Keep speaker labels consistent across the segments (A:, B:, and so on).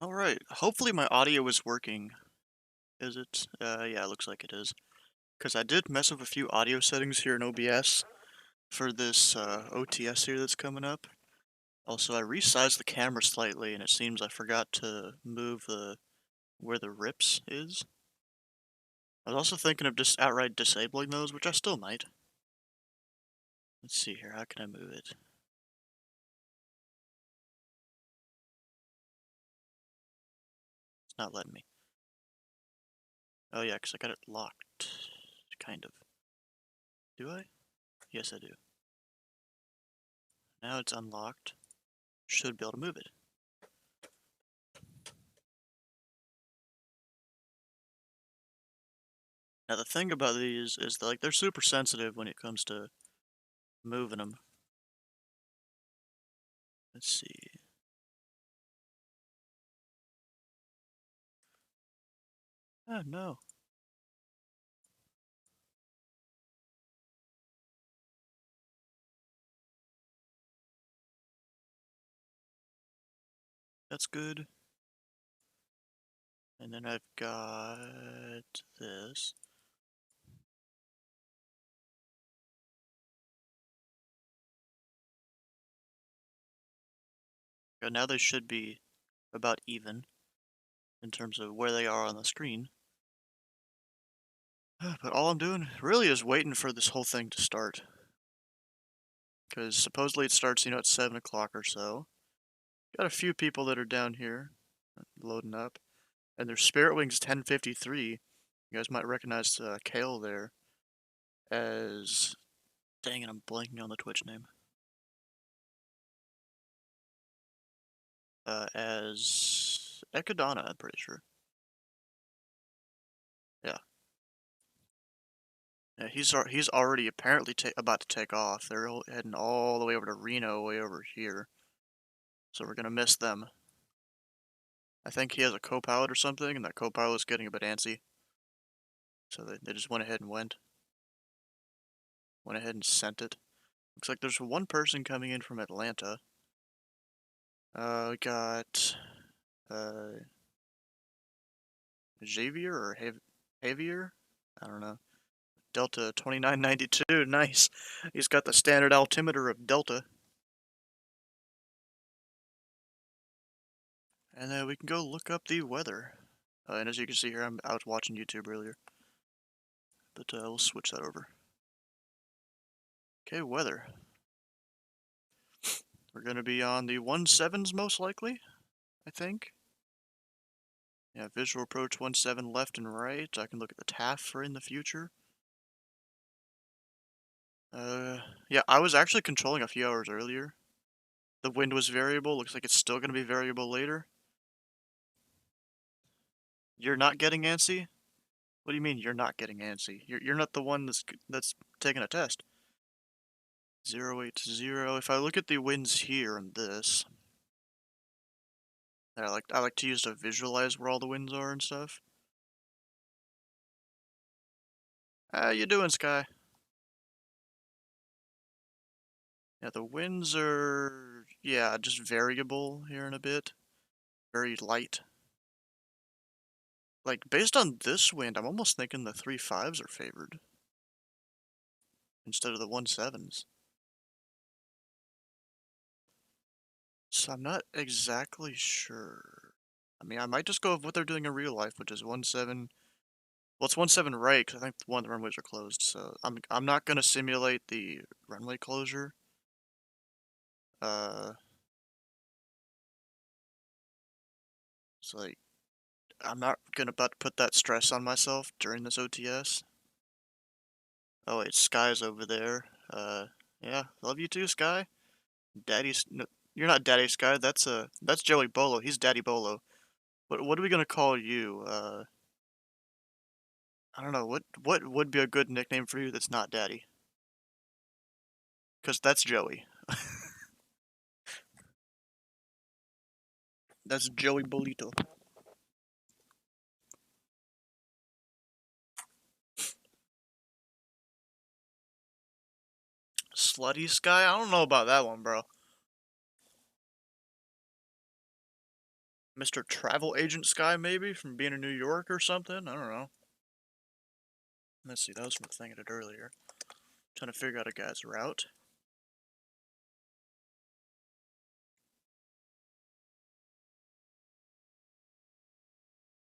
A: Alright, hopefully my audio is working. Is it? Yeah, it looks like it is. Because I did mess with a few audio settings here in OBS for this OTS here that's coming up. Also, I resized the camera slightly, and it seems I forgot to move where the rips is. I was also thinking of just outright disabling those, which I still might. Let's see here, how can I move it? It's not letting me. Oh yeah, because I got it locked. Kind of. Do I? Yes, I do. Now it's unlocked. Should be able to move it. Now the thing about these is that, like, they're super sensitive when it comes to moving them. Let's see. Oh no. That's good. And then I've got this. And now they should be about even in terms of where they are on the screen. But all I'm doing really is waiting for this whole thing to start. Because supposedly it starts, at 7 o'clock or so. Got a few people that are down here loading up. And their Spirit Wings 1053. You guys might recognize Kale there as... Dang it, I'm blanking on the Twitch name. As Ekadana, I'm pretty sure. Yeah. Yeah, he's already apparently about to take off. They're heading all the way over to Reno, way over here. So we're gonna miss them. I think he has a co-pilot or something, and that co-pilot's getting a bit antsy. So they just went ahead and went. Went ahead and sent it. Looks like there's one person coming in from Atlanta. We got uh Javier or Javier? I don't know. Delta 2992, nice. He's got the standard altimeter of Delta. And then we can go look up the weather. And as you can see here, I was watching YouTube earlier. But we'll switch that over. Okay, weather. We're going to be on the 17s most likely, I think. Yeah, visual approach 17 left and right. I can look at the TAF for in the future. Yeah, I was actually controlling a few hours earlier. The wind was variable. Looks like it's still going to be variable later. You're not getting antsy? What do you mean you're not getting antsy? You're not the one that's taking a test. 080. If I look at the winds here and this, I like to use to visualize where all the winds are and stuff. How you doing, Sky? Yeah, the winds are, yeah, just variable here in a bit. Very light. Like, based on this wind, I'm almost thinking the 3.5s are favored instead of the 1.7s. So I'm not exactly sure. I mean, I might just go with what they're doing in real life, which is 1.7. Well, it's 1.7 right, because I think one of the runways are closed, so I'm not gonna simulate the runway closure. Uh, it's like, I'm not gonna about to put that stress on myself during this OTS. Oh wait, Sky's over there. Yeah, love you too, Sky. Daddy's, no, you're not Daddy Sky, that's Joey Bolo, he's Daddy Bolo. What are we gonna call you? I don't know, what would be a good nickname for you that's not Daddy? Because that's Joey. That's Joey Bolito. Slutty Sky? I don't know about that one, bro. Mr. Travel Agent Sky, maybe, from being in New York or something? I don't know. Let's see, that was from the thing I did earlier. Trying to figure out a guy's route.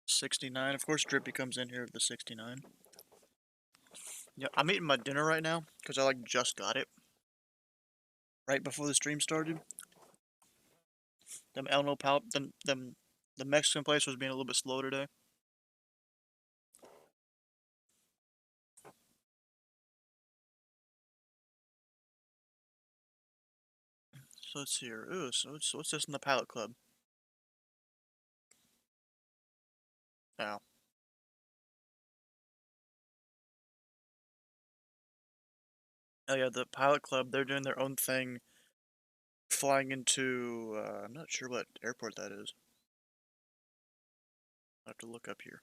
A: $69. Of course, Drippy comes in here with the $69. Yeah, I'm eating my dinner right now because I like just got it right before the stream started. Them El No Pal, the Mexican place was being a little bit slow today. So let's see here. Ooh, so what's this in the Pilot Club? Oh. Oh yeah, the Pilot Club, they're doing their own thing, flying into, I'm not sure what airport that is. I'll have to look up here.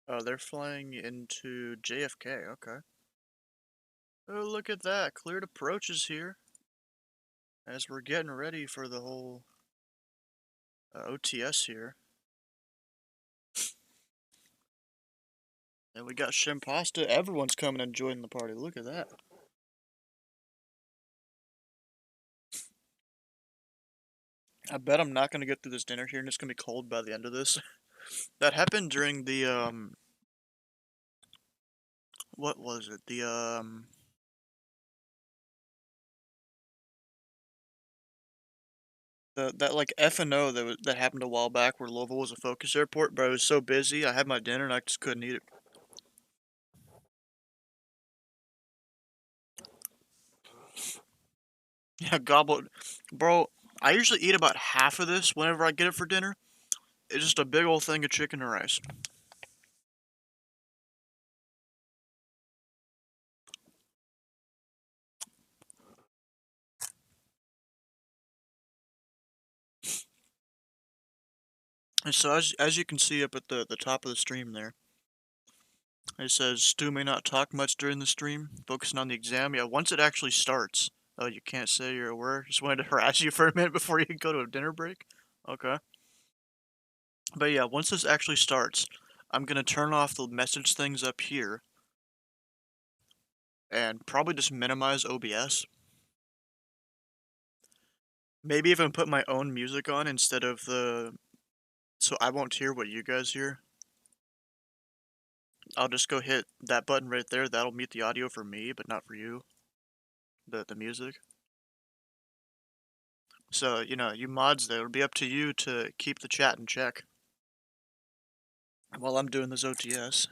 A: Oh, they're flying into JFK, okay. Oh, look at that, cleared approaches here. As we're getting ready for the whole OTS here. And we got Shimpasta, everyone's coming and joining the party, look at that. I bet I'm not going to get through this dinner here and it's going to be cold by the end of this. That happened during the, what was it? That like F&O that happened a while back where Louisville was a focus airport, but I was so busy, I had my dinner and I just couldn't eat it. Yeah, gobbled. Bro, I usually eat about half of this whenever I get it for dinner. It's just a big old thing of chicken and rice. And so as you can see up at the top of the stream there, it says Stu may not talk much during the stream, focusing on the exam. Yeah, once it actually starts. Oh, you can't say you're aware? Just wanted to harass you for a minute before you go to a dinner break? Okay. But yeah, once this actually starts, I'm gonna turn off the message things up here and probably just minimize OBS. Maybe even put my own music on instead of so I won't hear what you guys hear. I'll just go hit that button right there. That'll mute the audio for me, but not for you. The music. So, you know, you mods there, it'll be up to you to keep the chat in check while I'm doing this OTS.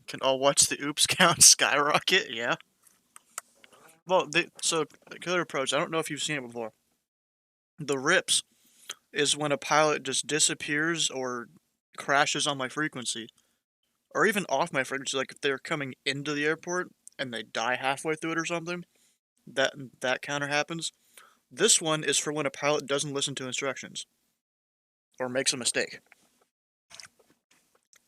A: Can all watch the oops count skyrocket? Yeah. Well, so Killer Approach, I don't know if you've seen it before. The rips is when a pilot just disappears or crashes on my frequency. Or even off my frequency, like if they're coming into the airport and they die halfway through it or something, that counter happens. This one is for when a pilot doesn't listen to instructions or makes a mistake.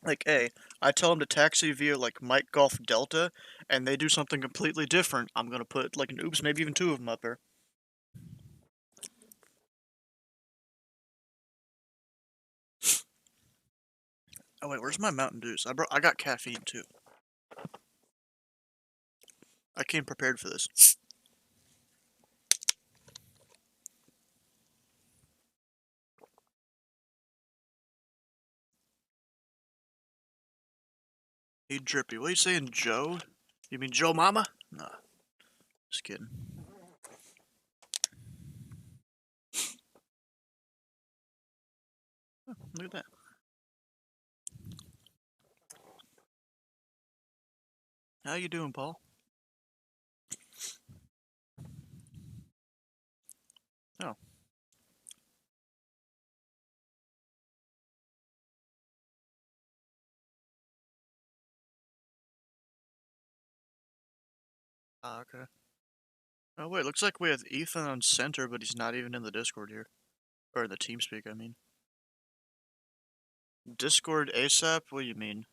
A: Like, hey, I tell them to taxi via like Mike Golf Delta, and they do something completely different. I'm gonna put like an oops, maybe even two of them up there. Oh wait, where's my Mountain Dews? I got caffeine too. I came prepared for this. Hey Drippy, what are you saying, Joe? You mean Joe Mama? Nah, just kidding. Oh, look at that. How you doing, Paul? Oh. Ah, okay. Oh wait, looks like we have Ethan on center, but he's not even in the Discord here. Or the TeamSpeak, I mean. Discord ASAP? What do you mean?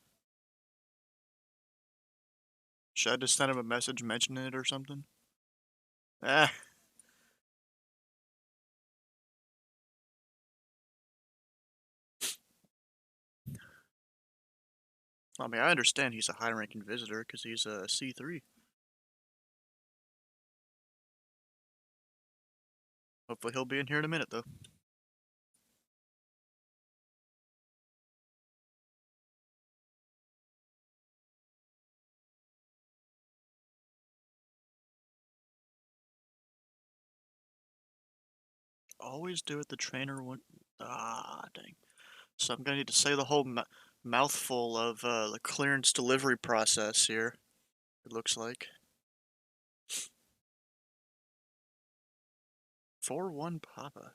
A: Should I just send him a message mentioning it or something? Ah, I mean, I understand he's a high-ranking visitor because he's a C3. Hopefully he'll be in here in a minute, though. Always do it the trainer want. Ah, dang. So I'm gonna need to say the whole mouthful of the clearance delivery process here, it looks like. 4-1 Papa.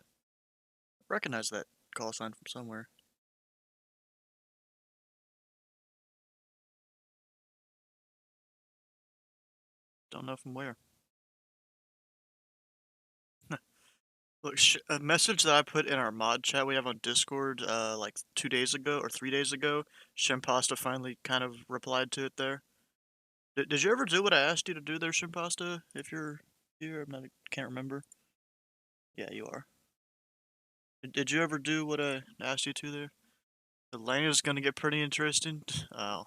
A: Recognize that call sign from somewhere. Don't know from where. Look, a message that I put in our mod chat we have on Discord, like 2 days ago or 3 days ago, Shimpasta finally kind of replied to it there. Did you ever do what I asked you to do there, Shimpasta? If you're here, can't remember. Yeah, you are. Did you ever do what I asked you to there? The lane is gonna get pretty interesting. Oh.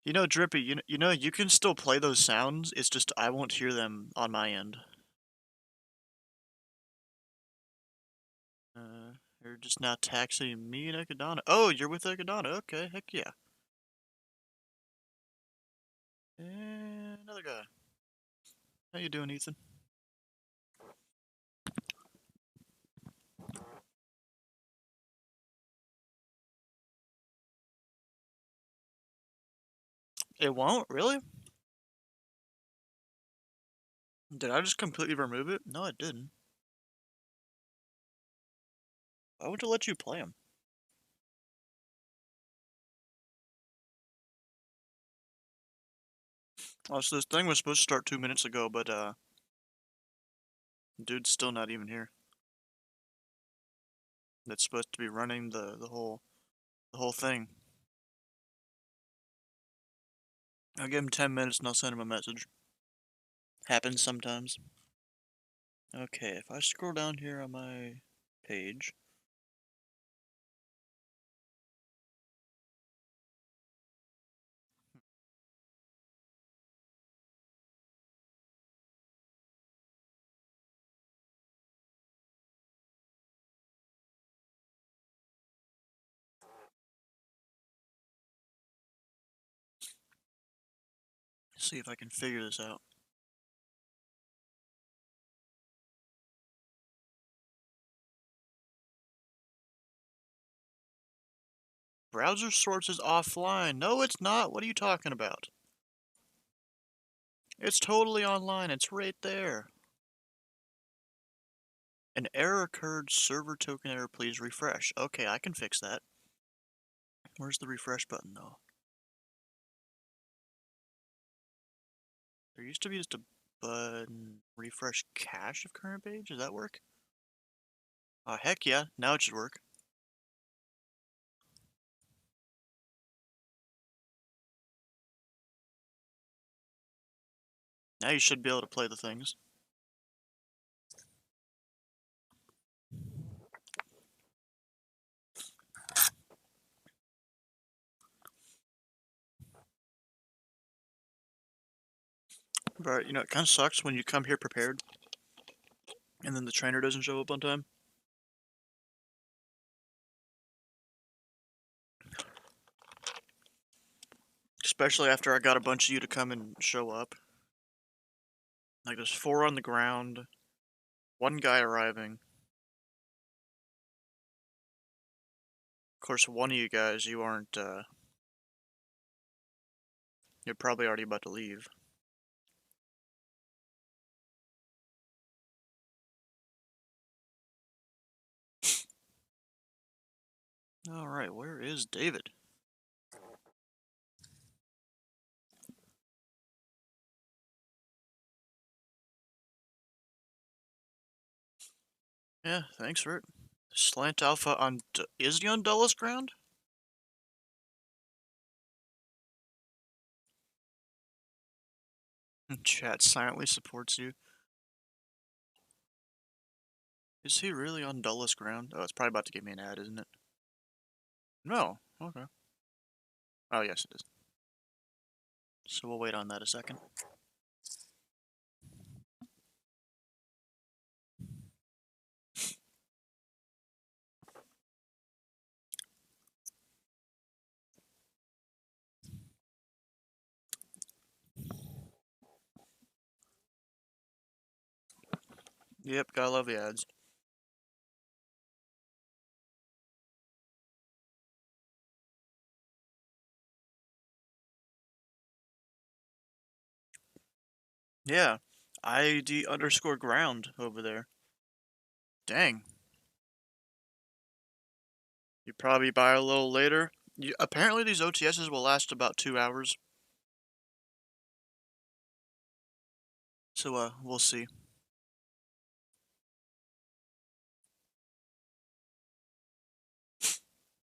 A: You know, Drippy, you know, you can still play those sounds, it's just I won't hear them on my end. You're just now taxing me and Ekadana. Oh, you're with Ekadana. Okay, heck yeah. And another guy. How you doing, Ethan? It won't? Really? Did I just completely remove it? No, it didn't. Why would it let you play him? Oh, so this thing was supposed to start 2 minutes ago, but, dude's still not even here. That's supposed to be running the whole thing. I'll give him 10 minutes and I'll send him a message. Happens sometimes. Okay, if I scroll down here on my page. See if I can figure this out. Browser source is offline. No, it's not. What are you talking about? It's totally online. It's right there. An error occurred. Server token error. Please refresh. Okay, I can fix that. Where's the refresh button, though? There used to be just a button. Refresh cache of current page? Does that work? Oh, heck yeah. Now it should work. Now you should be able to play the things. But, you know, it kind of sucks when you come here prepared and then the trainer doesn't show up on time. Especially after I got a bunch of you to come and show up. Like, there's 4 on the ground, 1 guy arriving. Of course, one of you guys, you aren't, you're probably already about to leave. Alright, where is David? Yeah, thanks for it. Slant Alpha on... is he on Dulles ground? Chat silently supports you. Is he really on Dulles ground? Oh, it's probably about to give me an ad, isn't it? No. Okay. Oh, yes, it is. So we'll wait on that a second. Yep, gotta love the ads. Yeah, ID underscore ground over there. Dang. You probably buy a little later. Apparently these OTSs will last about 2 hours. So, we'll see.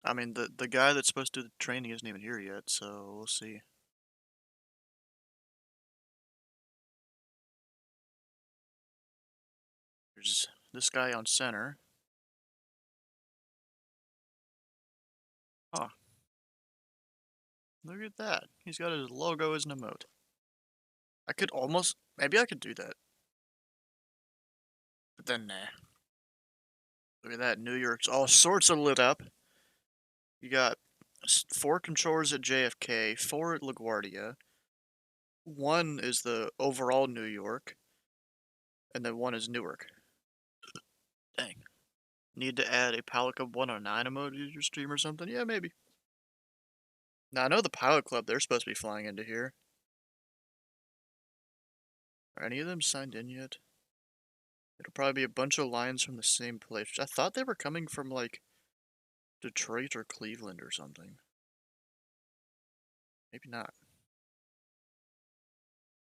A: I mean, the guy that's supposed to do the training isn't even here yet, so we'll see. There's this guy on center. Huh. Look at that. He's got his logo as an emote. I could almost... Maybe I could do that. But then, nah. Look at that. New York's all sorts of lit up. You got 4 controllers at JFK, 4 at LaGuardia. 1 is the overall New York. And then 1 is Newark. Dang. Need to add a Pilot Club 109 emote to your stream or something? Yeah, maybe. Now, I know the Pilot Club, they're supposed to be flying into here. Are any of them signed in yet? It'll probably be a bunch of lines from the same place. I thought they were coming from, like, Detroit or Cleveland or something. Maybe not.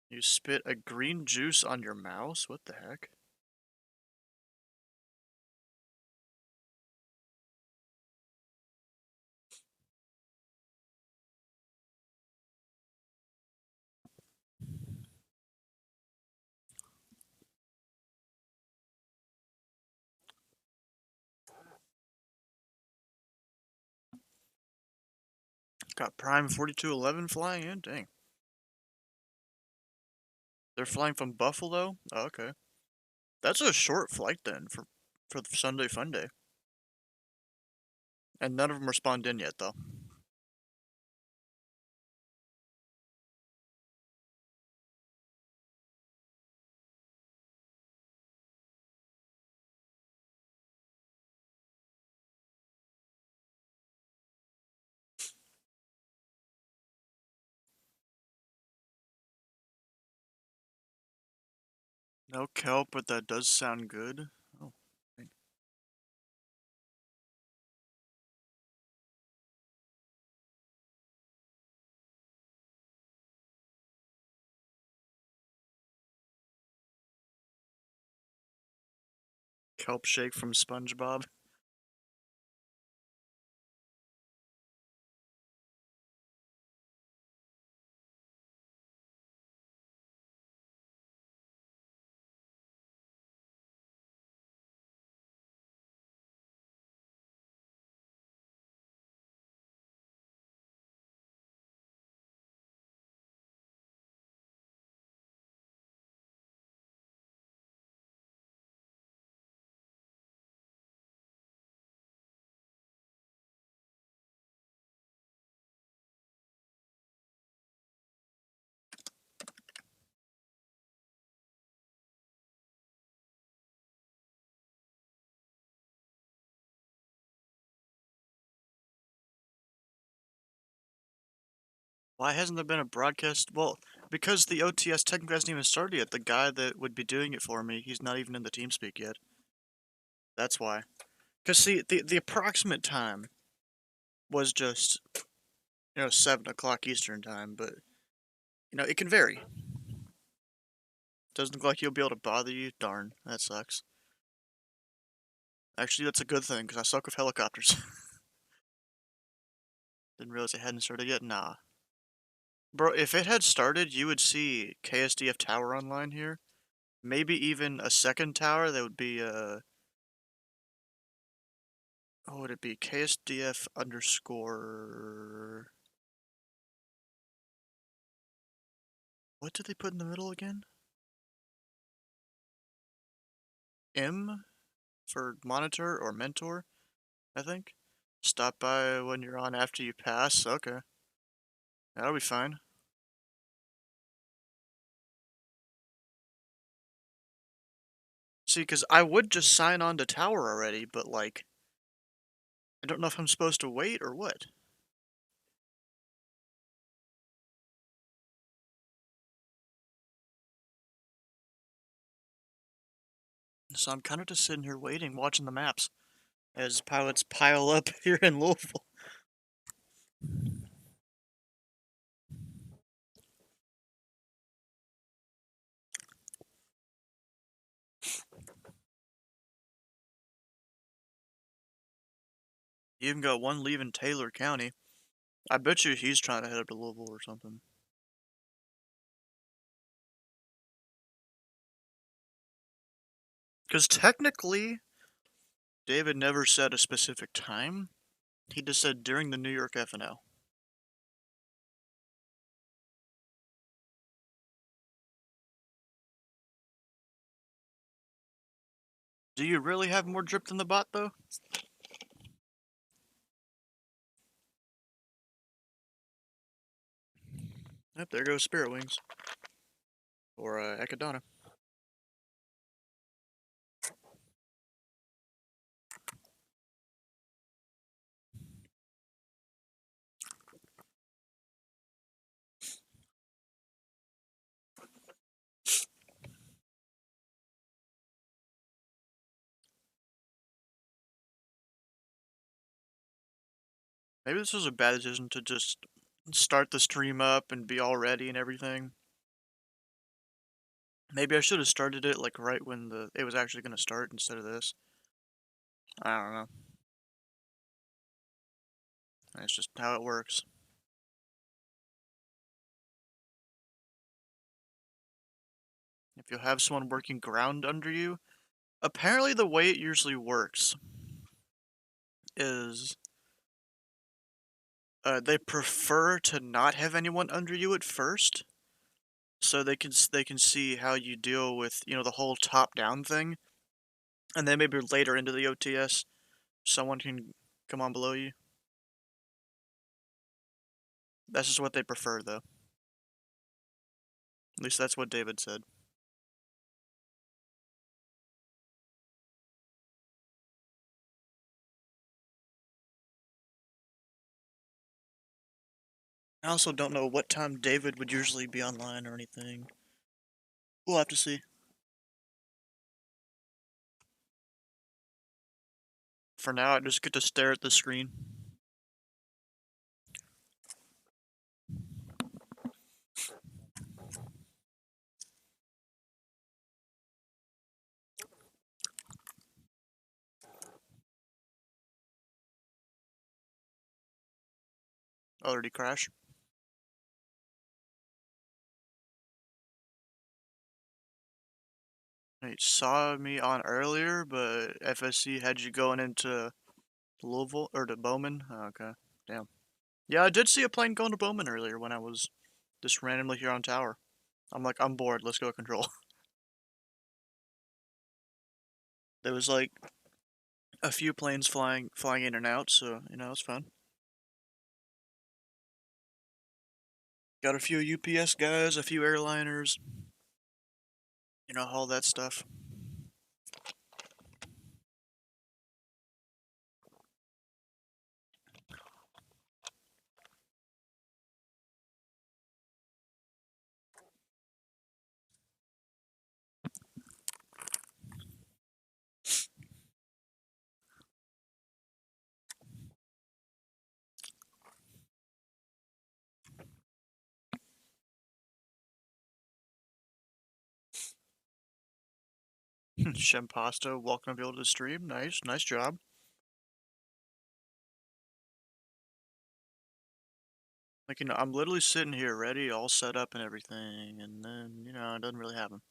A: You spit a green juice on your mouse? What the heck? Got Prime 4211 flying in? Dang. They're flying from Buffalo? Oh, okay. That's a short flight then for the Sunday Fun Day. And none of them are spawned in yet, though. No kelp, but that does sound good. Oh, dang. Kelp shake from SpongeBob. Why hasn't there been a broadcast? Well, because the OTS technically hasn't even started yet. The guy that would be doing it for me, he's not even in the TeamSpeak yet. That's why. Because, see, the approximate time was just, 7 o'clock Eastern time, but, it can vary. Doesn't look like he'll be able to bother you. Darn, that sucks. Actually, that's a good thing, because I suck with helicopters. Didn't realize it hadn't started yet? Nah. Bro, if it had started, you would see KSDF Tower online here. Maybe even a second tower that would be, what would it be? KSDF underscore... What did they put in the middle again? M for monitor or mentor, I think. Stop by when you're on after you pass. Okay. That'll be fine. See, because I would just sign on to tower already, but like, I don't know if I'm supposed to wait or what. So I'm kind of just sitting here waiting, watching the maps as pilots pile up here in Louisville. You even got one leaving Taylor County. I bet you he's trying to head up to Louisville or something. Because technically, David never said a specific time. He just said during the New York FNO. Do you really have more drip than the bot, though? Yep, there goes Spirit Wings. Or, Echidna. Maybe this was a bad decision to just start the stream up and be all ready and everything. Maybe I should have started it, like, right when it was actually going to start instead of this. I don't know. That's just how it works. If you have someone working ground under you, apparently the way it usually works is they prefer to not have anyone under you at first, so they can see how you deal with the whole top down thing, and then maybe later into the OTS, someone can come on below you. That's just what they prefer, though. At least that's what David said. I also don't know what time David would usually be online or anything. We'll have to see. For now, I just get to stare at the screen. Already crash. He saw me on earlier, but FSC had you going into Louisville or to Bowman. Oh, okay, damn. Yeah, I did see a plane going to Bowman earlier when I was just randomly here on tower. I'm like, I'm bored. Let's go control. There was like a few planes flying in and out, so it's fun. Got a few UPS guys, a few airliners, all that stuff. Shempasta, welcome to be able to stream. Nice job. Like, I'm literally sitting here ready, all set up and everything, and then, it doesn't really happen.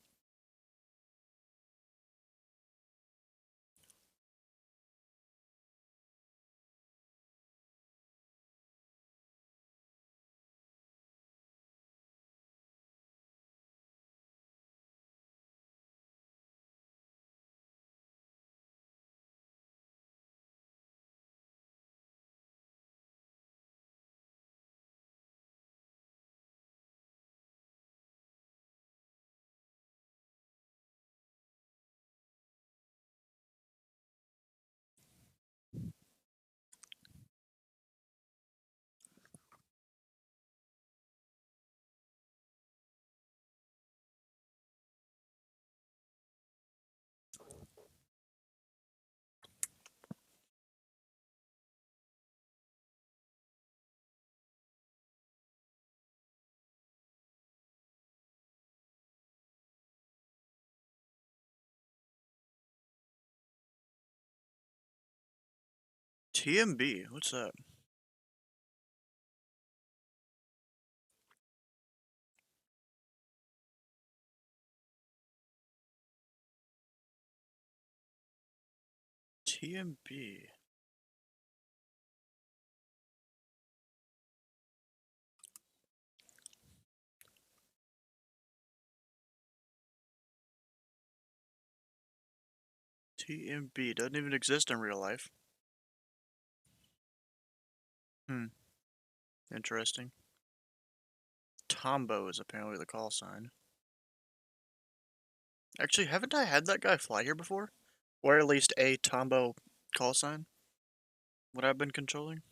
A: TMB, what's that? TMB. TMB doesn't even exist in real life. Hmm, interesting. Tombo is apparently the call sign. Actually, haven't I had that guy fly here before? Or at least a Tombo call sign? What I've been controlling?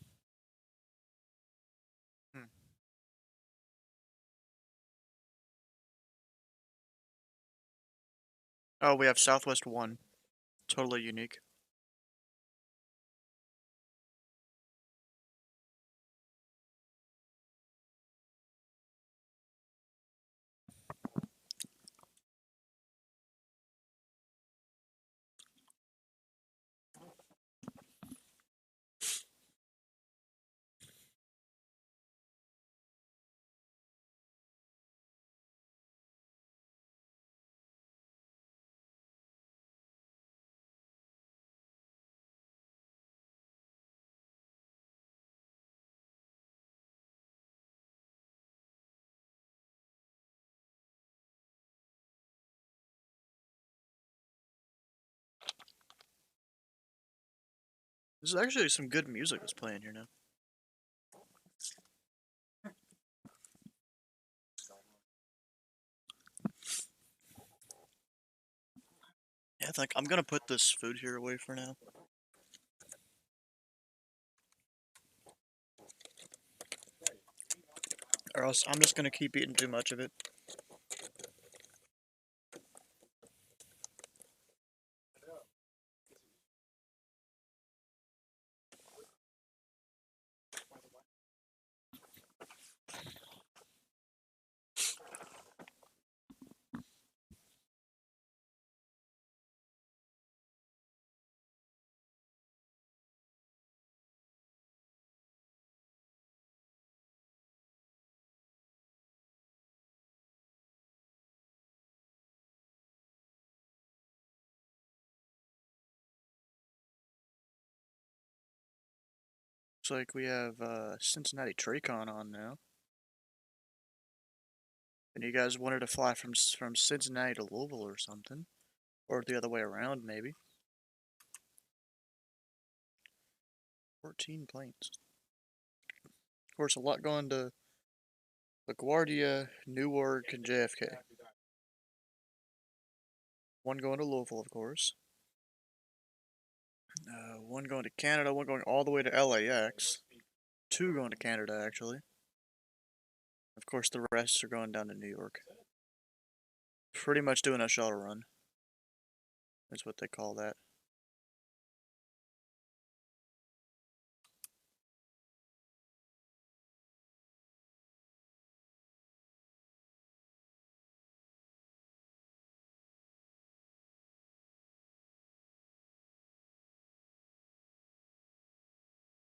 A: Hmm. Oh, we have Southwest 1. Totally unique. This is actually some good music that's playing here now. Yeah, I think I'm gonna put this food here away for now. Or else I'm just gonna keep eating too much of it. Looks like we have Cincinnati Tracon on now. And you guys wanted to fly from Cincinnati to Louisville or something. Or the other way around, maybe. 14 planes. Of course, a lot going to LaGuardia, Newark, and JFK. One going to Louisville, of course. One going to Canada, one going all the way to LAX. Two going to Canada, actually. Of course, the rest are going down to New York. Pretty much doing a shuttle run. That's what they call that.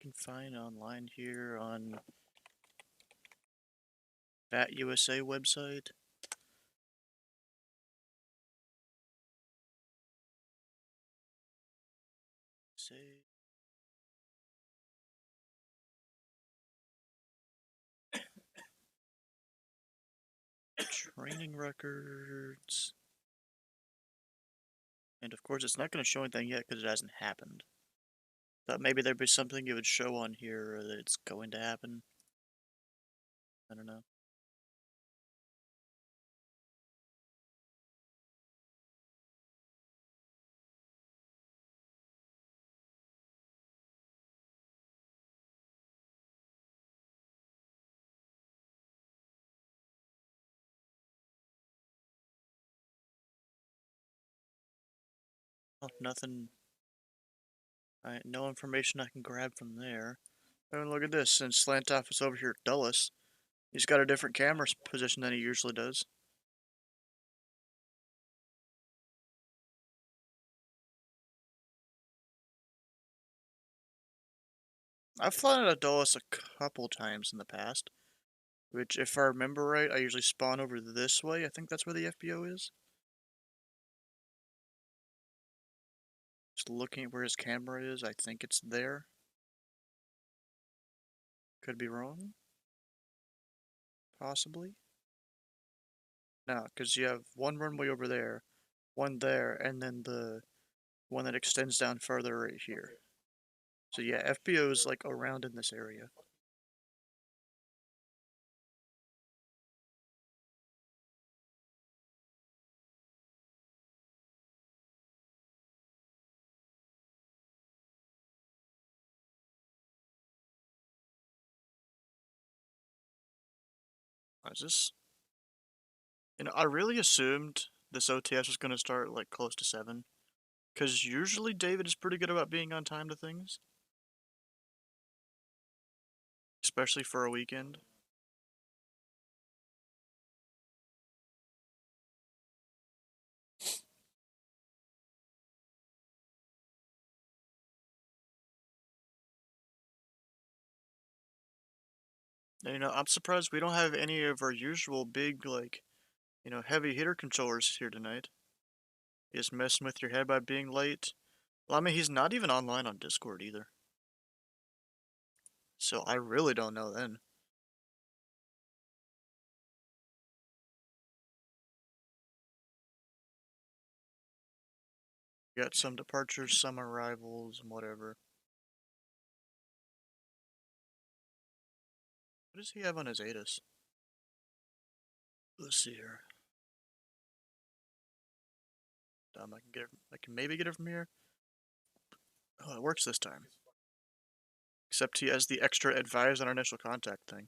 A: You can find online here on that USA website. Say training records. And of course, it's not going to show anything yet because it hasn't happened. Thought maybe there'd be something you would show on here that it's going to happen. I don't know. Oh, nothing. No information I can grab from there. Oh, look at this. Since Slantoff is over here at Dulles, he's got a different camera position than he usually does. I've flown out of Dulles a couple times in the past, which, if I remember right, I usually spawn over this way. I think that's where the FBO is. Just looking at where his camera is, I think it's there. Could be wrong. Possibly. No, because you have one runway over there, one there, and then the one that extends down further right here. So yeah, FBO is like around in this area. Is this? You know, I really assumed this OTS was going to start like close to 7. Because usually David is pretty good about being on time to things. Especially for a weekend. And, you know, I'm surprised we don't have any of our usual big, like, you know, heavy hitter controllers here tonight. Just messing with your head by being late. Well, I mean, he's not even online on Discord either. So I really don't know then. Got some departures, some arrivals, and whatever. What does he have on his ATIS? Let's see here. I can maybe get it from here. Oh, it works this time. Except he has the extra advise on our initial contact thing.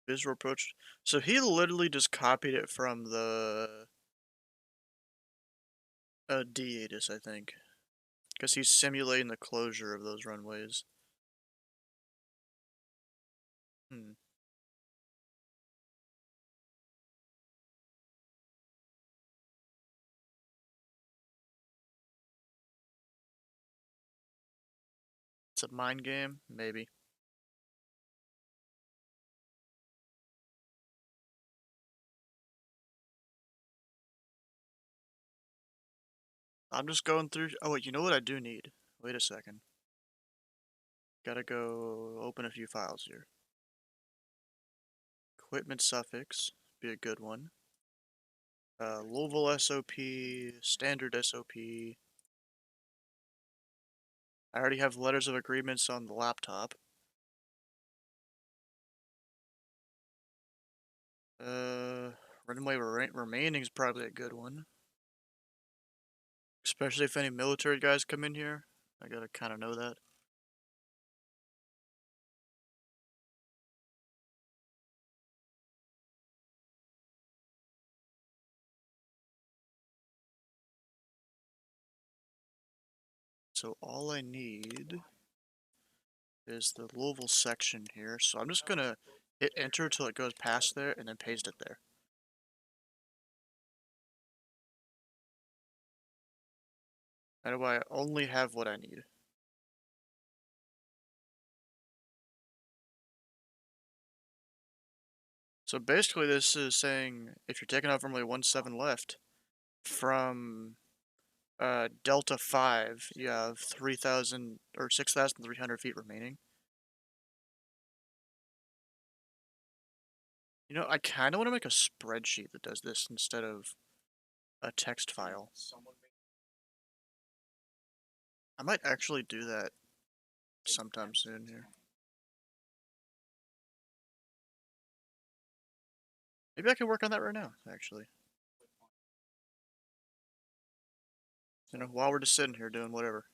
A: Visual approach. So he literally just copied it from the D-ATIS, I think. Because he's simulating the closure of those runways. Hmm. It's a mind game? Maybe. I'm just going through... Oh, wait, you know what I do need? Wait a second. Gotta go open a few files here. Equipment suffix. Be a good one. Louisville SOP. Standard SOP. I already have letters of agreements on the laptop. Runway remaining is probably a good one. Especially if any military guys come in here. I gotta kind of know that. So all I need is the Louisville section here. So I'm just gonna hit enter till it goes past there and then paste it there. That way I only have what I need. So basically this is saying if you're taking off runway 17 left from Delta 5, you have 3,000 or 6,300 feet remaining. You know, I kind of want to make a spreadsheet that does this instead of a text file. I might actually do that sometime soon here. Maybe I can work on that right now, actually. You know, while we're just sitting here doing whatever.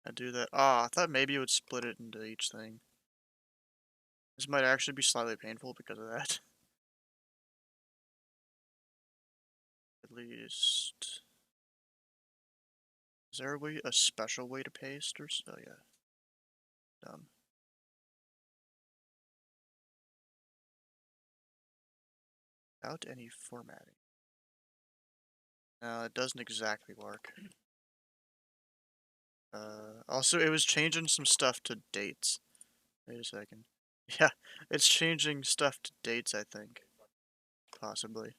A: I do that. Ah, I thought maybe it would split it into each thing. This might actually be slightly painful because of that. At least Is there a special way to paste or so? Oh, yeah. Dumb. Without any formatting. No, it doesn't exactly work. Also, it was changing some stuff to dates. Wait a second. Yeah, it's changing stuff to dates, I think. Possibly.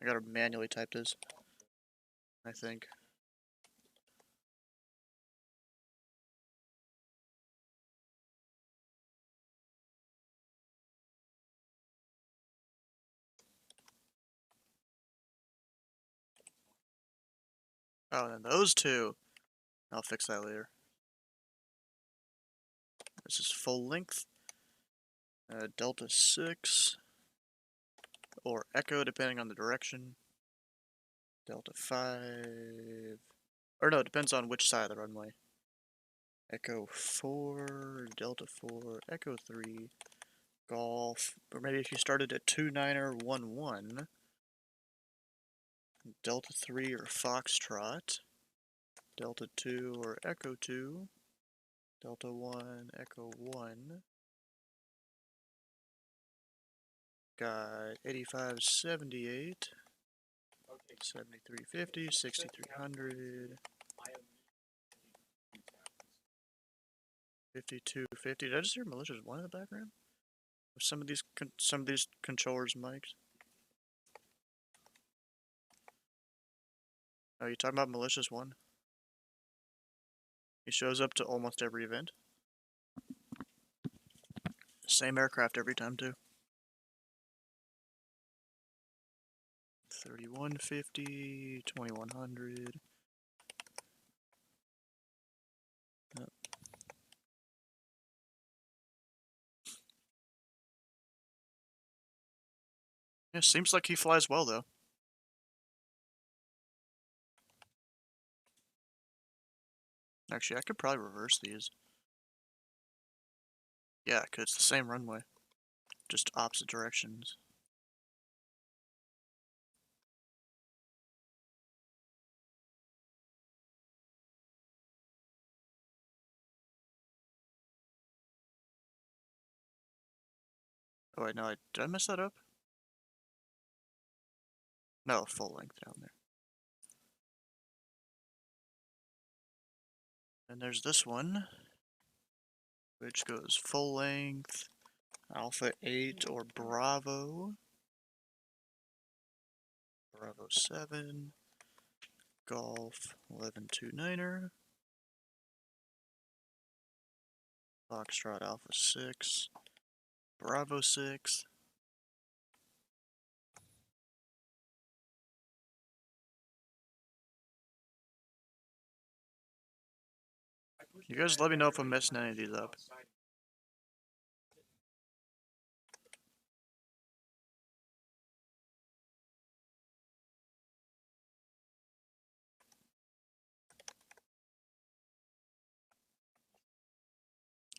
A: I gotta manually type this, I think. Oh, and then those two. I'll fix that later. This is full length. Delta 6. Or echo, depending on the direction. Delta 5. Or no, it depends on which side of the runway. Echo 4, Delta 4, Echo 3, Golf. Or maybe if you started at 29er11, Delta 3 or Foxtrot, Delta 2 or Echo 2, Delta 1, Echo 1. Got 8578, 7350, 6300, 5250. Did I just hear Malicious 1 in the background? With some of these controllers' mics. Oh, you talking about Malicious 1? He shows up to almost every event. Same aircraft every time, too. 3150, 2100. Yep. Yeah, seems like he flies well, though. Actually, I could probably reverse these. Yeah, because it's the same runway. Just opposite directions. Oh wait, no, did I mess that up? No, full length down there. And there's this one, which goes full length, Alpha 8 or Bravo. Bravo 7, Golf 1129er, Foxtrot Alpha 6, Bravo 6. You guys let me know if I'm messing any of these up.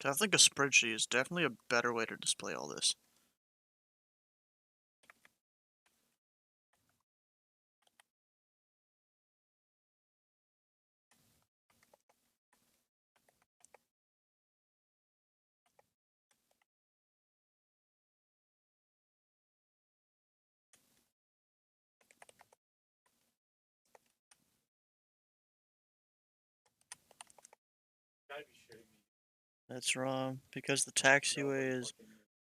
A: I think a spreadsheet is definitely a better way to display all this. That's wrong, because the taxiways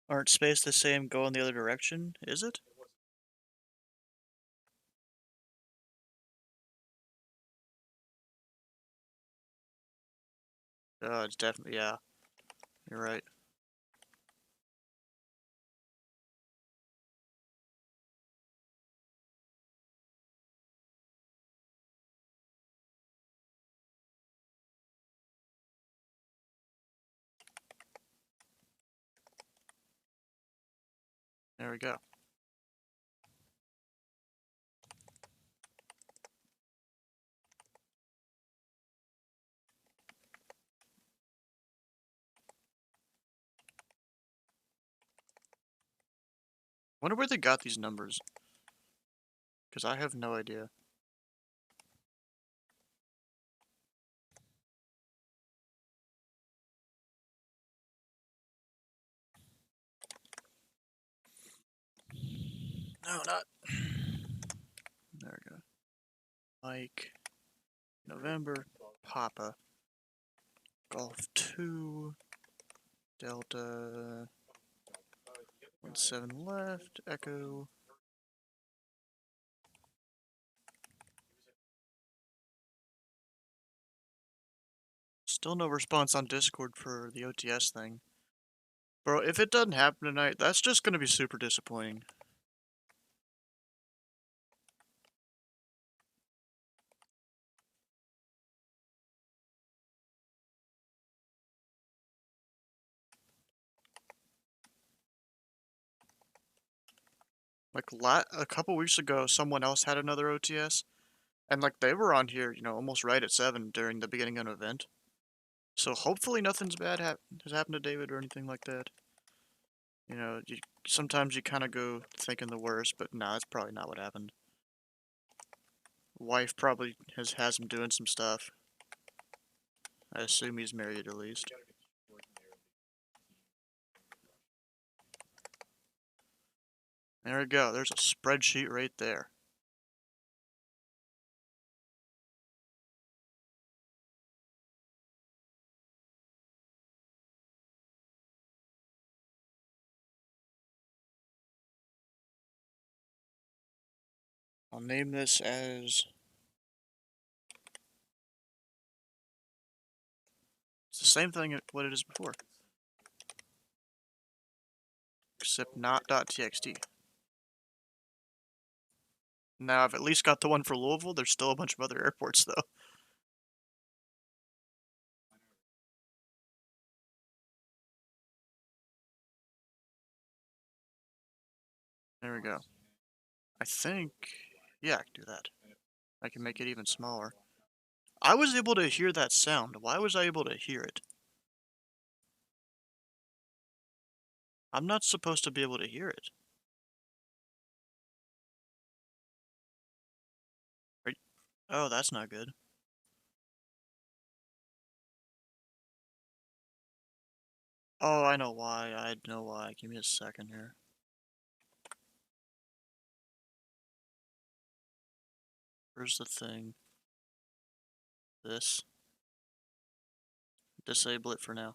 A: aren't spaced the same going the other direction, is it? Oh, it's definitely, yeah. You're right. There we go. Wonder where they got these numbers. Because I have no idea. No, not. There we go. Mike, November, Papa, Golf 2, Delta, 17 left, Echo. Still no response on Discord for the OTS thing. Bro, if it doesn't happen tonight, that's just gonna be super disappointing. Like, a couple weeks ago, someone else had another OTS, and like they were on here, almost right at 7 during the beginning of an event. So hopefully nothing's bad has happened to David or anything like that. Sometimes you kind of go thinking the worst, but nah, that's probably not what happened. Wife probably has him doing some stuff. I assume he's married at least. There we go. There's a spreadsheet right there. I'll name this as... It's the same thing what it is before. Except not .txt. Now I've at least got the one for Louisville. There's still a bunch of other airports though. There we go. I think... Yeah, I can do that. I can make it even smaller. I was able to hear that sound. Why was I able to hear it? I'm not supposed to be able to hear it. Oh, that's not good. Oh, I know why. I know why. Give me a second here. Where's the thing? This. Disable it for now.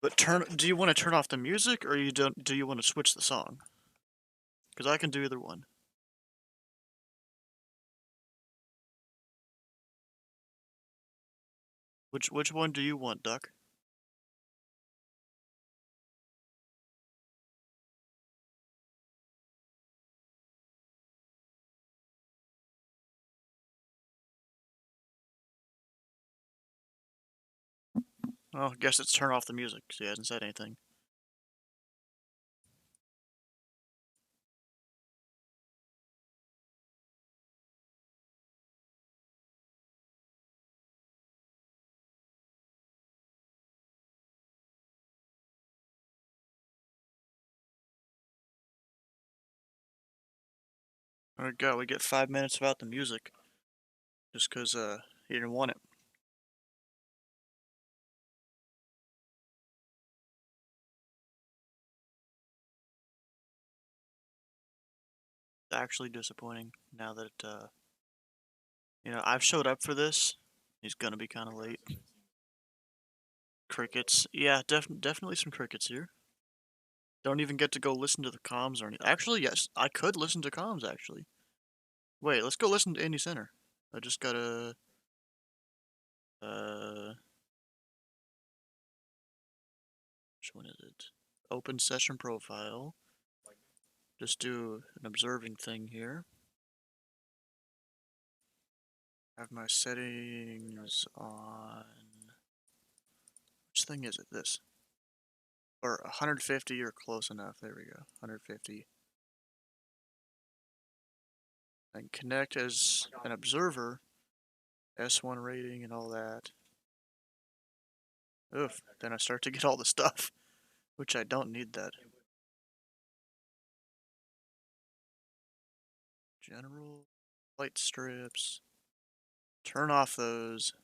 A: But do you want to turn off the music, or do you want to switch the song? Because I can do either one. Which one do you want, Duck? Oh, I guess it's turn off the music, because he hasn't said anything. There we go. We get 5 minutes without the music. Just because, he didn't want it. It's actually disappointing now that, I've showed up for this. He's gonna be kind of late. Crickets. Yeah, definitely some crickets here. Don't even get to go listen to the comms or anything. Actually, yes, I could listen to comms, actually. Wait, let's go listen to Indy Center. I just gotta... Which one is it? Open session profile. Just do an observing thing here. Have my settings on... Which thing is it? This. Or 150 or close enough. There we go. 150. And connect as an observer. S1 rating and all that. Oof. Then I start to get all the stuff. Which I don't need that. General. Light strips. Turn off those.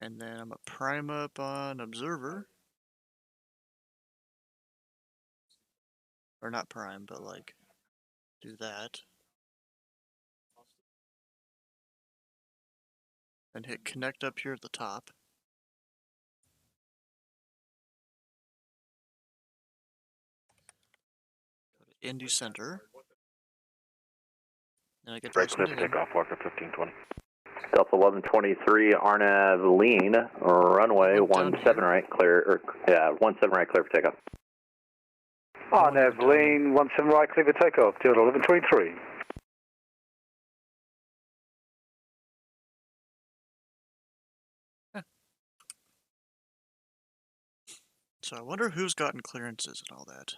A: And then I'm gonna prime up on observer. Or not prime, but like do that. And hit connect up here at the top. Go to Indy Center. And I get to
B: Right,
A: listen
B: clear
A: to
B: for
A: him.
B: takeoff, Walker 1520.
C: Delta 1123, Arnav lean, runway 17 right, clear, or, yeah, 17 right, clear for takeoff.
B: Arnav lean, 17 right, clear for takeoff, Delta 1123.
A: So I wonder who's gotten clearances and all that.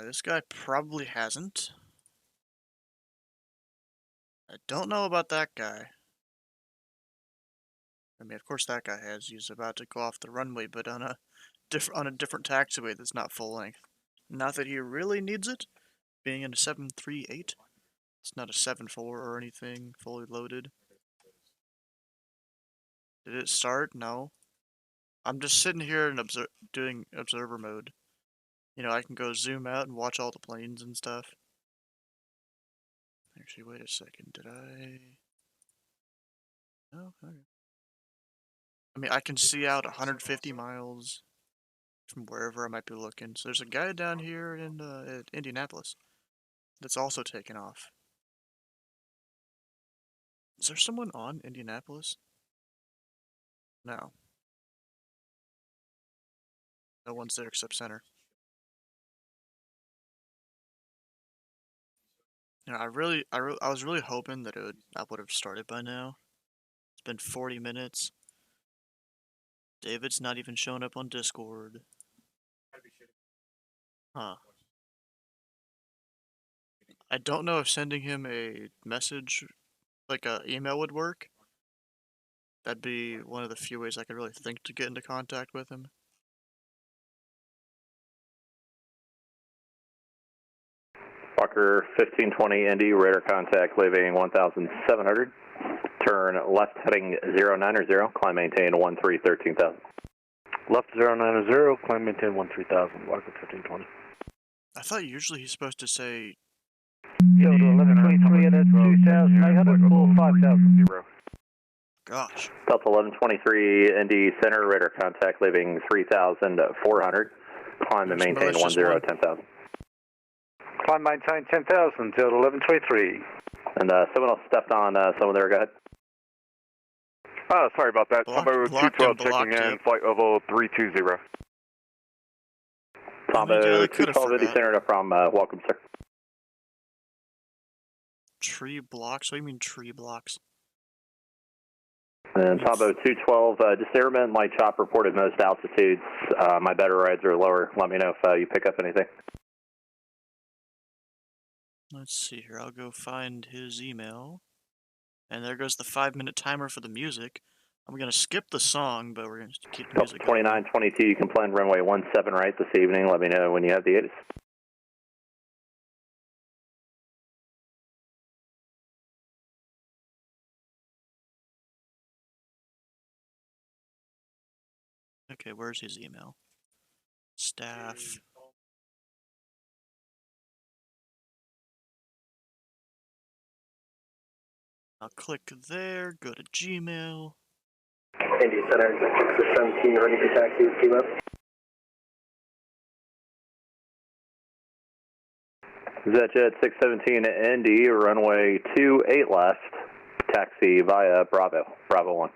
A: This guy probably hasn't. I don't know about that guy. I mean, of course that guy has. He's about to go off the runway, but on a different taxiway that's not full length. Not that he really needs it, being in a 738. It's not a 74 or anything, fully loaded. Did it start? No. I'm just sitting here and doing observer mode. You know, I can go zoom out and watch all the planes and stuff. Actually, wait a second. Did I? No. Okay. I mean, I can see out 150 miles from wherever I might be looking. So there's a guy down here in at Indianapolis that's also taken off. Is there someone on Indianapolis? No. No one's there except center. You know, I was really hoping that I would have started by now. It's been 40 minutes. David's not even showing up on Discord. Huh. I don't know if sending him a message, like a email, would work. That'd be one of the few ways I could really think to get into contact with him.
C: Walker 1520 Indy, radar contact leaving 1700. Turn left heading 090, climb maintain 13,000.
B: Left 090, climb maintain 13,000, Walker 1520.
A: I thought usually he's supposed to say...
B: Yo, to 1123 at 2,800 for 5,000.
A: Gosh.
C: Delta 1123 Indy Center, radar contact leaving 3,400. Climb and maintain 10,000.
B: Climb maintain 10,000, Delta 1123.
C: And someone else stepped on someone there, go ahead.
B: Sorry about that. Combo 212 checking in, flight level 320.
C: Combo 212 Indy Center from welcome, sir.
A: Tree blocks? What do you mean tree blocks?
C: And Combo 212, just airmen, light chop reported most altitudes. My better rides are lower. Let me know if you pick up anything.
A: Let's see here. I'll go find his email. And there goes the 5-minute timer for the music. I'm going to skip the song, but we're going to keep the music going.
C: 2922, you can plan runway 17 right this evening. Let me know when you have the ATC.
A: Okay, where's his email? Staff. I'll click there, go to Gmail.
D: Indy Center, 617, ready for taxi with Kilo.
C: Jet 617 Indy, runway 28 left, taxi via Bravo, Bravo 1.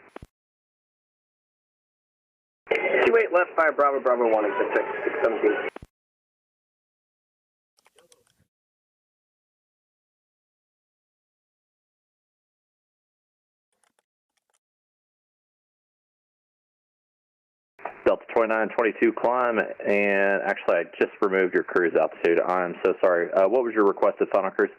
D: 28 left via Bravo, Bravo 1, and 617.
C: Delta 2922 climb, and actually I just removed your cruise altitude. I'm so sorry. What was your requested final cruise?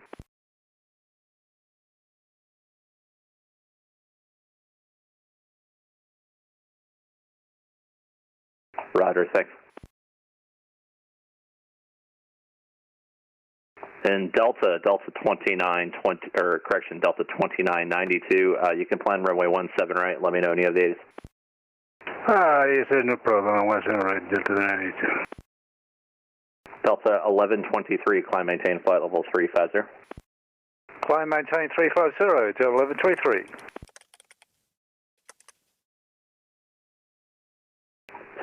C: Roger, thanks. And Delta 2920, or correction, Delta 2992, you can plan runway 17 right. Let me know when you have the 80s.
B: Yes, sir, no problem. 17 right, Delta 92.
C: Delta 1123, climb maintain flight level 350.
B: Climb maintain 350 to 1123.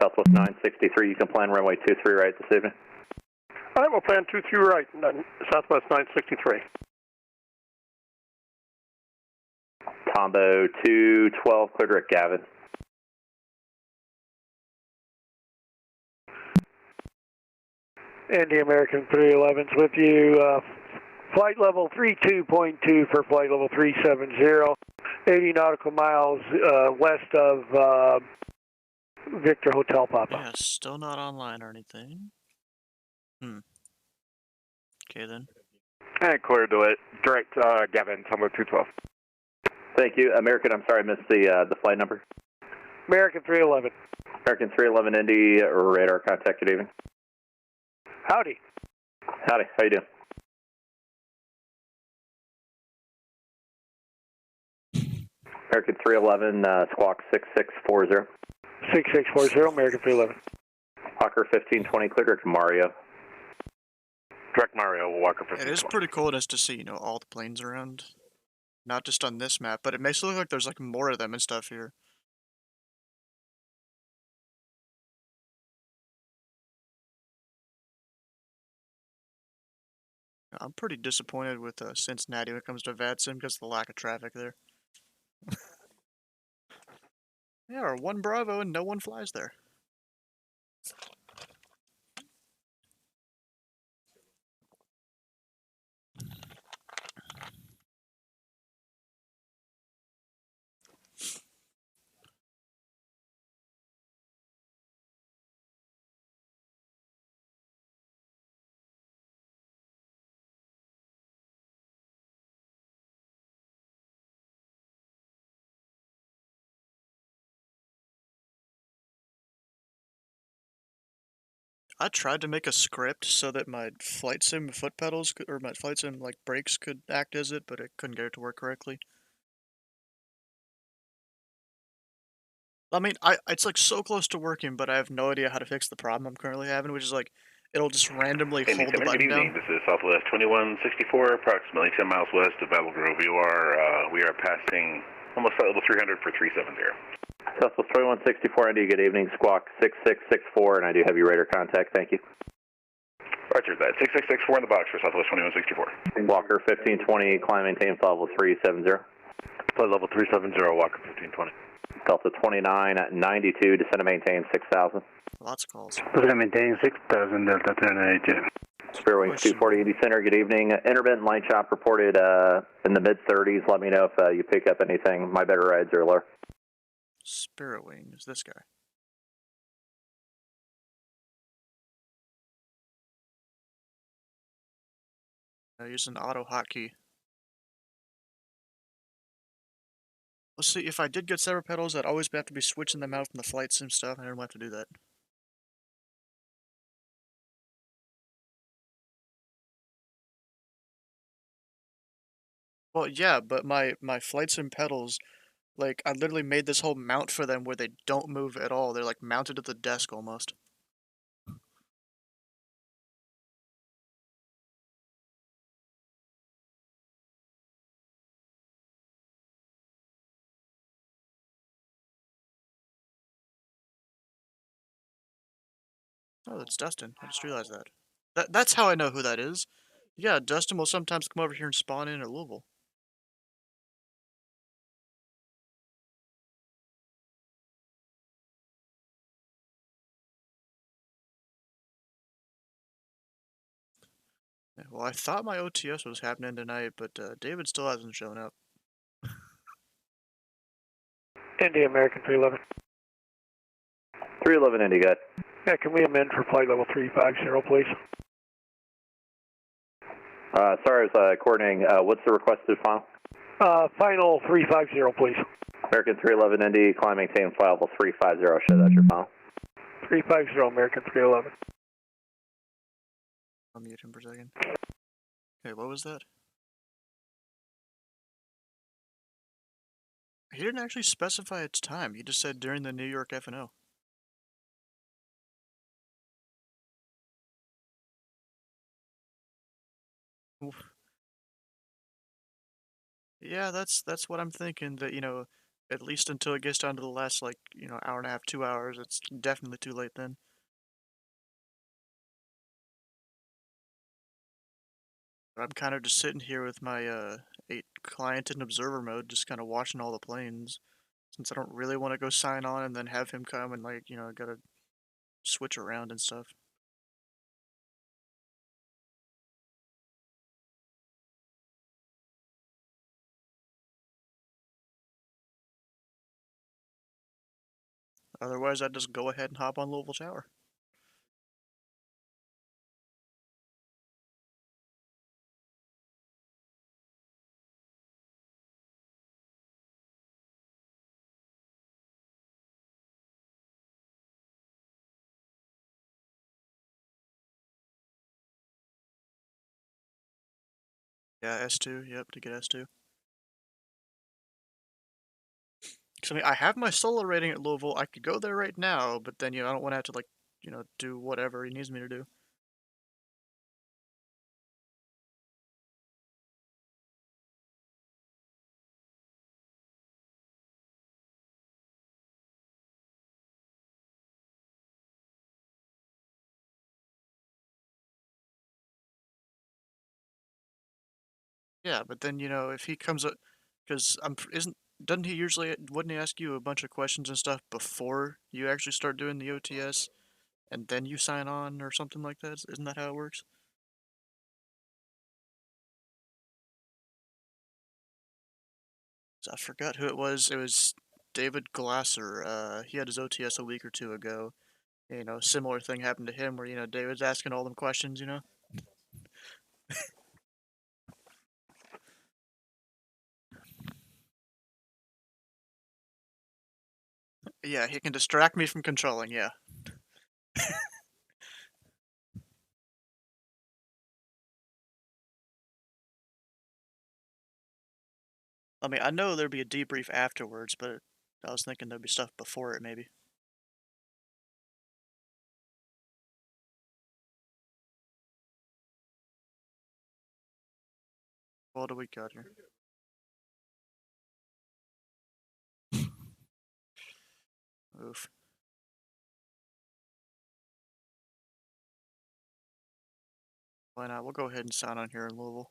C: Southwest 963, you can plan runway 23 right this evening.
E: All right, we'll plan 23 right, Southwest 963.
C: Tombo 212, clear direct Gavin.
E: Indy American 311's with you. Flight level 32.2 for flight level 370. 80 nautical miles west of Victor Hotel Papa.
A: Yeah, still not online or anything. Okay then.
F: And clear to direct Gavin, Tombo 212.
C: Thank you. American, I'm sorry, I missed the flight number.
E: American 311.
C: American 311 Indy, radar contact, good evening.
E: Howdy.
C: Howdy, how you doing? American 311, squawk 6640.
E: 6640, American 311.
C: Walker 1520, clear direct Mario.
F: Direct Mario, Walker 1520.
A: It is pretty cool just to see, all the planes around. Not just on this map, but it makes it look like there's like more of them and stuff here. I'm pretty disappointed with Cincinnati when it comes to VADSIM because of the lack of traffic there. Yeah, or one Bravo and no one flies there. I tried to make a script so that my flight sim foot pedals or my flight sim like brakes could act as it, but I couldn't get it to work correctly. I mean, it's like so close to working, but I have no idea how to fix the problem I'm currently having, which is like it'll just randomly hold the button down.
G: This is Southwest 2164, approximately 10 miles west of Battle Grove. We are passing almost flight level 300 for 370.
C: Southwest 2164, Indy, good evening. Squawk 6664, and I do have your radar contact. Thank you.
G: Roger that. 6664 in the box for Southwest 2164.
C: Walker 1520, climb maintain flight level 370.
F: Flight level 370, Walker 1520.
C: Delta 2992, descend to maintain 6000.
A: Lots of calls.
B: We're going to maintain 6,000 Delta 1082.
C: Spirit Wings 240 Indy Center, good evening. Intermittent light chop reported in the mid-30s. Let me know if you pick up anything. My better rides are lower.
A: Spirit Wing is this guy. Use an auto hotkey. Let's see, if I did get separate pedals, I'd always have to be switching them out from the flight sim stuff. I didn't have to do that. Well, yeah, but my flight sim pedals, like, I literally made this whole mount for them where they don't move at all. They're, like, mounted to the desk almost. Oh, that's Dustin. I just realized that. That's how I know who that is. Yeah, Dustin will sometimes come over here and spawn in at Louisville. Yeah, well, I thought my OTS was happening tonight, but David still hasn't shown up.
E: Indy American 311.
C: 311 Indy, good.
E: Yeah, can we amend for flight level 350, please?
C: Sorry, I was coordinating. What's the requested final?
E: Final 350, please.
C: American 311 Indy, climb maintain flight level 350. Show that's your final.
E: 350, American 311.
A: I'll mute him for a second. Hey, what was that? He didn't actually specify its time. He just said during the New York F&O. Oof. Yeah, that's what I'm thinking. That at least until it gets down to the last like hour and a half, 2 hours, it's definitely too late then. I'm kind of just sitting here with my client in observer mode, just kind of watching all the planes, since I don't really want to go sign on and then have him come and like gotta switch around and stuff. Otherwise, I'd just go ahead and hop on Louisville Tower. Yeah, S2. Yep, to get S2. Cause I mean, I have my solo rating at Louisville. I could go there right now, but then I don't want to have to like do whatever he needs me to do. Yeah, but then if he comes up, because isn't doesn't he usually wouldn't he ask you a bunch of questions and stuff before you actually start doing the OTS, and then you sign on or something like that? Isn't that how it works? So I forgot who it was. It was David Glasser. He had his OTS a week or two ago. Similar thing happened to him where David's asking all them questions. Yeah, he can distract me from controlling. Yeah. I mean, I know there'd be a debrief afterwards, but I was thinking there'd be stuff before it, maybe. What do we got here? Oof. Why not? We'll go ahead and sign on here in Louisville.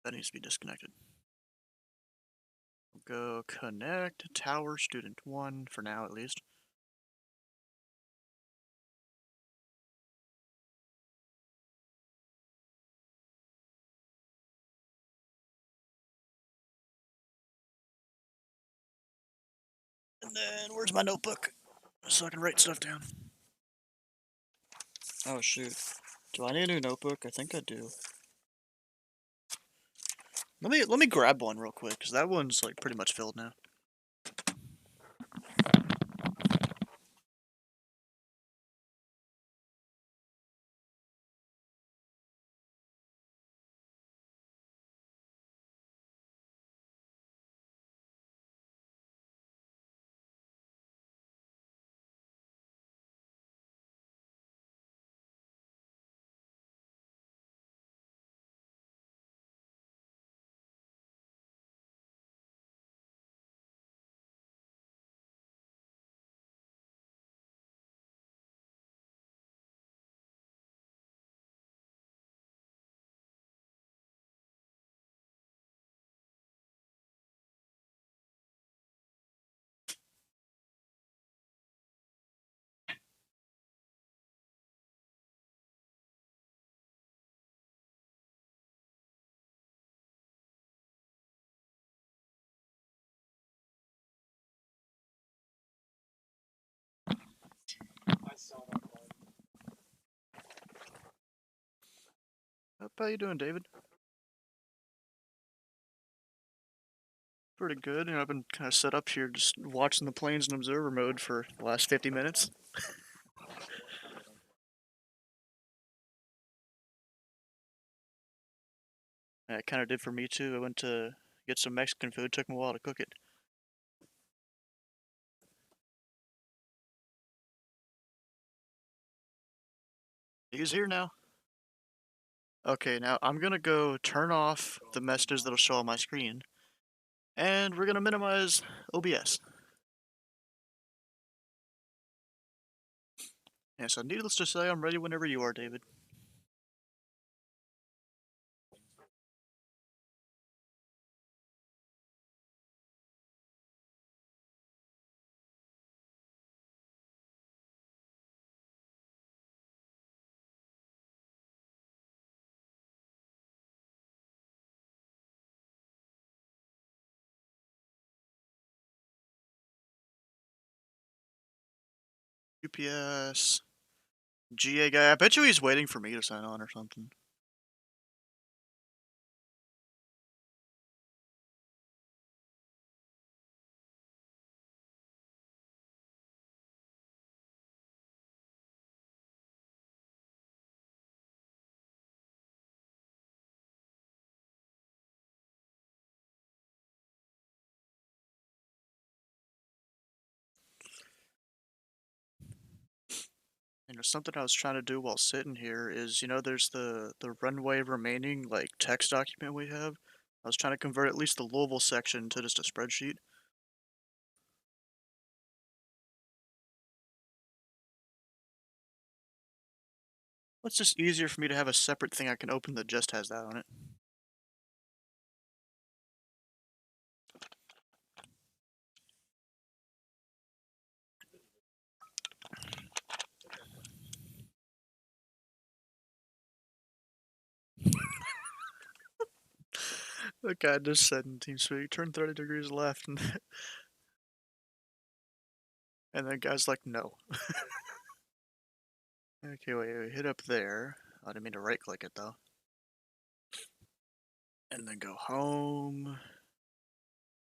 A: That needs to be disconnected. We'll go connect tower student 1 for now, at least. And then, where's my notebook? So I can write stuff down. Oh, shoot. Do I need a new notebook? I think I do. Let me grab one real quick, because that one's like pretty much filled now. How you doing, David? Pretty good. You know, I've been kind of set up here just watching the planes in observer mode for the last 50 minutes. It kind of did for me too. I went to get some Mexican food. Took me a while to cook it. He's here now. Okay, now I'm gonna go turn off the messages that'll show on my screen, and we're gonna minimize OBS. Yeah, so needless to say, I'm ready whenever you are, David. UPS, GA guy. I bet you he's waiting for me to sign on or something. You know, something I was trying to do while sitting here is, you know, there's the runway remaining, like, text document we have. I was trying to convert at least the Louisville section to just a spreadsheet. It's just easier for me to have a separate thing I can open that just has that on it. The guy just said in TeamSpeak, turn 30 degrees left, and the guy's like, no. Okay, wait, hit up there. I didn't mean to right click it though. And then go home.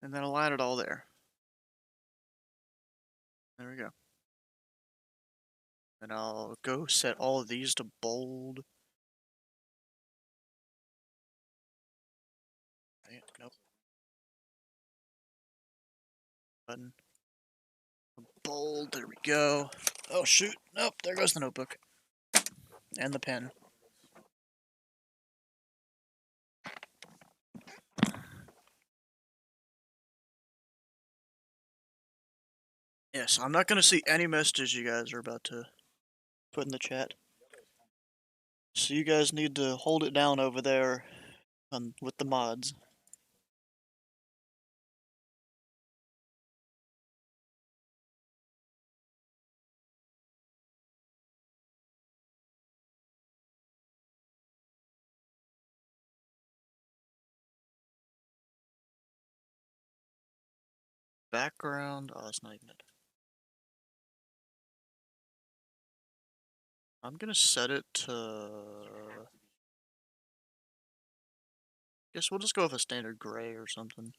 A: And then align it all there. There we go. And I'll go set all of these to bold. Nope. Button. Bold, there we go. Oh shoot, nope, there goes the notebook. And the pen. Yes, I'm not gonna see any messages you guys are about to put in the chat. So you guys need to hold it down over there with the mods. Background, oh, that's not even it. I'm gonna set it to... Guess we'll just go with a standard gray or something.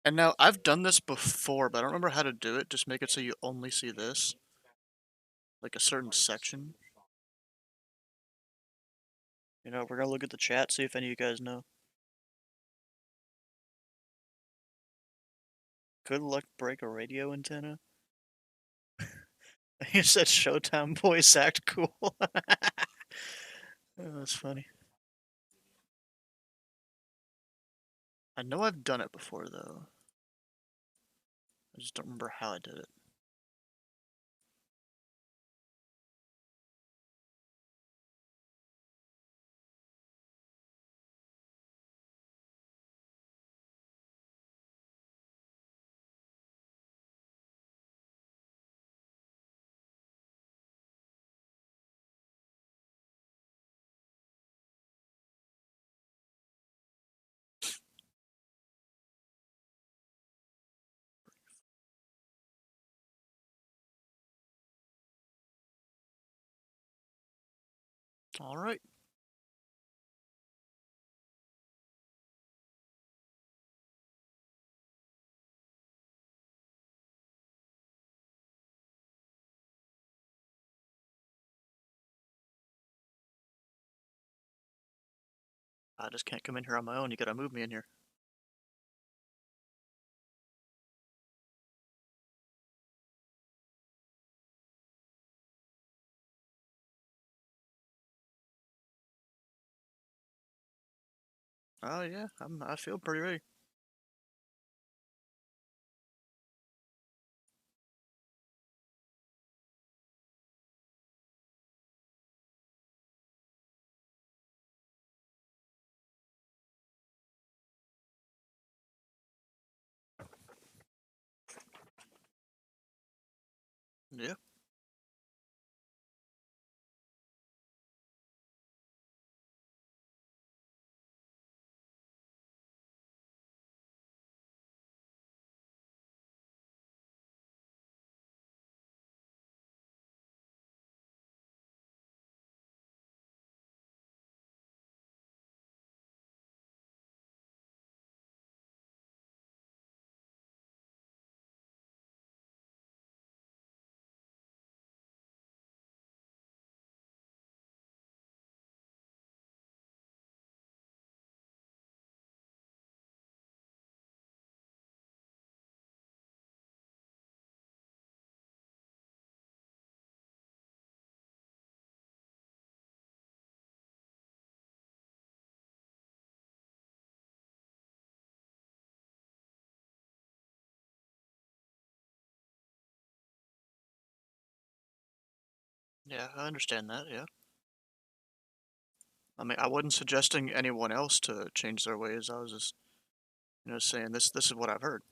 A: And now, I've done this before, but I don't remember how to do it. Just make it so you only see this. Like a certain section. You know, we're gonna look at the chat, see if any of you guys know. Good luck break a radio antenna. He said Showtime voice act cool. Oh, that's funny. I know I've done it before, though. I just don't remember how I did it. All right. I just can't come in here on my own. You gotta move me in here. Oh yeah, I feel pretty ready. Yeah. Yeah, I understand that, yeah. I mean, I wasn't suggesting anyone else to change their ways. I was just, saying this is what I've heard.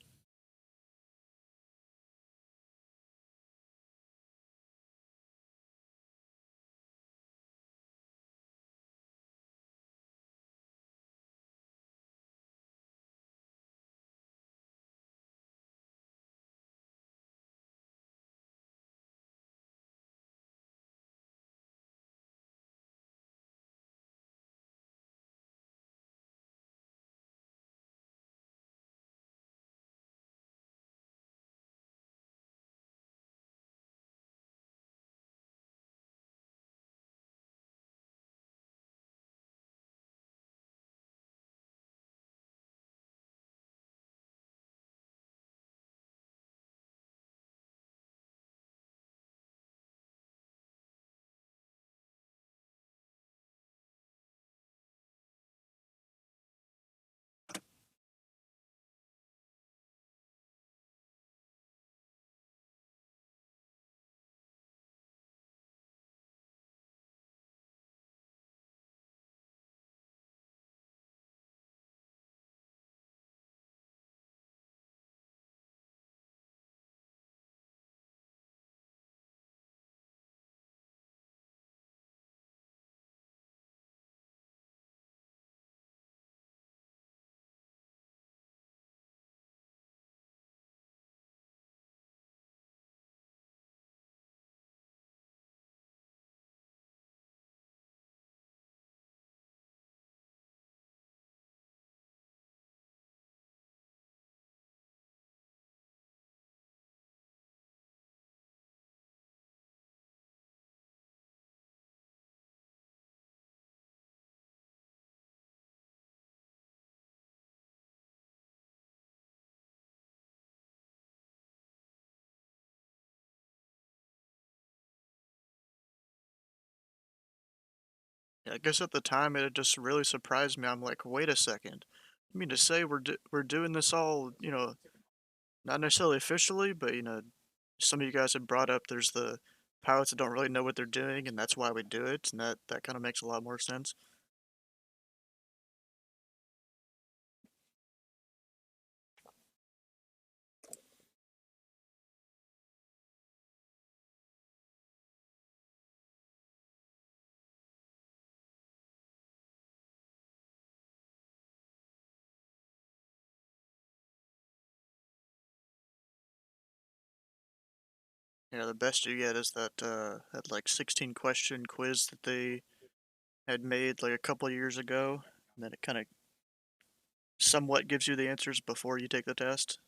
A: Yeah, I guess at the time it just really surprised me. I'm like, wait a second. You mean to say we're doing this all, not necessarily officially, but some of you guys have brought up there's the pilots that don't really know what they're doing, and that's why we do it, and that kind of makes a lot more sense. Yeah, the best you get is that like 16 question quiz that they had made like a couple of years ago, and then it kind of somewhat gives you the answers before you take the test.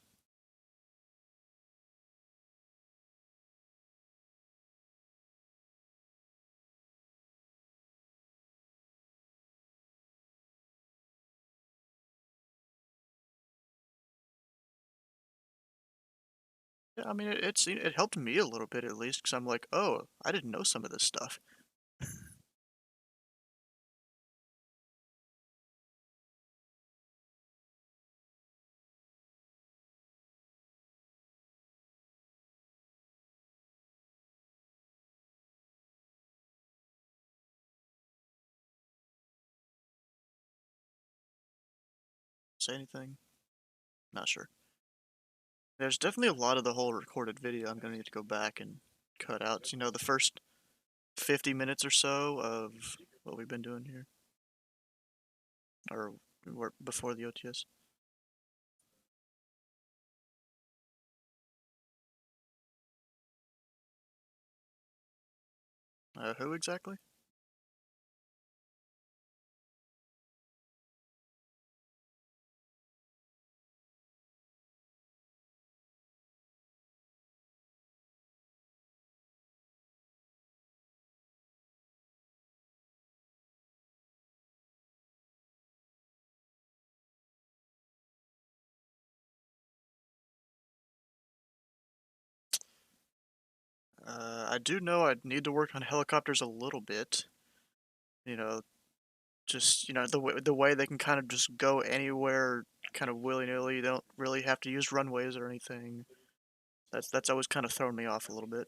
A: Yeah, I mean, it helped me a little bit at least, because I'm like, oh, I didn't know some of this stuff. Say anything? Not sure. There's definitely a lot of the whole recorded video I'm gonna need to go back and cut out. You know, the first 50 minutes or so of what we've been doing here, or before the OTS. Who exactly? I do know I'd need to work on helicopters a little bit. You know, just the way they can kind of just go anywhere, kind of willy nilly. They don't really have to use runways or anything. That's always kind of thrown me off a little bit.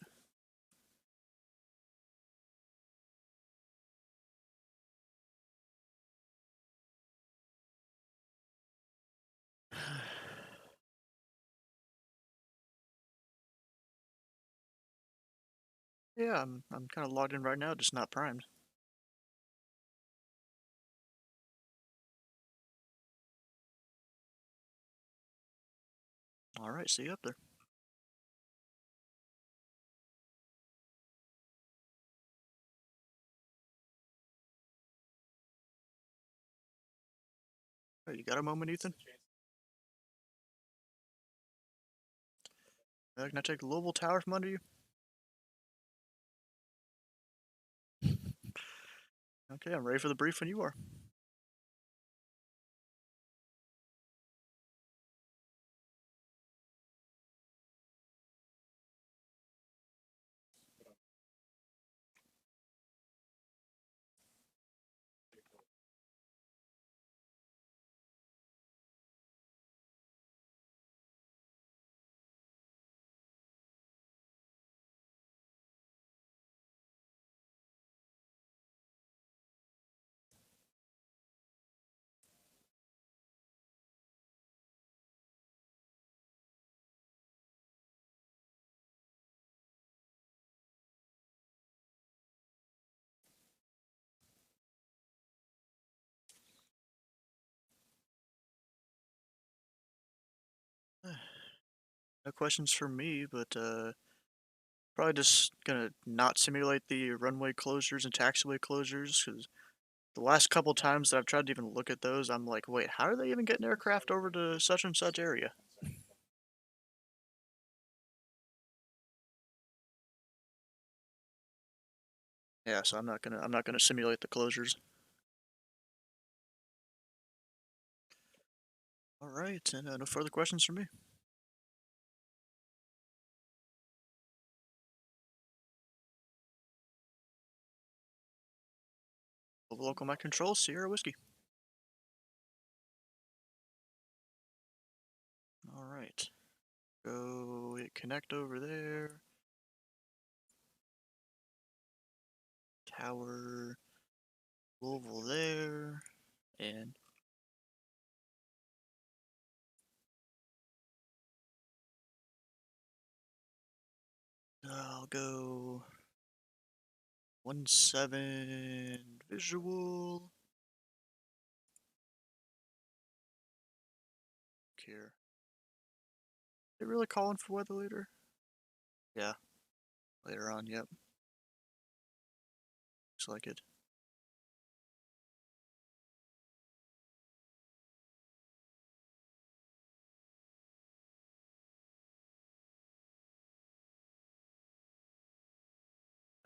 A: Yeah, I'm kind of logged in right now, just not primed. All right, see you up there. Hey, you got a moment, Ethan? Can I take the Louisville Tower from under you? Okay, I'm ready for the brief when you are. No questions for me, but probably just gonna not simulate the runway closures and taxiway closures, because the last couple times that I've tried to even look at those, I'm like, wait, how are they even getting aircraft over to such and such area? Yeah, so I'm not gonna simulate the closures. All right, and no further questions from me. Local my control, Sierra Whiskey. All right, go hit connect over there. Tower, Louisville there, and I'll go 1-7 visual. Here. They really calling for weather later? Yeah, later on, yep. Looks like it.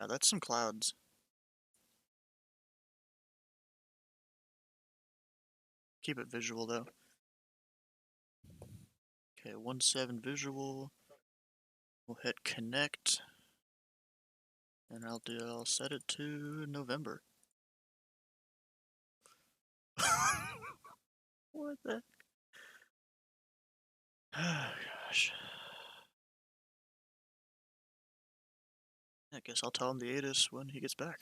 A: That's some clouds. Keep it visual though. Okay, 1-7 visual. We'll hit connect. And I'll set it to November. What the? Oh, gosh. I guess I'll tell him the ATIS when he gets back.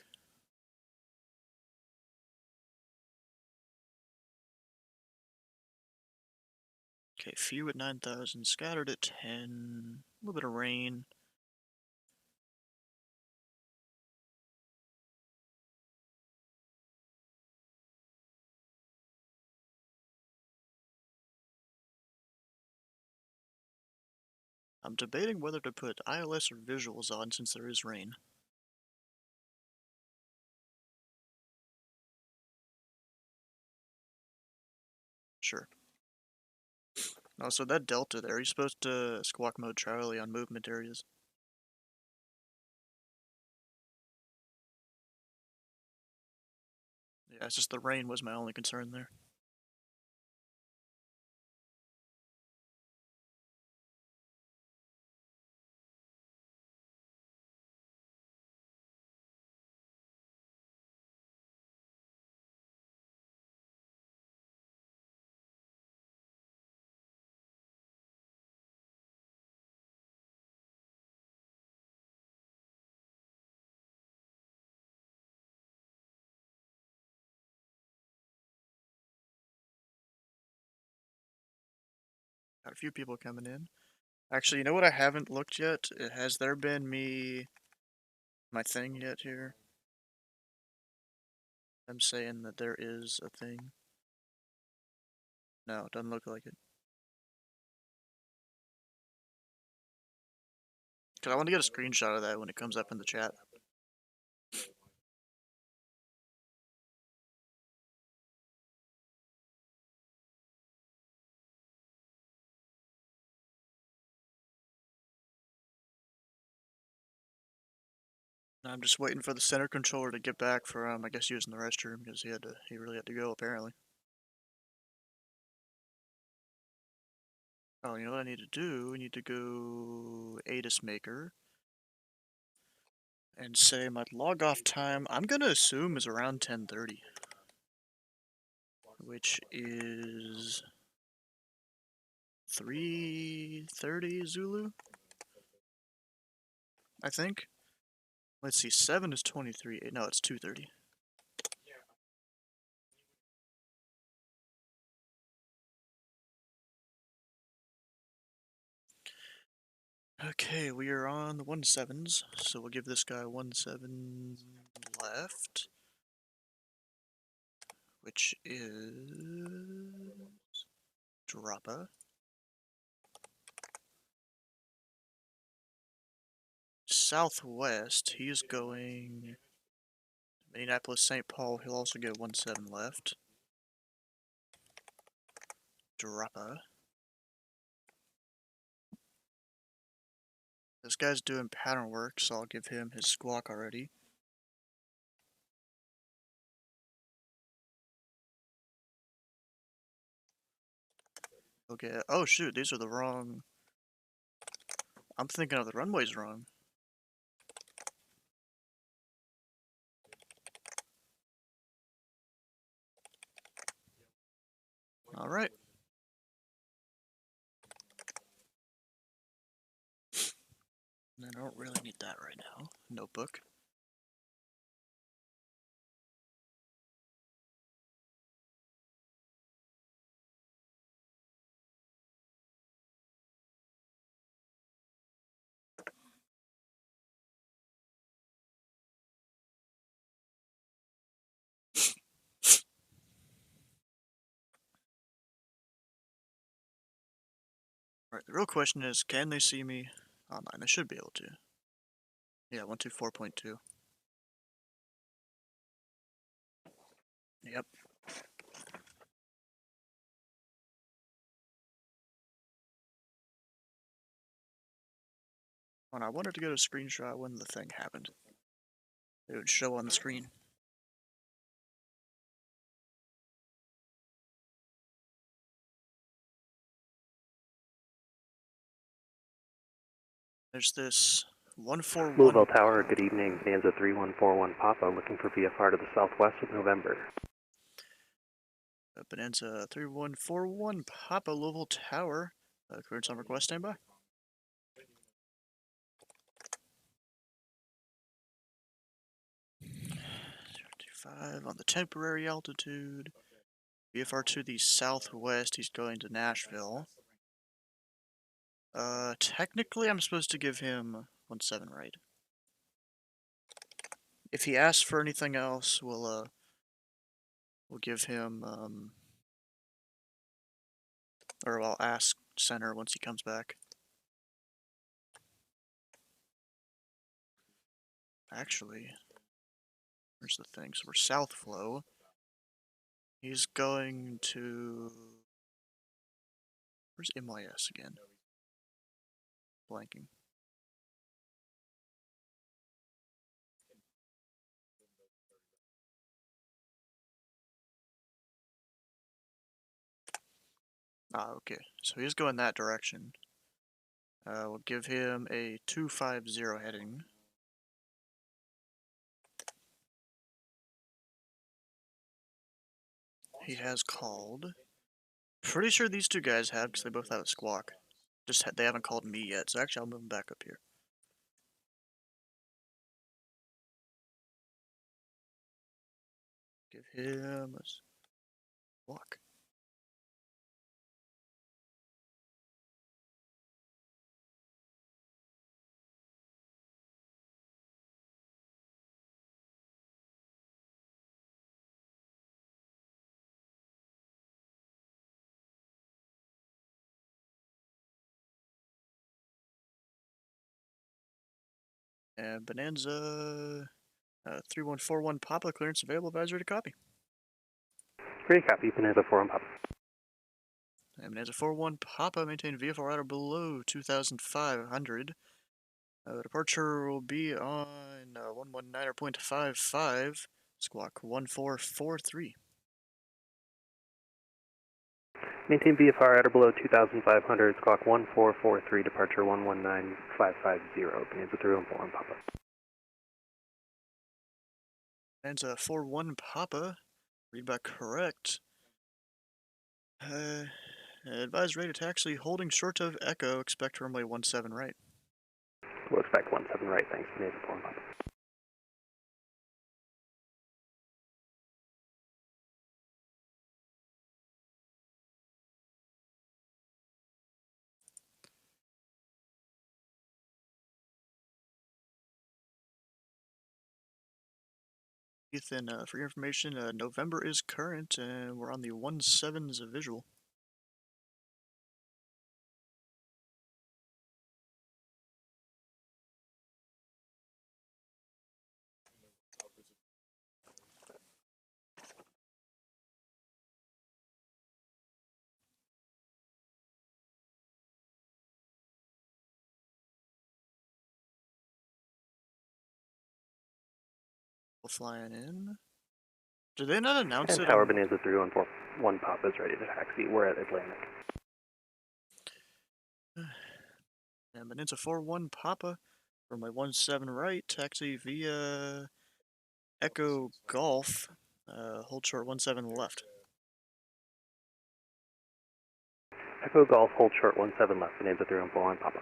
A: Okay, few at 9,000, scattered at 10, a little bit of rain. I'm debating whether to put ILS or visuals on since there is rain. Sure. Also, that delta there, he's supposed to squawk mode Charlie on movement areas. Yeah, it's just the rain was my only concern there. Got a few people coming in. Actually, you know what I haven't looked yet? Has there been my thing yet here? I'm saying that there is a thing. No, it doesn't look like it. Because I want to get a screenshot of that when it comes up in the chat. I'm just waiting for the center controller to get back from, I guess, using the restroom because he really had to go apparently. Oh, you know what I need to do? We need to go ATIS maker and say my log off time. I'm gonna assume is around 10:30, which is 3:30 Zulu, I think. Let's see, 7 is 23. No, it's 2:30. Okay, we are on the 1-7s, so we'll give this guy 1-7 left, which is Droppa. Southwest, he's going Minneapolis, St. Paul. He'll also get 1-7 left. Droppa. This guy's doing pattern work, so I'll give him his squawk already. Okay, oh shoot, these are the wrong... I'm thinking of the runways wrong. Alright. I don't really need that right now. Notebook. Alright, the real question is, can they see me online? They should be able to. Yeah, 124.2. Yep. When I wanted to get a screenshot when the thing happened. it would show on the screen. There's this 141.
H: Louisville Tower, good evening. Nanza 3141 Papa, looking for VFR to the southwest of November.
A: Bonanza 3141 Papa Louisville Tower. Clearance on request, standby. 025 on the temporary altitude. VFR to the southwest, he's going to Nashville. Technically I'm supposed to give him 17 right. If he asks for anything else, we'll give him, or I'll ask center once he comes back. Actually, here's the thing, so we're south flow. He's going to, where's MYS again? Blanking. Ah, okay. So he's going that direction. We'll give him a 250 heading. He has called. Pretty sure these two guys have, because they both have a squawk. They haven't called me yet, so actually I'll move him back up here. Give him a squawk. And Bonanza 3141 Papa, clearance available, advisory to copy.
H: Great copy, Bonanza 41 Papa.
A: And Bonanza 41 Papa, maintain VFR at or below 2,500. Departure will be on 119.55, squawk 1443.
H: Maintain VFR at or below 2,500, squawk 1443, departure 119550, Bonanza 3141 Papa.
A: Bonanza 41 Papa, read back correct. Advise rate of taxi holding short of Echo, expect runway 17 right.
H: We'll expect 17 right, thanks, Bonanza 41 Papa.
A: Ethan, for your information, November is current, and we're on the 17's visual. Flying in. Did they not announce
H: And
A: it?
H: Tower Bonanza 3141 Papa is ready to taxi. We're at Atlantic.
A: And Bonanza 41 Papa for my 17 right, taxi via Echo Golf, hold short 17 left.
H: Echo Golf, hold short 17 left, Bonanza 3141 Papa.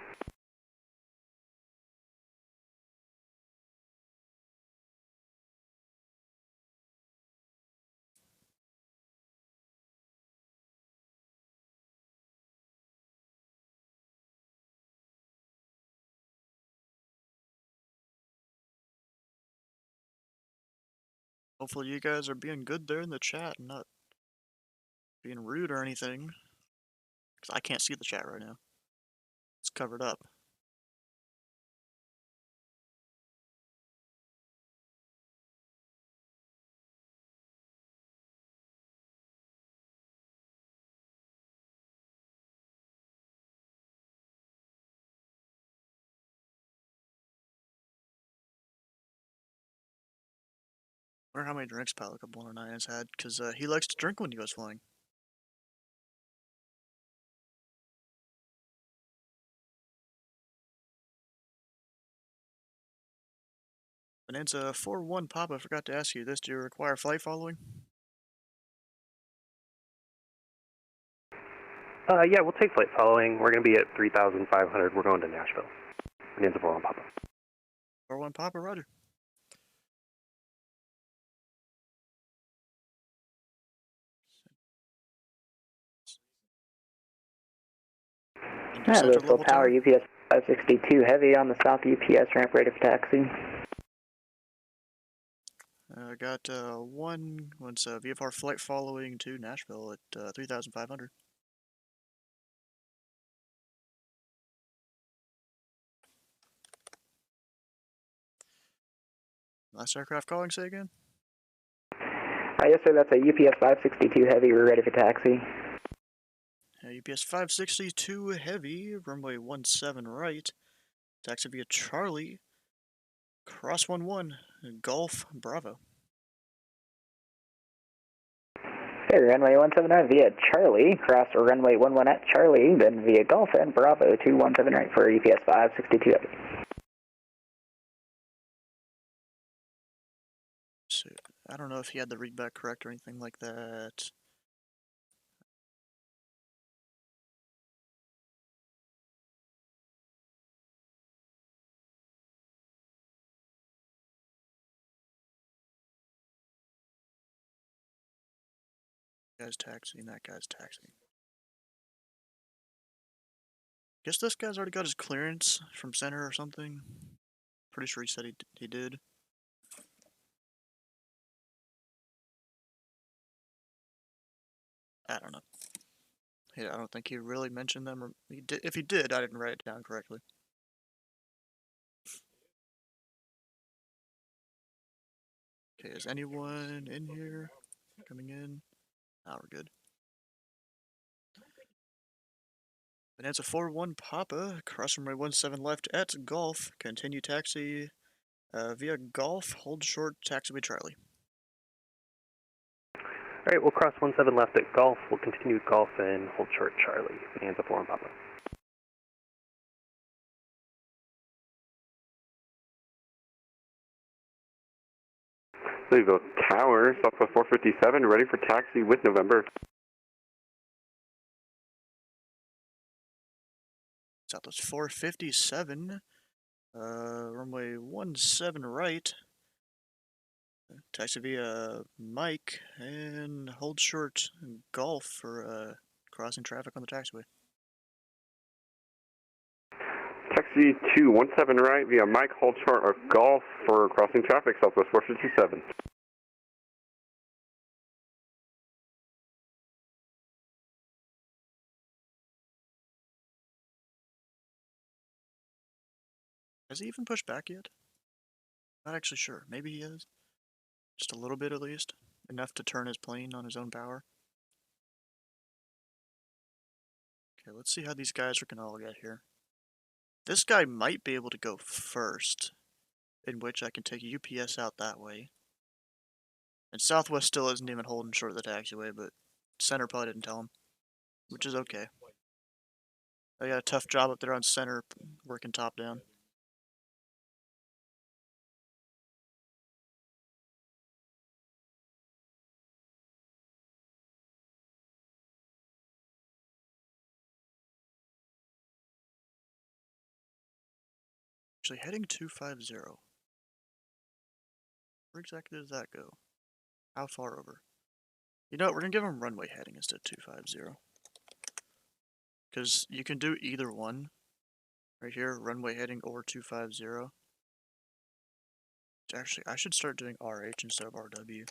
A: Hopefully you guys are being good there in the chat and not being rude or anything. Because I can't see the chat right now. It's covered up. Wonder how many drinks Pilot Cup 109 has had, because he likes to drink when he goes flying. Bonanza 4-1 Papa, I forgot to ask you this. Do you require flight following?
H: Yeah, we'll take flight following. We're going to be at 3,500. We're going to Nashville. Bonanza 4-1 Papa.
A: 4-1 Papa, roger.
I: Hello, full power, UPS 562 heavy on the south UPS ramp ready for taxi.
A: Got one's VFR flight following to Nashville at 3,500. Last aircraft calling, say again?
I: Yes, sir, that's a UPS 562 heavy. We're ready for taxi.
A: UPS 562 heavy, runway 17 right. Taxi via Charlie, cross 11, Golf Bravo.
I: Okay, runway 17 via Charlie, cross runway 11 at Charlie, then via Golf and Bravo 217 right for UPS 562 heavy.
A: So, I don't know if he had the readback correct or anything like that. That guy's taxiing, that guy's taxiing. Guess this guy's already got his clearance from center or something. Pretty sure he said he did. I don't know. I don't think he really mentioned them, or he did. If he did, I didn't write it down correctly. Okay, is anyone in here coming in? Ah, we're good. Bonanza 4-1 Papa, cross runway 17 left at Golf. Continue taxi via Golf, hold short, taxiway Charlie.
H: Alright, we'll cross 17 left at Golf. We'll continue Golf and hold short Charlie. Bonanza 4-1 Papa.
F: Louisville Tower, Southwest 457, ready for taxi with November.
A: Southwest 457, runway 17 right. Taxi via Mike and hold short Golf for crossing traffic on the taxiway.
F: Taxi 217 right via Mike, hold short of Golf for crossing traffic, Southwest 457.
A: Has he even pushed back yet? Not actually sure. Maybe he is. Just a little bit at least. Enough to turn his plane on his own power. Okay, let's see how these guys are gonna all get here. This guy might be able to go first, in which I can take UPS out that way. And Southwest still isn't even holding short of the taxiway, but center probably didn't tell him, which is okay. I got a tough job up there on center, working top down. Actually, heading 250. Where exactly does that go? How far over? You know what, we're gonna give him runway heading instead of 250. Because you can do either one. Right here, runway heading or 250. Actually, I should start doing RH instead of RW,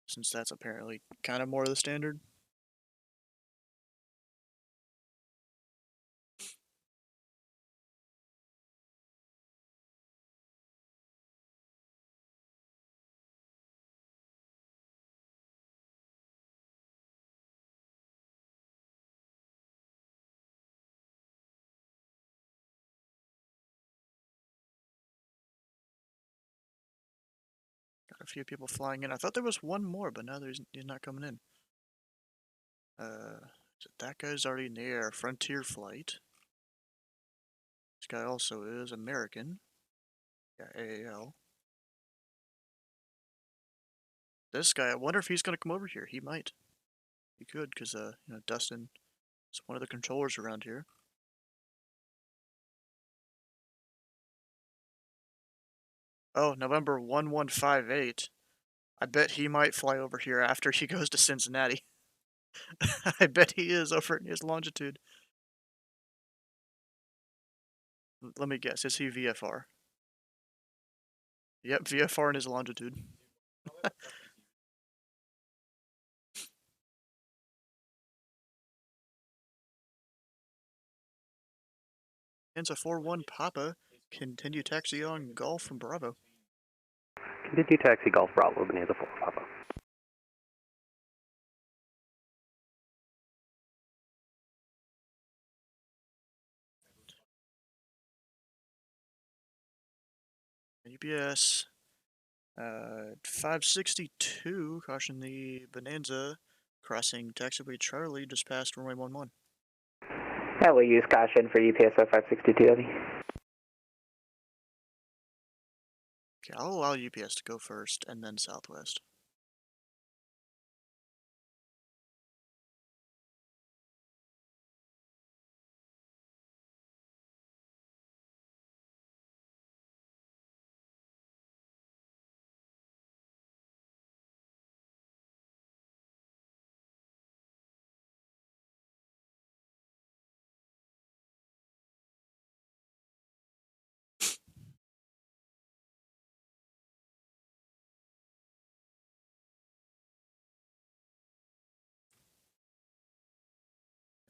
A: since that's apparently kind of more of the standard. Got a few people flying in. I thought there was one more, but now he's not coming in. So that guy's already in the air. Frontier flight. This guy also is American. Yeah, AAL. This guy, I wonder if he's gonna come over here. He might. He could, because Dustin is one of the controllers around here. Oh, November 1158. I bet he might fly over here after he goes to Cincinnati. I bet he is over in his longitude. Let me guess, is he VFR? Yep, VFR in his longitude. Hansa 4-1 Papa, continue taxi on Golf from Bravo.
H: Continue taxi Golf Bravo, Bonanza 4 Papa.
A: UPS 562, caution the Bonanza, crossing taxiway Charlie just past runway 11.
I: I will use caution for UPS 562 Heavy.
A: Okay, I'll allow UPS to go first, and then Southwest.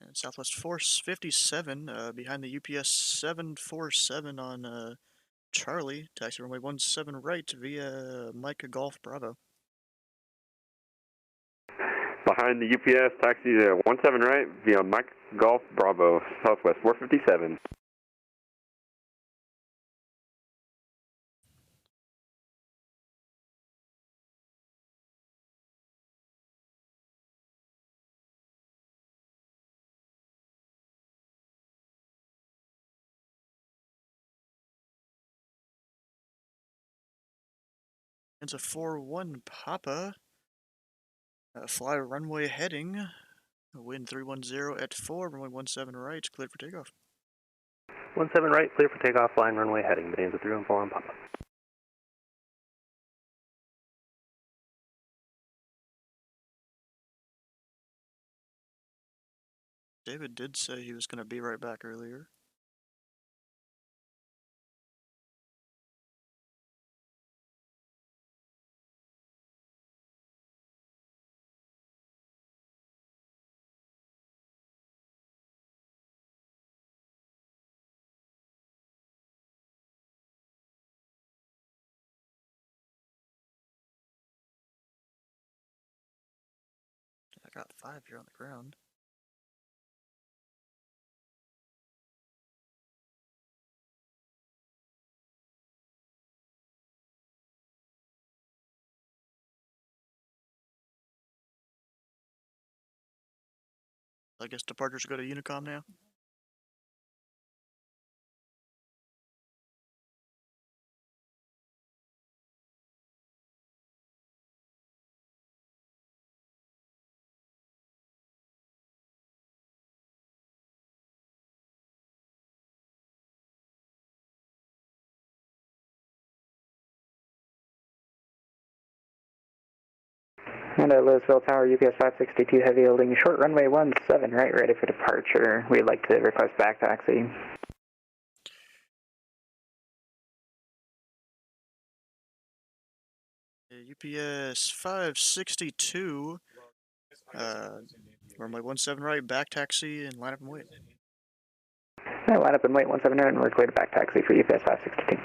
A: And Southwest 457, behind the UPS 747 on Charlie, taxi runway 17 right via Micah Golf Bravo.
F: Behind the UPS, taxi to 17 right via Mike Golf Bravo, Southwest 457.
A: It's a 4-1 Papa. Fly runway heading. Wind 310 at 4, runway 17 right, cleared for takeoff.
H: 17 right, clear for takeoff, line runway heading, Bonanza 314 on Papa.
A: David did say he was going to be right back earlier. I got 5 here on the ground. I guess departures go to Unicom now.
I: And Louisville Tower, UPS 562 Heavy, holding short runway 17 right, ready for departure. We'd like to request back taxi.
A: UPS 562, runway 17 right, back taxi, and line up and wait.
I: Right, line up and wait 17 right, and we're clear to back taxi for UPS 562.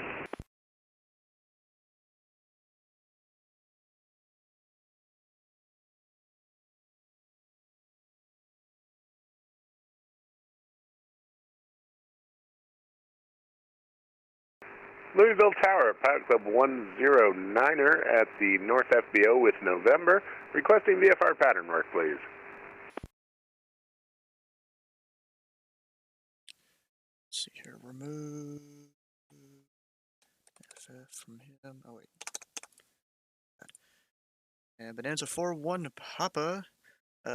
F: Louisville Tower, Pilot Club 109er at the North FBO with November. Requesting VFR pattern work, please.
A: Let's see here. Remove FF from him. Oh, wait. And Bonanza 4-1 Papa.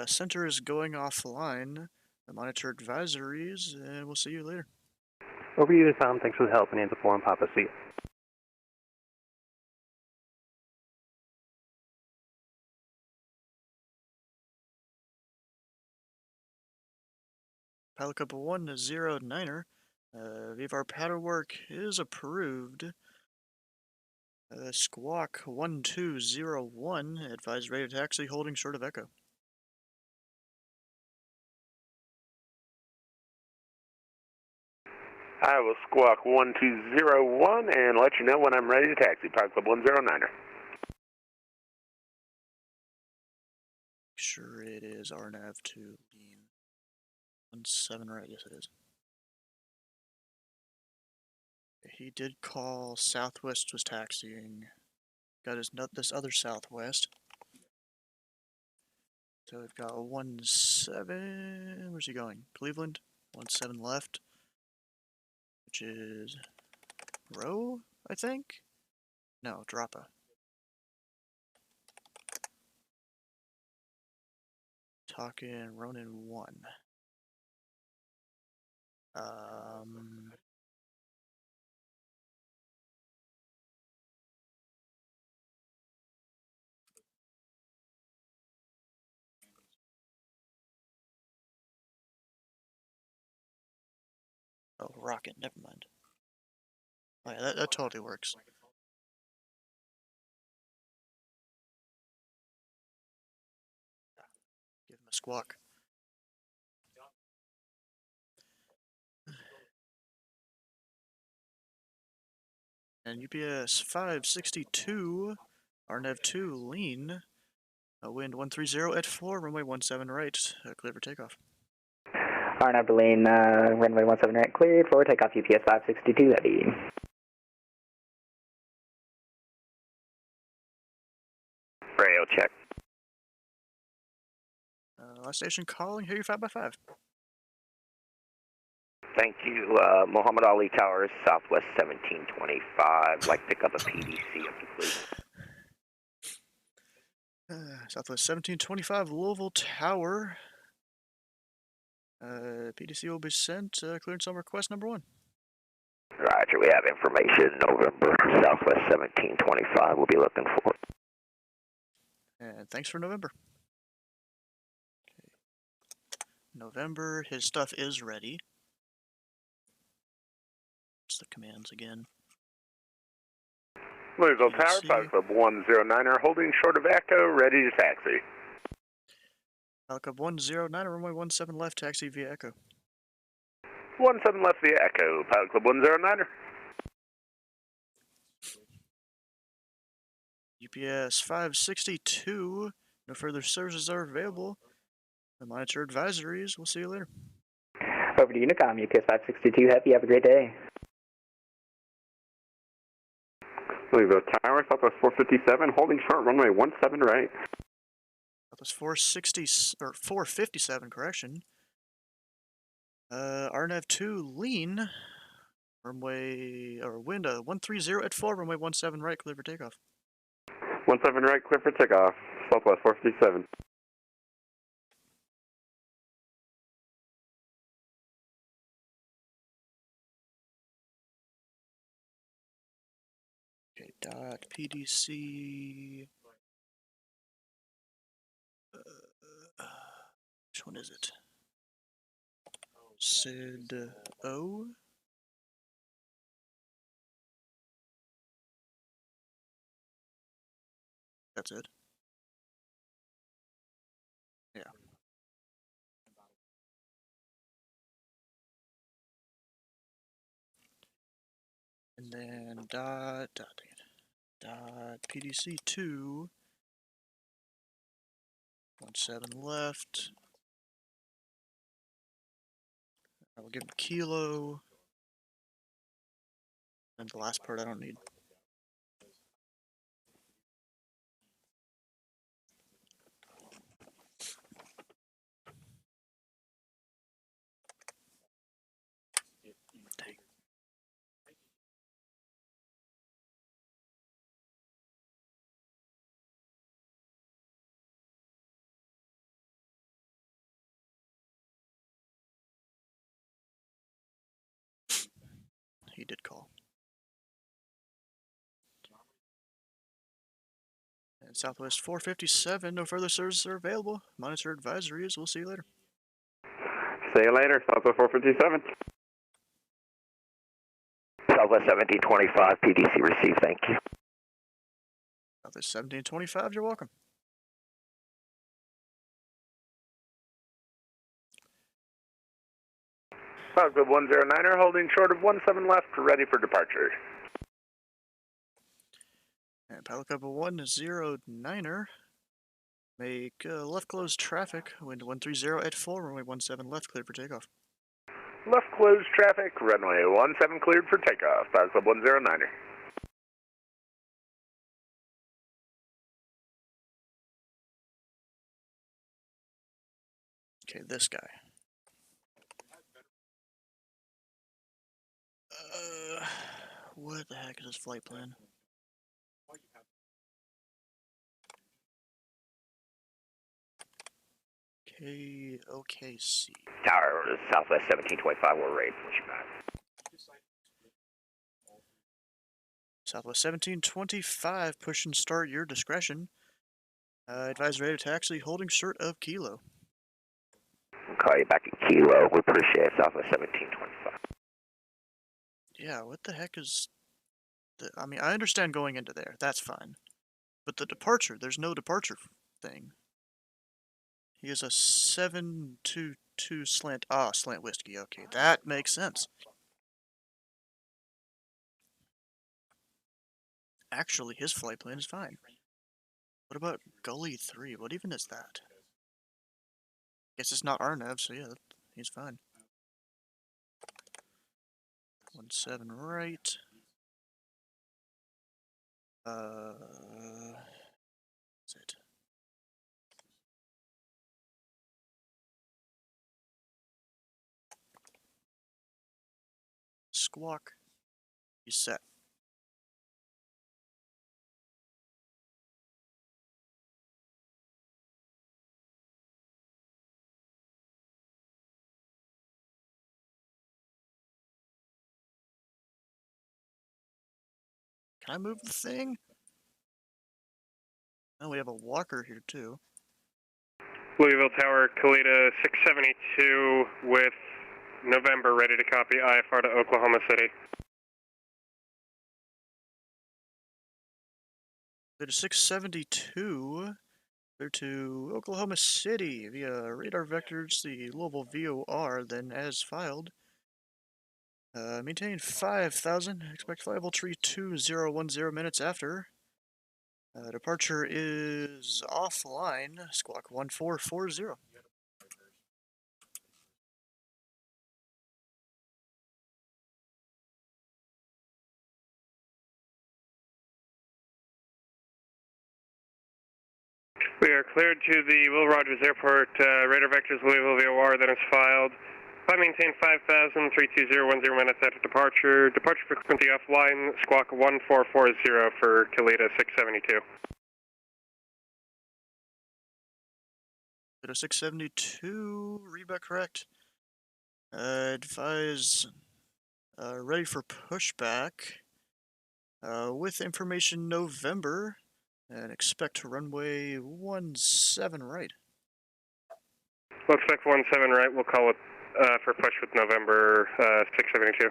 A: Center is going offline. The monitor advisories, and we'll see you later.
H: Over you, Tom. Thanks for the help. Bonanza 4 and Papa. See you.
A: Pilot Cup 109er. VFR pattern work is approved. Squawk 1201. Advised radio taxi holding short of Echo.
F: I will squawk 1201 and let you know when I'm ready to taxi. Pilot Club 109er.
A: Sure it is RNAV 2 lean. 17 right, yes it is. He did call Southwest was taxiing. Got his this other Southwest. So we've got a 17. Where's he going? Cleveland. 17 left. Which is Row, I think? No, Droppa. Talking Ronin 1. Oh, Rocket, never mind. Oh yeah, that totally works. Give him a squawk. And UPS 562, RNAV 2 lean, wind 130 at 4, runway 17 right, clear for takeoff.
I: RNAV lean, runway 17 right, cleared for takeoff. UPS 562 heavy.
D: Radio check.
A: Last station calling, hear you 5x5.
D: Thank you. Muhammad Ali Towers, Southwest 1725. Like pick up a PDC up to Cleveland.
A: Southwest 1725, Louisville Tower. PDC will be sent. Clearance on request number 1.
D: Roger, we have information. November, Southwest 1725. We'll be looking for it.
A: And thanks for November. Okay. November, his stuff is ready. It's the commands again.
F: Louisville Tower, Pilot Club 109er, holding short of Echo, ready to taxi.
A: Pilot Club 109, runway 17 left, taxi via Echo.
F: 17 left via Echo, Pilot Club 109er.
A: UPS 562, no further services are available. The monitor advisories, we'll see you later.
I: Over to Unicom, UPS 562 heavy, have a great day.
F: Louisville Tower, Southwest 457, holding short, runway 17 right.
A: Southwest 460, or 457, correction. RNAV 2 lean, runway, or wind 130 at 4, runway 17 right, clear for takeoff.
F: 17 right, clear for takeoff, Southwest 457.
A: Okay, dot PDC. Which one is it? Sid O. That's it. Yeah. And then dot PDC 2. 17 left. I will give him kilo. And the last part I don't need. Dang. He did call. And Southwest 457, no further services are available. Monitor advisories. We'll see you later.
C: See you later, Southwest 457.
D: Southwest 1725, PDC received, thank you.
A: Southwest 1725, you're welcome.
F: Cloud Club 109er holding short of 17 left, ready for departure.
A: And Pilot Club 109er, make left close traffic, wind 130 at full, runway 17 left, cleared for takeoff.
F: Left closed traffic, runway 17 cleared for takeoff. Cloud Club 109er.
A: Okay, this guy. What the heck is his flight plan? OKC.
D: Tower, Southwest 1725, we're ready to push back.
A: Southwest 1725, push and start your discretion. Advise radio taxi, holding short of Kilo.
D: We'll call you back at Kilo, we appreciate it, Southwest 1725.
A: Yeah, what the heck is... I mean, I understand going into there, that's fine. But the departure, there's no departure thing. He is a 722 slant... Ah, slant whiskey, okay, that makes sense. Actually, his flight plan is fine. What about Gully 3? What even is that? Guess it's not Arnav, so yeah, he's fine. 17 right. That's it. Squawk. He's set. Can I move the thing? Oh, we have a walker here too.
J: Louisville Tower, Kalita 672 with November ready to copy IFR to Oklahoma City.
A: Go to 672. Clear to Oklahoma City via radar vectors, the Louisville VOR, then as filed. Maintain 5,000. Expect flyable tree 2010 minutes after. Departure is offline. Squawk 1440.
J: We are cleared to the Will Rogers Airport, radar vectors Louisville VOR, then is filed. Flight maintain 5,000, 32010 minutes after departure. Departure frequency offline, squawk 1440 for Kalita 672.
A: Go to 672, read back correct. Advise ready for pushback. With information November, and expect runway 17 right.
J: We'll expect 17 right, we'll call it for push with November 672.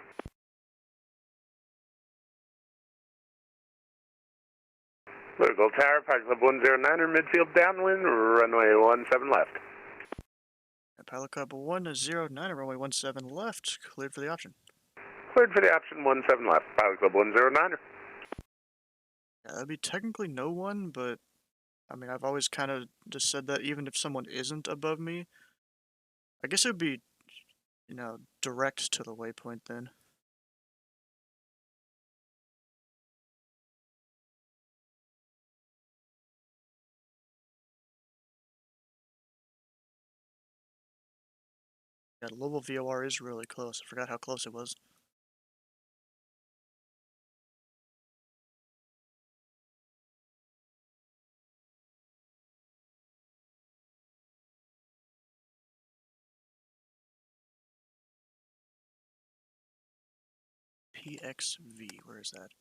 F: Louisville Tower, Pilot Club 109er, midfield downwind, runway 17 left.
A: And Pilot Club 109, runway 17 left, cleared for the option.
F: Cleared for the option 17 left, Pilot Club 109er.
A: Yeah, that'd be technically no one, but I mean, I've always kind of just said that even if someone isn't above me, I guess it would be, you know, direct to the waypoint then. Yeah, the Louisville VOR is really close. I forgot how close it was. PXV, where is that?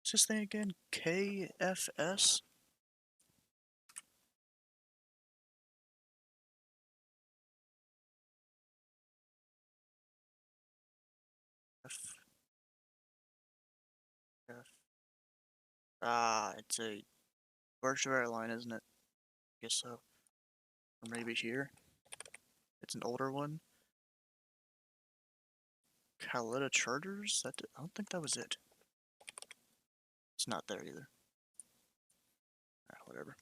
A: What's this thing again? KFS? Ah, it's a virtual airline, isn't it? Guess so. Or maybe here. It's an older one. Caletta Charters? I don't think that was it. It's not there either. Whatever.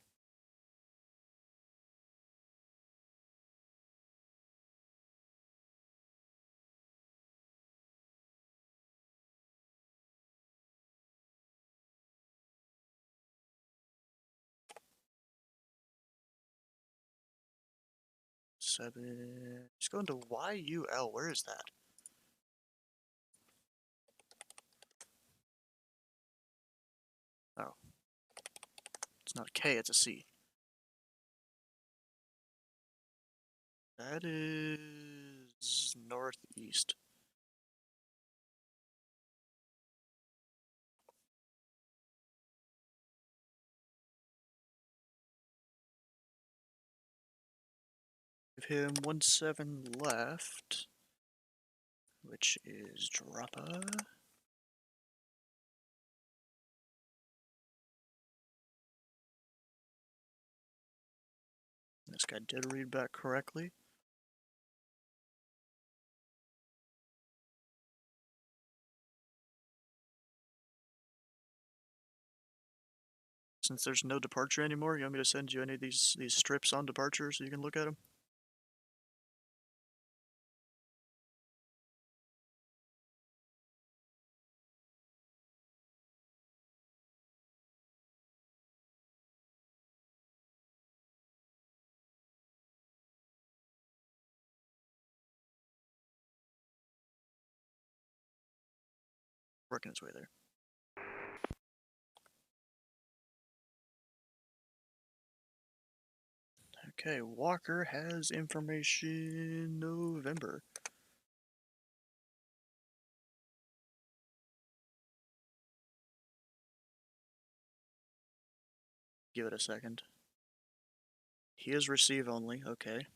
A: Let's go into YUL. Where is that? Oh. It's not K, it's a C. That is northeast. Give him 17 left, which is Droppa. This guy did read back correctly. Since there's no departure anymore, you want me to send you any of these strips on departure so you can look at them? Working its way there. Okay, Walker has information November. Give it a second. He is receive only, okay.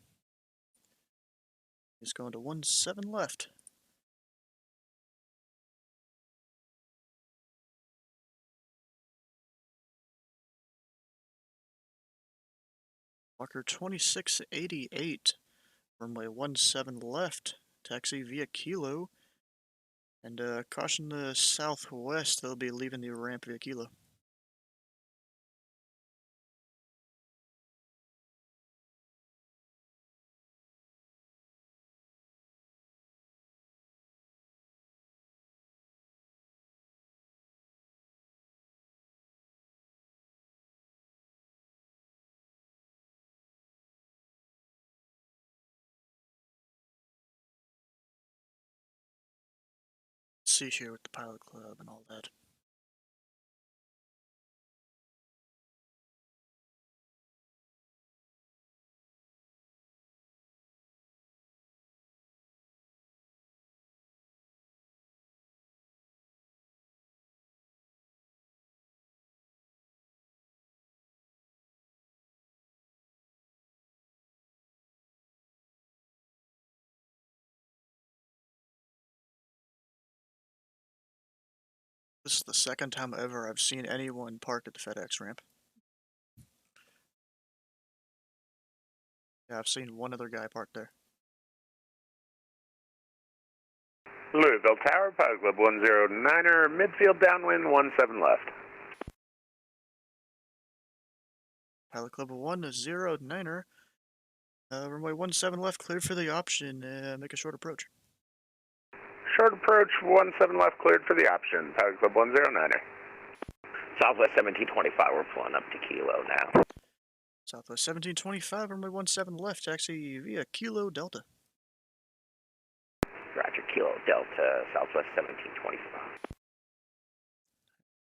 A: He's going to 17 left. Walker 2688, runway 17 left, taxi via Kilo, and caution the southwest, they'll be leaving the ramp via Kilo. See here with the pilot club and all that. This is the second time ever I've seen anyone parked at the FedEx ramp. Yeah, I've seen one other guy parked there.
F: Louisville Tower, Pilot Club 109er, midfield downwind, 17 left.
A: Pilot Club 109er, runway 17 left, cleared for the option, make a short approach.
F: short approach, 17 left, cleared for the option. Pilot Club 109er.
D: Southwest 1725, we're pulling up to Kilo now.
A: Southwest 1725, runway 17 left, taxi via Kilo Delta.
D: Roger, Kilo Delta, Southwest 1725.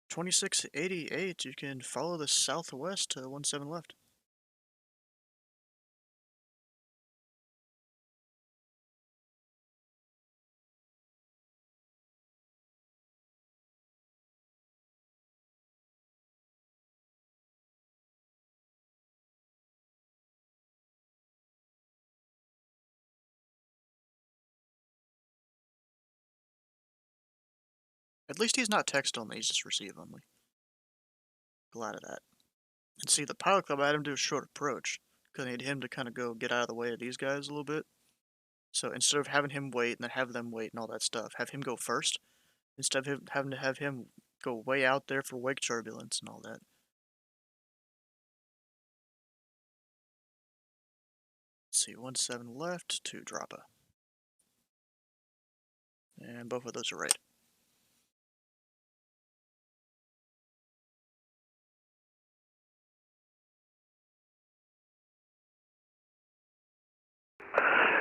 A: 2688, you can follow the southwest to 17 left. At least he's not text only, he's just receive only. Glad of that. And see, the pilot club, I had him do a short approach, because I need him to kind of go get out of the way of these guys a little bit. So instead of having him wait and then have them wait and all that stuff, have him go first, instead of having to have him go way out there for wake turbulence and all that. Let's see, 17 left, 2 droppa. And both of those are right.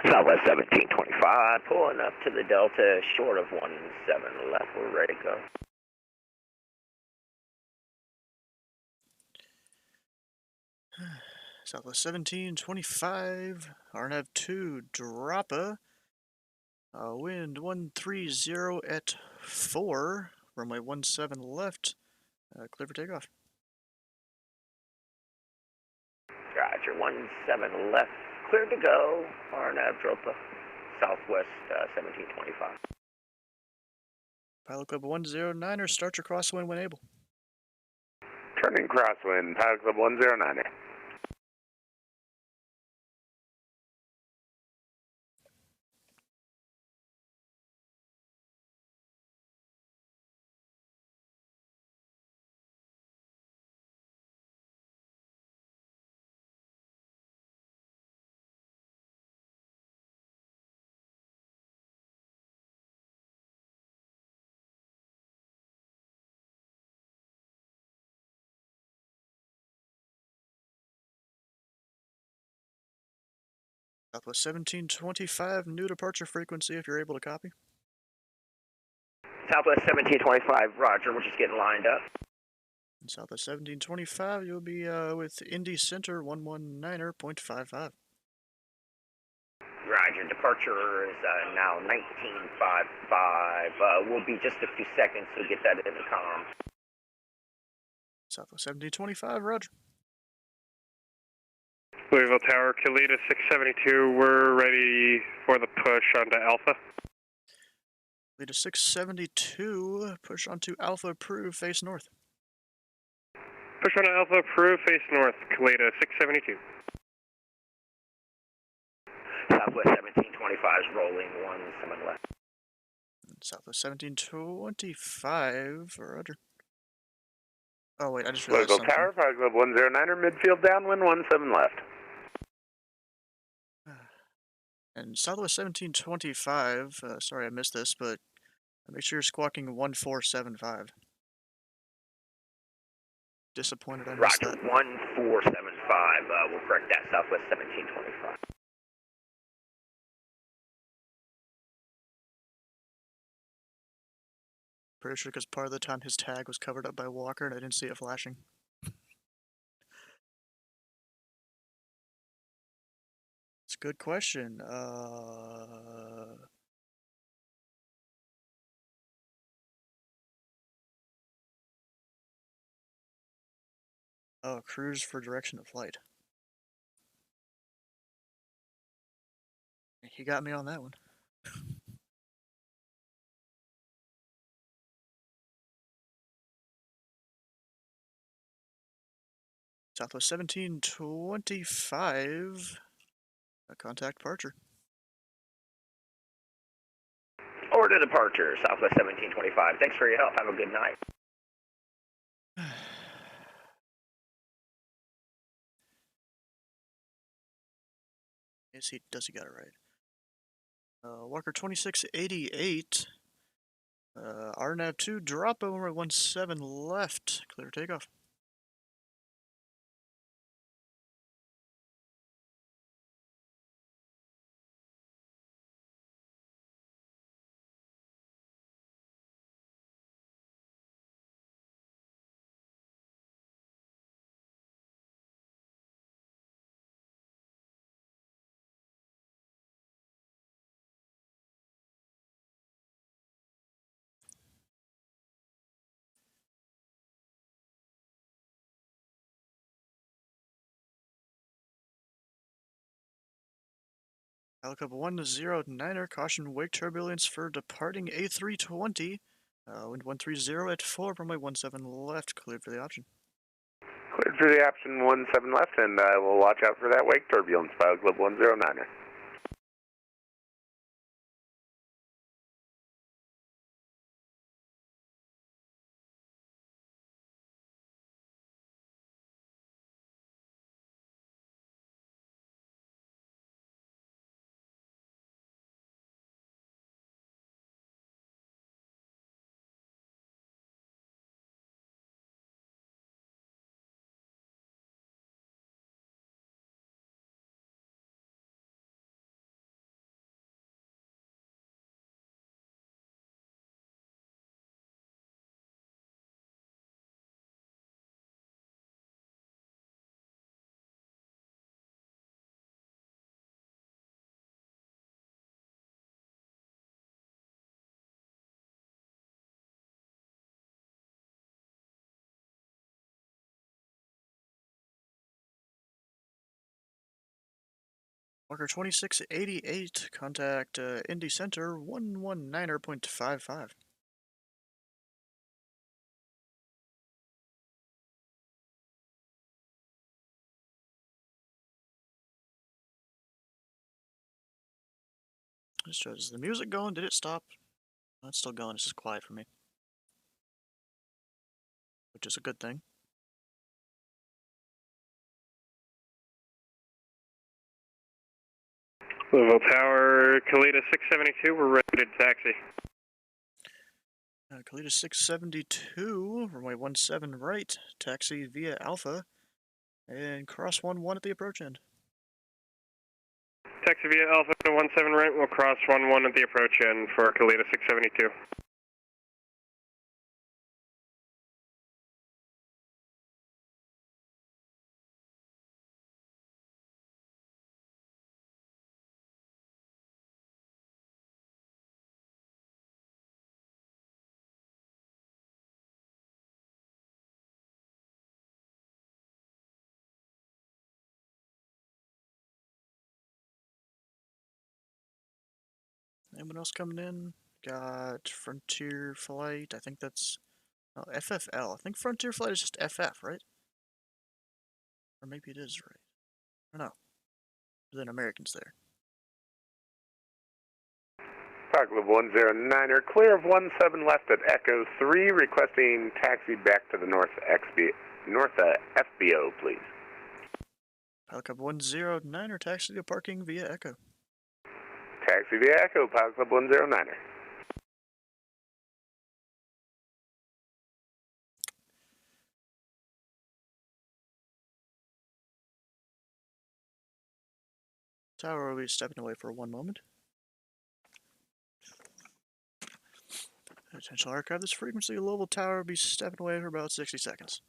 D: Southwest 1725, pulling up to the Delta, short of 17 left, we're ready to go.
A: Southwest 1725, RNAV 2 droppa. Wind 130 at 4, runway 17 left, clear for takeoff.
D: Roger, 17 left, clear to go, RNAV Dropa, Southwest 1725.
A: Pilot Club 109er, start your crosswind when able.
F: Turning crosswind, Pilot Club 109er.
A: Southwest 1725, new departure frequency if you're able to copy.
D: Southwest 1725, roger, we're just getting lined up.
A: And Southwest 1725, you'll be with Indy Center 119er, 0.55.
D: Roger, departure is now 1955. We'll be just a few seconds to get that in the comm.
A: Southwest 1725, roger.
J: Louisville Tower, Kalita 672, we're ready for the push onto Alpha.
A: Lead to 672, push onto Alpha, approved, face north.
J: Push onto Alpha, approved, face north, Kalita 672.
D: Southwest 1725 is rolling, 17 left.
A: Southwest 1725, roger. Oh wait, I just realized
F: Local
A: something.
F: Tower, Pilot Club 109er, midfield downwind, 17 left.
A: And Southwest 1725, sorry I missed this, but make sure you're squawking 1475. Disappointed I missed
D: Roger,
A: that.
D: 1475, we'll correct that, Southwest 1725.
A: Pretty sure because part of the time his tag was covered up by Walker and I didn't see it flashing. It's a good question. Oh, cruise for direction of flight. He got me on that one. Southwest 1725, contact departure.
D: Order departure, Southwest 1725. Thanks for your help. Have a good night.
A: Yes, he got it right. Walker 2688. RNAV 2, drop over 17 left. Clear takeoff. Helicopter 109er, caution wake turbulence for departing A320. Wind 130 at 4, runway 17 left, cleared for the option.
F: Cleared for the option 17 left, and I will watch out for that wake turbulence, Pilot Club 109er.
A: Walker 2688, contact Indy Center 119er.55. Is the music going? Did it stop? No, it's still going. It's just quiet for me, which is a good thing.
J: Louisville Tower, Kalita 672, we're ready to taxi.
A: Kalita 672, runway 17 right, taxi via Alpha, and cross 11 at the approach end.
J: Taxi via Alpha 17 right, we'll cross 11 at the approach end for Kalita 672.
A: Anyone else coming in? Got Frontier Flight. I think that's FFL. I think Frontier Flight is just FF, right? Or maybe it is right. I don't know. Then Americans there.
F: Pilot Club 109er, clear of 17 left at Echo 3, requesting taxi back to the North FBO, please.
A: Pilot Club 109er, taxi to parking via Echo.
F: Taxi via Echo, Pilot Club 109er.
A: Tower will be stepping away for 1 moment. Potential aircraft, this frequency, Louisville Tower will be stepping away for about 60 seconds.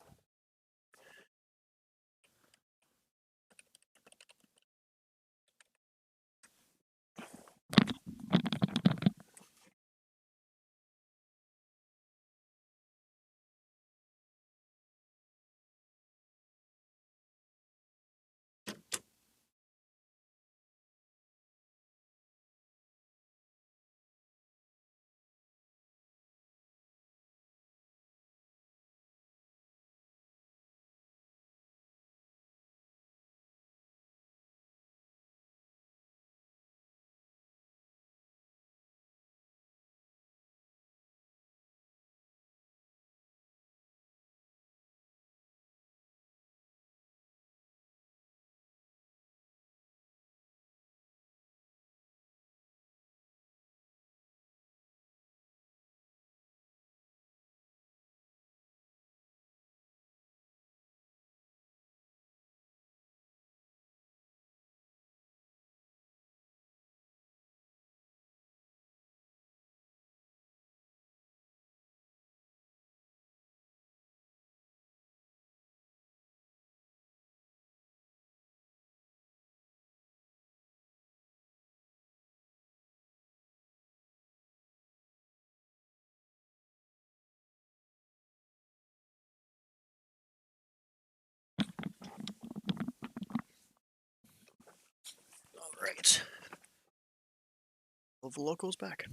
A: Alright. Well, the local's back.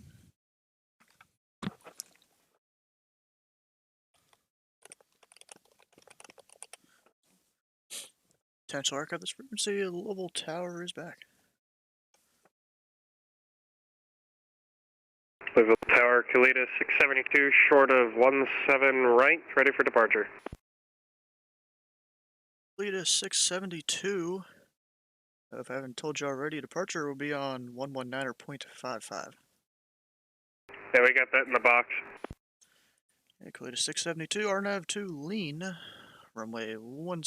A: Potential arc of this frequency, the Louisville Tower is back.
J: Louisville Tower, Kalita 672, short of 17 right, ready for departure.
A: Kalita 672. If I haven't told you already, departure will be on 119.55.
J: Yeah, we got that in the box.
A: Yeah, Kalita 672, RNAV 2 lean. Runway wind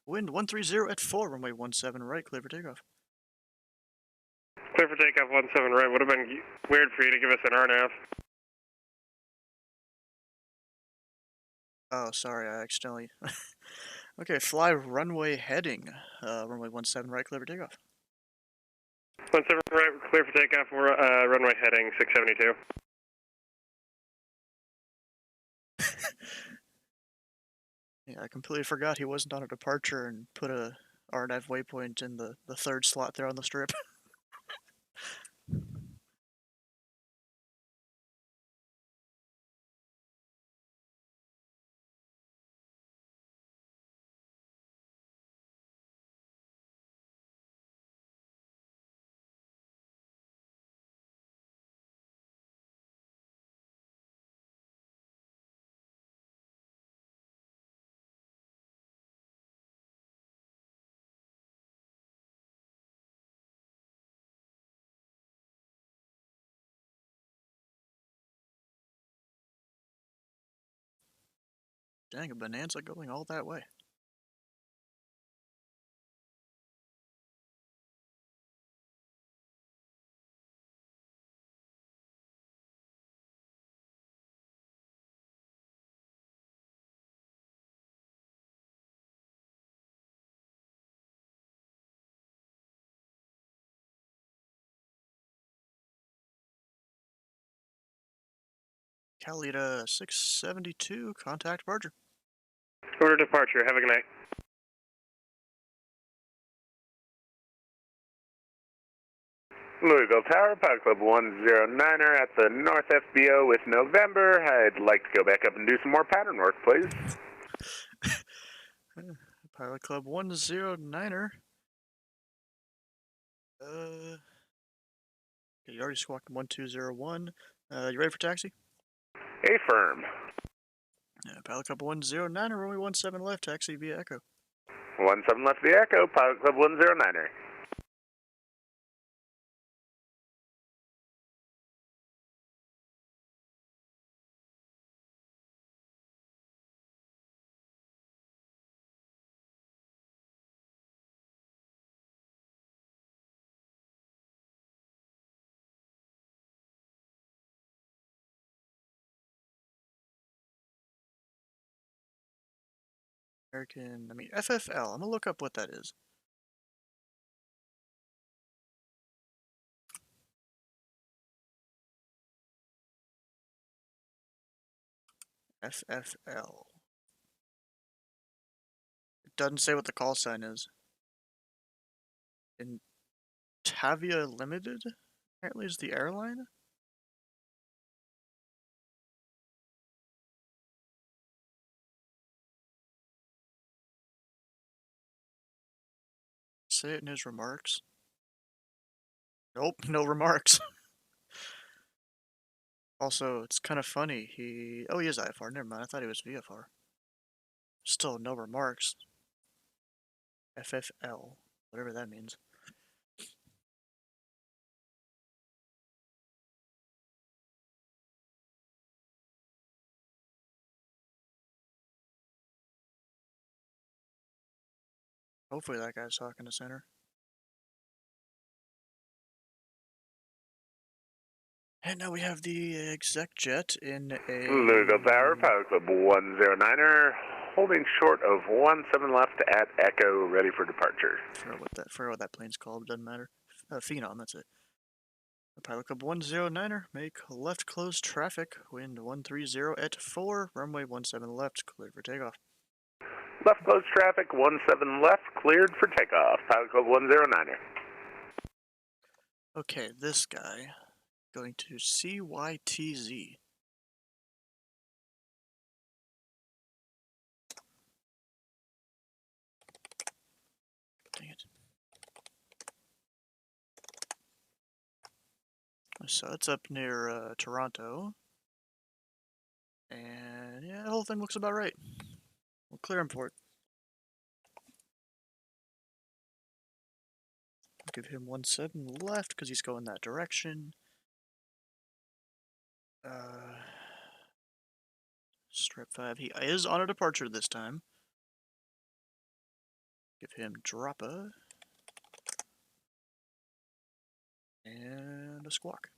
A: 130 at 4, runway 17 right, clear for takeoff.
J: Clear for takeoff 17 right, would have been weird for you to give us an RNAV.
A: Oh, sorry, I accidentally... Okay, fly runway heading. Runway 17 right, clear for takeoff.
J: 17 right, clear for takeoff, runway heading 672.
A: Yeah, I completely forgot he wasn't on a departure and put a RNAV waypoint in the third slot there on the strip. Dang, a bonanza going all that way. Kalita 672, contact departure.
J: Order departure, have a good night.
F: Louisville Tower, Pilot Club 109er at the North FBO with November. I'd like to go back up and do some more pattern work, please.
A: Pilot Club 109er. Okay, you already squawked 1201. You ready for taxi?
F: Affirm.
A: Pilot Club 109er, runway 17 left, taxi via Echo.
F: 17 left the Echo, Pilot Club 109er.
A: FFL. I'm gonna look up what that is. FFL. It doesn't say what the call sign is. In Tavia Limited, apparently, is the airline. Say it in his remarks. Nope, no remarks. Also, it's kind of funny. He is IFR. Never mind. I thought he was VFR. Still no remarks. FFL, whatever that means. Hopefully that guy's talking to center. And now we have the exec jet in a...
F: Louisville Tower, Pilot Club 109er, holding short of 17 left at Echo, ready for departure.
A: Forgot what that plane's called, doesn't matter. Phenom, that's it. Pilot Club 109er, make left close traffic, wind 130 at 4, runway 17 left, cleared for takeoff.
F: Left close traffic, 17 left, cleared for takeoff, Pilot Club 109er.
A: Okay, this guy. Going to CYTZ. Dang it. So it's up near Toronto. And yeah, the whole thing looks about right. We'll clear him for it. Give him 1-7 left because he's going that direction. Strip 5. He is on a departure this time. Give him droppa. And a squawk.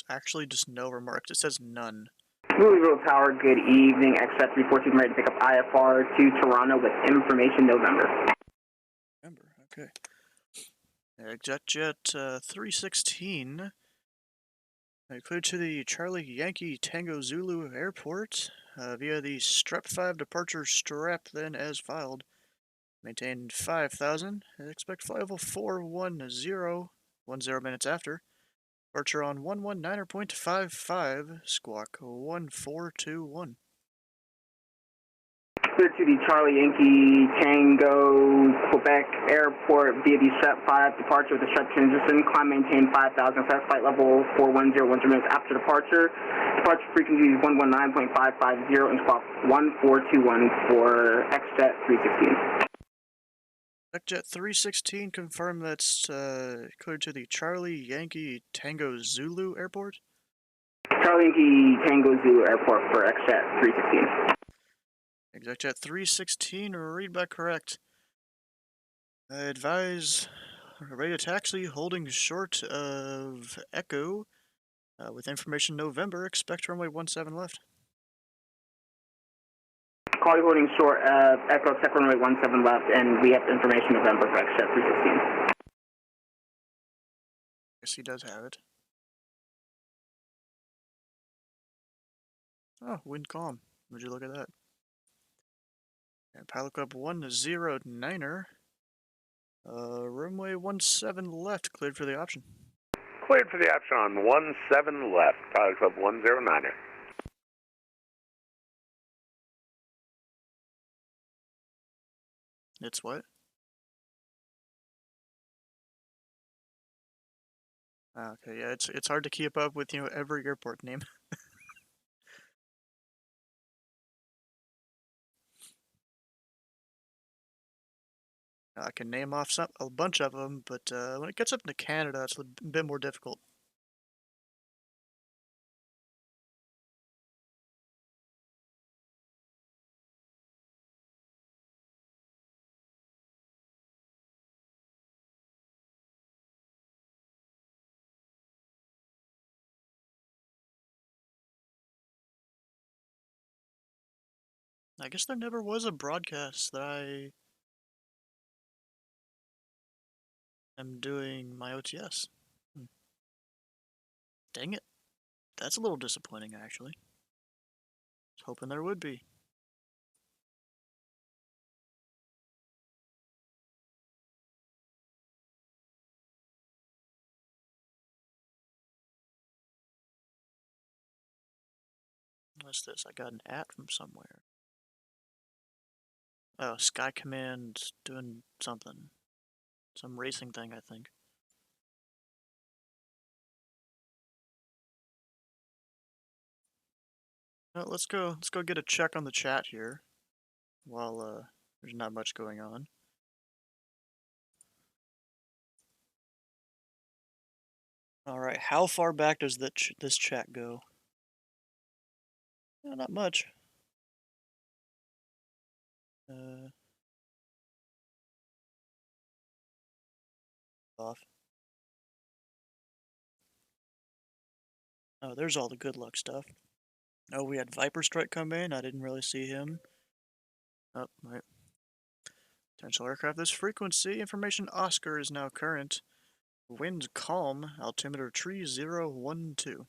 A: There's actually just no remarks. It says none.
K: Louisville Tower, good evening. Except 314 ready to pick up IFR to Toronto with information November.
A: November, okay. Jet 316. Cleared to the Charlie Yankee Tango Zulu Airport via the Strep 5 departure strap, then as filed. Maintain 5,000. Expect flight level 410, 10 minutes after. Departure on 119.55, squawk 1421.
K: Clear to the Charlie Yankee Tango Quebec Airport via the Strep 5 departure with the Strep transition. Climb maintain 5,000. Set flight level 410, 10 minutes after departure. Departure frequency is 119.550 and squawk 1421 for XJet 316.
A: Jet 316, confirm that's cleared to the Charlie Yankee Tango Zulu Airport?
K: Charlie Yankee Tango Zulu Airport for XJet 316.
A: Jet 316, read back correct. Advise radio taxi holding short of Echo with information November. Expect runway 17 left.
K: Call you holding short of Echo, check runway 17 left, and we have information November for XJet 316.
A: Yes, he does have it. Oh, wind calm. Would you look at that? And pilot club 109er. Runway 17 left, cleared for the option.
F: Cleared for the option on 17 left, pilot club 109er.
A: It's what? Okay, yeah, it's hard to keep up with, every airport name. I can name off a bunch of them, but when it gets up into Canada, it's a bit more difficult. I guess there never was a broadcast that I am doing my OTS. Dang it. That's a little disappointing, actually. I was hoping there would be. What's this? I got an at from somewhere. Oh, Sky Command doing something. Some racing thing, I think. Well, let's go get a check on the chat here while there's not much going on. Alright, how far back does this chat go? Not much. Off. Oh, there's all the good luck stuff. Oh, we had Viper Strike come in. I didn't really see him. Oh, right. Potential aircraft, this frequency. Information Oscar is now current. Wind calm. Altimeter 3012.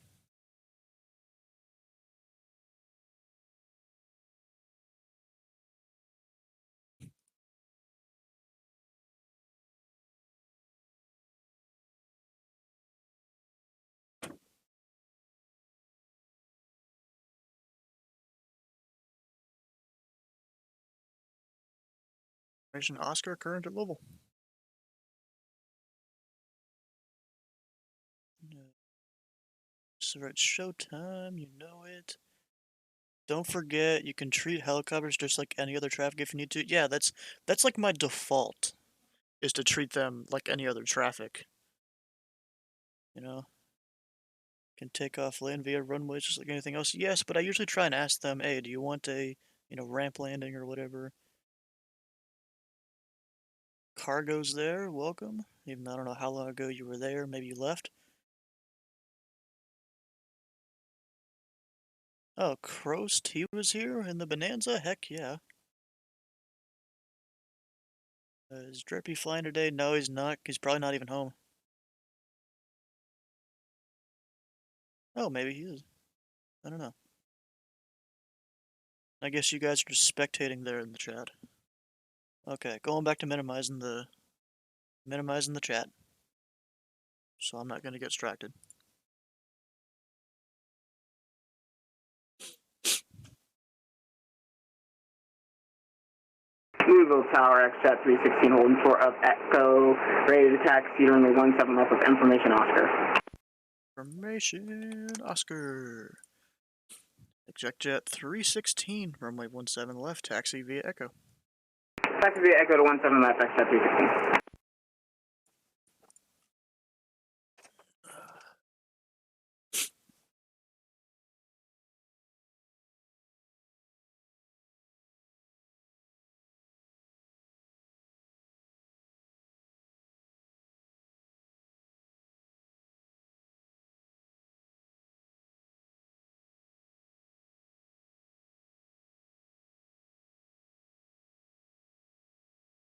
A: Information Oscar current at Louisville. So it's showtime, you know it. Don't forget, you can treat helicopters just like any other traffic if you need to. Yeah, that's like my default, is to treat them like any other traffic. You know? Can take off, land via runways just like anything else. Yes, but I usually try and ask them, hey, do you want a, ramp landing or whatever? Cargo's there, welcome. Even though I don't know how long ago you were there, maybe you left. Oh, Croast, he was here in the Bonanza? Heck yeah. Is Drippy flying today? No, he's not. He's probably not even home. Oh, maybe he is. I don't know. I guess you guys are just spectating there in the chat. Okay, going back to minimizing the chat. So I'm not gonna get distracted.
K: Louisville Tower, X-Chat 316, holding short of Echo, ready to taxi, runway 17 left with information Oscar.
A: Information Oscar. ExecJet 316, runway 17 left, taxi via Echo.
K: Taxi via Echo to 17 left, X-Chat 316.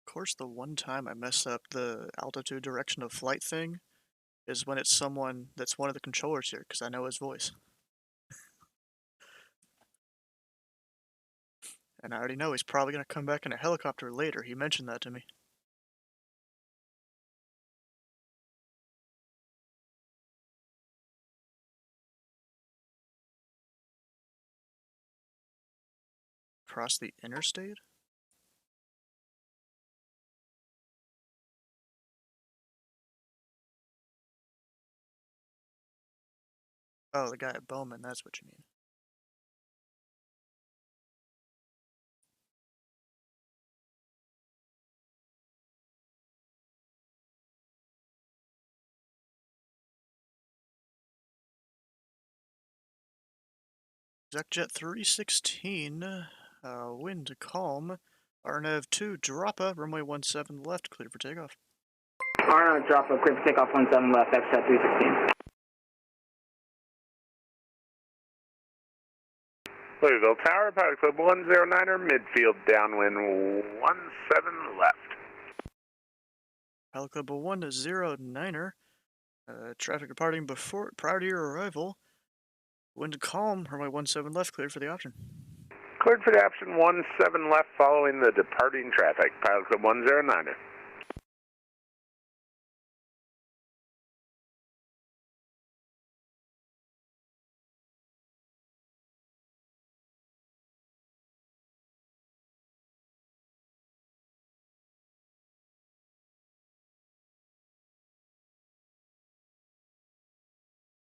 A: Of course, the one time I mess up the altitude direction of flight thing is when it's someone that's one of the controllers here, because I know his voice. And I already know he's probably going to come back in a helicopter later. He mentioned that to me. Across the interstate? Oh, the guy at Bowman, that's what you mean. ExecJet 316, wind calm. RNAV 2, Droppa, runway 17 left, clear for takeoff.
K: RNAV Droppa, clear for takeoff 17 left, X-Chat 316.
F: Louisville Tower, Pilot Club 109er, midfield downwind 17 left.
A: Pilot Club 109er, traffic departing prior to your arrival. Wind calm, runway 17 left, cleared for the option.
F: Cleared for the option 17 left following the departing traffic. Pilot Club 109er.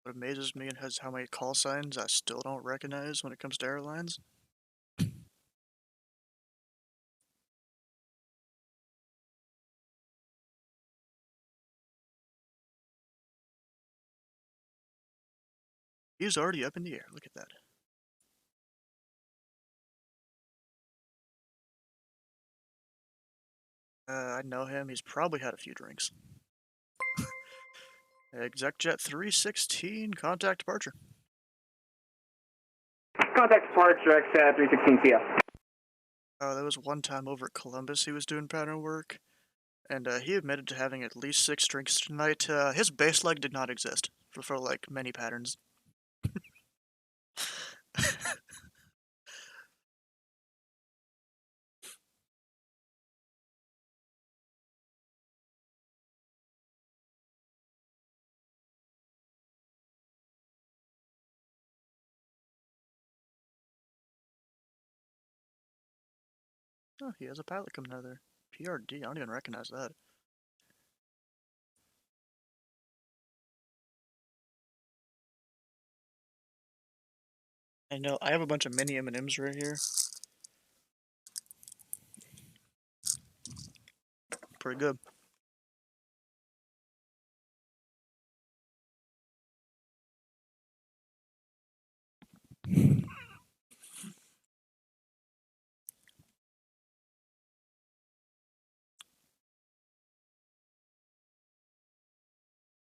A: What amazes me is how many call signs I still don't recognize when it comes to airlines. He's already up in the air, look at that. I know him, he's probably had a few drinks. ExecJet 316, contact departure.
K: Contact departure, X-Chat 316 CF.
A: Oh, there was one time over at Columbus he was doing pattern work, and he admitted to having at least 6 drinks tonight. His base leg did not exist for like many patterns. Oh, he has a pilot coming out of there. PRD, I don't even recognize that. I know, I have a bunch of mini M&Ms right here. Pretty good.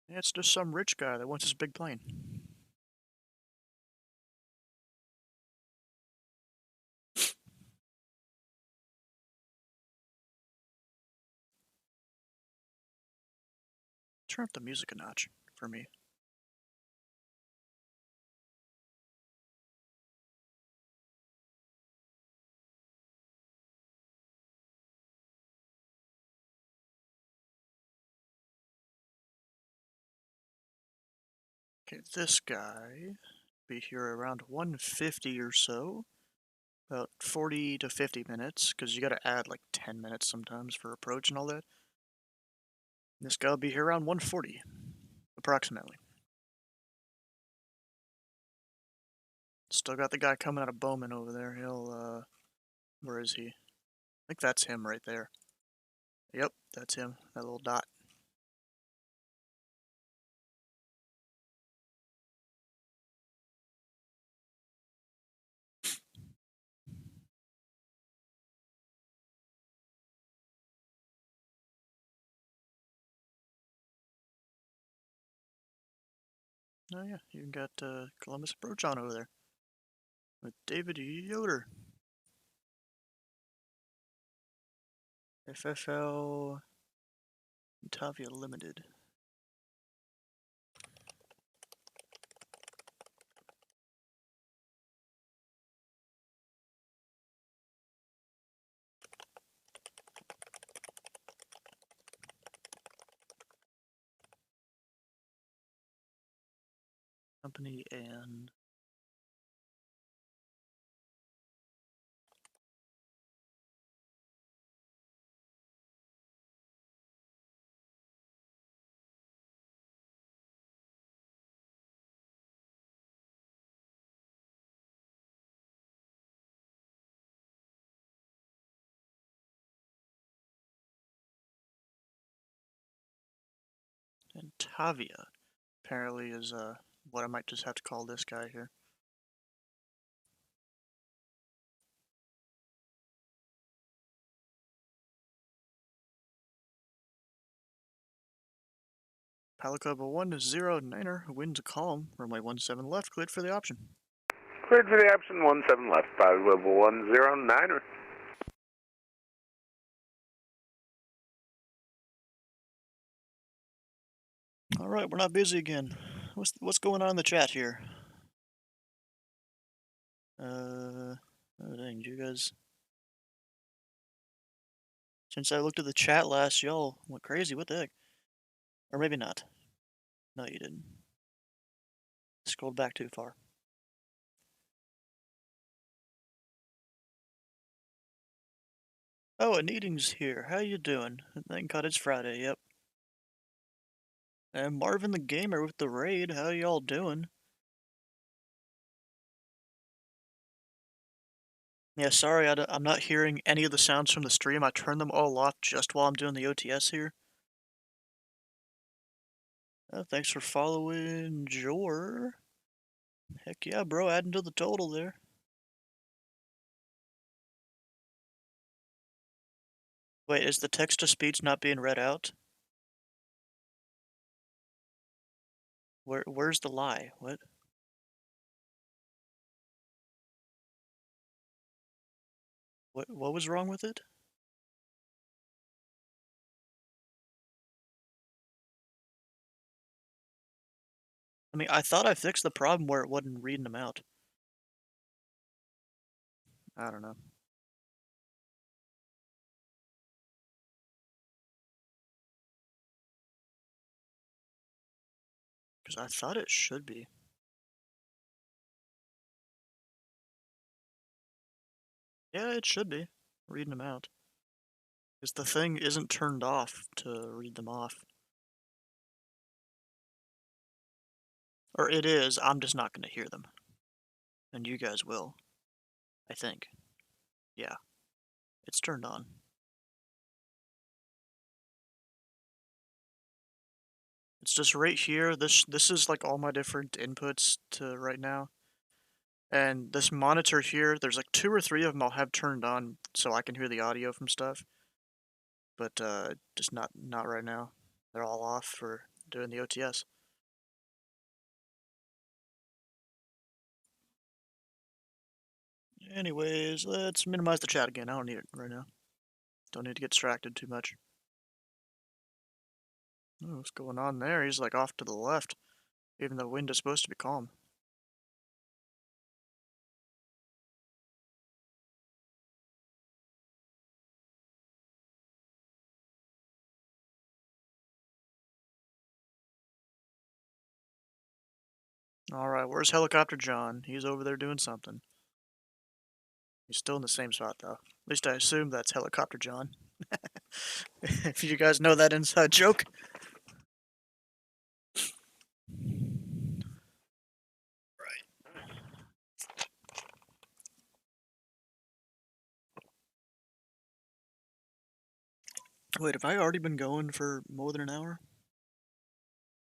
A: Yeah, it's just some rich guy that wants his big plane. Turn up the music a notch for me. Okay, this guy be here around 150 or so. About 40 to 50 minutes, because you gotta add like 10 minutes sometimes for approach and all that. This guy will be here around 140, approximately. Still got the guy coming out of Bowman over there. He'll, where is he? I think that's him right there. Yep, that's him, that little dot. Oh yeah, you got Columbus approach on over there with David Yoder. FFL Tavia Limited. Company and Tavia apparently is what I might just have to call this guy here. Palico 109er, winds a calm, runway 17 left, cleared for the option.
F: Cleared for the option 17 left, pilot level 109er.
A: Alright, we're not busy again. What's going on in the chat here? Oh dang, did you guys... Since I looked at the chat last, y'all went crazy, what the heck? Or maybe not. No, you didn't. Scrolled back too far. Oh, Anita's here. How you doing? Thank God it's Friday, yep. And Marvin the Gamer with the raid, how y'all doing? Yeah, sorry, I'm not hearing any of the sounds from the stream. I turned them all off just while I'm doing the OTS here. Thanks for following, Jor. Heck yeah, bro, adding to the total there. Wait, is the text-to-speech not being read out? Where's the lie? What? What was wrong with it? I mean, I thought I fixed the problem where it wasn't reading them out. I don't know. Because I thought it should be. Yeah, it should be. Reading them out. Because the thing isn't turned off to read them off. Or it is, I'm just not going to hear them. And you guys will. I think. Yeah. It's turned on. It's just right here. This is like all my different inputs to right now. And this monitor here, there's like 2 or 3 of them I'll have turned on so I can hear the audio from stuff. But just not right now. They're all off for doing the OTS. Anyways, let's minimize the chat again. I don't need it right now. Don't need to get distracted too much. Oh, what's going on there? He's like off to the left, even though the wind is supposed to be calm. Alright, where's Helicopter John? He's over there doing something. He's still in the same spot, though. At least I assume that's Helicopter John. If you guys know that inside joke. Right. Wait, have I already been going for more than an hour?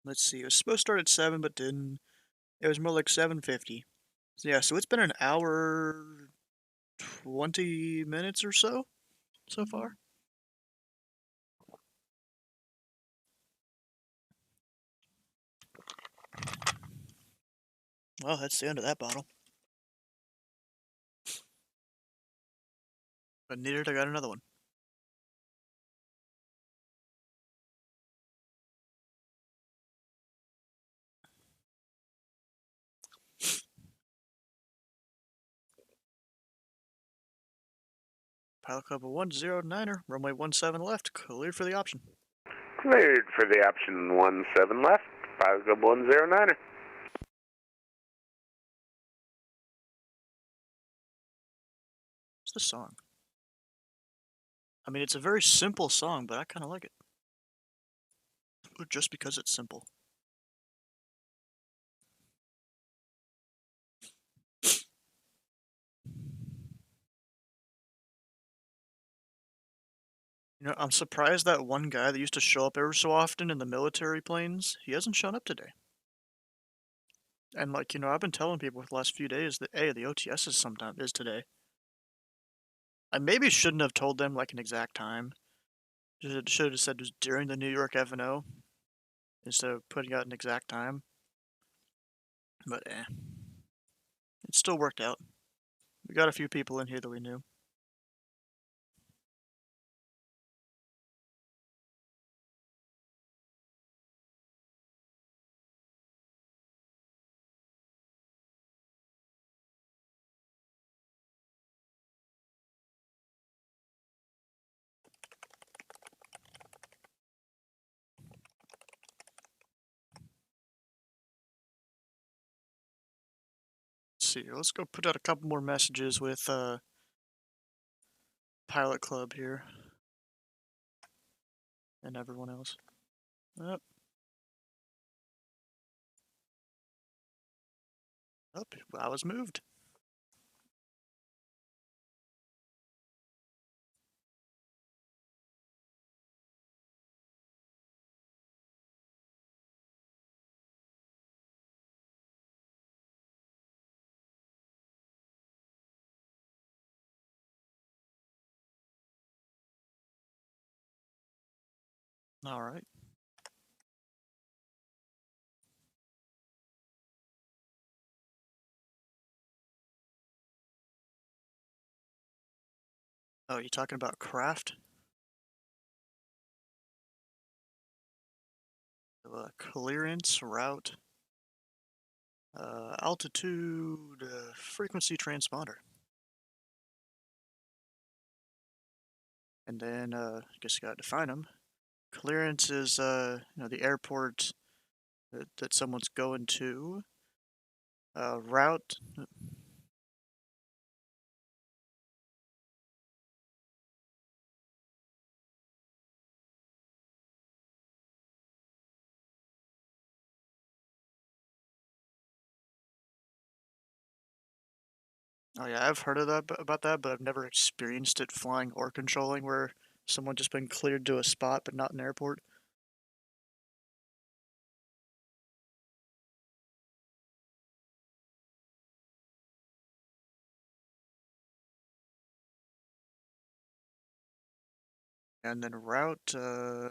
A: Let's see, it was supposed to start at 7, but didn't. It was more like 7:50. So yeah, so it's been an hour 20 minutes or so far. Well, that's the end of that bottle. But needed, I got another one. Pilot Club 109er, runway 17 left, cleared for the option.
F: Cleared for the option 17 left, Pilot Club 109er.
A: What's the song? I mean, it's a very simple song, but I kind of like it. Just because it's simple. You know, I'm surprised that one guy that used to show up ever so often in the military planes, he hasn't shown up today. And like, you know, I've been telling people for the last few days that, hey, the OTS is today. I maybe shouldn't have told them like an exact time. Should have said it was during the New York F&O instead of putting out an exact time. But it still worked out. We got a few people in here that we knew. Let's see, let's go put out a couple more messages with Pilot Club here. And everyone else. Up. Up, I was moved. Alright. Oh, you talking about craft? Clearance, route, altitude, frequency transponder. And then, I guess you gotta define them. Clearance is, the airport that someone's going to. Route. Oh yeah, I've heard of that about that, but I've never experienced it flying or controlling where someone just been cleared to a spot but not an airport. And then route, so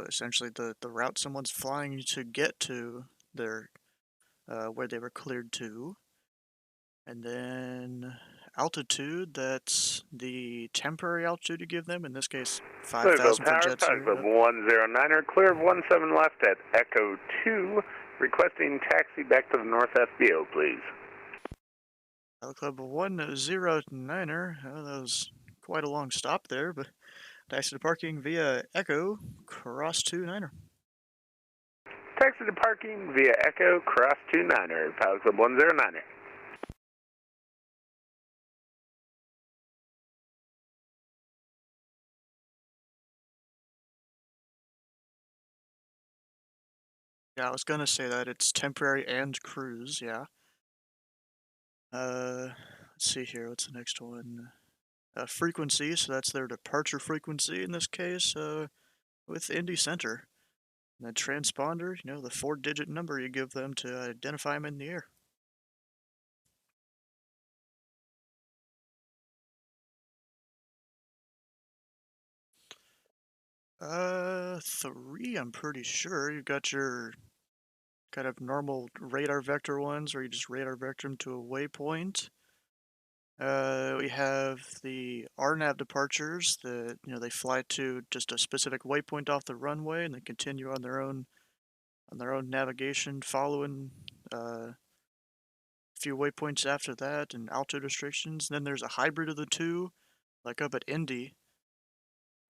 A: essentially the route someone's flying to get to their where they were cleared to. And then altitude, that's the temporary altitude you give them, in this case
F: Louisville
A: 5,000 for
F: Tower,
A: Jet
F: Pilot
A: Zero.
F: Club
A: Yep.
F: 109er, clear of 17 left at Echo 2, requesting taxi back to the North FBO, please.
A: Pilot Club 109er, that was quite a long stop there, but taxi to parking via Echo, cross 29er.
F: Taxi to parking via Echo, cross 29er, Pilot Club 109er.
A: Yeah, I was gonna say that it's temporary and cruise, yeah. Let's see here, what's the next one? Frequency, so that's their departure frequency in this case, with Indy Center. And then transponder, the 4-digit number you give them to identify them in the air. Three, I'm pretty sure. You've got your kind of normal radar vector ones where you just radar vector them to a waypoint. We have the RNAV departures that, they fly to just a specific waypoint off the runway and then continue on their own navigation, following a few waypoints after that, and altitude restrictions. And then there's a hybrid of the two, like up at Indy,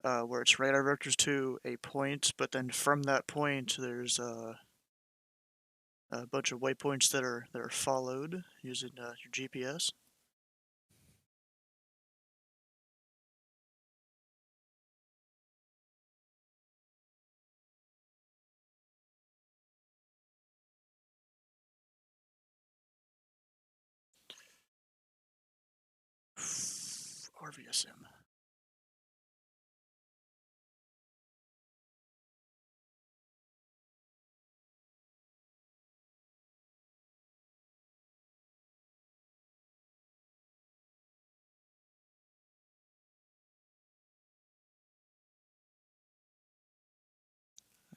A: where it's radar vectors to a point, but then from that point there's a bunch of waypoints that are followed using your GPS. RVSM.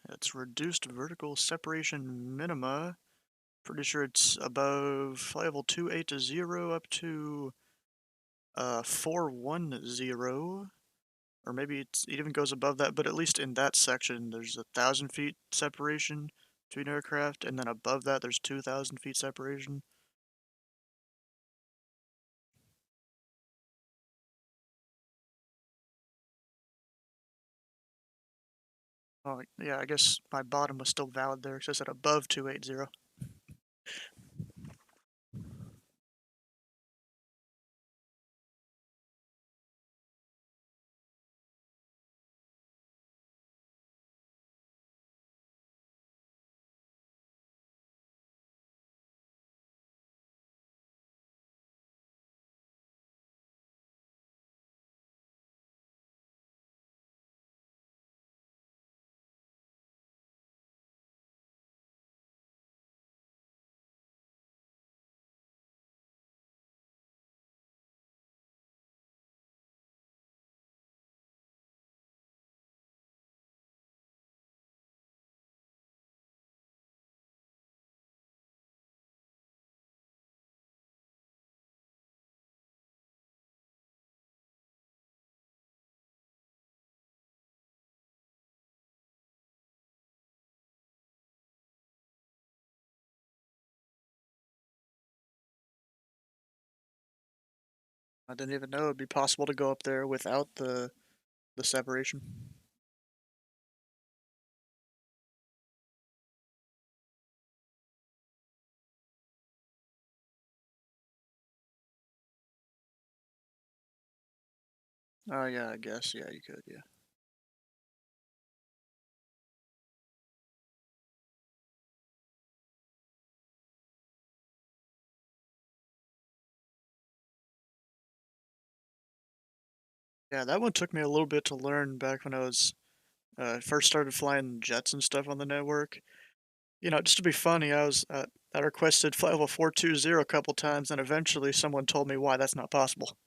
A: It's reduced vertical separation minima. Pretty sure it's above level 280 up to 410, or maybe it even goes above that. But at least in that section, there's 1,000 feet separation between aircraft, and then above that, there's 2,000 feet separation. Oh yeah, I guess my bottom was still valid there because I said above 280. I didn't even know it'd be possible to go up there without the separation. Oh yeah, I guess. Yeah, you could, yeah. Yeah, that one took me a little bit to learn back when I was first started flying jets and stuff on the network. You know, just to be funny, I requested flight level 420 a couple times, and eventually someone told me why that's not possible.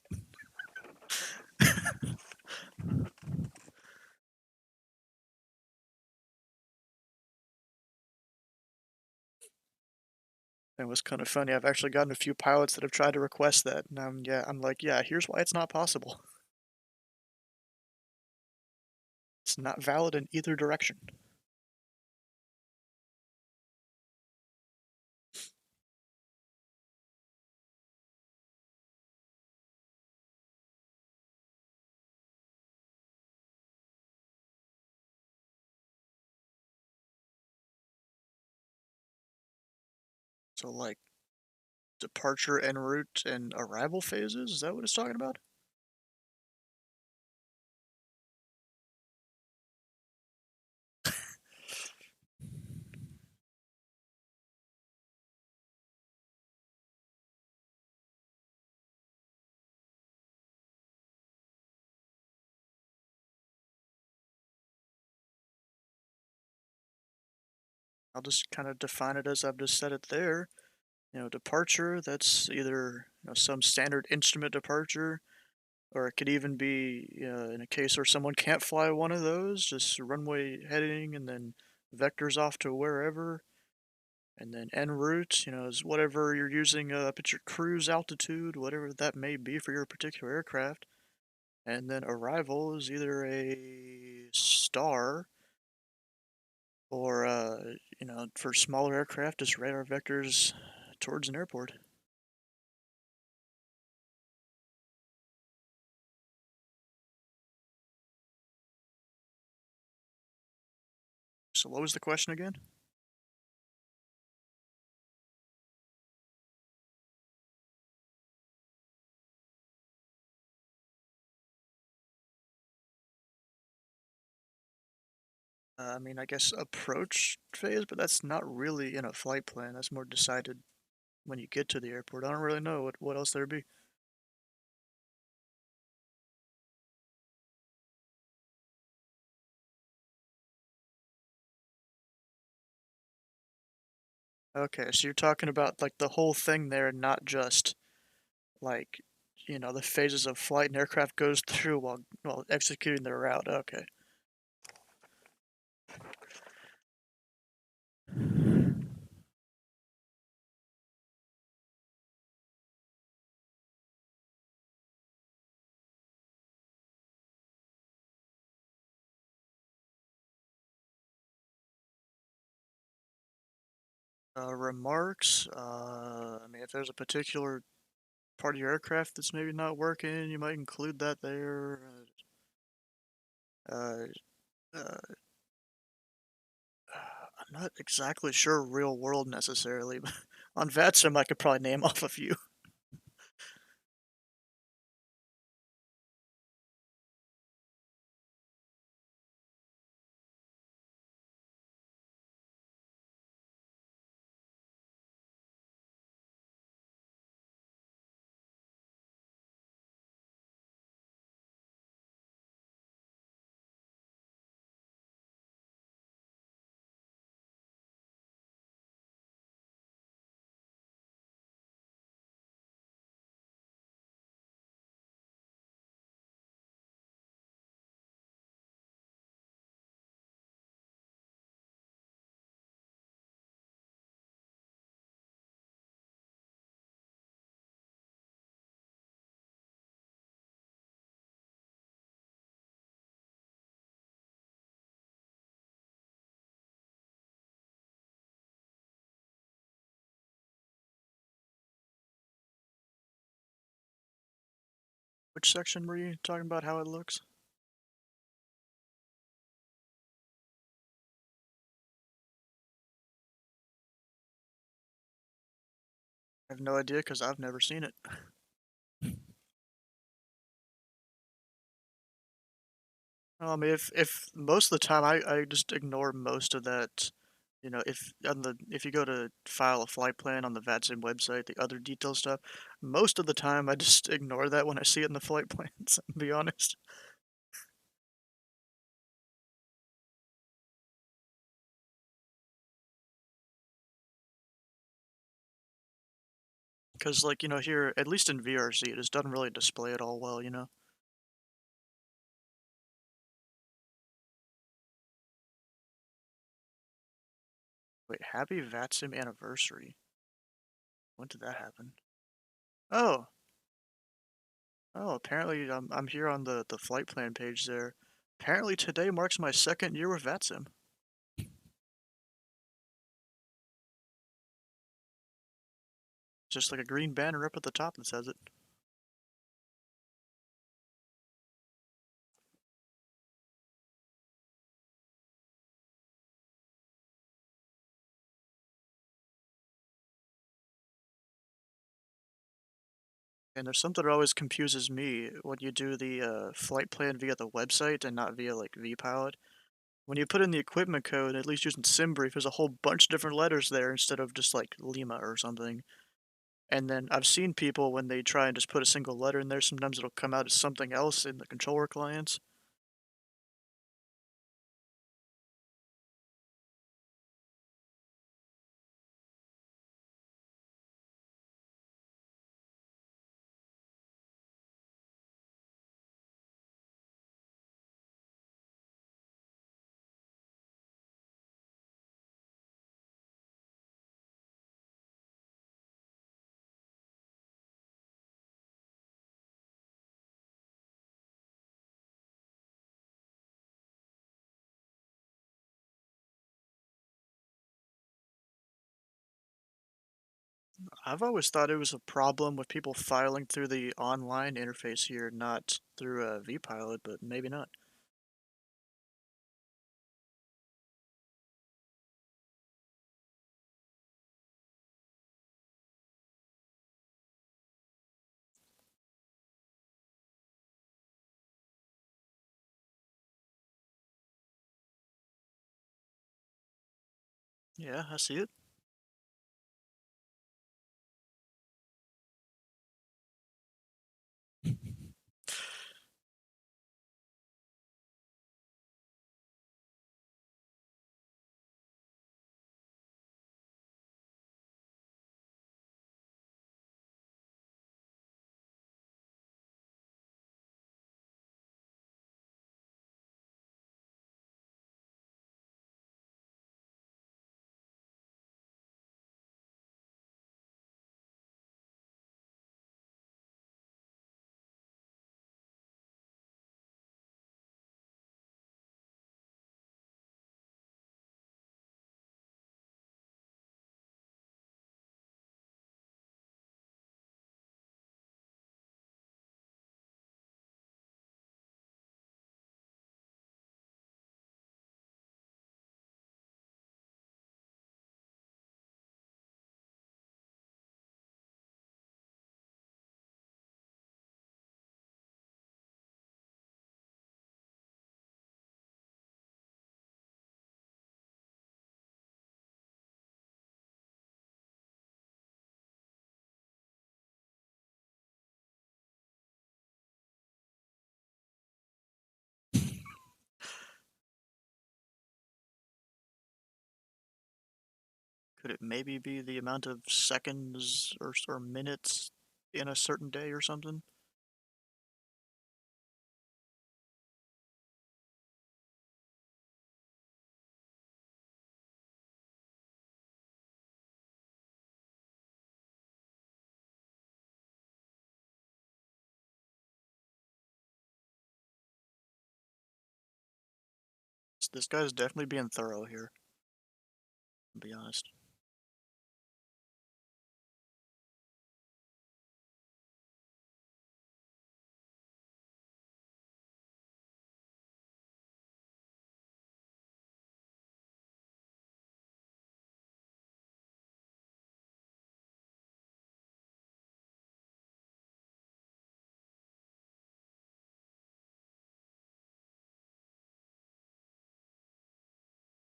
A: It was kind of funny. I've actually gotten a few pilots that have tried to request that, and I'm like, yeah, here's why it's not possible. It's not valid in either direction. So like departure en route and arrival phases, is that what it's talking about? I'll just kind of define it as I've just said it there. You know, departure, that's either some standard instrument departure, or it could even be in a case where someone can't fly one of those, just runway heading and then vectors off to wherever. And then en route, is whatever you're using up at your cruise altitude, whatever that may be for your particular aircraft. And then arrival is either a star or, for smaller aircraft, just radar vectors towards an airport. So what was the question again? I mean, I guess approach phase, but that's not really in a flight plan. That's more decided when you get to the airport. I don't really know what else there'd be. Okay, so you're talking about like the whole thing there, not just like, the phases of flight an aircraft goes through while executing their route. Okay. Remarks. I mean, if there's a particular part of your aircraft that's maybe not working, you might include that there. Uh, uh, I'm not exactly sure real world necessarily, but on VATSIM I could probably name off a few. Which section were you talking about how it looks? I have no idea because I've never seen it. I mean, if most of the time I just ignore most of that, you know, if you go to file a flight plan on the VATSIM website, the other detail stuff, most of the time I just ignore that when I see it in the flight plans, to be honest. Because, like, you know, here, at least in VRC, it just doesn't really display it all well, you know? Wait, happy VATSIM anniversary. When did that happen? Oh! Oh, apparently I'm here on the flight plan page there. Apparently today marks my 2nd year with VATSIM. Just like a green banner up at the top that says it. And there's something that always confuses me when you do the flight plan via the website and not via like vPilot. When you put in the equipment code, at least using SimBrief, there's a whole bunch of different letters there instead of just like Lima or something. And then I've seen people when they try and just put a single letter in there, sometimes it'll come out as something else in the controller clients. I've always thought it was a problem with people filing through the online interface here, not through a vPilot, but maybe not. Yeah, I see it. Could it maybe be the amount of seconds or minutes in a certain day or something? This guy's definitely being thorough here, to be honest.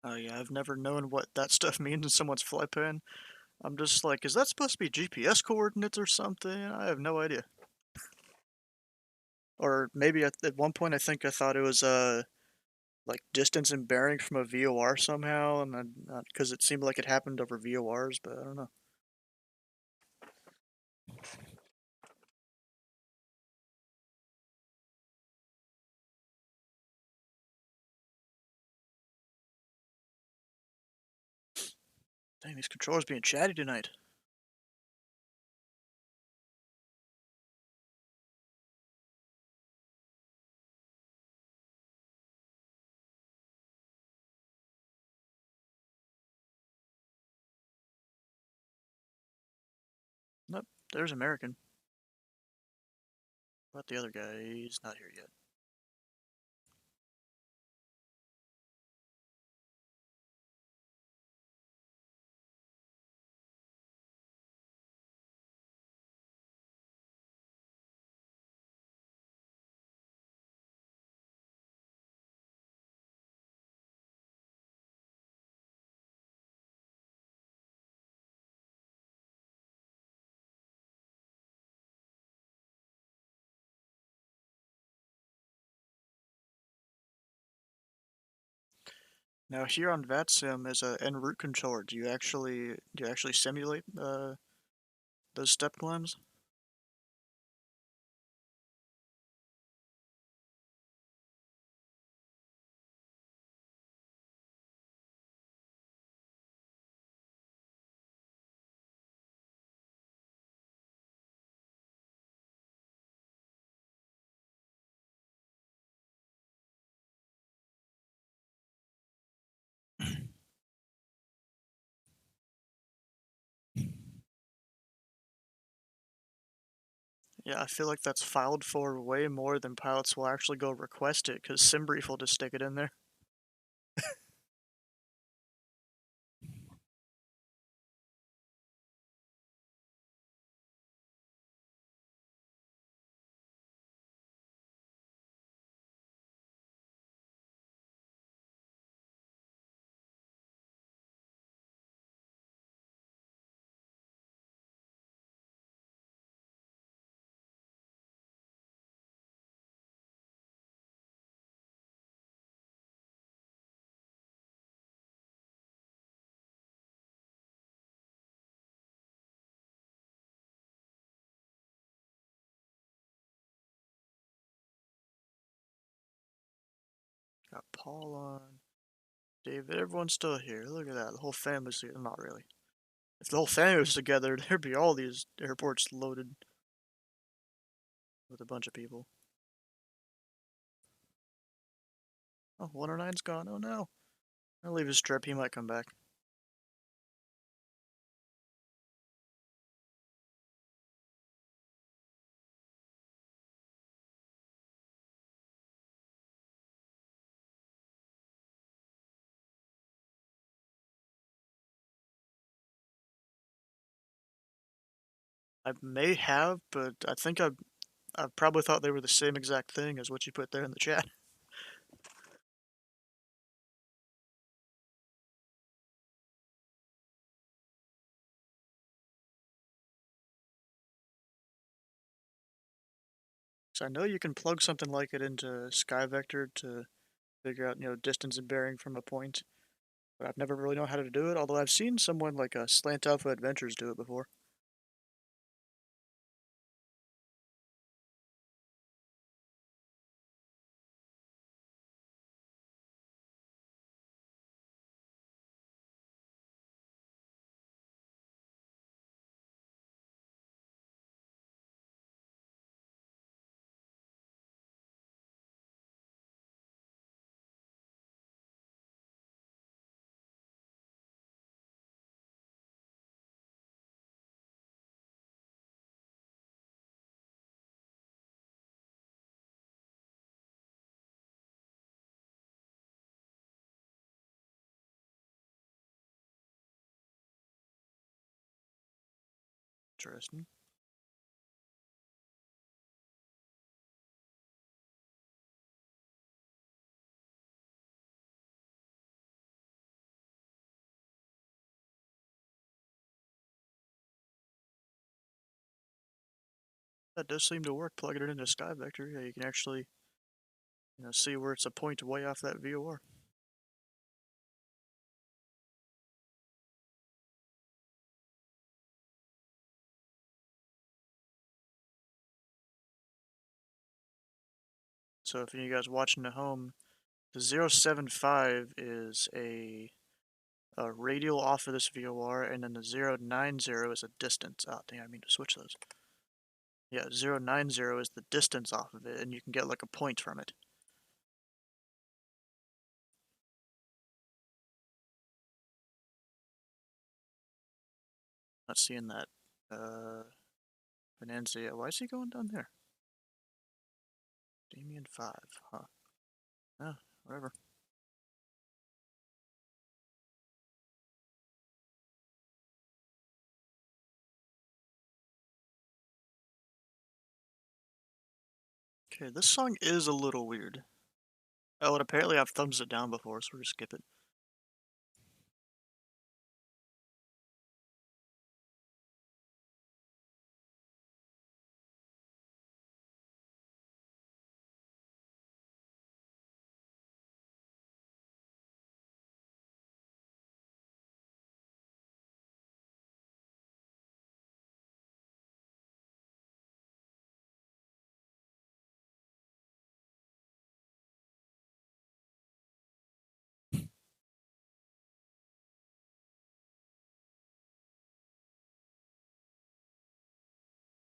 A: Oh yeah, I've never known what that stuff means in someone's flight plan. I'm just like, is that supposed to be GPS coordinates or something? I have no idea. Or maybe at one point I thought it was like distance and bearing from a VOR somehow, and because it seemed like it happened over VORs, but I don't know. Dang, these controllers being chatty tonight. Nope, there's American. But the other guy, he's not here yet. Now here on VATSIM as a en route controller, do you actually simulate those step climbs? Yeah, I feel like that's filed for way more than pilots will actually go request it, because SimBrief will just stick it in there. Got Paul on, David, everyone's still here. Look at that, the whole family's here. Not really. If the whole family was together, there'd be all these airports loaded with a bunch of people. Oh, 109's gone. Oh no. I'll leave his strip. He might come back. I may have, but I think I probably thought they were the same exact thing as what you put there in the chat. So I know you can plug something like it into SkyVector to figure out, distance and bearing from a point, but I've never really known how to do it, although I've seen someone like Slant Alpha Adventures do it before. Interesting. That does seem to work, plugging it into Sky Vector. Yeah, you can actually, see where it's a point way off that VOR. So if you guys watching at home, the 075 is a radial off of this VOR, and then the 090 is a distance. Oh, dang, I mean to switch those. Yeah, 090 is the distance off of it, and you can get like a point from it. Not seeing that. Bonanza, why is he going down there? Damien 5, huh? Oh, whatever. Okay, this song is a little weird. Oh, and apparently I've thumbs it down before, so we're gonna skip it.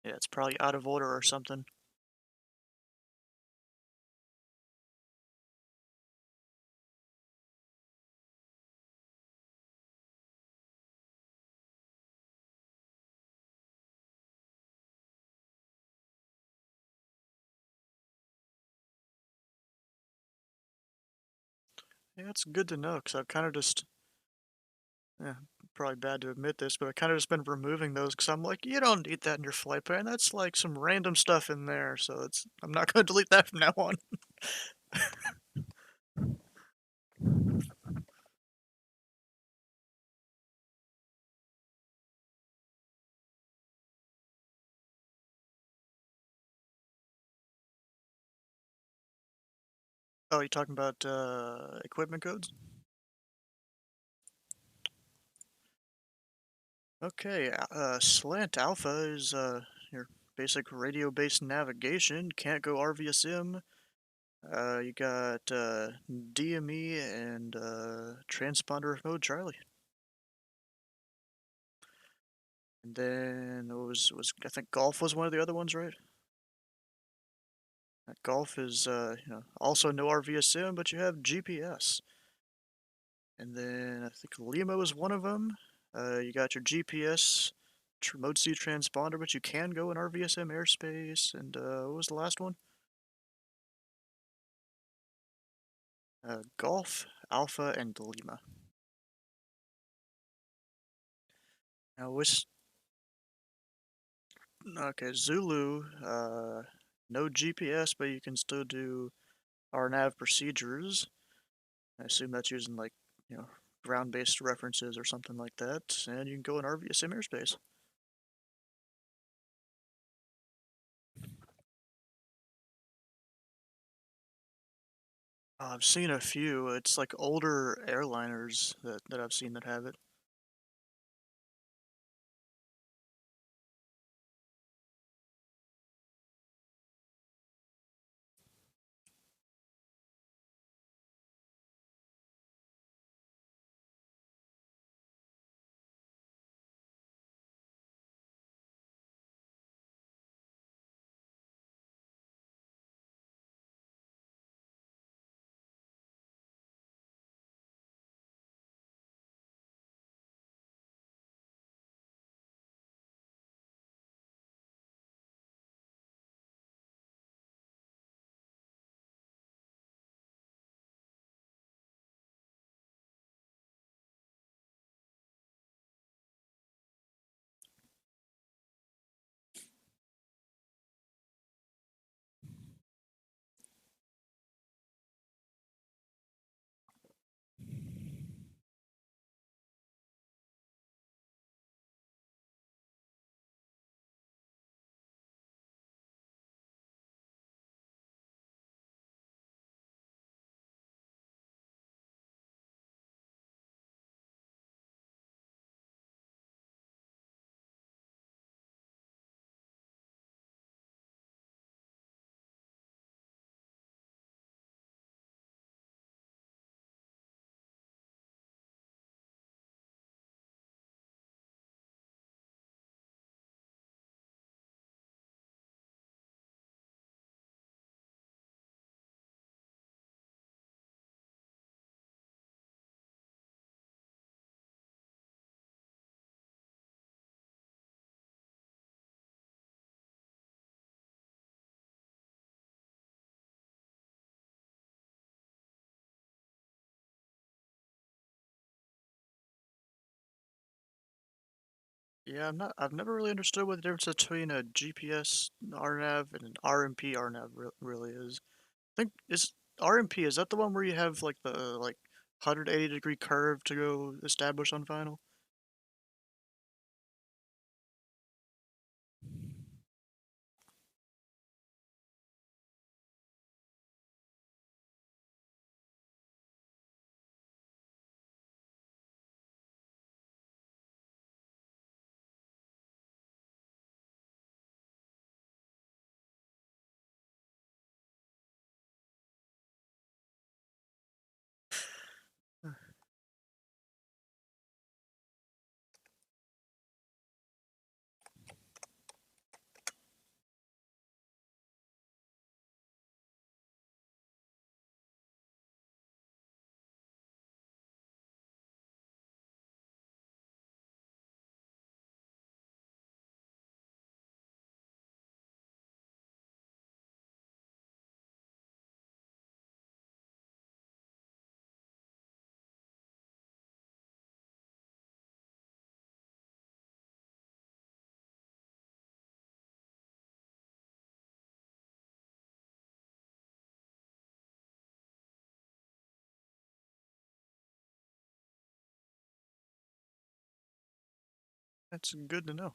A: Yeah, it's probably out of order or something. Yeah, it's good to know, because I've kind of just... Yeah, probably bad to admit this, but I've kind of just been removing those, because I'm like, you don't need that in your flight plan. That's like some random stuff in there, so I'm not going to delete that from now on. Oh, you talking about equipment codes? Okay, Slant Alpha is your basic radio-based navigation. Can't go RVSM. You got DME and transponder mode Charlie. And then it was I think Golf was one of the other ones, right? Golf is also no RVSM, but you have GPS. And then I think Lima was one of them. You got your GPS mode C transponder, but you can go in RVSM airspace. And what was the last one? Golf, Alpha, and Lima. Now, okay, Zulu, no GPS, but you can still do RNAV procedures. I assume that's using like, ground-based references or something like that, and you can go in RVSM airspace. I've seen a few. It's like older airliners that I've seen that have it. Yeah, I've never really understood what the difference between a GPS RNAV and an RMP RNAV really is. I think is RMP, is that the one where you have like the 180-degree curve to go establish on final? That's good to know.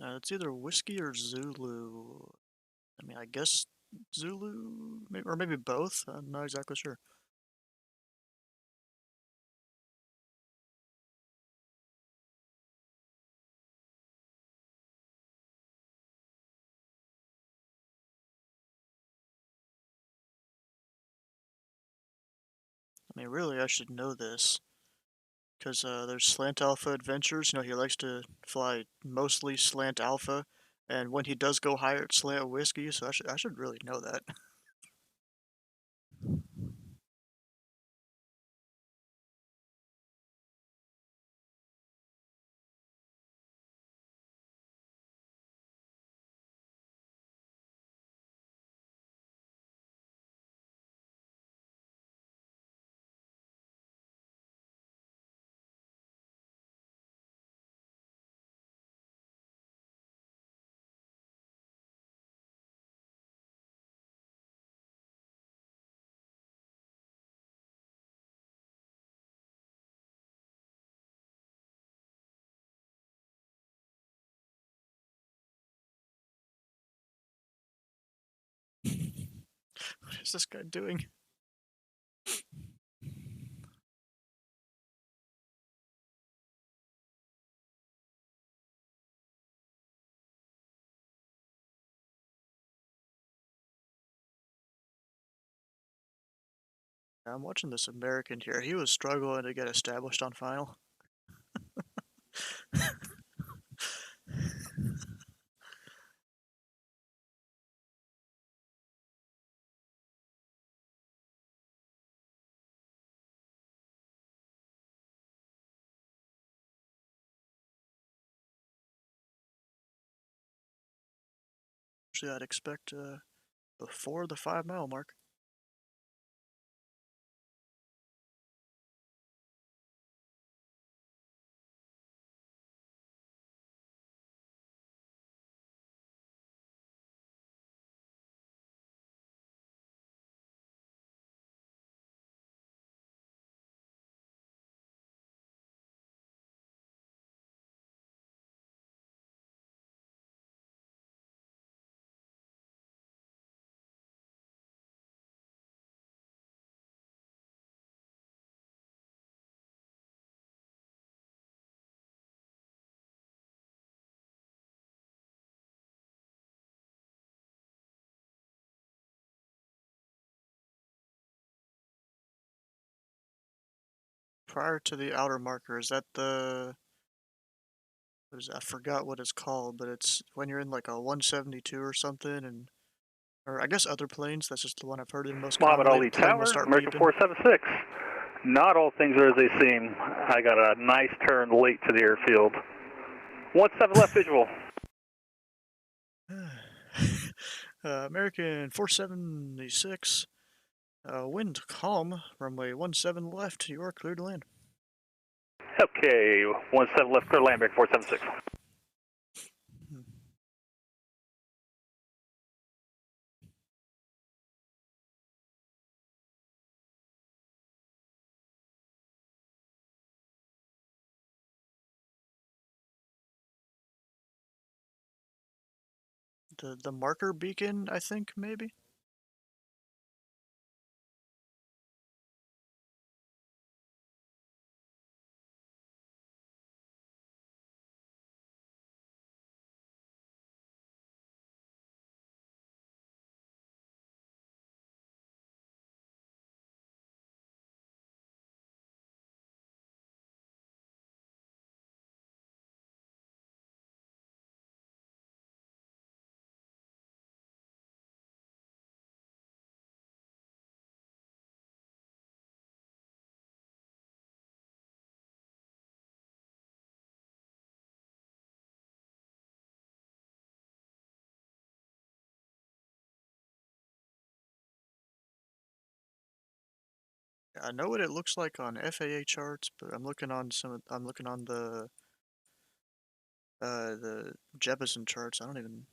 A: It's either whiskey or Zulu. I mean, I guess Zulu, maybe, or maybe both. I'm not exactly sure. I mean, really, I should know this because there's Slant Alpha Adventures. He likes to fly mostly Slant Alpha, and when he does go higher, it's Slant Whiskey. So I should really know that. What is this guy doing? I'm watching this American here. He was struggling to get established on final. Usually I'd expect before the 5 mile mark. prior to the outer marker, is that the... What is that? I forgot what it's called, but it's when you're in like a 172 or something, and... Or I guess other planes, that's just the one I've heard in most
B: Mohammed
A: commonly.
B: Ali
A: The plane will
B: Towers,
A: start
B: American
A: beeping.
B: 476. Not all things are as they seem. I got a nice turn late to the airfield. 17 left visual.
A: American 476, wind calm, runway 17 left, you are cleared to land.
B: Okay, 17 left, clear land, American 476.
A: The marker beacon, I think, maybe? I know what it looks like on FAA charts, but I'm looking on I'm looking on the Jeppesen charts. I don't even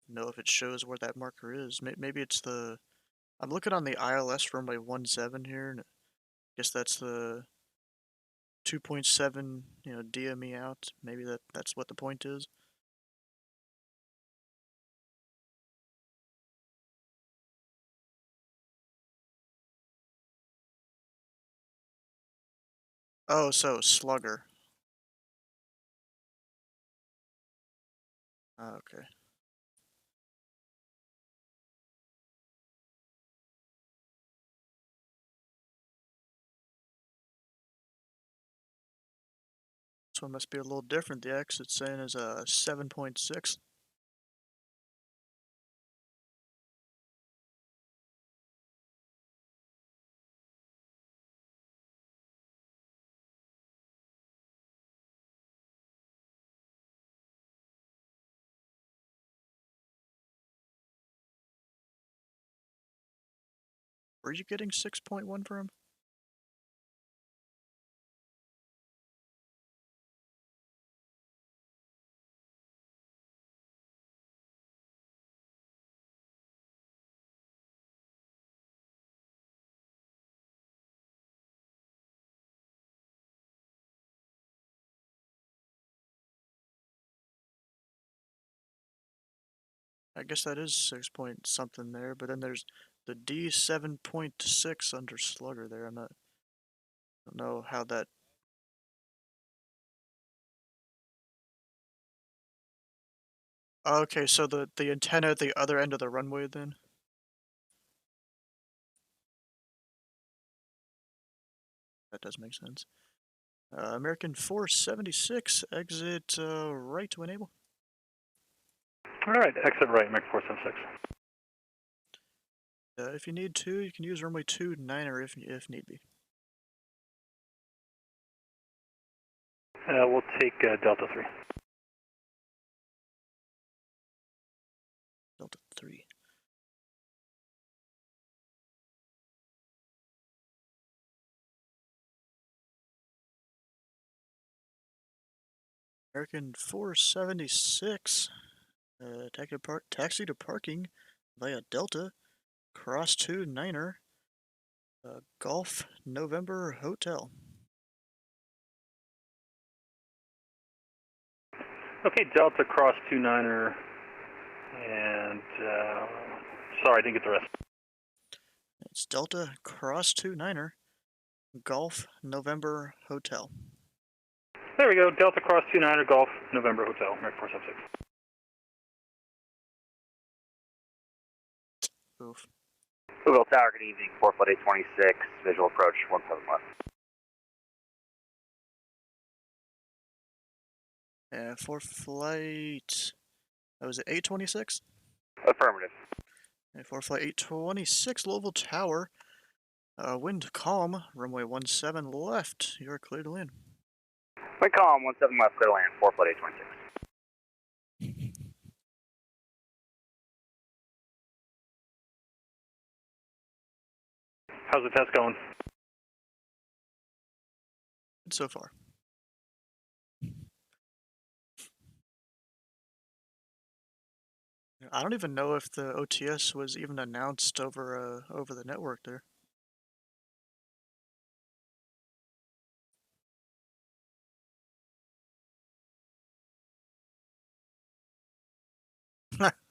A: know if it shows where that marker is. Maybe it's the... I'm looking on the ILS runway 17 here, and I guess that's the 2.7, DME out. Maybe that's what the point is. Oh, so slugger. Okay. This one must be a little different. The X it's saying is a 7.6. Were you getting 6.1 from? I guess that is 6 point something there, but then there's the D 7.6 under slugger there. I don't know how that... Okay, so the antenna at the other end of the runway then? That does make sense. American 476, exit right to enable.
B: Alright, exit right, American 476.
A: If you need to, you can use runway 29er if need be.
B: We'll take Delta 3.
A: Delta 3. American 476, taxi to parking via Delta, cross 29er, Golf November Hotel.
B: Okay, Delta cross 29er, and sorry, I didn't get the rest.
A: It's Delta cross 29er, Golf November Hotel.
B: There we go, Delta cross 29er, Golf November Hotel, American 476.
A: Oof.
L: Google Tower, good evening, 4 foot 826, visual approach, 17 left.
A: Yeah, for flight. Was it 826?
C: Affirmative.
A: Yeah, for flight 826, Louisville Tower. Wind calm, runway 17 left. You're clear to land.
C: Wind calm, 17 left, clear to land, 4 flight 826.
B: How's the test going?
A: Good so far. I don't even know if the OTS was even announced over the network there.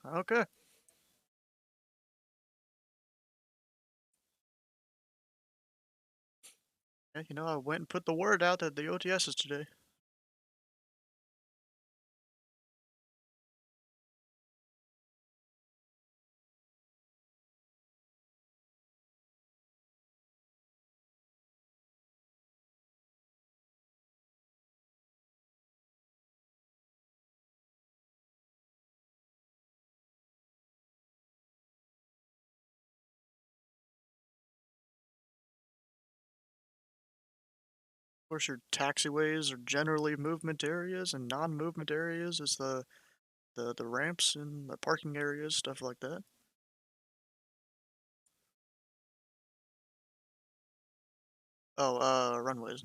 A: Okay. Yeah, you know, I went and put the word out that the OTS is today. Of course, your taxiways are generally movement areas, and non-movement areas is the ramps and the parking areas, stuff like that. Oh, runways.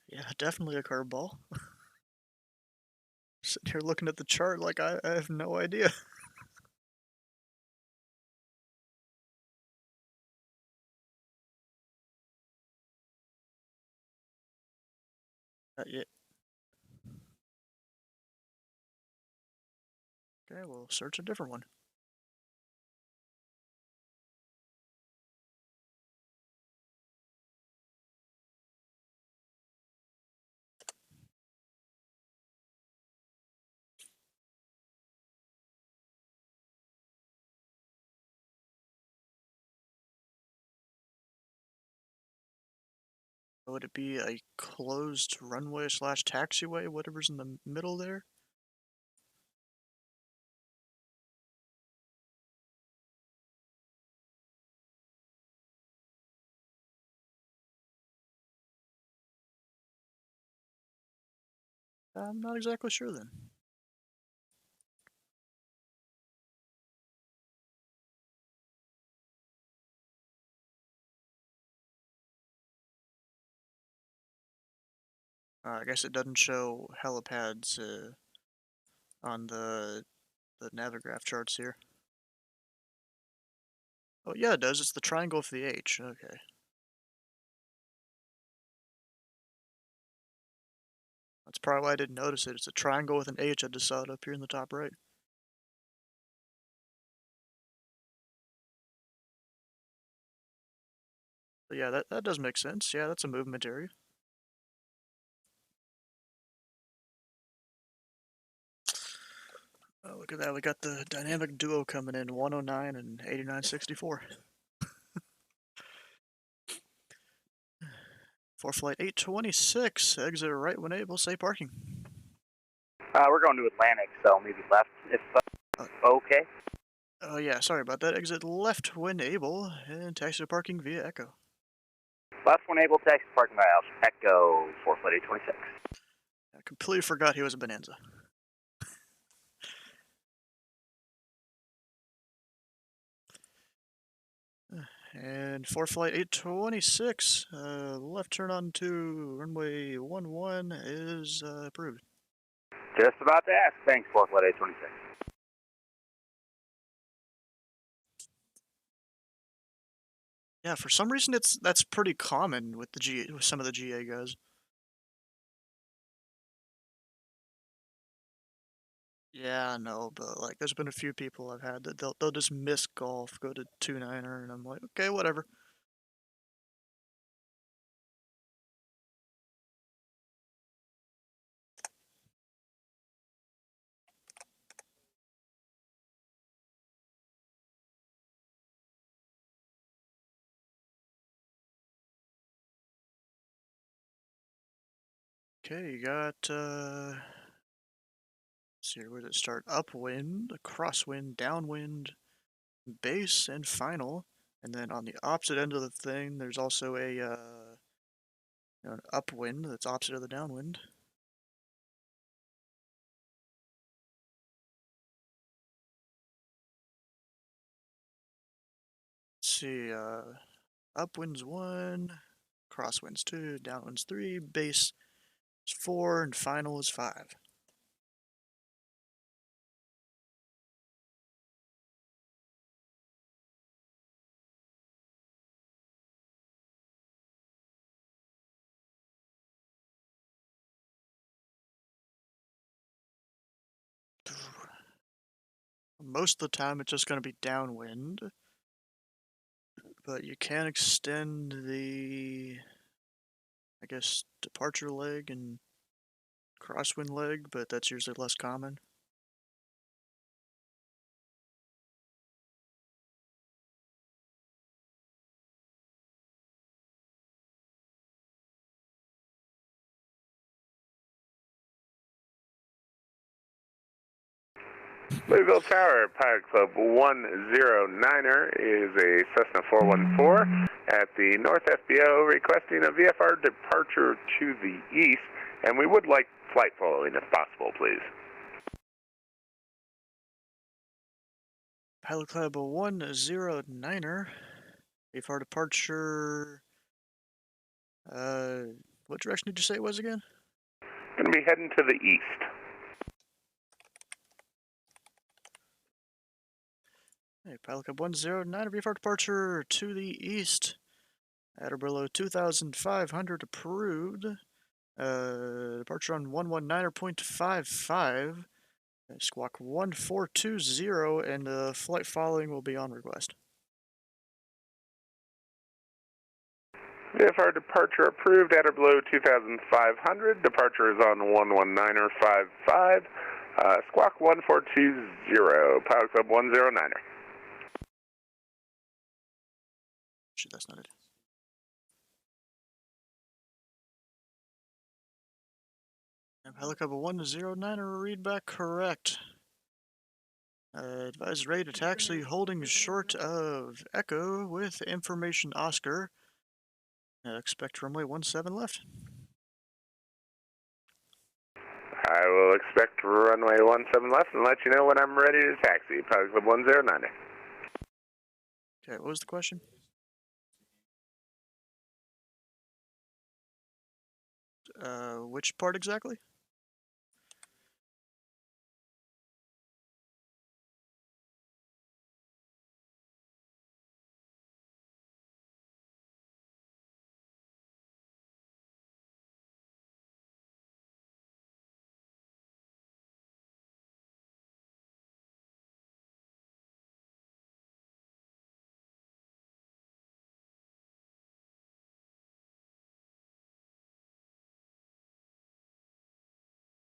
A: Yeah, definitely a curveball. Sitting here looking at the chart like I have no idea. Not yet. Okay, we'll search a different one. Would it be a closed runway slash taxiway, whatever's in the middle there? I'm not exactly sure then. I guess it doesn't show helipads on the Navigraph charts here. Oh yeah, it does. It's the triangle of the H. Okay. That's probably why I didn't notice it. It's a triangle with an H. I just saw it up here in the top right. But yeah, that does make sense. Yeah, that's a movement area. Oh, look at that. We got the dynamic duo coming in, 109 and 8964. For flight 826, exit right when able, say parking.
C: We're going to Atlantic, so maybe left if okay.
A: Oh yeah, sorry about that. Exit left when able, and taxi to parking via Echo.
C: Left when able, taxi parking miles. Echo, 4 flight 826.
A: I completely forgot he was a Bonanza. And for flight 826, left turn on to runway 11 is approved.
C: Just about to ask. Thanks, 4 flight 826.
A: Yeah, for some reason that's pretty common with with some of the GA guys. Yeah, I know, but like there's been a few people I've had that they'll just miss golf, go to 2-9er, and I'm like, okay, whatever. Okay, you got, let's see here, where did it start? Upwind, crosswind, downwind, base, and final. And then on the opposite end of the thing, there's also a, an upwind that's opposite of the downwind. Let's see, upwind's 1, crosswind's 2, downwind's 3, base is 4, and final is 5. Most of the time it's just going to be downwind, but you can extend the, I guess, departure leg and crosswind leg, but that's usually less common.
F: Louisville Tower, Pilot Club 109er is a Cessna 414 at the North FBO requesting a VFR departure to the east, and we would like flight following if possible, please.
A: Pilot Club 109er, VFR departure, what direction did you say it was again?
F: Going to be heading to the east.
A: Hey, Pilot Club 109er, VFR departure to the east. At or below 2,500 approved. Departure on 119er.55. Squawk 1420, and the flight following will be on request.
F: VFR departure approved at or below 2,500. Departure is on 119er.55. Squawk 1420, Pilot Club 109er.
A: Shit, that's not it. And Pilot Club 109er, read back correct. Advise ready to taxi holding short of Echo with information Oscar. Expect runway 17 left.
F: I will expect runway 17 left and let you know when I'm ready to taxi. Pilot Club 109er.
A: Okay, what was the question? Which part exactly?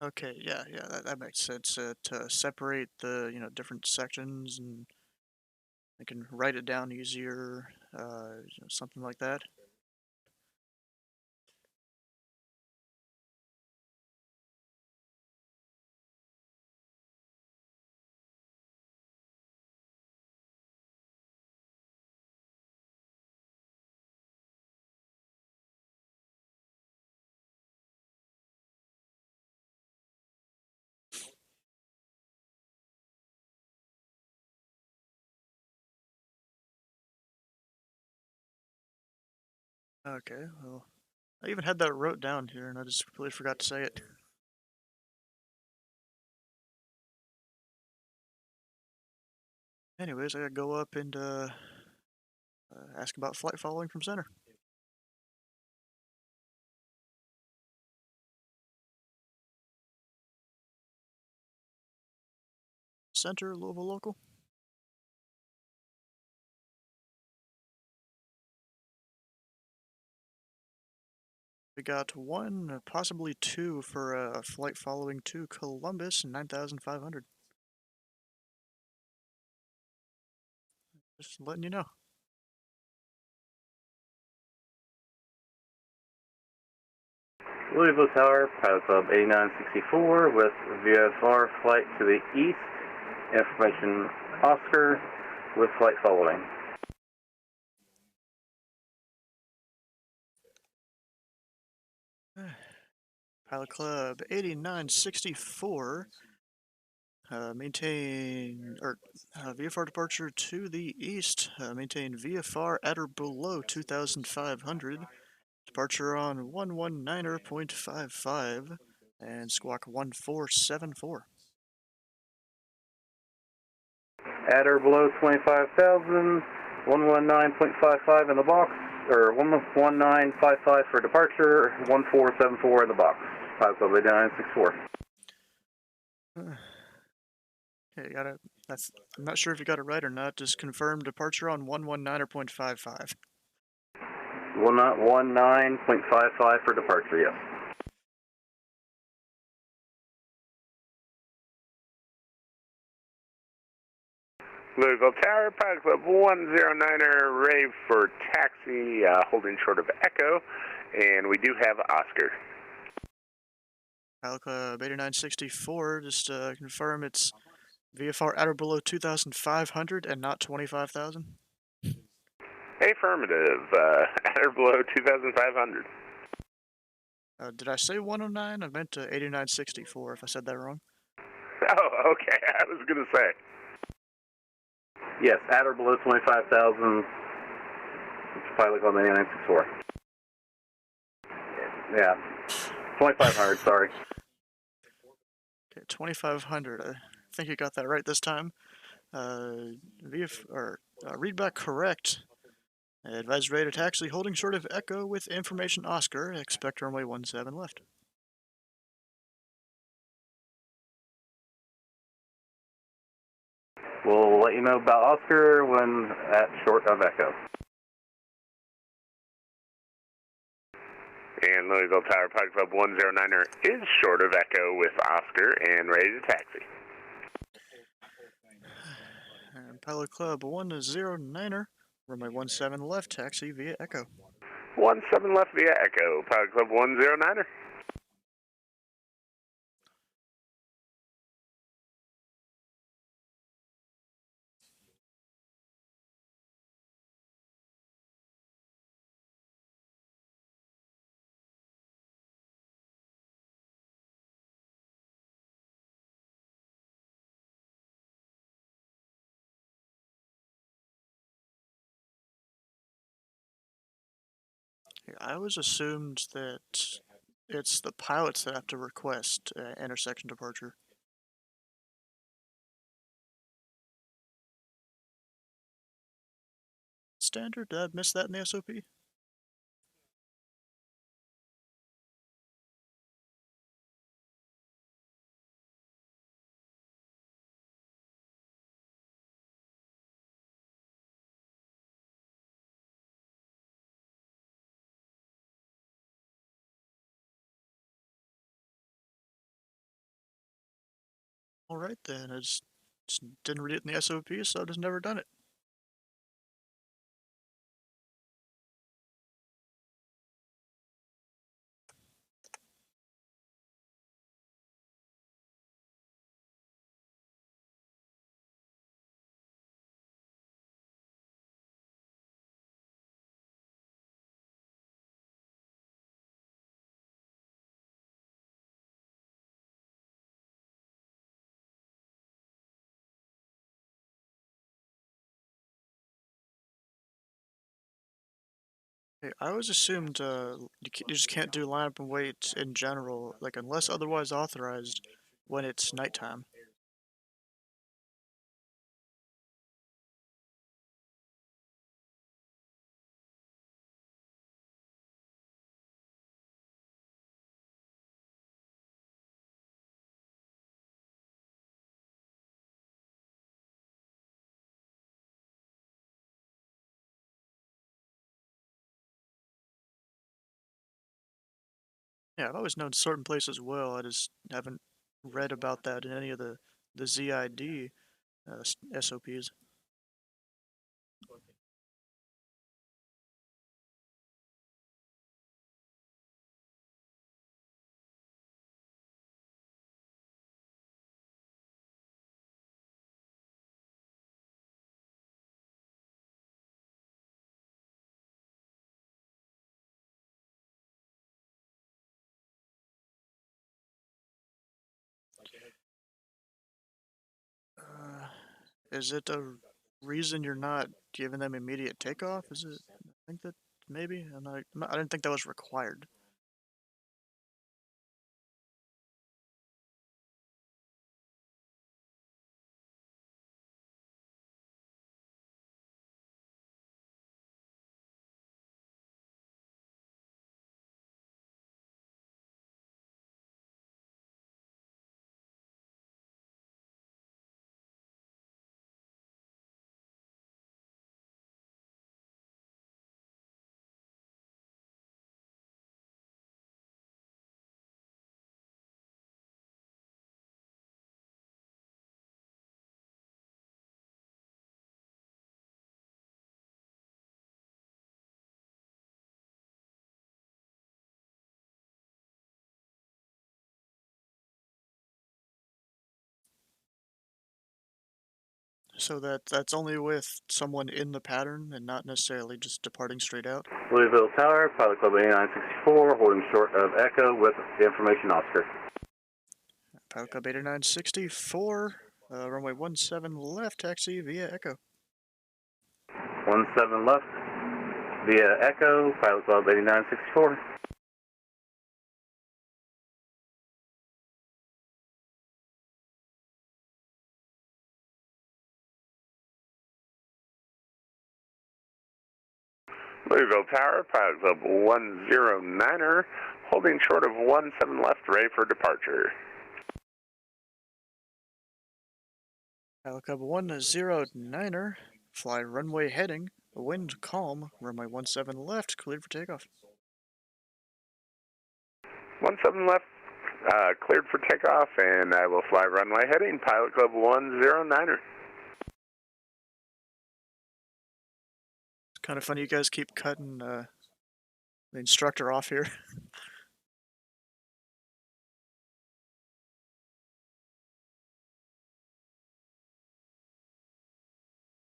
A: Okay, yeah, that makes sense. To separate the, different sections, and I can write it down easier, something like that. Okay, well, I even had that wrote down here, and I just completely forgot to say it. Anyways, I gotta go up and ask about flight following from center. Center, Louisville local. We got 1, possibly 2 for a flight following to Columbus, 9,500. Just letting you know.
C: Louisville Tower, Pilot Club 8964 with VFR flight to the east. Information Oscar with flight following.
A: Pilot Club 8964. VFR departure to the east. Maintain VFR at or below 2,500. Departure on 119.55 and squawk 1474.
C: At or below 25,000, 119.55 in the box, or 119.55 for departure, 1474 in the box. Pilot Club 8964.
A: Okay, I'm not sure if you got it right or not. Just confirm departure on 119.55.
C: 119.55 for departure, yes.
F: Louisville Tower, Pilot Club 109er, rave for taxi, holding short of Echo, and we do have Oscar.
A: Pilot Club 8964, just confirm it's VFR at or below 2,500 and not 25,000.
F: Affirmative, at or below 2,500.
A: Did I say 109? I meant 8964 if I said that wrong.
F: Oh, okay, I was going to say.
C: Yes, at or below 25,000. It's Pilot Club 8964. Yeah, 2,500, sorry.
A: Okay, 2,500. I think you got that right this time. Read back correct. Advised radar taxi holding short of Echo with information Oscar. Expect runway 17 left.
C: We'll let you know about Oscar when at short of Echo.
F: And Louisville Tower, Pilot Club 109er is short of Echo with Oscar and ready to taxi.
A: And Pilot Club 109er, runway 17 left, taxi via Echo.
F: 17 left via Echo, Pilot Club 109er.
A: I always assumed that it's the pilots that have to request intersection departure. Standard? Did I miss that in the SOP? Alright then, I just didn't read it in the SOP, so I've just never done it. Hey, I always assumed you just can't do lineup and wait in general, like unless otherwise authorized when it's nighttime. Yeah, I've always known certain places well. I just haven't read about that in any of the ZID SOPs. Is it a reason you're not giving them immediate takeoff? Is it? I think that maybe. I didn't think that was required. So that's only with someone in the pattern and not necessarily just departing straight out?
C: Louisville Tower, Pilot Club 8964, holding short of Echo with the information Oscar.
A: Pilot Club 8964, runway 17 left, taxi via Echo.
C: 17 left via Echo, Pilot Club 8964.
F: Louisville Tower, Pilot Club 109er, holding short of 17 left, ready for departure.
A: Pilot Club 109er, fly runway heading, wind calm, runway 17 left, cleared for takeoff.
F: 17 left, cleared for takeoff, and I will fly runway heading, Pilot Club 109er.
A: It's kind of funny you guys keep cutting the instructor off here.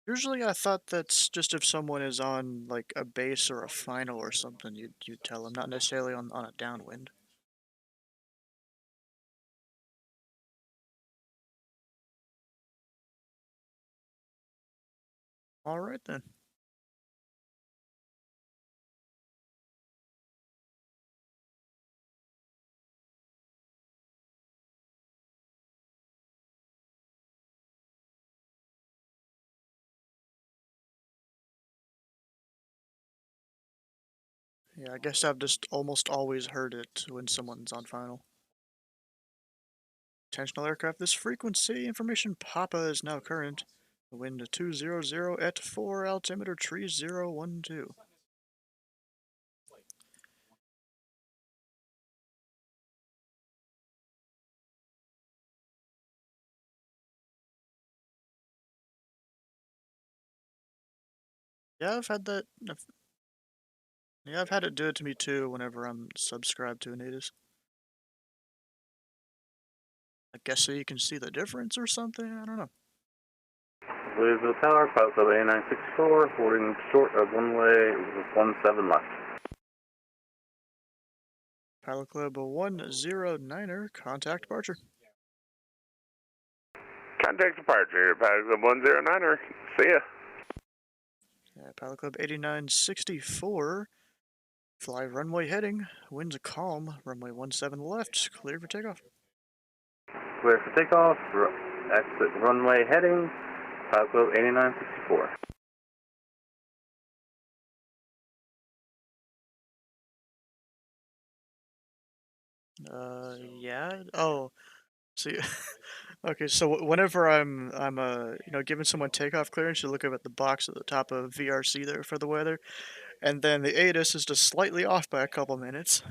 A: Usually I thought that's just if someone is on like a base or a final or something, you'd tell them, not necessarily on a downwind. Alright then. Yeah, I guess I've just almost always heard it when someone's on final. Intentional aircraft, this frequency information Papa is now current. Wind 200 at 4, altimeter 3012. Yeah, I've had it do it to me too whenever I'm subscribed to an ATC. I guess so you can see the difference or something, I don't know.
C: Louisville Tower, Pilot Club 8964, holding short of runway 17 left.
A: Pilot Club 109er, contact departure.
F: Contact departure, Pilot Club 109er. See ya.
A: Yeah, Pilot Club 8964, fly runway heading, winds calm, runway 17 left, cleared for takeoff.
C: Clear for takeoff, exit runway heading, Pilot Club 8964.
A: Yeah. Oh, see, okay. So whenever I'm giving someone takeoff clearance, you look up at the box at the top of VRC there for the weather, and then the ATIS is just slightly off by a couple minutes.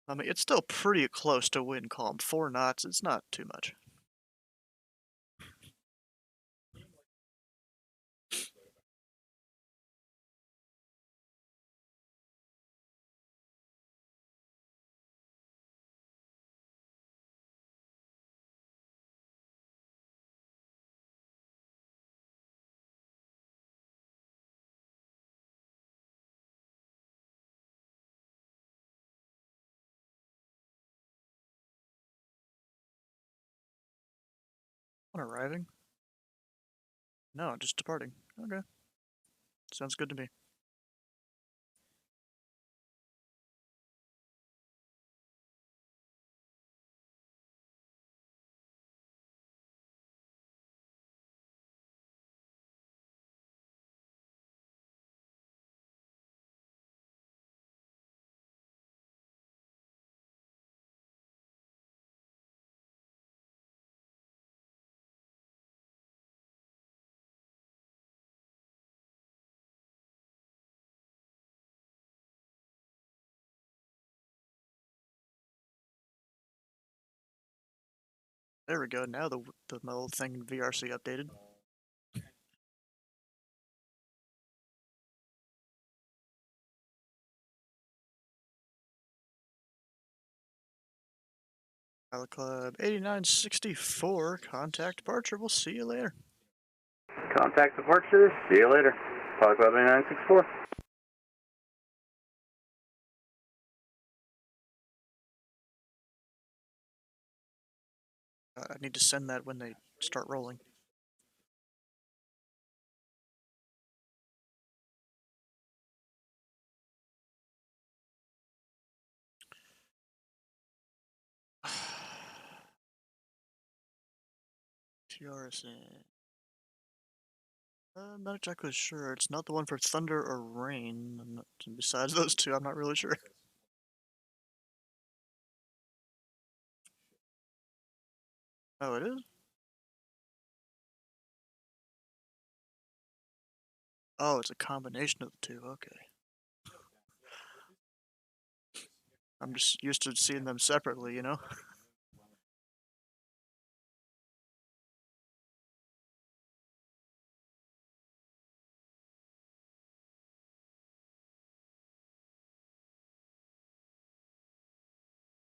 A: I mean, it's still pretty close to wind calm. 4 knots. It's not too much. Arriving? No, just departing. Okay. Sounds good to me. There we go. Now my little thing in VRC updated. Pilot Club 8964. Contact departure. We'll see you later.
C: Contact departure. See you later. Pilot Club 8964.
A: I need to send that when they start rolling. TRSN. I'm not exactly sure. It's not the one for thunder or rain. Besides those two, I'm not really sure. Oh, it is? Oh, it's a combination of the two. Okay. I'm just used to seeing them separately, you know?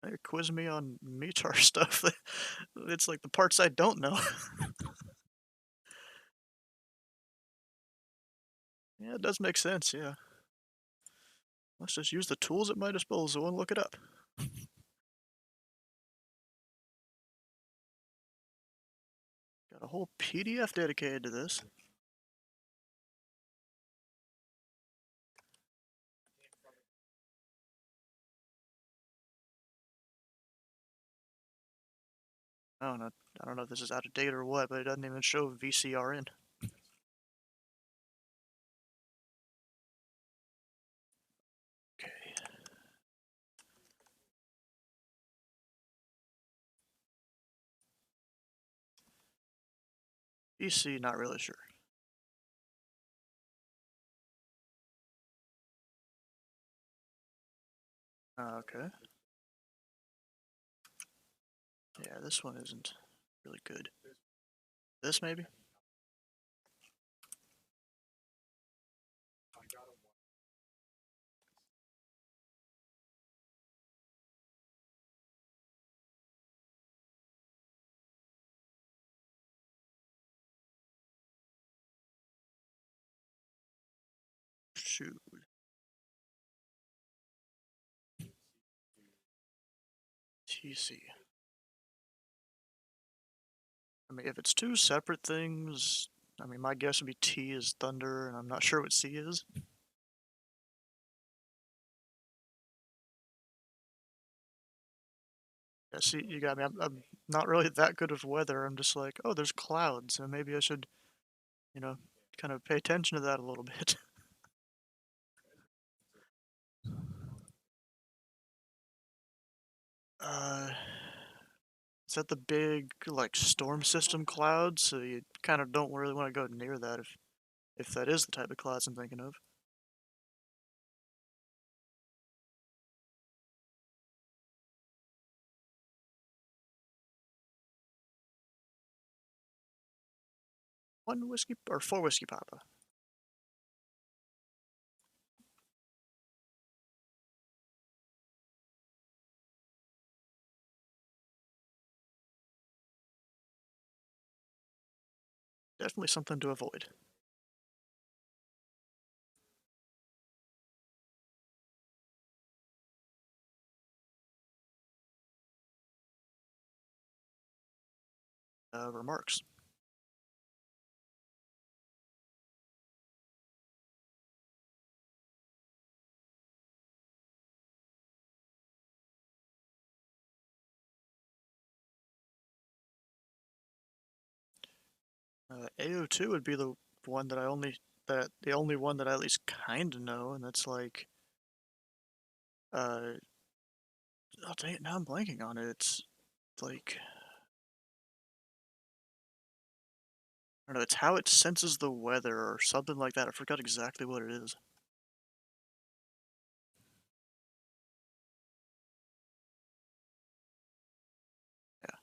A: They quiz me on METAR stuff. It's like the parts I don't know. Yeah, it does make sense, yeah. Let's just use the tools at my disposal and look it up. Got a whole PDF dedicated to this. I don't know if this is out of date or what, but it doesn't even show VCRN. Okay. EC, not really sure. Okay. Yeah, this one isn't really good. This maybe? Shoot. TC. I mean, if it's two separate things, I mean, my guess would be T is thunder, and I'm not sure what C is. Yeah, see, you got me. I'm not really that good with weather. I'm just like, oh, there's clouds, and maybe I should, you know, kind of pay attention to that a little bit. Is that the big, like, storm system clouds? So you kind of don't really want to go near that if that is the type of clouds I'm thinking of. One whiskey, or four whiskey papa. Definitely something to avoid. Remarks. AO2 would be the one that the only one that I at least kind of know, and that's like, oh dang it, now I'm blanking on it. It's like, I don't know, it's how it senses the weather or something like that. I forgot exactly what it is. Yeah.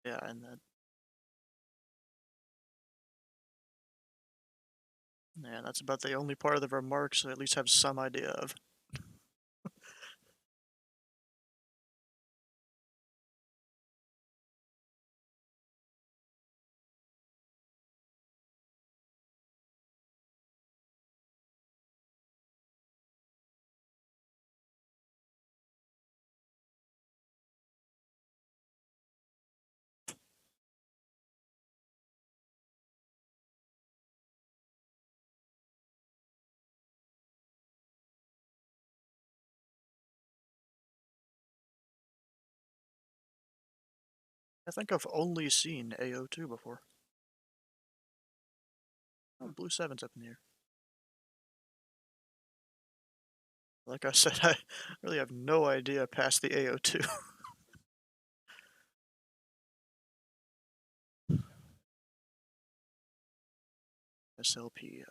A: Yeah, and that. Yeah, that's about the only part of the remarks I at least have some idea of. I think I've only seen AO2 before. Oh, Blue 7's up in the air. Like I said, I really have no idea past the AO2. SLP,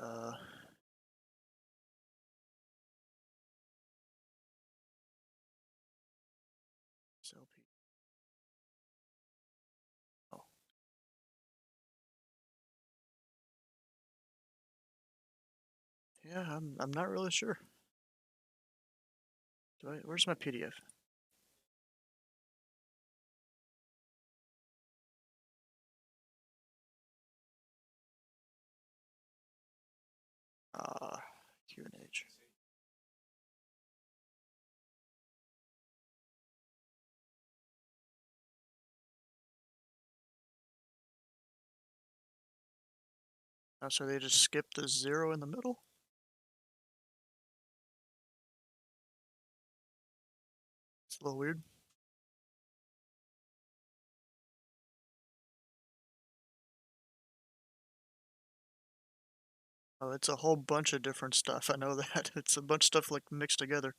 A: SLP. Oh. Yeah, I'm not really sure. Where's my PDF? QNH. Oh, so they just skipped the 0 in the middle? It's a little weird. Oh, it's a whole bunch of different stuff. I know that. It's a bunch of stuff like mixed together.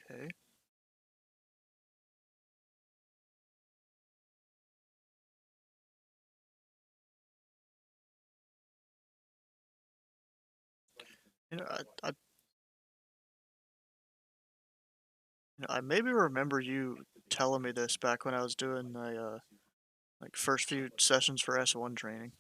A: Okay. You know, I maybe remember you telling me this back when I was doing my like first few sessions for S1 training.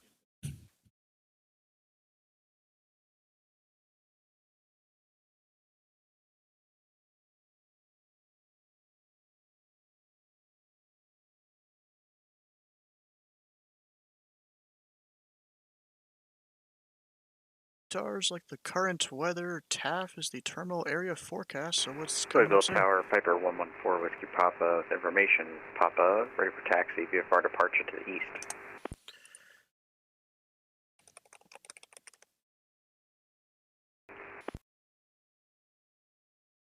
A: STARS like the current weather. TAF is the terminal area forecast. So what's coming up soon?
D: Tower, Piper 114, Whiskey Papa, information, Papa, ready for taxi, VFR departure to the east.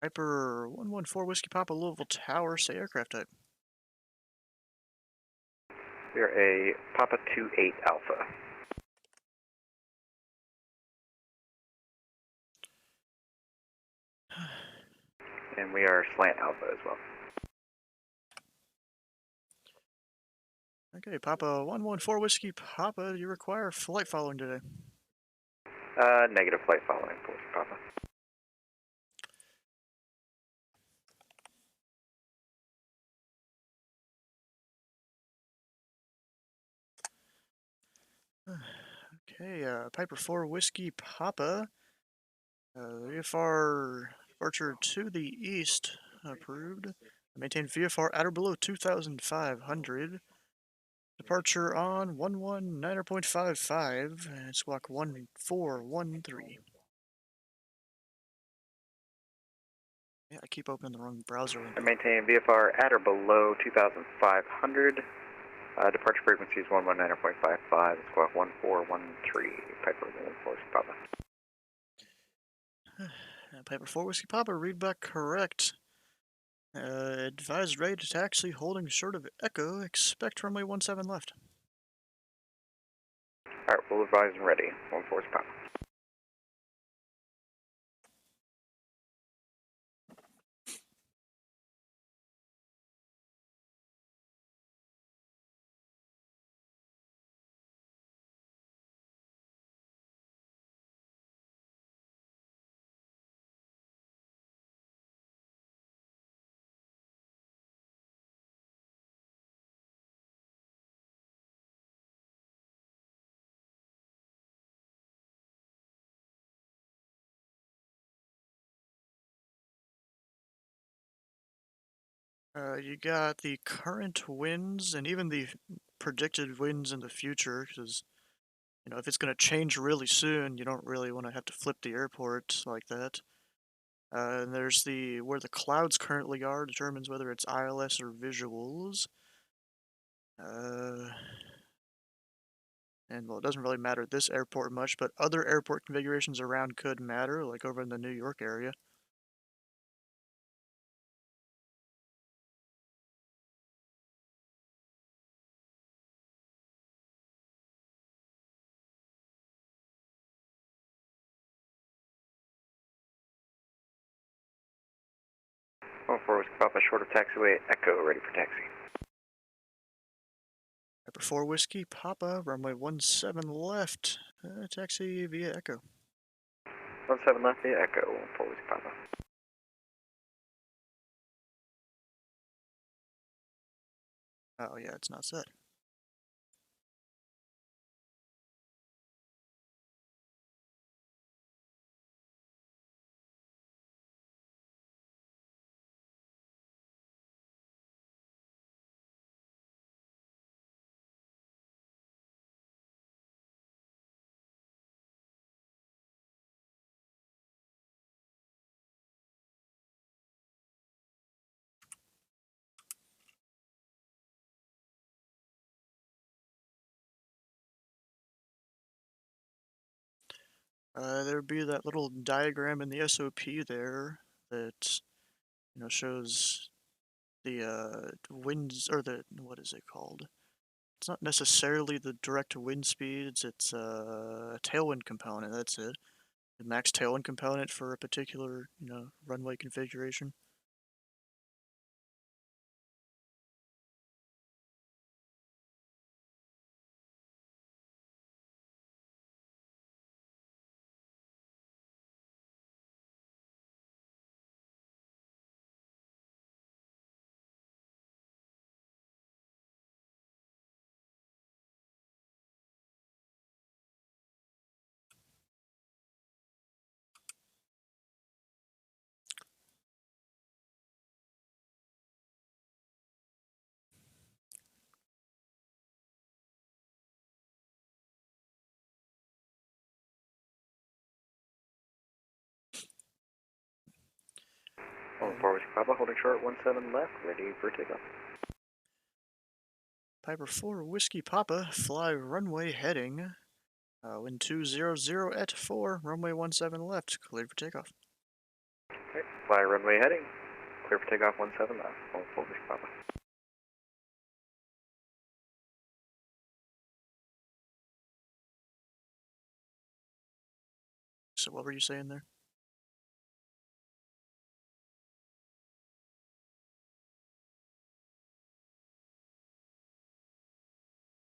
A: Piper 114, Whiskey Papa, Louisville Tower, say aircraft type.
D: We're a Papa 28 Alpha.
L: And we are slant alpha as well.
A: Okay, Papa 114 Whiskey Papa, do you require flight following today?
L: Negative flight following, Papa.
A: Okay, Piper 4 Whiskey Papa. VFR departure to the east approved. Maintain VFR at or below 2,500. Departure on 119.55 and squawk 1413. Yeah, I keep opening the wrong browser window.
L: Maintain VFR at or below 2,500. Departure frequency is 119.55, squawk 1413, Piper 114 Papa.
A: Piper 4 Whiskey Papa, read back correct. Advised ready to taxi, holding short of Echo, expect runway 17 left.
L: Alright, we'll advise and ready, 114 Papa.
A: You got the current winds and even the predicted winds in the future, because, you know, if it's going to change really soon, you don't really want to have to flip the airport like that. And there's where the clouds currently are determines whether it's ILS or visuals. And, well, it doesn't really matter at this airport much, but other airport configurations around could matter, like over in the New York area.
L: Whiskey Papa, short of taxiway, Echo, ready for taxi.
A: Piper 4 Whiskey Papa, runway 17 left, taxi via Echo.
L: 17 left via Echo, 14 Whiskey Papa.
A: Oh yeah, it's not set. There would be that little diagram in the SOP there that, you know, shows the winds, or what is it called? It's not necessarily the direct wind speeds, it's a tailwind component, that's it. The max tailwind component for a particular, you know, runway configuration.
L: Whiskey Papa, holding short, 17 left, ready for takeoff.
A: Piper 4 Whiskey Papa, fly runway heading, wind 200 at 4, runway 17 left, cleared for takeoff.
L: Okay, fly runway heading, clear for takeoff, 17 left, 14 Whiskey Papa.
A: So what were you saying there?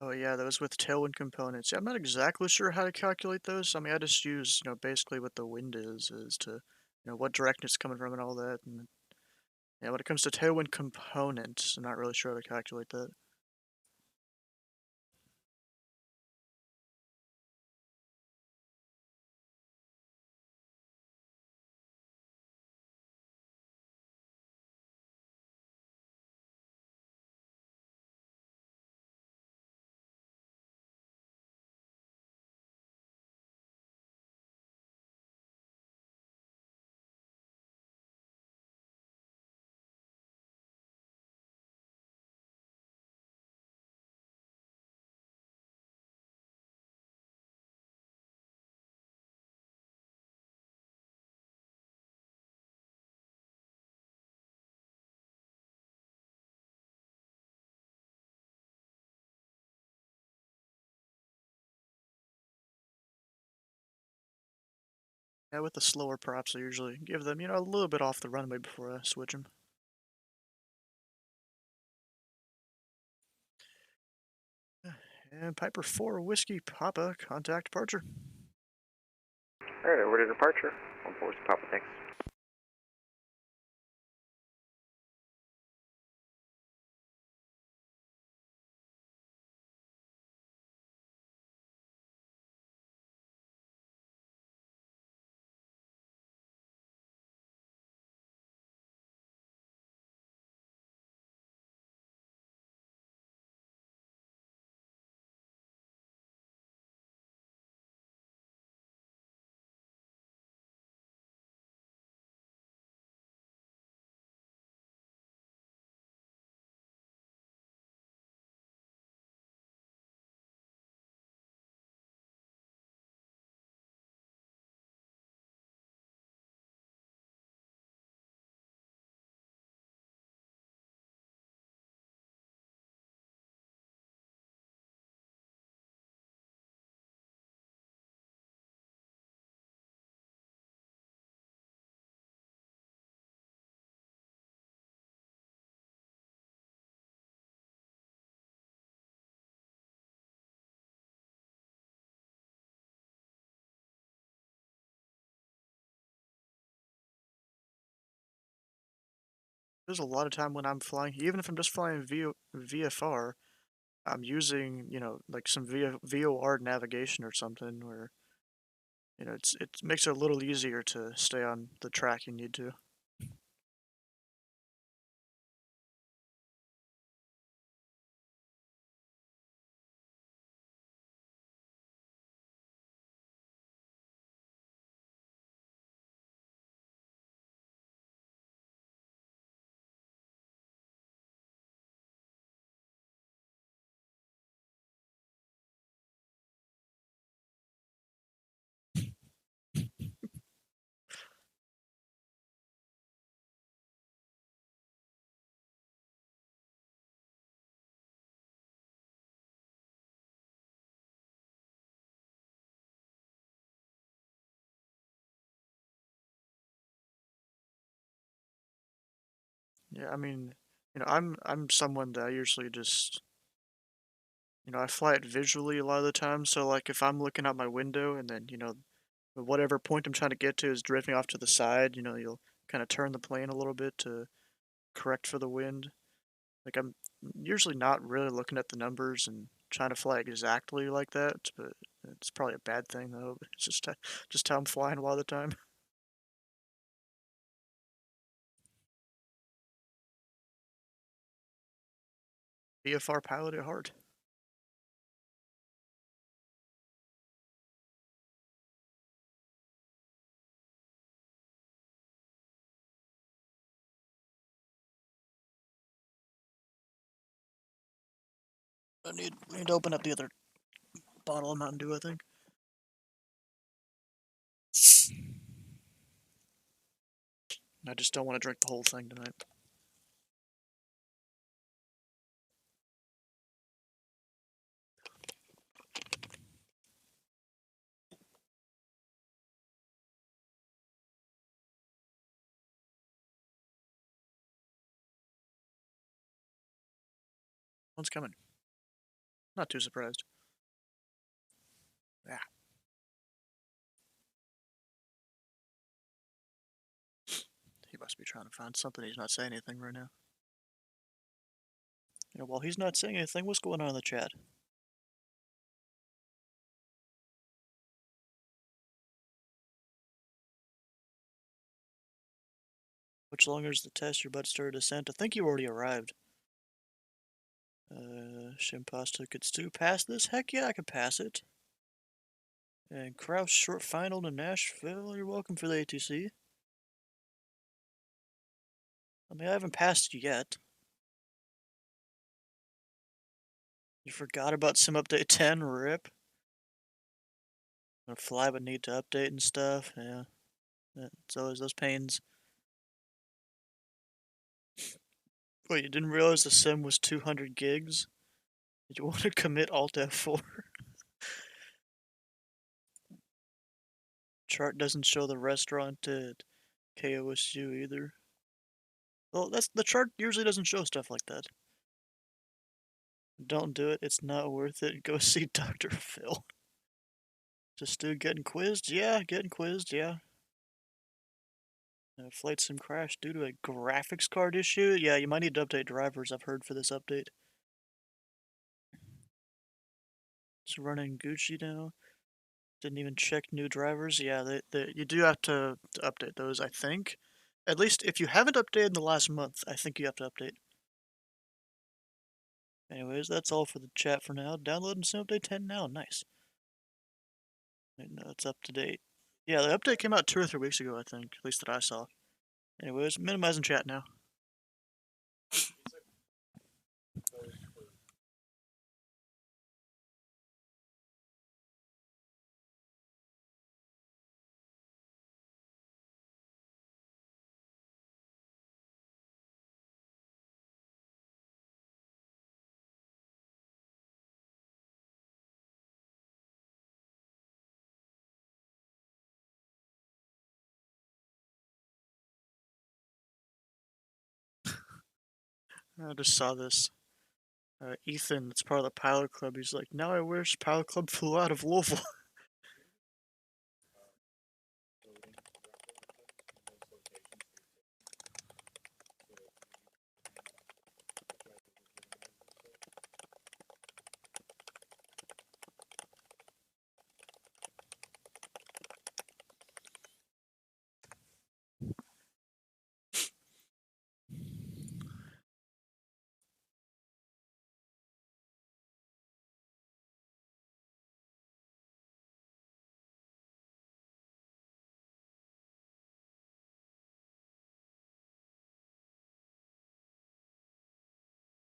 A: Oh yeah, those with tailwind components. Yeah, I'm not exactly sure how to calculate those. I mean, I just use, basically what the wind is to, what direction it's coming from and all that. And yeah, when it comes to tailwind components, I'm not really sure how to calculate that. Yeah, with the slower props, I usually give them, a little bit off the runway before I switch them. And Piper 4 Whiskey Papa, contact departure.
L: Alright, over to departure. 14 Papa, thanks.
A: There's a lot of time when I'm flying, even if I'm just flying VFR, I'm using, like some VOR navigation or something where, it makes it a little easier to stay on the track you need to. Yeah, I mean, I'm someone that I usually just, I fly it visually a lot of the time. So like if I'm looking out my window and then, whatever point I'm trying to get to is drifting off to the side, you'll kind of turn the plane a little bit to correct for the wind. Like I'm usually not really looking at the numbers and trying to fly exactly like that, but it's probably a bad thing though. It's just how I'm flying a lot of the time. VFR pilot at heart. I need to open up the other bottle of Mountain Dew, I think. I just don't want to drink the whole thing tonight. One's coming. Not too surprised. Yeah. He must be trying to find something. He's not saying anything right now. Yeah, while he's not saying anything, what's going on in the chat? Much longer is the test? You're about to start a descent? I think you already arrived. Shimpasta could Stu pass this? Heck yeah, I could pass it. And Kraus short final to Nashville. You're welcome for the ATC. I mean, I haven't passed you yet. You forgot about Sim Update 10, rip. Gonna fly but need to update and stuff, yeah. It's always those pains. Wait, you didn't realize the sim was 200 gigs? Did you want to commit Alt F4? Chart doesn't show the restaurant at KOSU either. Well, the chart usually doesn't show stuff like that. Don't do it, it's not worth it. Go see Dr. Phil. Just Stu getting quizzed? Yeah, getting quizzed, yeah. Flight sim crashed due to a graphics card issue? Yeah, you might need to update drivers, I've heard, for this update. It's running Gucci now. Didn't even check new drivers. Yeah, you do have to update those, I think. At least if you haven't updated in the last month, I think you have to update. Anyways, that's all for the chat for now. Downloading Sim Update 10 now. Nice. No, it's up to date. Yeah, the update came out 2 or 3 weeks ago, I think. At least that I saw. Anyways, minimizing chat now. I just saw this. Ethan, that's part of the Pilot Club. He's like, now I wish Pilot Club flew out of Louisville.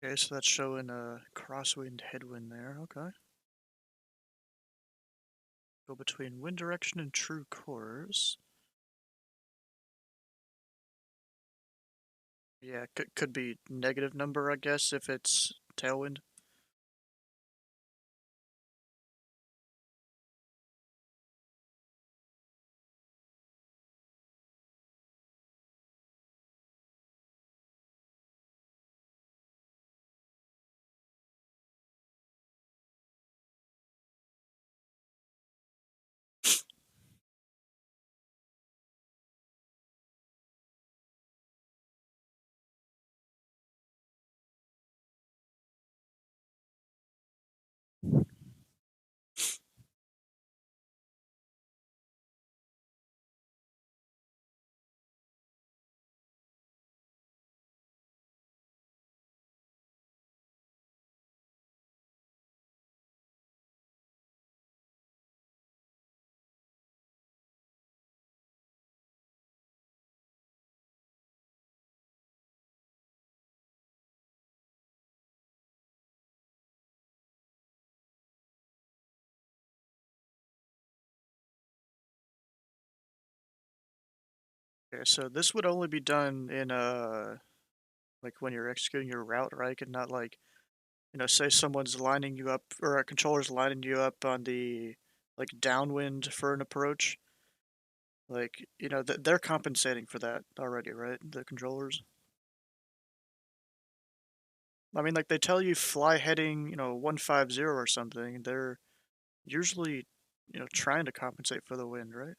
A: Okay, so that's showing a crosswind headwind there. Okay. Go between wind direction and true course. Yeah, could be negative number, I guess, if it's tailwind. Okay, so this would only be done in like when you're executing your route, right? And not like, say someone's lining you up, or a controller's lining you up on the like downwind for an approach. Like, they're compensating for that already, right? The controllers. I mean, like, they tell you fly heading, 150 or something. They're usually, trying to compensate for the wind, right?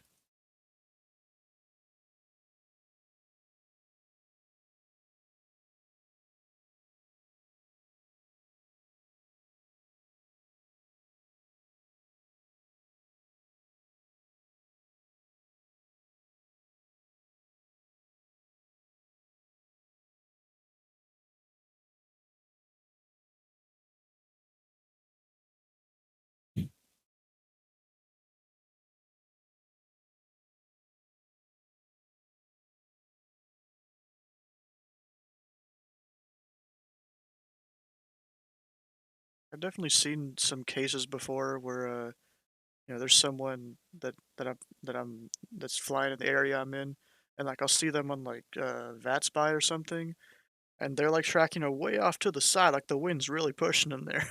A: I've definitely seen some cases before where, there's someone that's flying in the area I'm in, and like I'll see them on like VATSPY or something, and they're like tracking way off to the side, like the wind's really pushing them there.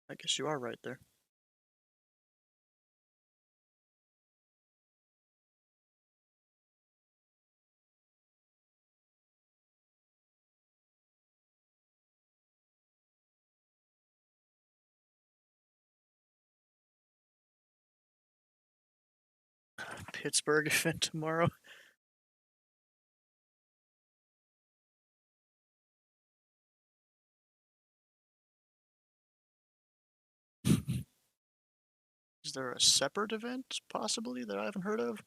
A: I guess you are right there. Pittsburgh event tomorrow. Is there a separate event possibly that I haven't heard of?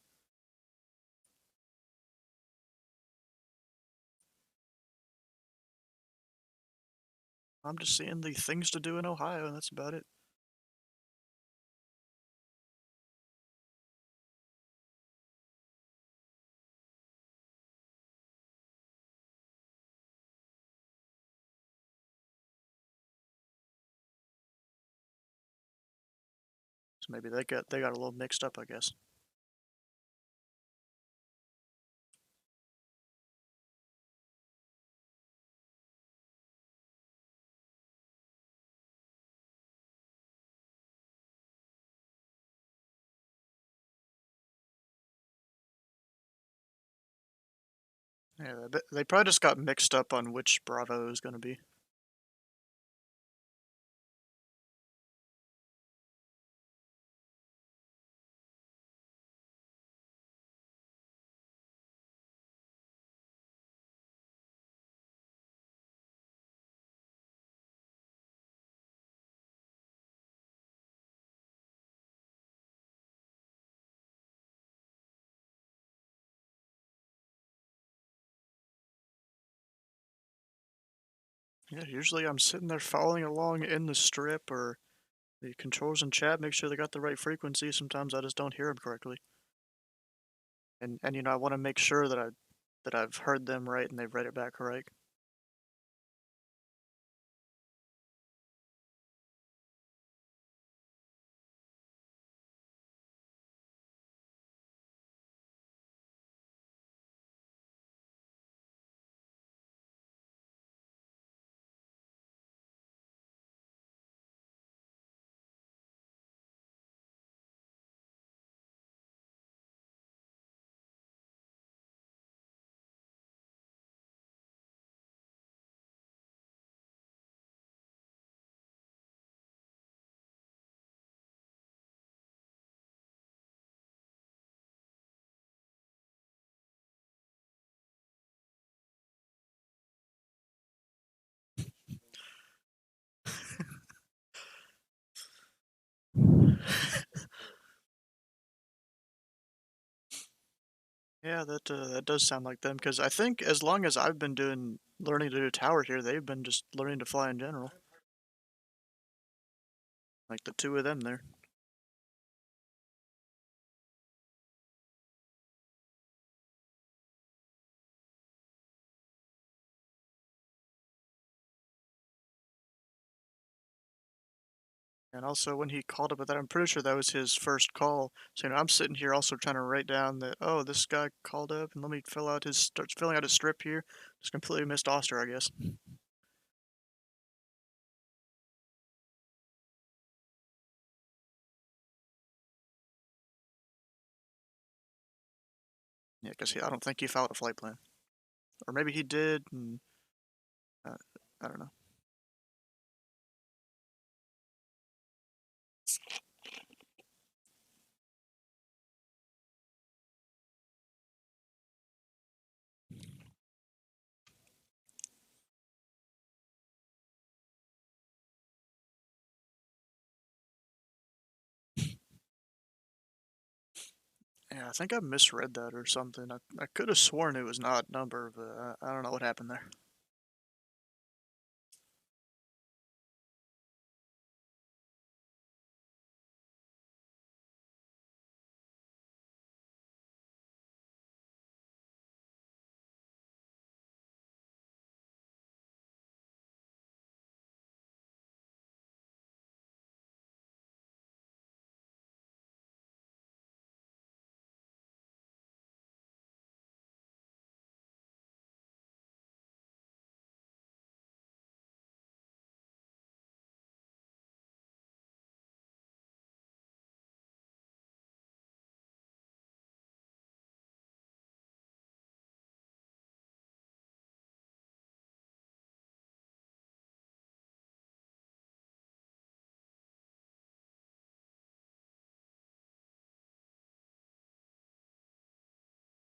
A: I'm just seeing the things to do in Ohio, and that's about it. So maybe they got a little mixed up, I guess. Yeah, they probably just got mixed up on which Bravo is going to be. Yeah, usually I'm sitting there following along in the strip, or the controls in chat make sure they got the right frequency. Sometimes I just don't hear them correctly. And I want to make sure that I've heard them right and they've read it back correct. Yeah, that does sound like them, because I think as long as I've been learning to do tower here, they've been just learning to fly in general. Like the two of them there. And also when he called up with that, I'm pretty sure that was his first call. So, I'm sitting here also trying to write down that, oh, this guy called up and let me starts filling out his strip here. Just completely missed Oster, I guess. Yeah, because I don't think he filed a flight plan. Or maybe he did, and uh, I don't know. Yeah, I think I misread that or something. I could have sworn it was an odd number, but I don't know what happened there.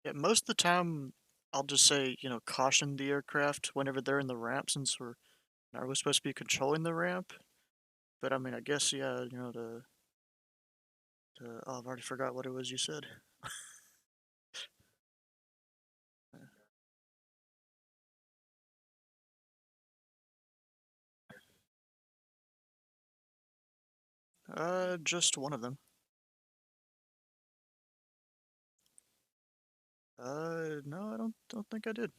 A: Yeah, most of the time, I'll just say, caution the aircraft whenever they're in the ramp since we're supposed to be controlling the ramp. But I mean, I guess, yeah, oh, I've already forgot what it was you said. Just one of them. No, I don't think I did.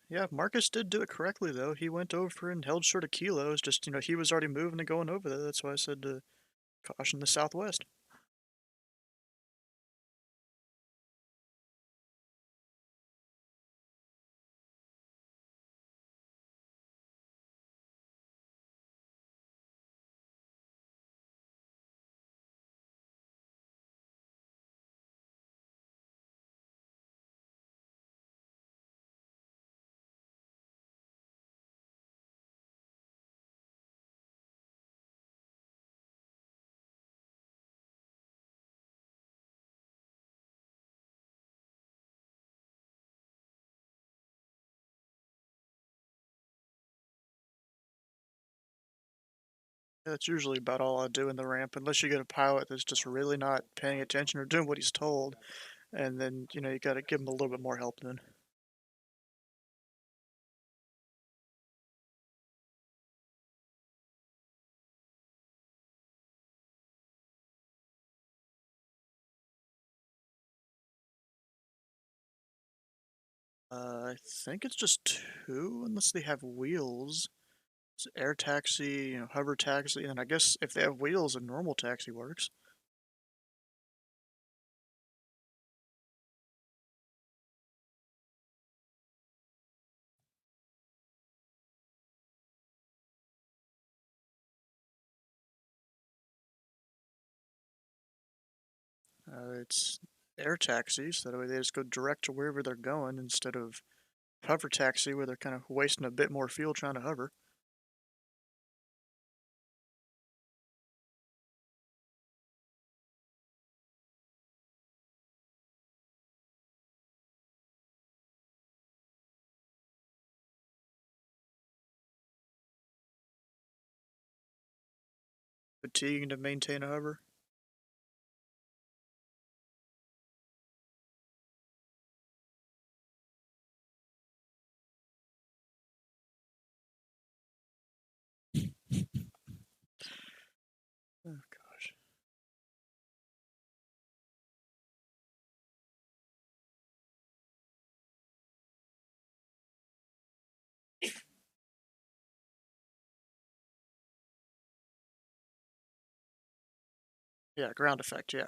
A: Yeah, Marcus did do it correctly though. He went over and held short of kilos. Just he was already moving and going over there. That's why I said to caution the southwest. That's usually about all I do in the ramp, unless you get a pilot that's just really not paying attention or doing what he's told, and then you got to give him a little bit more help then. I think it's just 2, unless they have wheels. It's air taxi, hover taxi, and I guess if they have wheels, a normal taxi works. It's air taxi, so that way they just go direct to wherever they're going instead of hover taxi, where they're kind of wasting a bit more fuel trying to hover. Fatiguing to maintain a hover. Oh gosh. Yeah, ground effect, yeah.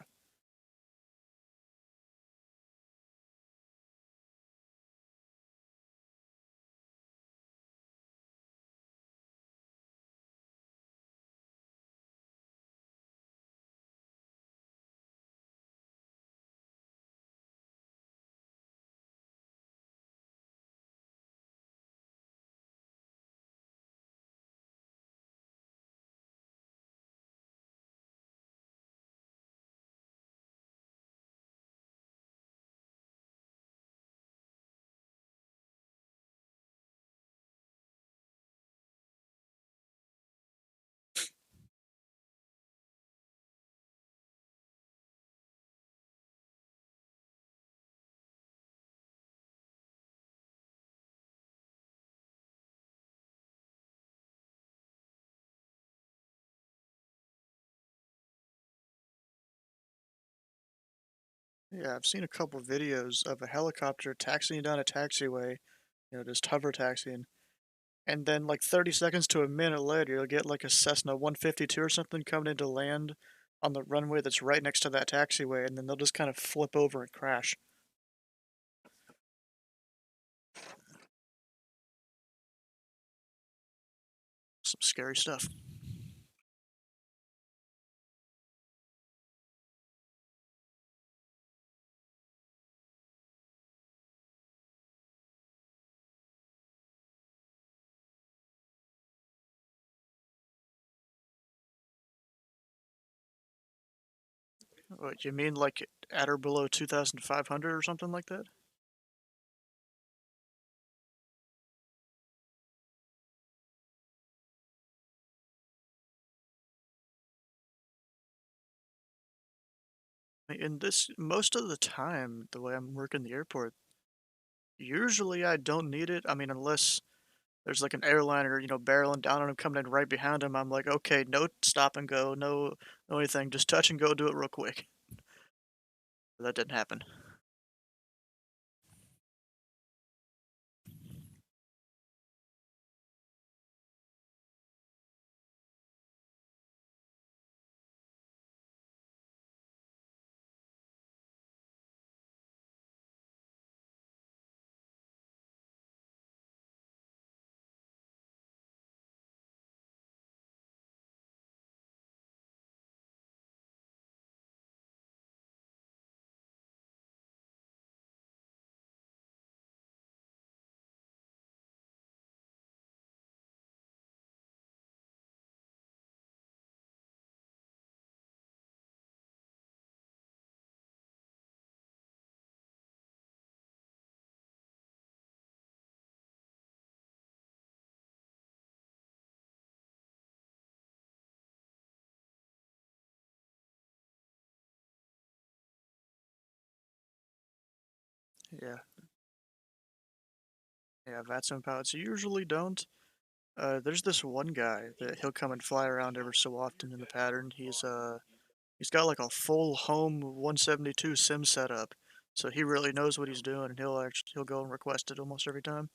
A: Yeah, I've seen a couple videos of a helicopter taxiing down a taxiway, just hover taxiing. And then like 30 seconds to a minute later, you'll get like a Cessna 152 or something coming into land on the runway that's right next to that taxiway, and then they'll just kind of flip over and crash. Some scary stuff. What, you mean like at or below 2,500 or something like that? In this, most of the time, the way I'm working the airport, usually I don't need it. I mean, unless there's like an airliner, barreling down on him, coming in right behind him. I'm like, okay, no stop and go, no anything, just touch and go, do it real quick. But that didn't happen. Yeah, yeah, VATSIM pilots usually don't. There's this one guy that he'll come and fly around ever so often in the pattern. He's got like a full home 172 sim setup, So he really knows what he's doing, and he'll go and request it almost every time.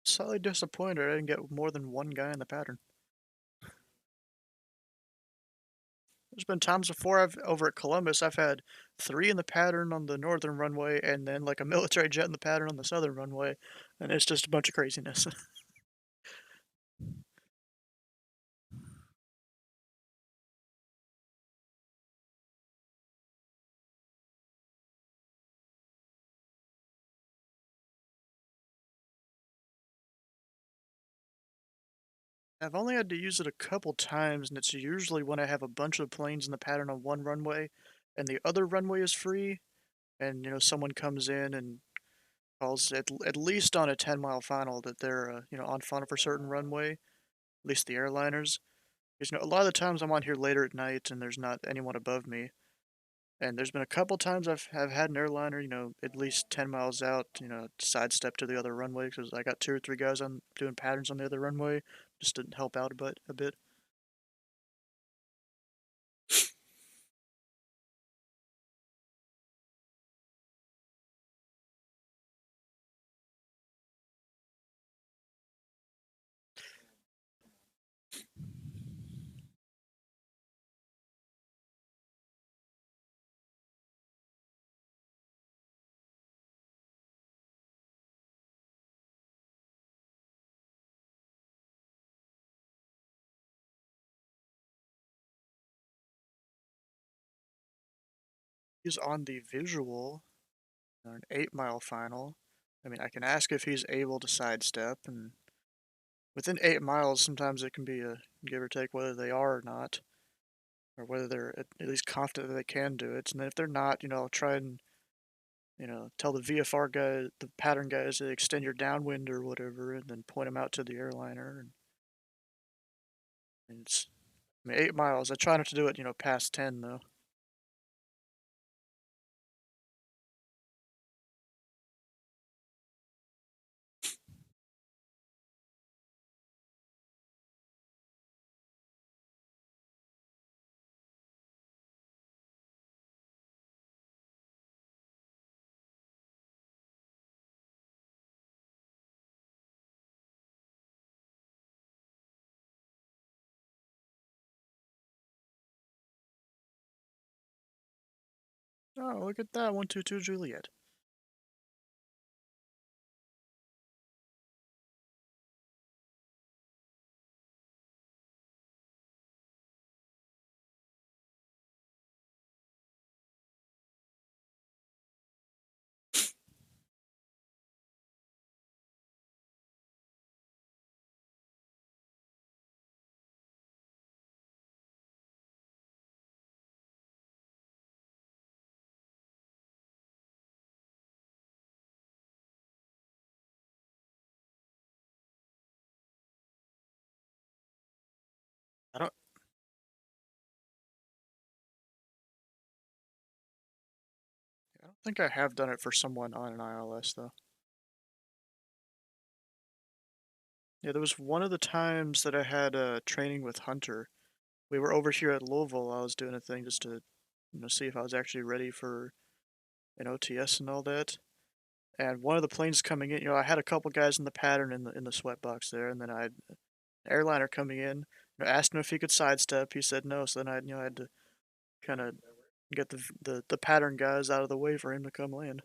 A: Slightly disappointed I didn't get more than one guy in the pattern. There's been times before over at Columbus, I've had 3 in the pattern on the northern runway and then like a military jet in the pattern on the southern runway, and it's just a bunch of craziness. I've only had to use it a couple times, and it's usually when I have a bunch of planes in the pattern on one runway, and the other runway is free, and someone comes in and calls at least on a 10-mile final that they're on final for a certain runway, at least the airliners. Because a lot of the times I'm on here later at night and there's not anyone above me, and there's been a couple times have had an airliner, at least 10 miles out, sidestep to the other runway because I got 2 or 3 guys on doing patterns on the other runway just to help out a bit. He's on the visual on an 8-mile final. I mean, I can ask if he's able to sidestep, and within 8 miles, sometimes it can be a give or take whether they are or not, or whether they're at least confident that they can do it. And then if they're not, I'll try and tell the VFR guy, the pattern guys, to extend your downwind or whatever, and then point them out to the airliner. And it's, I mean, 8 miles. I try not to do it, past 10 though. Oh, look at that, 122 Juliet. I don't think I have done it for someone on an ILS though. Yeah, there was one of the times that I had training with Hunter. We were over here at Louisville. I was doing a thing just to, see if I was actually ready for an OTS and all that. And one of the planes coming in, I had a couple guys in the pattern in the sweat box there, and then I had an airliner coming in. Asked him if he could sidestep. He said no, so then I had to kind of get the pattern guys out of the way for him to come land.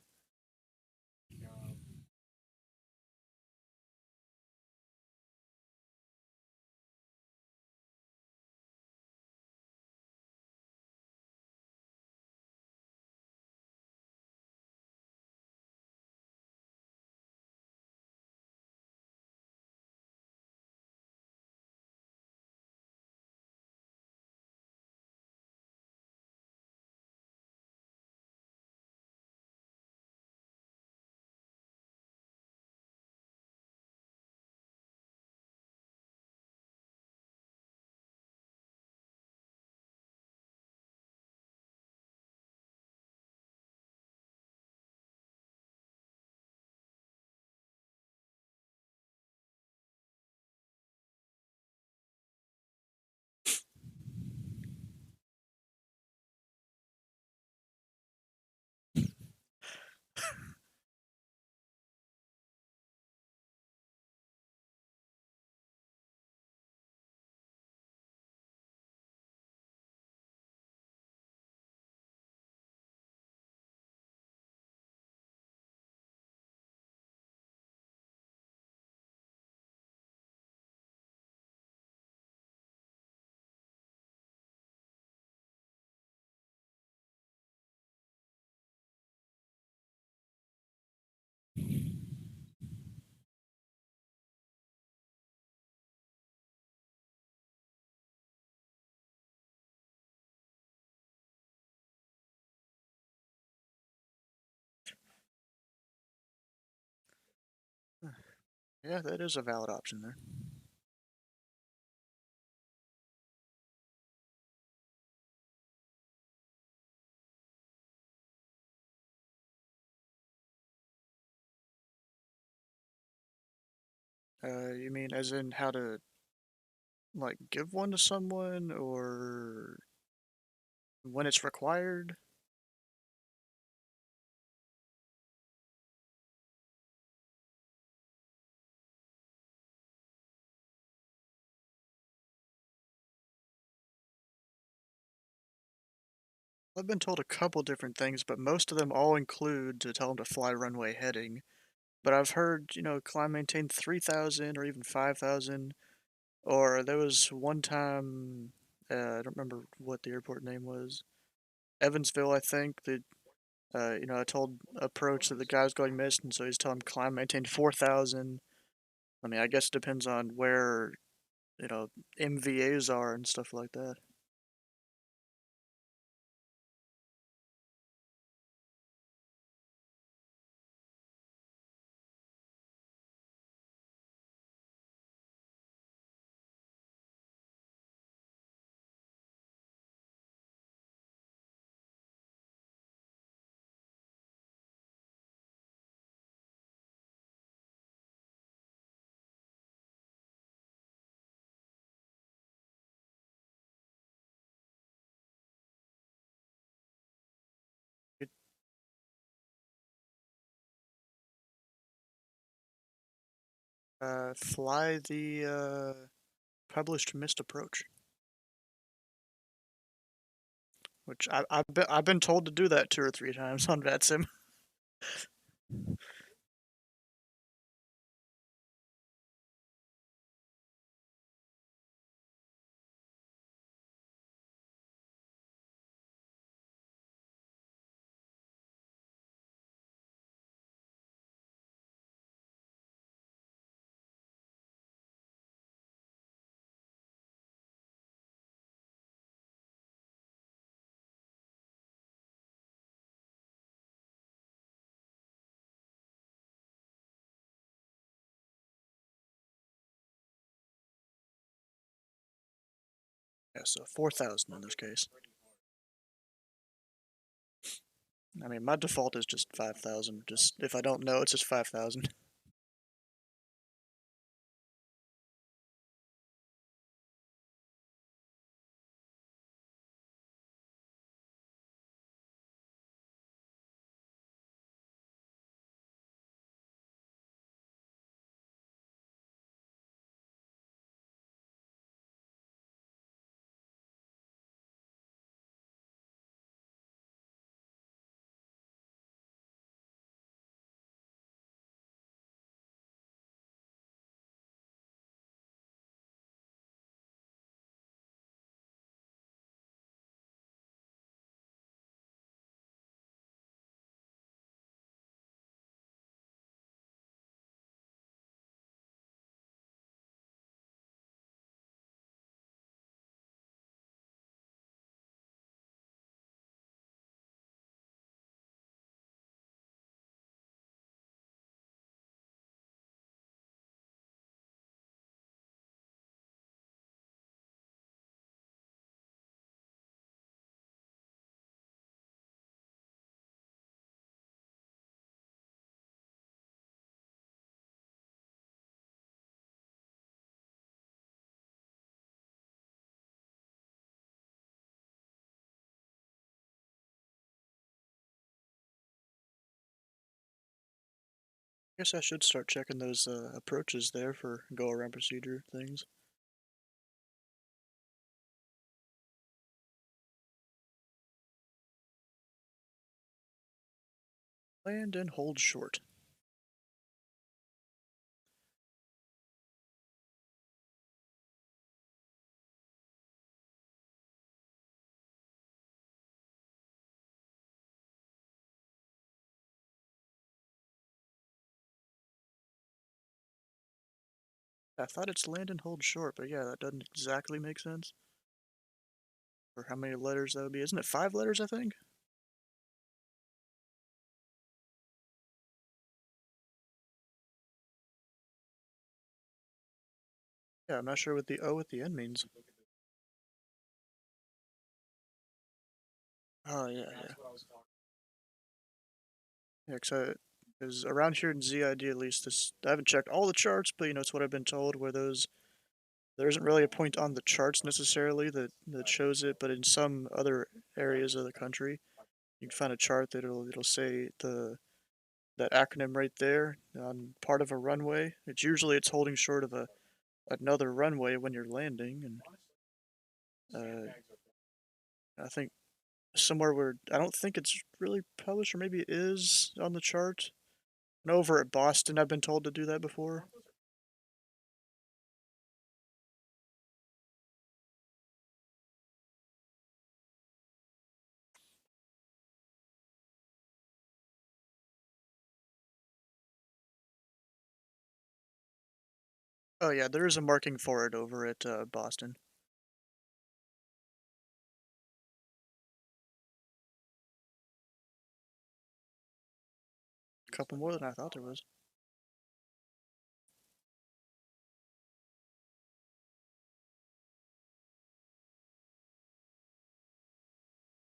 A: Yeah, that is a valid option there. You mean as in how to, like, give one to someone, or when it's required? I've been told a couple different things, but most of them all include to tell them to fly runway heading. But I've heard, climb maintain 3,000 or even 5,000. Or there was one time, I don't remember what the airport name was. Evansville, I think. That I told approach that the guy was going missed, and so he's telling him climb maintain 4,000. I mean, I guess it depends on where you know MVAs are and stuff like that. Fly the published missed approach, which I've been told to do that 2 or 3 times on VATSIM. Yeah, so 4,000 in this case. I mean, my default is just 5,000. Just if I don't know, it's just 5,000. Guess I should start checking those approaches there for go-around procedure things. Land and hold short. I thought it's land and hold short, but yeah, that doesn't exactly make sense. For how many letters that would be. Isn't it 5 letters, I think? Yeah, I'm not sure what the O at the end means. Oh, yeah, yeah. Yeah, because around here in ZID at least, I haven't checked all the charts, but it's what I've been told, where there isn't really a point on the charts necessarily that shows it, but in some other areas of the country, you can find a chart that it'll say that acronym right there on part of a runway. It's holding short of another runway when you're landing, and I think somewhere where I don't think it's really published, or maybe it is on the chart. And over at Boston, I've been told to do that before. Oh yeah, there is a marking for it over at Boston. A couple more than I thought there was.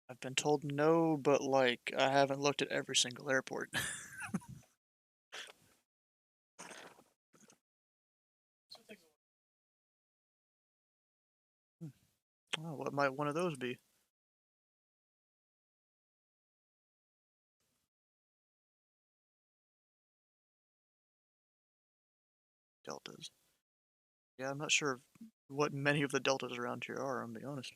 A: I've been told no, but like I haven't looked at every single airport. Oh, what might one of those be? Deltas. Yeah, I'm not sure what many of the deltas around here are, I'm gonna be honest.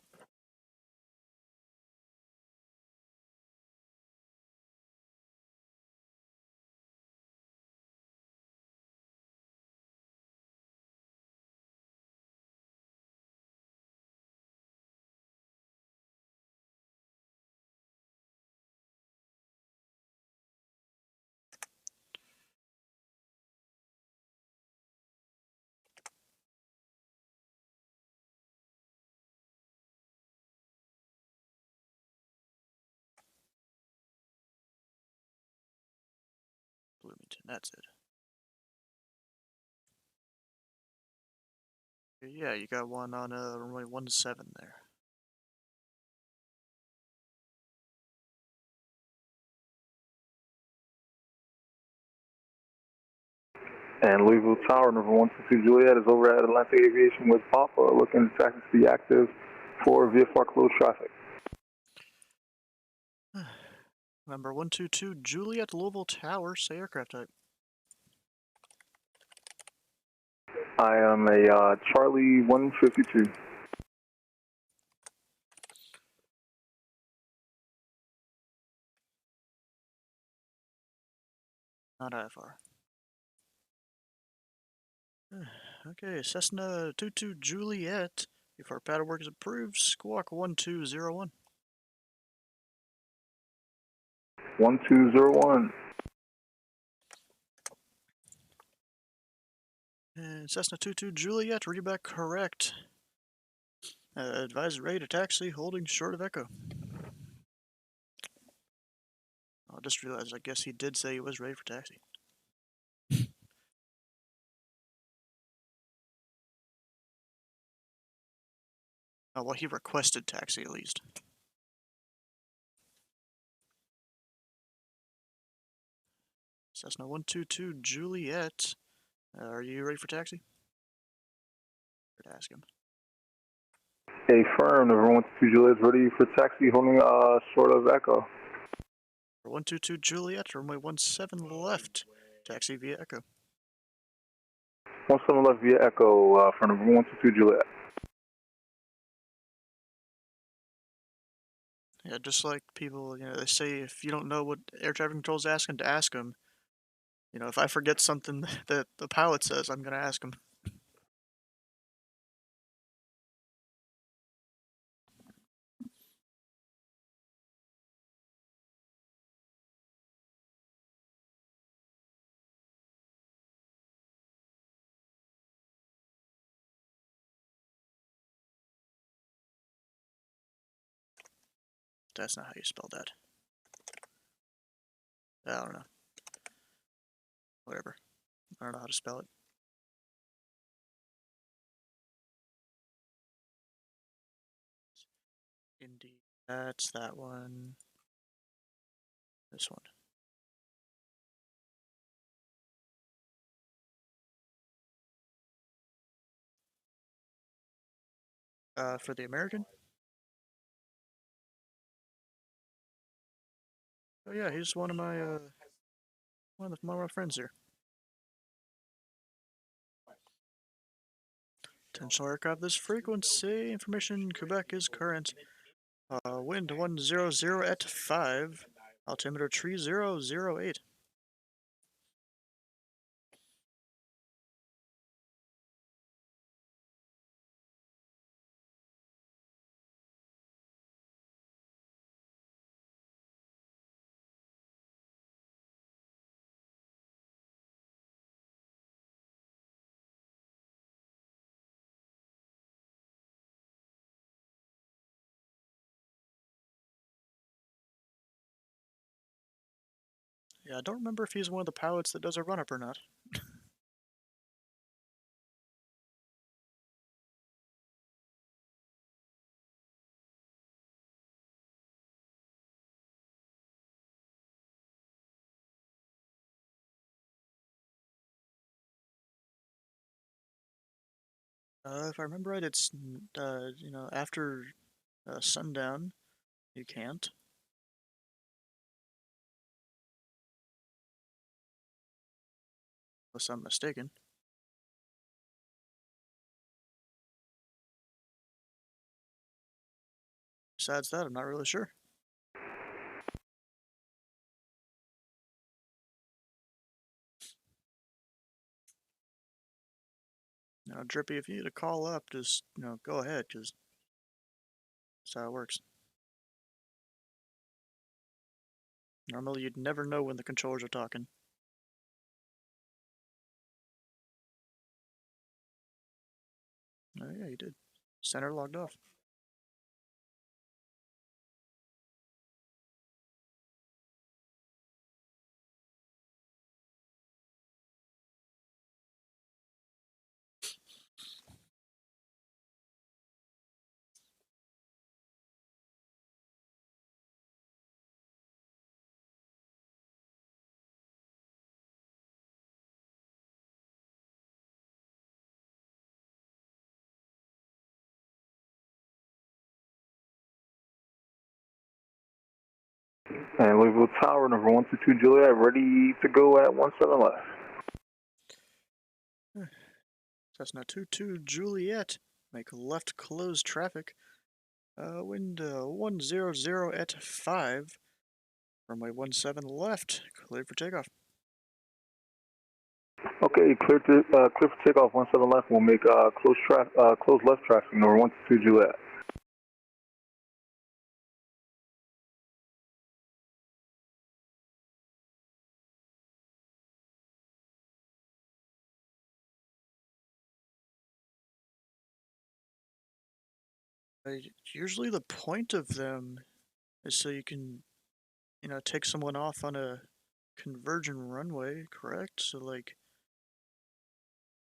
A: Bloomington, that's it. Yeah, you got one on runway 17 there.
M: And Louisville Tower, number 122 Juliet, is over at Atlantic Aviation with Papa, looking to taxi to be active for VFR closed traffic.
A: Number 122 Juliet Louisville Tower, say aircraft type.
M: I am a Charlie 152.
A: Not IFR. Okay, Cessna 22 Juliet. If our paddle work is approved, squawk 1201.
M: 1201.
A: And Cessna 22 Juliet, read back correct. Advise ready to taxi, holding short of echo. I just realized, I guess he did say he was ready for taxi. Oh, well, he requested taxi at least. Cessna 122 Juliet, are you ready for taxi? Better ask him.
M: Affirm, number 122 Juliet is ready for taxi, holding short of echo.
A: 122 Juliet, runway 17 left, taxi via echo.
M: 17 left via echo for number 122 Juliet.
A: Yeah, just like people, they say if you don't know what air traffic control is asking, to ask them. If I forget something that the pilot says, I'm going to ask him. That's not how you spell that. I don't know. Whatever. I don't know how to spell it. Indeed. That's that one. This one. For the American? Oh yeah, he's one of my one of my friends here. Potential aircraft this frequency. Information Quebec is current. Wind 100 at 5. Altimeter 3008. Yeah, I don't remember if he's one of the pilots that does a run-up or not. If I remember right, it's, after sundown, you can't. Unless I'm mistaken. Besides that, I'm not really sure. Now, Drippy, if you need to call up, just, go ahead, because that's how it works. Normally, you'd never know when the controllers are talking. Oh, yeah, you did. Center logged off.
M: And Louisville Tower, number 122 Juliet, ready to go at 17 left.
A: Cessna 22 Juliet. Make left close traffic. Wind 100 at 5. Runway 17 left. Cleared for takeoff.
M: Okay, clear for takeoff 17 left. We'll make close left traffic, number 122 Juliet.
A: Usually the point of them is so you can, take someone off on a convergent runway, correct? So, like,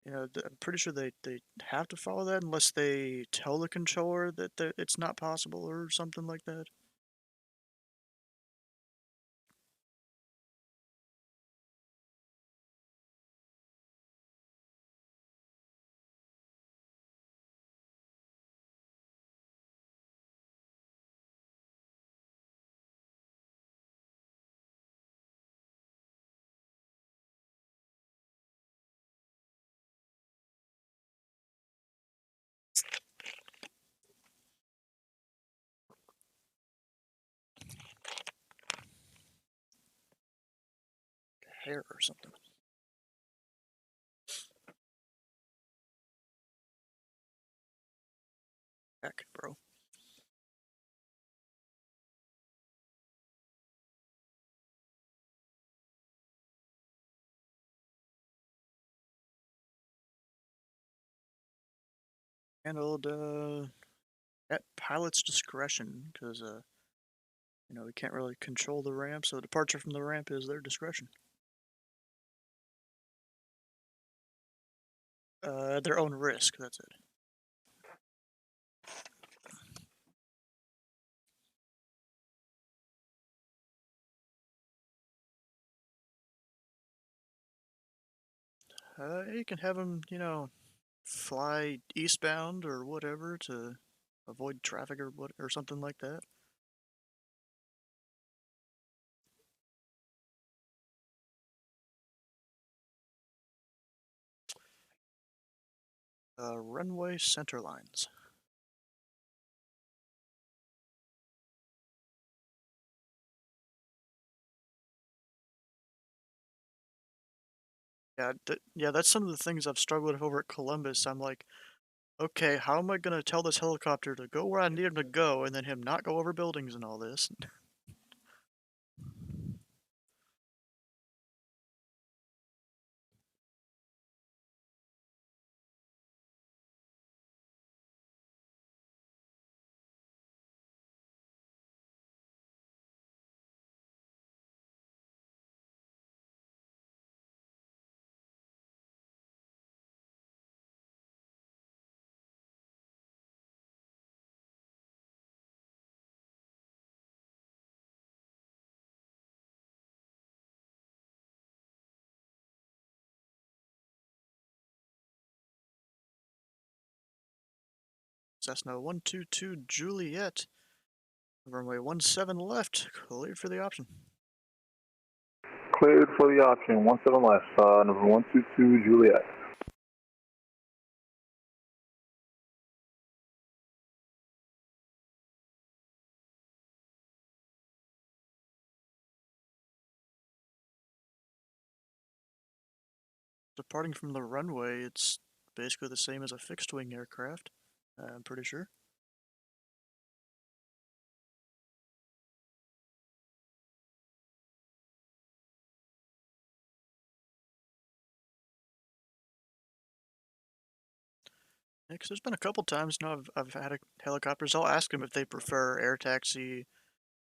A: I'm pretty sure they have to follow that unless they tell the controller that it's not possible or something like that. Hair or something. Heck, bro. Handled at pilot's discretion, because we can't really control the ramp, so departure from the ramp is their discretion. Their own risk, that's it. You can have him, you know, fly eastbound or whatever to avoid traffic or something like that. Runway center lines. Yeah, that's some of the things I've struggled with over at Columbus. I'm like, okay, how am I gonna tell this helicopter to go where I need him to go, and then him not go over buildings and all this? Cessna 122 Juliet. Runway 17 left, cleared for the option.
M: Cleared for the option, 17 left, number 122 Juliet.
A: Departing from the runway, it's basically the same as a fixed-wing aircraft, I'm pretty sure. Yeah, 'cause there's been a couple times now I've had helicopters, I'll ask them if they prefer air taxi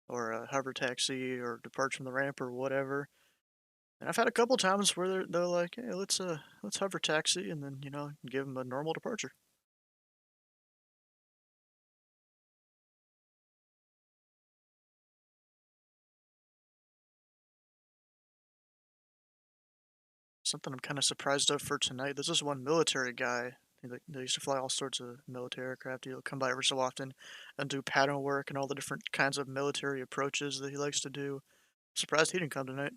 A: or a hover taxi or depart from the ramp or whatever. And I've had a couple times where they're like, hey, let's hover taxi, and then, you know, give them a normal departure. Something I'm kind of surprised of for tonight. There's this one military guy. They used to fly all sorts of military aircraft. He'll come by every so often and do pattern work and all the different kinds of military approaches that he likes to do. Surprised he didn't come tonight.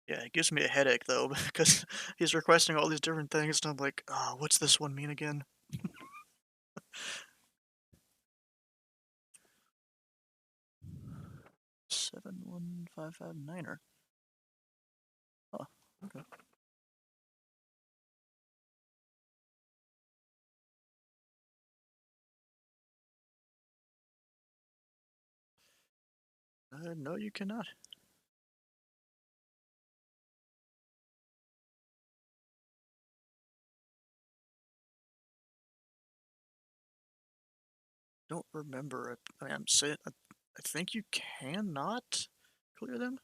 A: Yeah, it gives me a headache though, because he's requesting all these different things, and I'm like, oh, what's this one mean again? 71559er. Oh, okay. No, you cannot. Don't remember. I mean, I'm saying, I think you cannot clear them.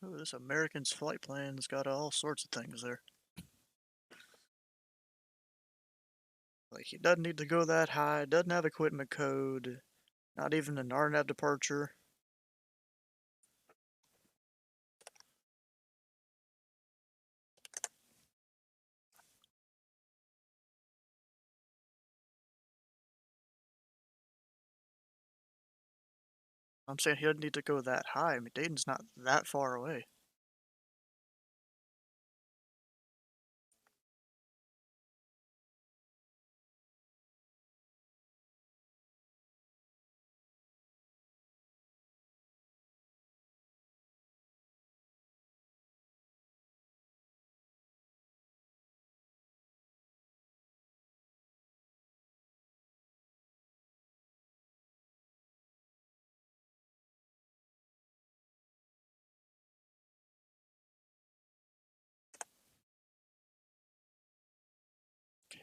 A: Oh, this American's flight plan's got all sorts of things there. Like, he doesn't need to go that high, doesn't have equipment code, not even an RNAV departure. I'm saying he doesn't need to go that high. I mean, Dayton's not that far away.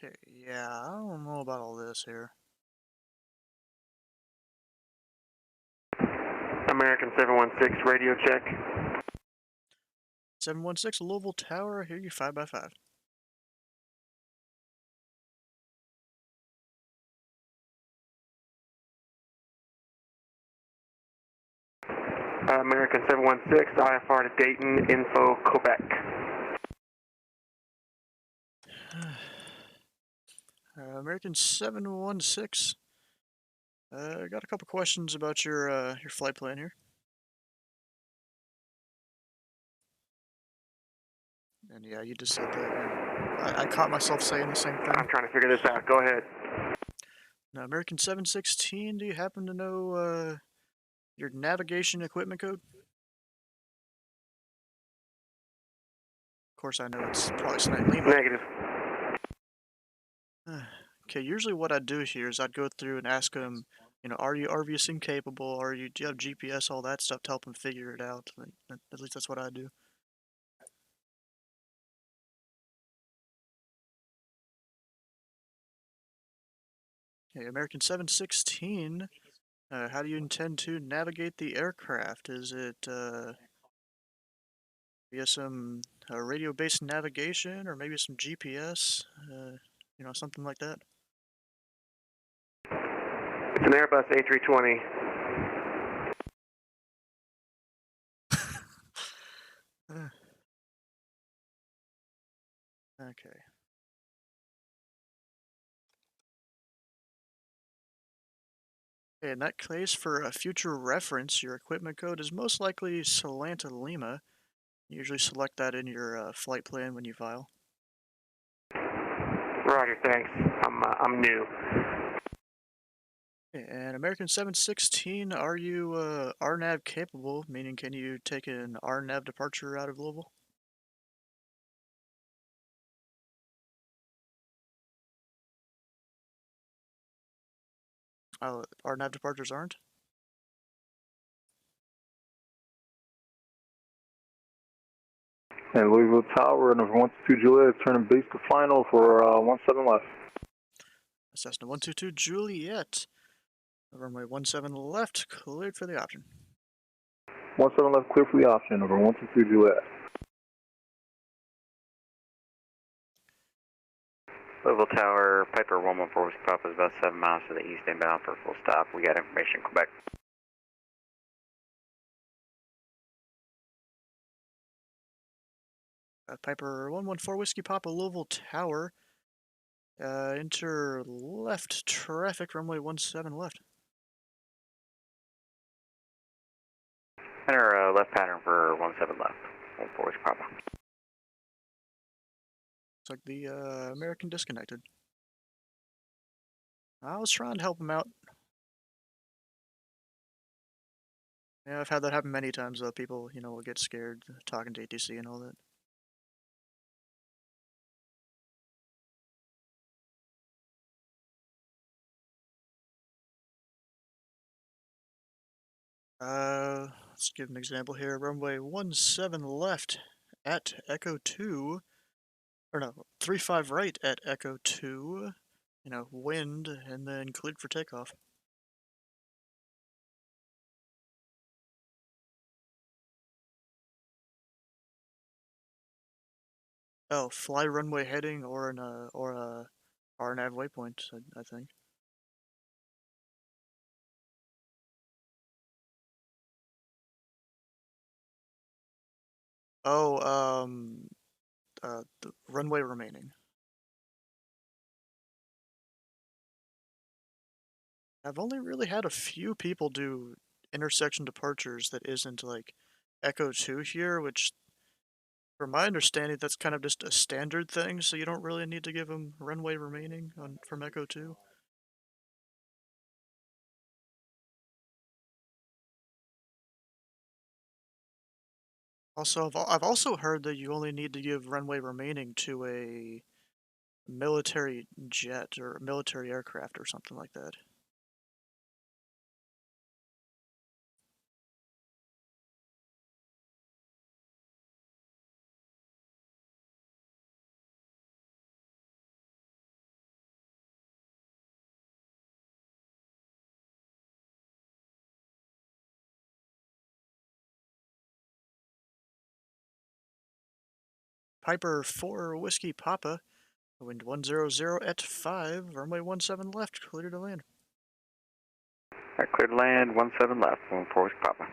A: Okay, yeah, I don't know about all this here.
J: American 716, radio check.
A: 716 Louisville Tower, I hear you 5x5.
J: American 716, IFR to Dayton, info Quebec.
A: American 716. I got a couple questions about your flight plan here. And yeah, you just said that. I caught myself saying the same thing.
J: I'm trying to figure this out. Go ahead.
A: Now, American 716, do you happen to know your navigation equipment code? Of course, I know it's probably Snipe Lima.
J: Negative.
A: Okay, usually what I'd do here is I'd go through and ask them, are you RVSing capable? Do you have GPS, all that stuff to help them figure it out? Like, at least that's what I do. Okay, American 716, how do you intend to navigate the aircraft? Is it via some radio-based navigation or maybe some GPS? Something like that?
J: It's an Airbus A320.
A: Okay. Okay, in that case, for a future reference, your equipment code is most likely Salanta Lima. You usually select that in your flight plan when you file.
J: Roger, thanks. I'm new.
A: Okay, and American 716, are you RNAV capable? Meaning, can you take an RNAV departure out of Louisville? RNAV departures aren't?
M: And Louisville Tower, number 122 Juliet, turning base to final for 17 left.
A: Cessna 122 Juliet. Runway 17 left, cleared for the option.
M: 17 left, clear for the option, number 122 Juliet.
L: Louisville Tower, Piper 114 Whiskey Papa is about 7 miles to the east inbound for full stop. We got information, Quebec.
A: Piper 114 Whiskey Papa Louisville Tower. Enter left traffic, runway 17 left.
L: Enter left pattern for 17 left, 14 Whiskey Papa.
A: Looks like the American disconnected. I was trying to help him out. Yeah, I've had that happen many times though. People, will get scared talking to ATC and all that. Let's give an example here. Runway 17 left at Echo 2. Or no, 35 right at Echo 2. Wind, and then cleared for takeoff. Oh, fly runway heading or a RNAV waypoint, I think. Oh, the runway remaining. I've only really had a few people do intersection departures that isn't like Echo 2 here, which from my understanding that's kind of just a standard thing, so you don't really need to give them runway remaining from Echo 2. Also, I've also heard that you only need to give runway remaining to a military jet or military aircraft or something like that. Piper 4 Whiskey Papa, wind 100 at 5, runway 17 left, clear to land.
L: Alright, clear to land, 17 left, 14 Whiskey Papa.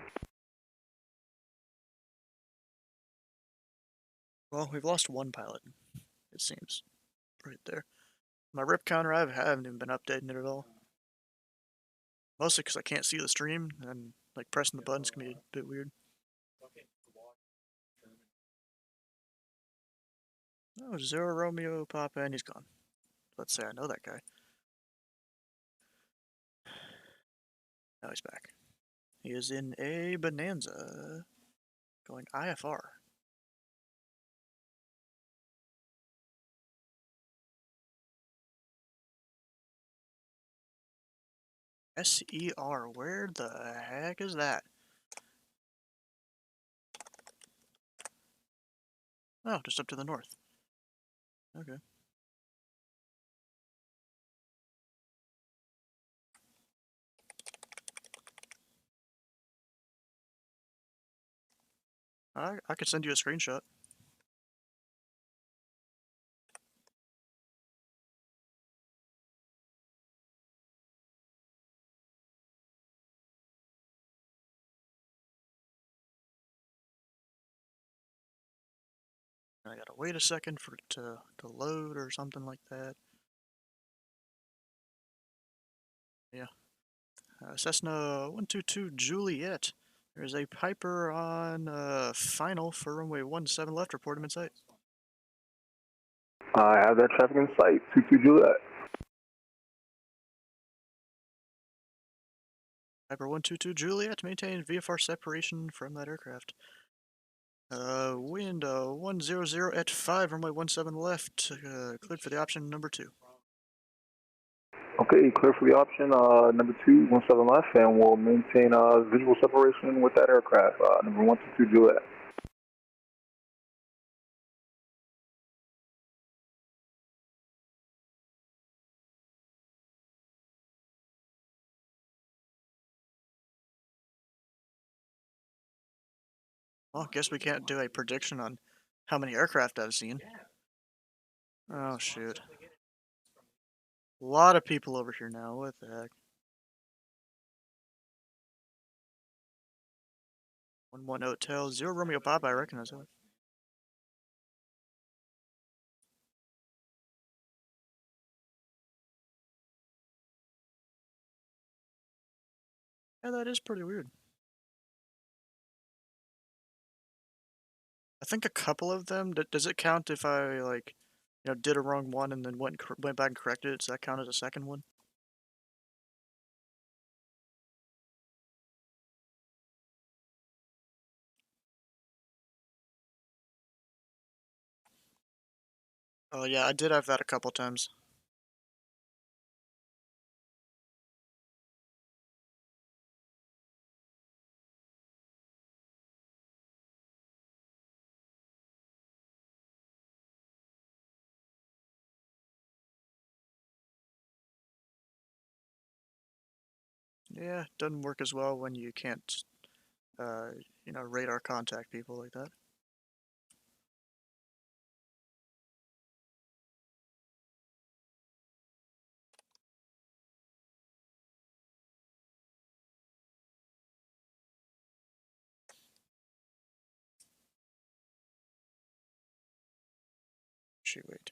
A: Well, we've lost one pilot, it seems, right there. My rip counter, I haven't even been updating it at all. Mostly because I can't see the stream, and like pressing the buttons can be a bit weird. Oh, 0 Romeo Papa, and he's gone. Let's say I know that guy. Now he's back. He is in a Bonanza, going IFR. SER, where the heck is that? Oh, just up to the north. Okay. I could send you a screenshot. I gotta wait a second for it to load or something like that. Yeah. Cessna 122 Juliet. There's a Piper on final for runway 17 left. Report him in sight.
M: I have that traffic in sight. 22 Juliet.
A: Piper 122 Juliet, maintain VFR separation from that aircraft. Wind 100 at 5, runway 17 left. Cleared for the option number 2.
M: Okay, clear for the option number 2, 17 left, and we'll maintain visual separation with that aircraft, number 122 Juliet.
A: Well, I guess we can't do a prediction on how many aircraft I've seen. Oh, shoot. A lot of people over here now. What the heck? 11 Hotel, 0 Romeo Papa, I recognize that. Yeah, that is pretty weird. I think a couple of them, does it count if I, like, you know, did a wrong one and then went back and corrected it? Does that count as a second one? Oh yeah, I did have that a couple times. Yeah, doesn't work as well when you can't, you know, radar contact people like that. Shoot, wait.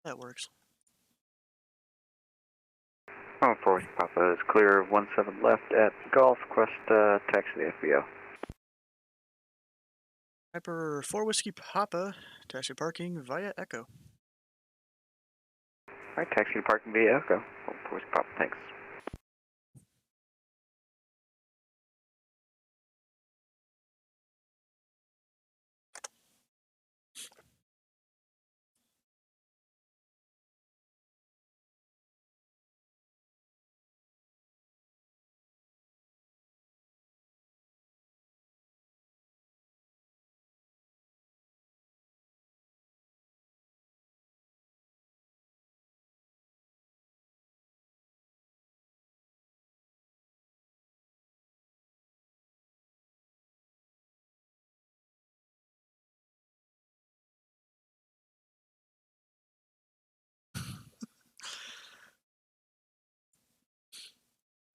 A: That works.
L: Oh, 4 Whiskey Papa is clear of 17 left at Golf, request taxi to the FBO.
A: Piper 4 Whiskey Papa, taxi parking via Echo.
L: Alright, taxi to parking via Echo. 4 Whiskey Papa, thanks.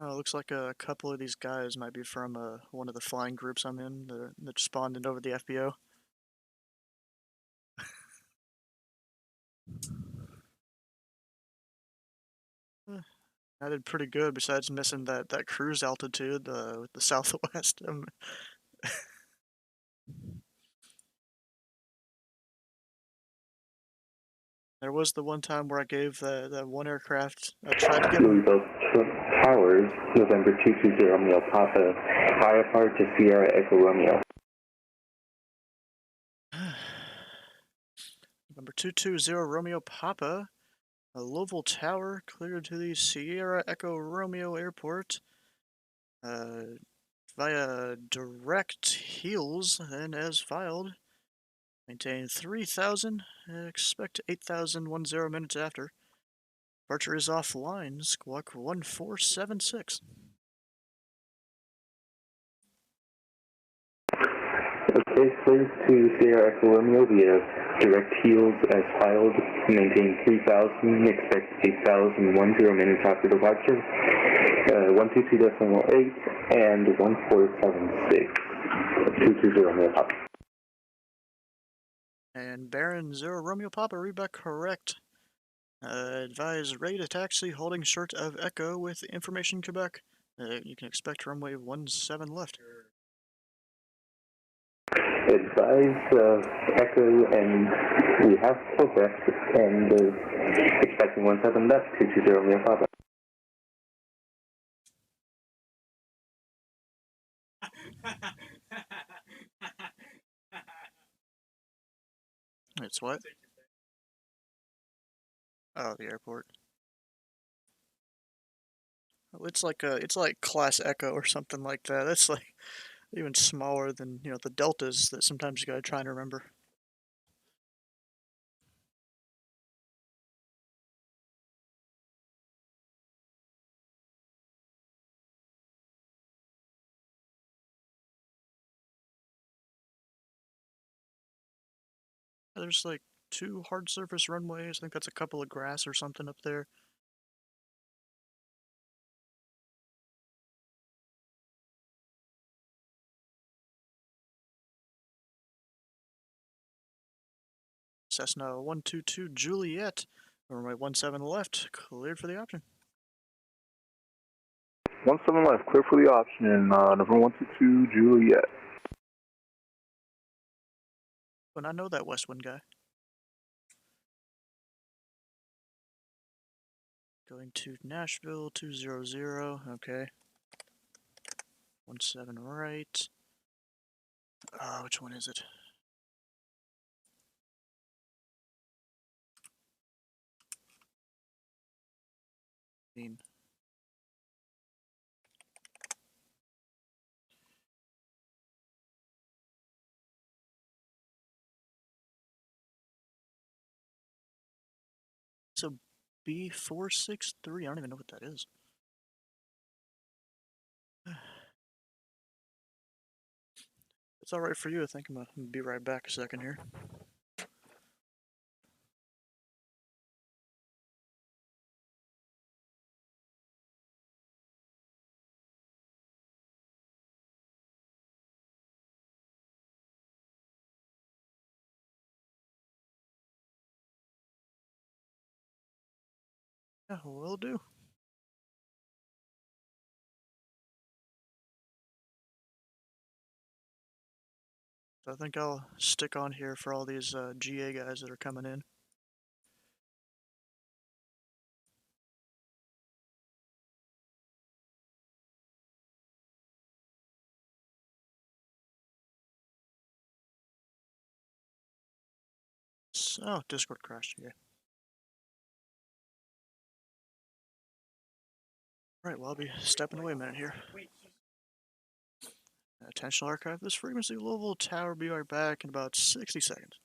A: Oh, looks like a couple of these guys might be from one of the flying groups I'm in that spawned in over the FBO. I did pretty good besides missing that cruise altitude with the Southwest. There was the one time where I gave that one aircraft, I tried to get him.
N: Louisville Towers, November 220 Romeo Papa, IFR to Sierra Echo Romeo.
A: Number 220 Romeo Papa, Louisville Tower, cleared to the Sierra Echo Romeo Airport via direct heels and as filed. Maintain 3,000, expect 8,010 minutes after. Departure is offline, squawk 1476.
N: Okay, clear to Sierra Echo Romeo via direct heels as filed. Maintain 3,000, expect 8,010 minutes after departure. 122.8 and 1476. 220 Romeo Papa.
A: And Baron 0 Romeo Papa, read back correct. Advise ready to taxi, holding short of Echo with information Quebec. You can expect runway 17 left.
N: Advise Echo, and we have Quebec, and expecting 17 left, 220 Romeo Papa.
A: It's what? Oh, the airport. It's like Class Echo or something like that. That's like even smaller than the deltas that sometimes you gotta try and remember. There's like 2 hard surface runways. I think that's a couple of grass or something up there. Cessna 122 Juliet, runway 17 left, cleared for the option.
M: 17 left, clear for the option, number 122 Juliet.
A: But I know that Westwind guy. Going to Nashville 200, okay. 17 right. Which one is it? So B463, I don't even know what that is. It's alright for you, I think I'm gonna be right back a second here. Yeah, will do. So I think I'll stick on here for all these GA guys that are coming in. So, Discord crashed again. Right, well, I'll be stepping away a minute here. Attention archive this frequency, Louisville Tower, be right back in about 60 seconds.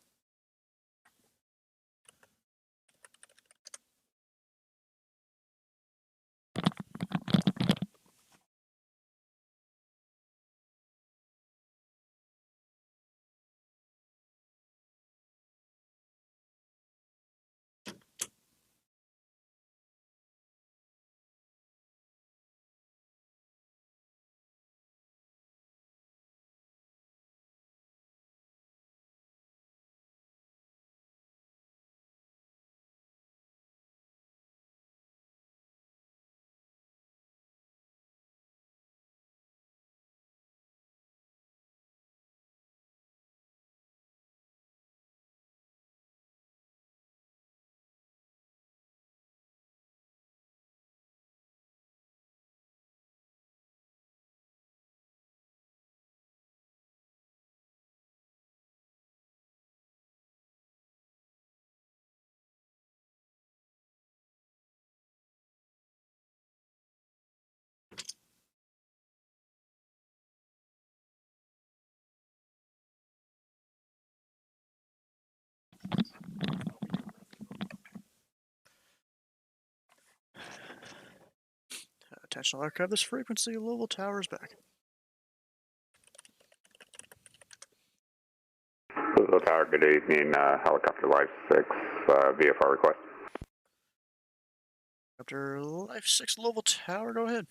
A: Attention archive this frequency, Louisville Tower is back.
O: Louisville Tower, good evening. Helicopter Life 6, VFR request.
A: Helicopter Life 6, Louisville Tower, go ahead.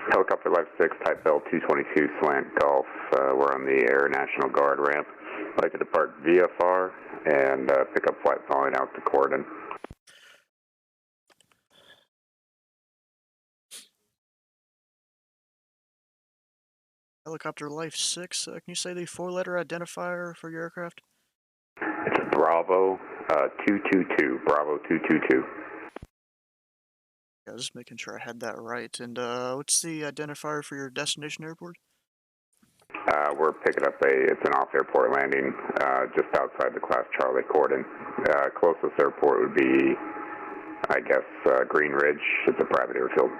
O: Helicopter Life 6, Type L222, Slant Golf. We're on the Air National Guard ramp. I'd like to depart VFR and pick up flight following out to Corden.
A: Helicopter Life 6, can you say the 4-letter identifier for your aircraft?
O: It's Bravo 222, Bravo 222.
A: Yeah, just making sure I had that right. And what's the identifier for your destination airport?
O: We're picking up it's an off-airport landing just outside the Class Charlie Corden. Closest airport would be, I guess, Green Ridge. It's a private airfield.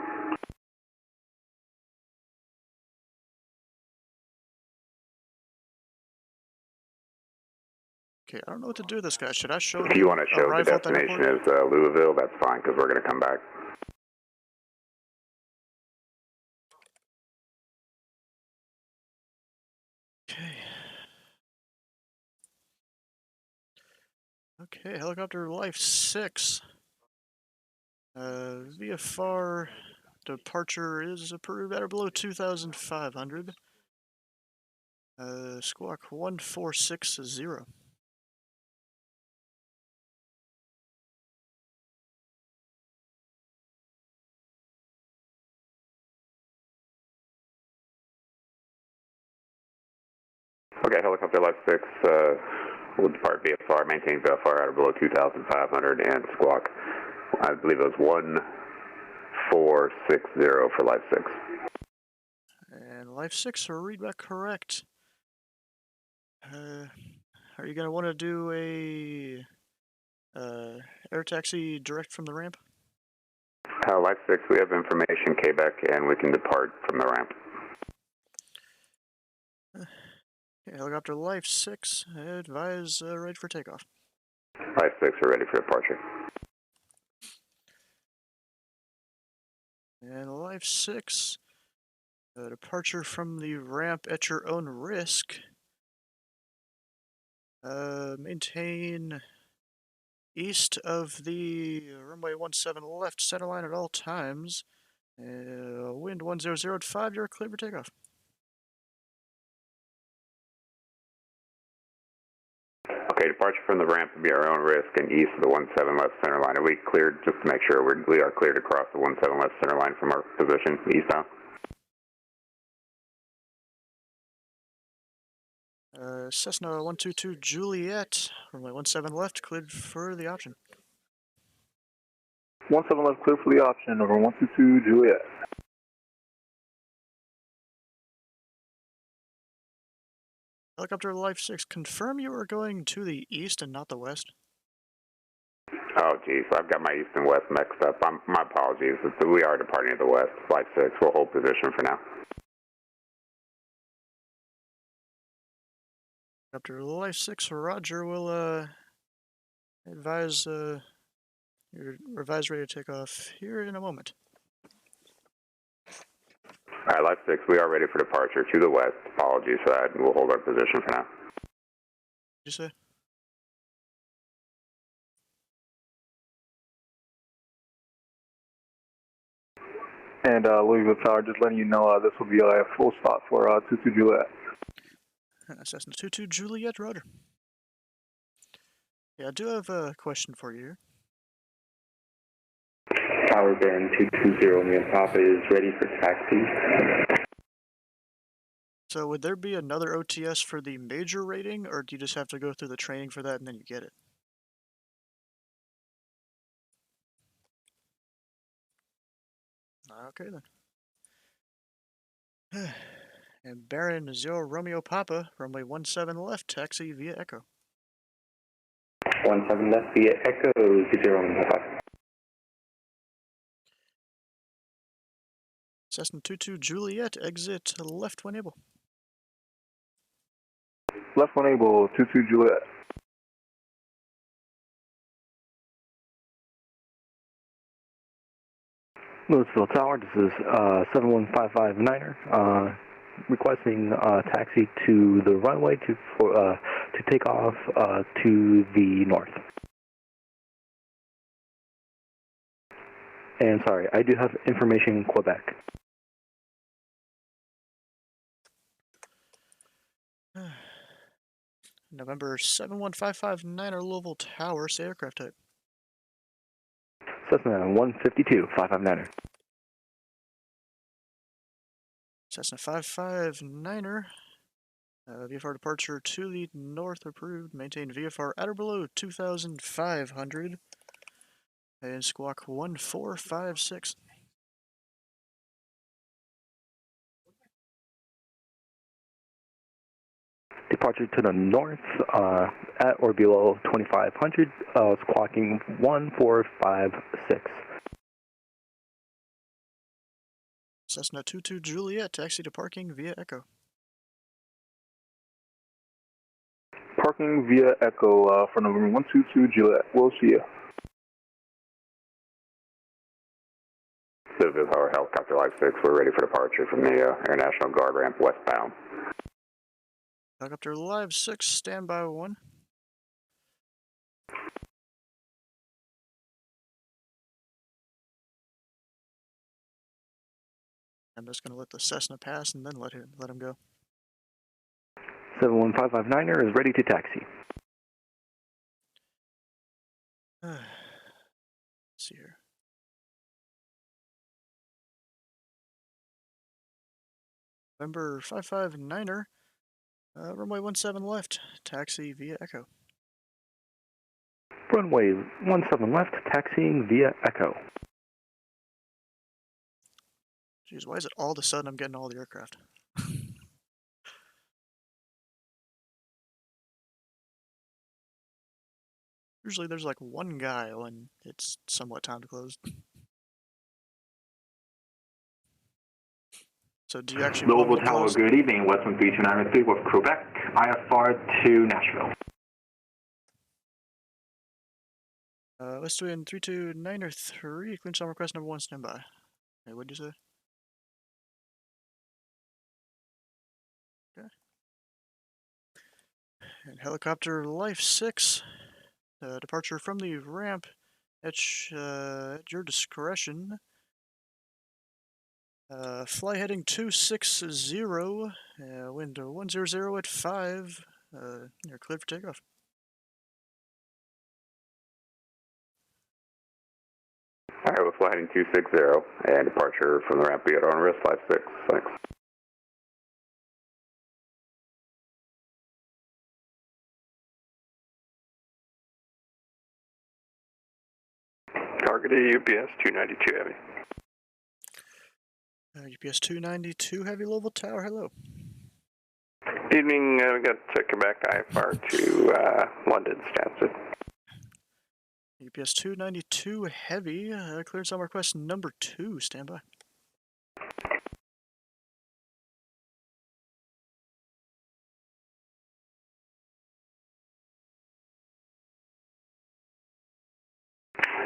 A: Okay, I don't know what to do with this guy. Should I show
O: If you want to show the
A: arrival at that
O: destination
A: airport?
O: as Louisville, that's fine, because we're going to come back.
A: Okay, Helicopter Life 6. VFR departure is approved at or below 2,500. Squawk 1460.
O: Okay, Helicopter Life 6 will depart VFR, maintain VFR at or below 2,500, and squawk, I believe it was 1460 for Life 6.
A: And Life 6, read back correct. Are you going to want to do a air taxi direct from the ramp?
O: Life 6, we have information, Quebec, and we can depart from the ramp.
A: Okay, Helicopter Life 6, advise ready for takeoff.
O: Life 6, we're ready for departure.
A: And Life 6, departure from the ramp at your own risk. Maintain east of the runway 17 left center line at all times. Wind 100 at 5, you're clear for takeoff.
O: Okay, departure from the ramp will be our own risk and east of the 17 left center line. Are we cleared, just to make sure we are cleared across the 17 left center line from our position, eastbound?
A: Cessna 122 Juliet, runway 17 left, cleared for the option.
M: 17 left, clear for the option, over 122 Juliet.
A: Helicopter Life 6, confirm you are going to the east and not the west.
O: Oh, geez, I've got my east and west mixed up. My apologies. We are departing to the west. Flight 6, we'll hold position for now.
A: Helicopter Life 6, Roger, will advise your revised ready to take off here in a moment.
O: All right, Life 6, we are ready for departure to the west. Apologies for that, and we'll hold our position for now.
A: What did you say?
M: And Louisville Tower, just letting you know this will be a full stop for 22 Juliet.
A: Cessna 22 Juliet, Roger. Yeah, I do have a question for you here.
N: Tower Band 220, me and Papa is ready for taxi.
A: So would there be another OTS for the major rating, or do you just have to go through the training for that and then you get it? Okay then. And Baron 0 Romeo Papa, runway 17 left, taxi via Echo.
N: 17 left via Echo, 0 Romeo Papa.
A: Cessna 22 Juliet, exit left when able.
M: Left when able, 22 Juliet.
H: Louisville Tower, this is 71559er, requesting taxi to the runway to take off to the north. And sorry, I do have information in Quebec.
A: November 71559er Louisville Tower, say aircraft type.
H: Cessna 152, 559er.
A: Cessna 559er. VFR departure to the north approved. Maintain VFR at or below 2,500. And squawk 1456.
H: Departure to the north at or below 2,500, squawking 1456.
A: Cessna 22 Juliet, taxi to parking via Echo.
M: Parking via Echo for November 122 Juliet. We'll see you.
O: Louisville Tower, Helicopter Life 6, we're ready for departure from the International Guard ramp westbound.
A: Helicopter Live 6, standby 1. I'm just going to let the Cessna pass and then let him go.
H: 71559er is ready to taxi.
A: Let's see here. November 559er, runway 17 left, taxi via Echo.
H: Runway 17 left, taxiing via Echo.
A: Jeez, why is it all of a sudden I'm getting all the aircraft? Usually there's like one guy when it's somewhat time to close. So do you actually want me to
P: Tower,
A: close?
P: good evening. Western 3293 with Quebec, IFR to Nashville.
A: Let's do it in 32903, clean some request number 1, standby. Hey, what'd you say? Okay. And helicopter Life 6, departure from the ramp at your discretion. Fly heading 260, wind 100 at 5, you're cleared for takeoff.
O: Alright, we'll fly heading 260 and departure from the ramp we got on wrist 56. Thanks.
Q: Targeted UPS 292 Heavy.
A: UPS 292 Heavy Level Tower, hello.
Q: Evening, we got Quebec IFR to London, Stansted.
A: UPS 292 Heavy, clearance on request number 2, stand by.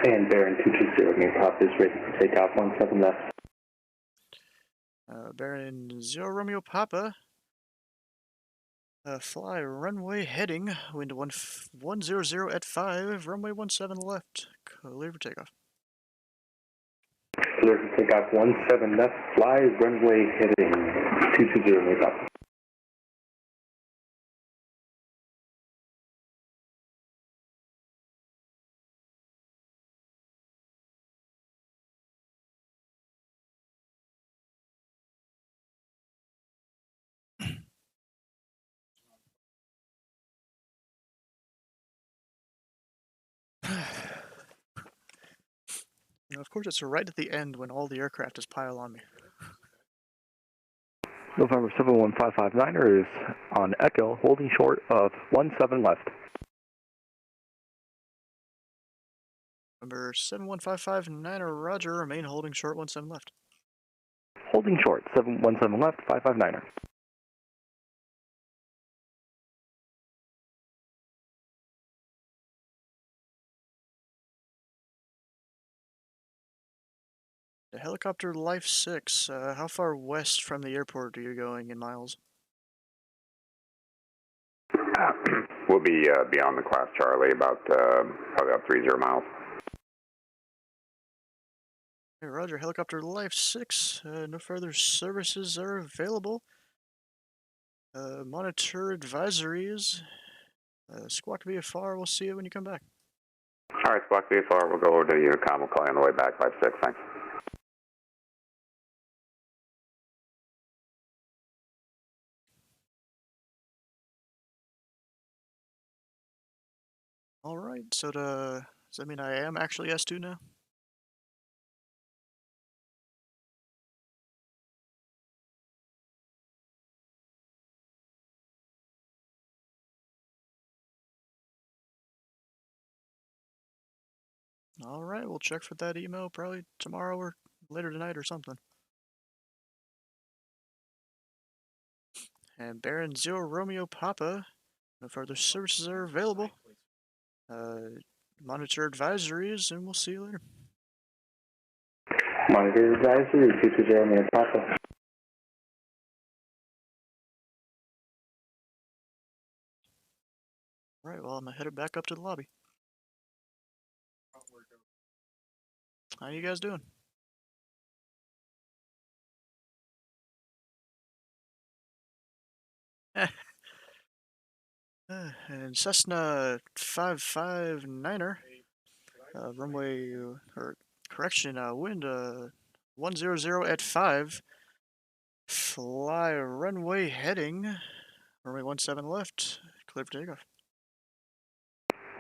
N: And Baron 220, main prop is ready for takeoff, 17 left.
A: Baron 0 Romeo Papa. Fly runway heading, wind 100 at 5, runway 17 left, clear for takeoff.
N: Clear for takeoff, 17 left, fly runway heading 220, main prop.
A: You know, of course, it's right at the end when all the aircraft just pile on me.
R: November 71559er is on Echo, holding short of 17 left.
A: Number 71559er, roger, remain holding short 17 left.
R: Holding short, 717 left, 559er.
A: The helicopter Life 6, how far west from the airport are you going in miles?
O: We'll be beyond the class Charlie, about probably about 30 miles.
A: Hey, roger, helicopter Life 6, no further services are available. Monitor advisories. Squawk VFR, we'll see you when you come back.
O: Alright, Squawk VFR, we'll go over to Unicom, we'll call you on the way back, 56, thanks.
A: Alright, so does that mean I am actually S2 now? Alright, we'll check for that email probably tomorrow or later tonight or something. And Baron 0 Romeo Papa, no further services are available. Monitor advisories, and we'll see you later.
N: Monitor advisory, 220, main Papa.
A: Alright, well, I'm gonna head it back up to the lobby. How you guys doing? And Cessna 559er, runway, or correction, wind 100 at 5, fly runway heading, runway 17 left, clear for takeoff.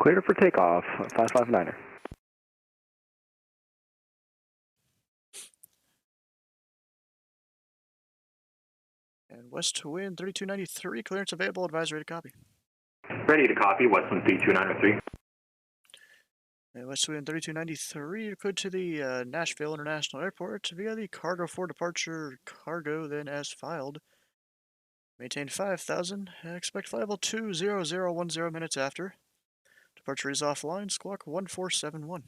R: Clear for takeoff, 559er.
A: And west to wind 3293, clearance available, advisory to copy.
P: Ready to copy, Westwind 32903.
A: And west to wind 3293, cleared to the Nashville International Airport via the cargo for departure cargo, then as filed. Maintain 5,000, expect flight 20010 minutes after. Departure is offline, squawk 1471.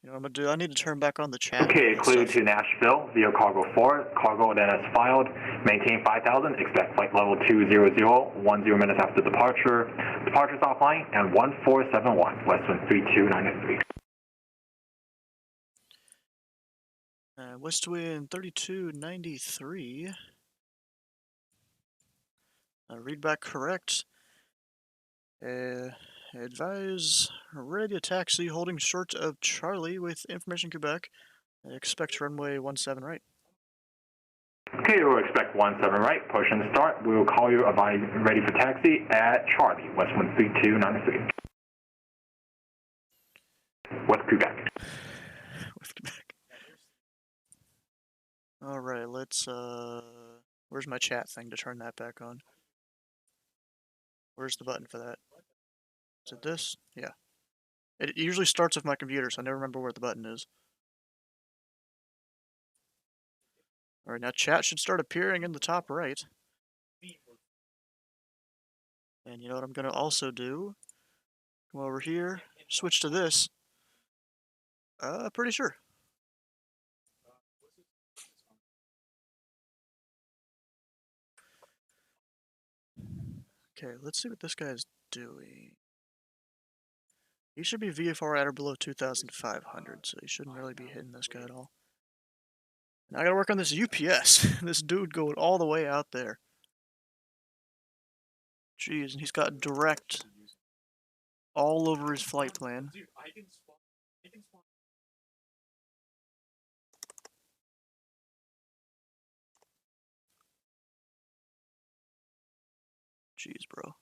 A: You know what I'm gonna do? I need to turn back on the chat.
P: Okay, clear to Nashville via cargo 4. Cargo then as filed. Maintain 5,000. Expect flight level 20010 minutes after departure. Departure is offline and 1471. Westwind 32993.
A: Westwind 3293. Read back correct. Advise ready taxi holding short of Charlie with information Quebec. Expect runway 17 right.
P: Okay, we'll expect 17 right, push and start. We will call you advise ready for taxi at Charlie, West 13293. With Quebec.
A: With Quebec. Alright, let's, where's my chat thing to turn that back on? Where's the button for that? Is it this? Yeah. It usually starts with my computer, so I never remember where the button is. Alright, now chat should start appearing in the top right. And you know what I'm going to also do? Come over here, switch to this. Pretty sure. Okay, let's see what this guy's doing. He should be VFR at or below 2,500, so he shouldn't really be hitting this guy at all. Now I gotta work on this UPS. This dude going all the way out there. Jeez, and he's got direct all over his flight plan. Jeez, bro.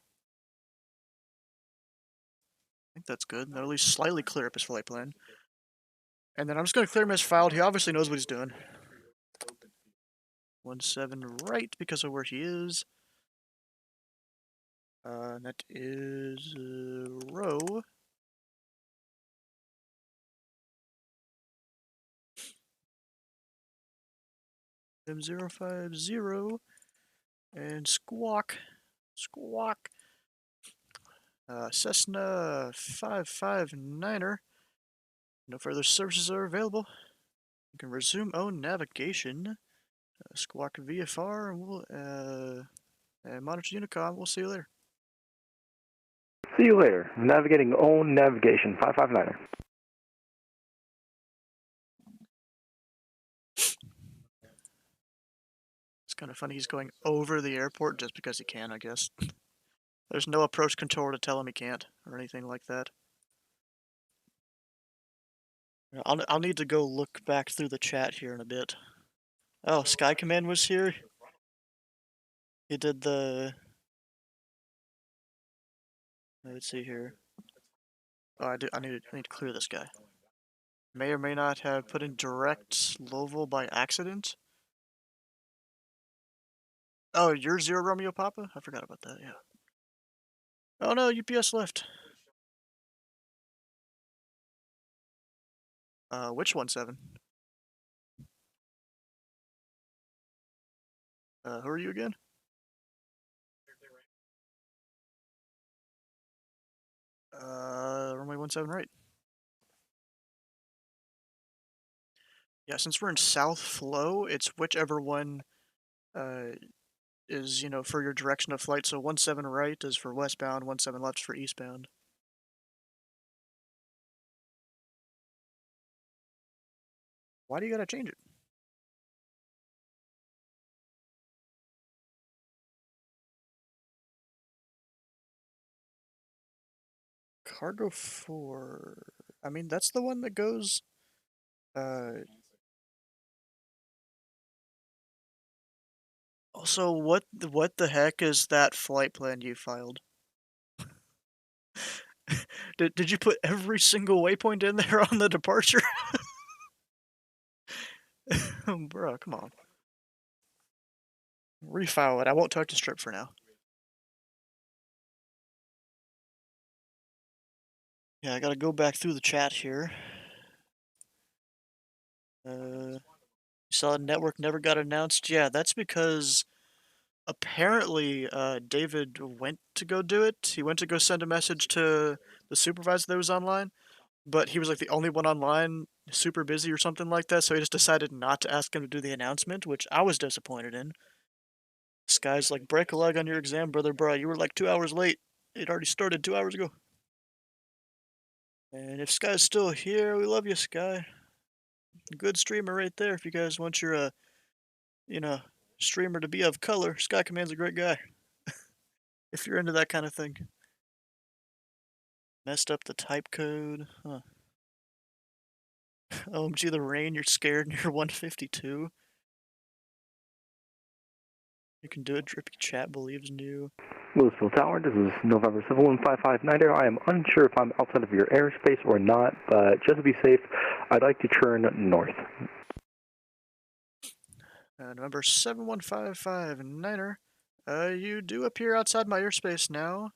A: I think that's good. That'll at least slightly clear up his flight plan. And then I'm just gonna clear him as filed. He obviously knows what he's doing. 17 right because of where he is. That is row. M050 and squawk. Cessna 559er. No further services are available. You can resume own navigation. Squawk VFR, and we'll monitor Unicom. We'll see you later.
R: See you later. Navigating own navigation, 559er.
A: It's kind of funny he's going over the airport just because he can, I guess. There's no approach control to tell him he can't, or anything like that. I'll need to go look back through the chat here in a bit. Oh, Sky Command was here. He did the... Let's see here. Oh, I need to clear this guy. May or may not have put in direct Louisville by accident. Oh, you're 0 Romeo Papa? I forgot about that, yeah. Oh no, UPS left. Which 17? Who are you again? Runway 17 right. Yeah, since we're in South Flow, it's whichever one is, you know, for your direction of flight. So 17 right is for westbound, 17 left is for eastbound. Why do you gotta change it? Cargo 4. I mean, that's the one that goes. Also, what the heck is that flight plan you filed? Did you put every single waypoint in there on the departure? Bro, come on. Refile it. I won't talk to Strip for now. Yeah, I gotta go back through the chat here. You saw network never got announced? Yeah, that's because apparently David went to go do it. He went to go send a message to the supervisor that was online, but he was like the only one online, super busy or something like that, so he just decided not to ask him to do the announcement, which I was disappointed in. This guy's like, break a leg on your exam, brother, bro. You were like 2 hours late. It already started 2 hours ago. And if Sky's still here, we love you, Sky. Good streamer right there. If you guys want your, you know, streamer to be of color, Sky Command's a great guy. If you're into that kind of thing. Messed up the type code. Huh. OMG, the rain, you're scared and you're 152. You can do it, Drippy Chat believes in you.
R: Louisville Tower, this is November 71559. I am unsure if I'm outside of your airspace or not, but just to be safe, I'd like to turn north.
A: November 71559er. You do appear outside my airspace now.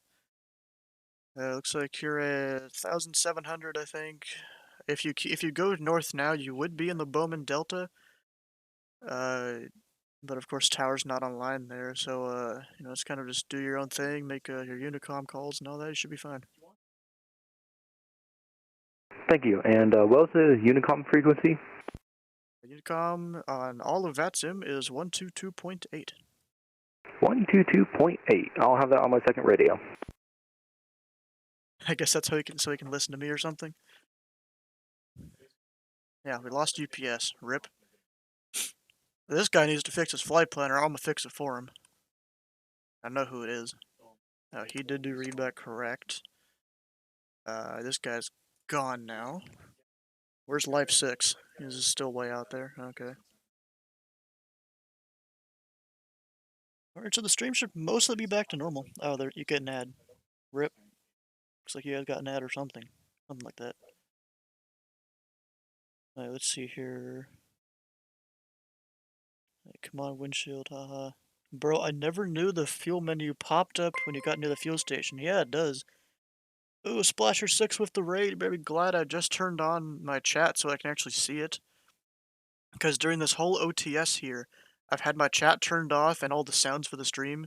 A: Looks like you're at 1,700, I think. If you go north now, you would be in the Bowman Delta. But of course, tower's not online there, so you know, it's kind of just do your own thing, make your Unicom calls and all that. You should be fine.
R: Thank you. And what was the Unicom frequency?
A: Unicom on all of VATSIM is 122.8.
R: 122.8. I'll have that on my second radio.
A: I guess that's how you can listen to me or something. Yeah, we lost UPS. Rip. This guy needs to fix his flight planner. I'm gonna fix it for him. I know who it is. Oh, he did do readback correct. This guy's gone now. Where's Life 6? He's still way out there. Okay. Alright, so the stream should mostly be back to normal. Oh, there, you get an ad. Rip. Looks like you guys got an ad or something. Something like that. Alright, let's see here. Hey, come on, windshield, haha. Bro, I never knew the fuel menu popped up when you got near the fuel station. Yeah, it does. Ooh, Splasher 6 with the raid. Very glad I just turned on my chat so I can actually see it. Because during this whole OTS here, I've had my chat turned off and all the sounds for the stream,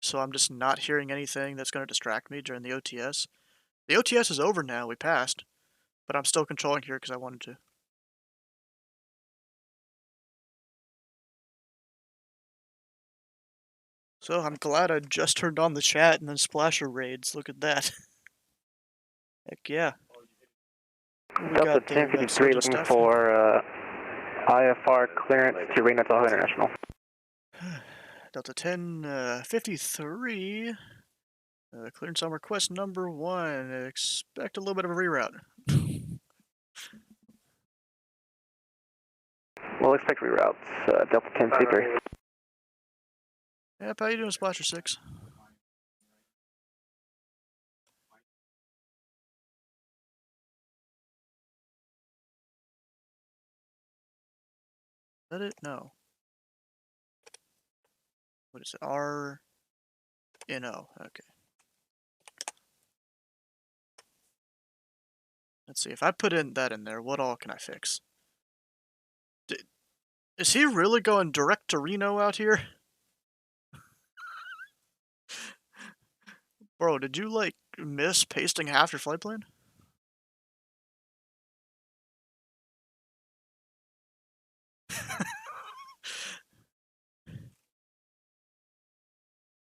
A: so I'm just not hearing anything that's going to distract me during the OTS. The OTS is over now, we passed, but I'm still controlling here because I wanted to. So I'm glad I just turned on the chat and then Splasher raids. Look at that. Heck yeah.
L: Delta 1053 looking for IFR clearance to Reno Tahoe International.
A: Delta 1053. Clearance on request number 1. Expect a little bit of a reroute.
L: We'll expect reroutes, Delta 1053.
A: Yep, how you doing, Splasher 6? Is that it? No. What is it? R-N-O. Okay. Let's see. If I put that in there, what all can I fix? Is he really going direct to Reno out here? Bro, did you, like, miss pasting half your flight plan?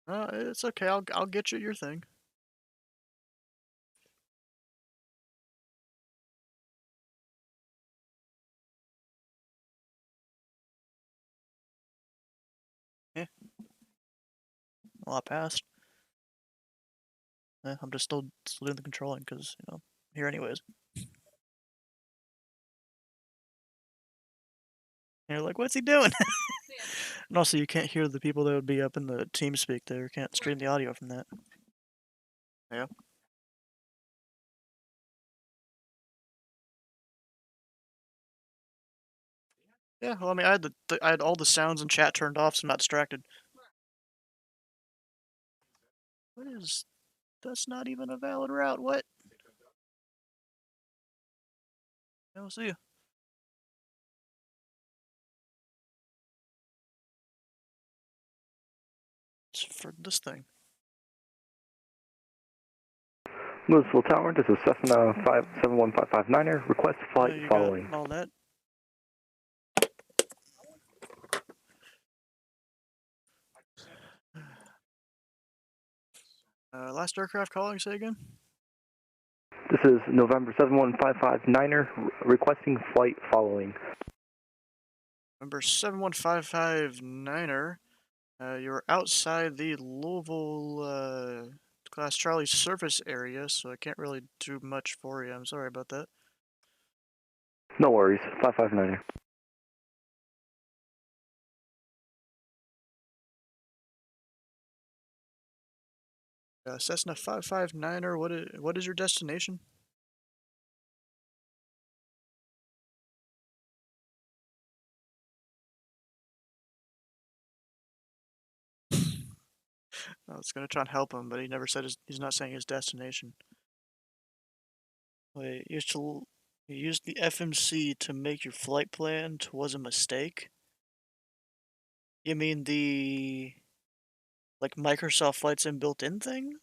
A: It's okay. I'll get you your thing. Yeah. Well, I passed. I'm just still doing the controlling because, you know, I'm here anyways. And you're like, what's he doing? And also, you can't hear the people that would be up in the TeamSpeak there. You can't stream the audio from that. Yeah. Yeah, well, I mean, I had all the sounds in chat turned off, so I'm not distracted. What is... That's not even a valid route. What? Yeah, we'll see you. It's for this thing.
R: Louisville Tower, this is Cessna 71559er. Request flight following.
A: All that. Last aircraft calling, say again?
R: This is November 71559er, requesting flight following.
A: November 71559er, you're outside the Louisville Class Charlie surface area, so I can't really do much for you. I'm sorry about that.
R: No worries. 559er.
A: Cessna 559er, what is your destination? I was gonna try and help him, but he never said he's not saying his destination. Wait, you used the FMC to make your flight plan was a mistake? You mean the like Microsoft Flight Sim built-in thing?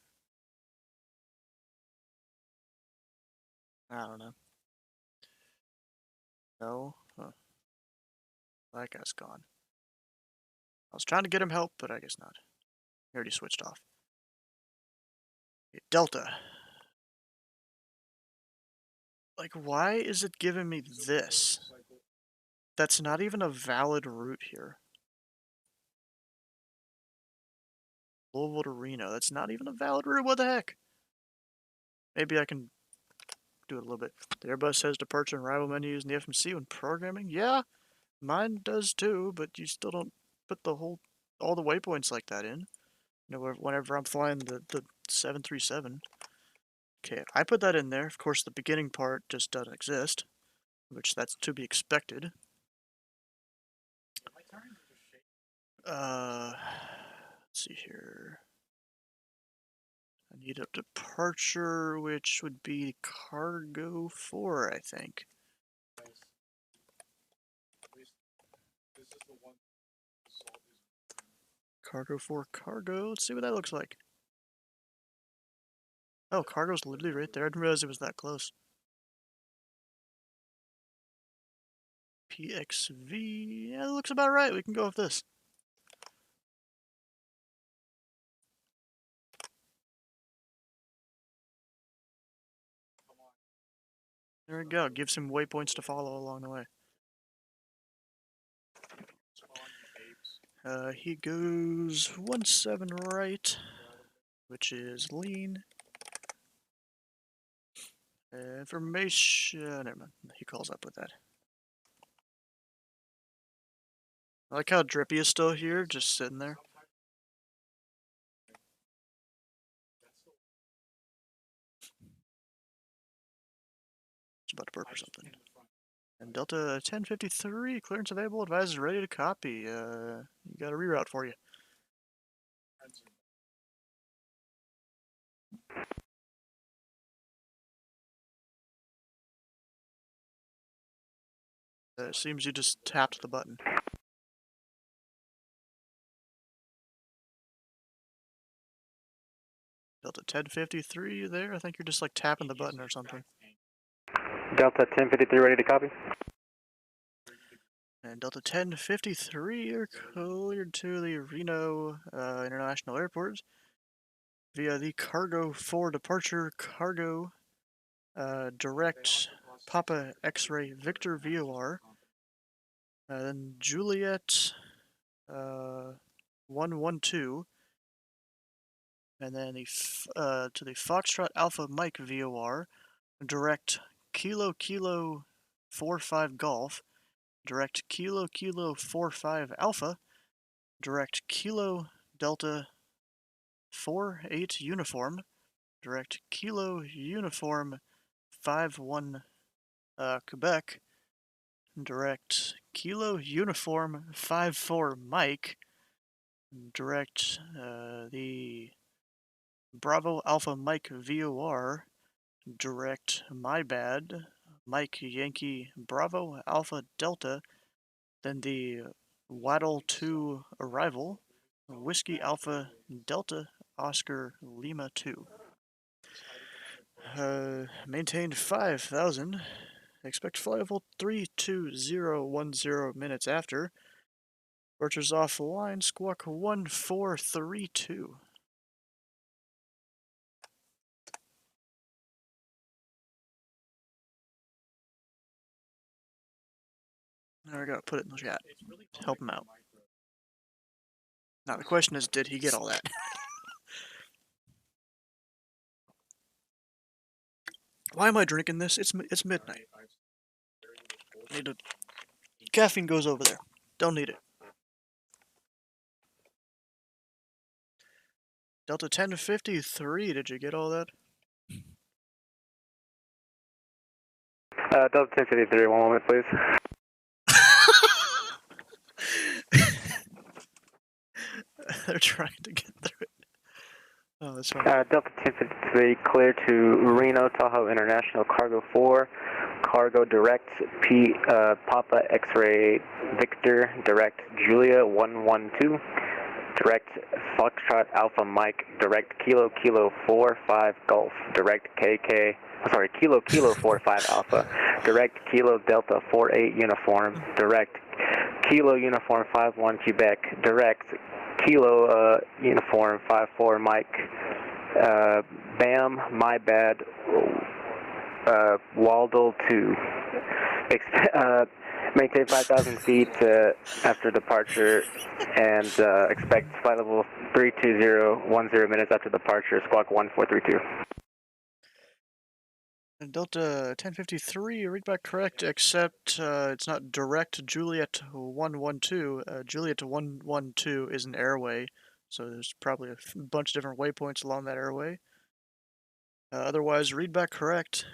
A: I don't know. No? Huh. That guy's gone. I was trying to get him help, but I guess not. He already switched off. Delta. Like, why is it giving me this? That's not even a valid route here. Louisville to Reno. That's not even a valid route. What the heck? Maybe I can do it a little bit. The Airbus says departure and arrival menus in the FMC when programming. Yeah, mine does too, but you still don't put all the waypoints like that in. You know, whenever I'm flying the 737. Okay, I put that in there. Of course, the beginning part just doesn't exist, which that's to be expected. Let's see here. I need a departure, which would be cargo 4, I think. Cargo 4 cargo. Let's see what that looks like. Oh, cargo's literally right there. I didn't realize it was that close. PXV. Yeah, that looks about right. We can go with this. There we go. Give some waypoints to follow along the way. He goes 17 right, which is lean. Information. Never mind. He calls up with that. I like how Drippy is still here, just sitting there. It's about to burp or something. And Delta 1053, clearance available, advisors ready to copy. You got a reroute for you. It seems you just tapped the button. Delta 1053, you there? I think you're just like tapping the button or something.
H: Delta 1053 ready to copy.
A: And Delta 1053, you're cleared to the Reno International Airport via the Cargo 4 departure cargo direct Papa X-Ray Victor VOR. Then Juliet 112. And then to the Foxtrot Alpha Mike VOR, direct Kilo Kilo 45 Golf, direct Kilo Kilo 45 Alpha, direct Kilo Delta 48 Uniform, direct Kilo Uniform 51 Quebec, direct Kilo Uniform 54 Mike, direct the Bravo Alpha Mike VOR, direct my bad, Mike Yankee Bravo Alpha Delta, then the Waddle 2 arrival, Whiskey Alpha Delta Oscar Lima 2. Maintained 5,000. Expect flight level 32010 minutes after. Departures offline, squawk 1432. There we go, put it in the chat. Help him out. Now the question is, did he get all that? Why am I drinking this? It's midnight. Need to... Caffeine goes over there. Don't need it. Delta 1053, did you get all that?
H: Delta 1053, one moment, please.
A: They're trying to get through it. Oh, that's fine.
H: Delta 1053, clear to Reno, Tahoe International, Cargo 4, Cargo Direct, Papa X-Ray Victor, Direct Julia 112, Direct Foxtrot Alpha Mike, Direct Kilo Kilo 45 Golf, Direct Kilo Kilo 45 Alpha, Direct Kilo Delta 48 Uniform, Direct Kilo Uniform 51 Quebec, Direct Kilo Uniform 54 Mike, Bam, my bad, Waldo 2. Maintain 5,000 feet after departure and expect flight level 32010 minutes after departure, squawk 1432.
A: Delta 1053, read back correct, except it's not direct Juliet 112. Juliet 112 is an airway, so there's probably a bunch of different waypoints along that airway. Otherwise, read back correct.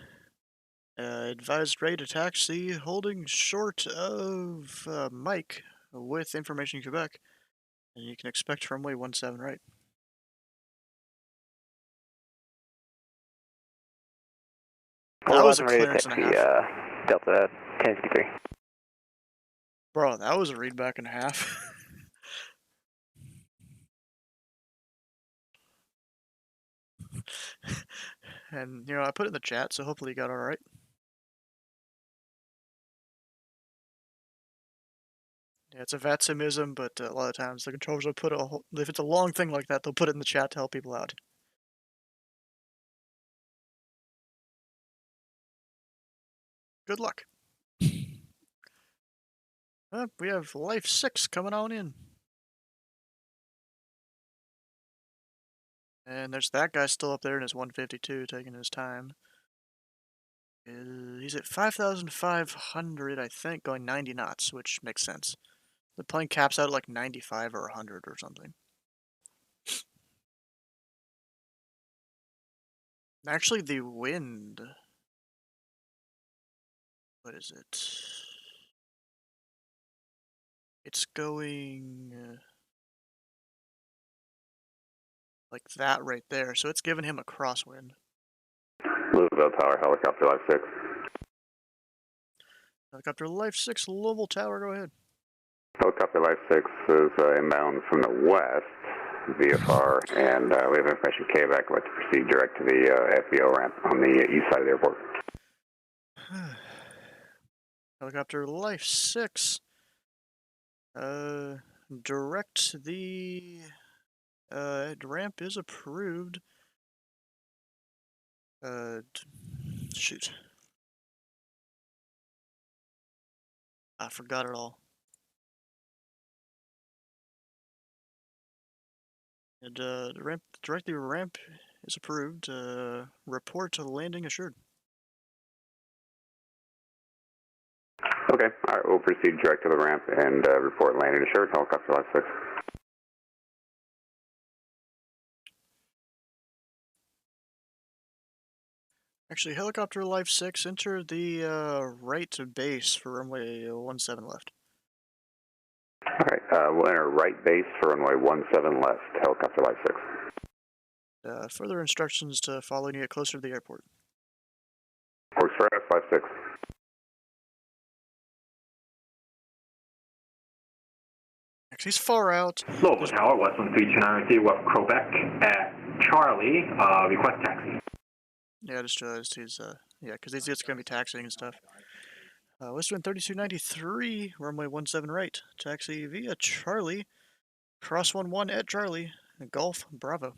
A: Advised rate of taxi holding short of Mike with information Quebec, and you can expect runway 17 right. That was a clearance and a half.
H: Delta 1053.
A: Bro, that was a read back and a half. And, you know, I put it in the chat, so hopefully you got alright. Yeah, it's a VATSIMism, but a lot of times the controllers will put if it's a long thing like that, they'll put it in the chat to help people out. Good luck. We have Life 6 coming on in. And there's that guy still up there in his 152, taking his time. He's at 5,500, I think, going 90 knots, which makes sense. The plane caps out at like 95 or 100 or something. Actually, the wind... What is it? It's going... like that right there, so it's giving him a crosswind.
O: Louisville Tower, helicopter Life 6.
A: Helicopter Life 6, Louisville Tower, go ahead.
O: Helicopter Life 6 is inbound from the west, VFR, and we have information Quebec. I'd like to proceed direct to the FBO ramp on the east side of the airport.
A: Helicopter Life 6. Direct the ramp is approved. Shoot. I forgot it all. And direct the ramp is approved. Report to landing assured.
O: Okay, all right, we'll proceed direct to the ramp and report landing assured, helicopter Life 6.
A: Actually, helicopter Life 6, enter the right base for runway 17 left.
O: All right, we'll enter right base for runway 17 left, helicopter Life 6.
A: Further instructions to follow when you get closer to the airport.
O: Works for us, Life 6.
A: Actually, he's far out.
P: Louisville Tower, West 13290 with Quebec at Charlie, request taxi.
A: Yeah, I just realized he's, yeah, because he's just going to be taxiing and stuff. Westwind 3293, runway 17 right. Taxi via Charlie. Cross 11 at Charlie. Golf Bravo.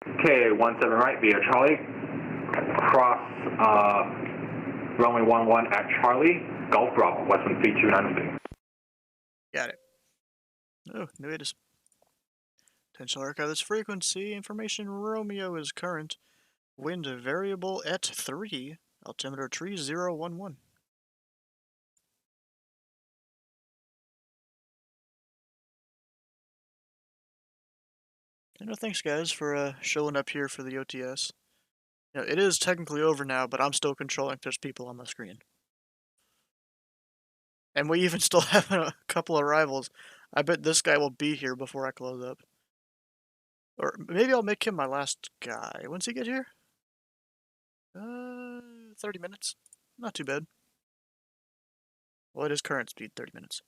P: Okay, 17 right via Charlie. Cross runway 11 at Charlie. Golf Bravo, Westwind 3293.
A: Got it. Oh, no, it is. Potential archive this frequency. Information Romeo is current. Wind variable at 3. Altimeter 3011. Thanks guys for showing up here for the OTS. It is technically over now, but I'm still controlling if there's people on the screen. And we even still have a couple of rivals. I bet this guy will be here before I close up. Or maybe I'll make him my last guy. When's he get here? 30 minutes. Not too bad. Well, it is current speed, 30 minutes.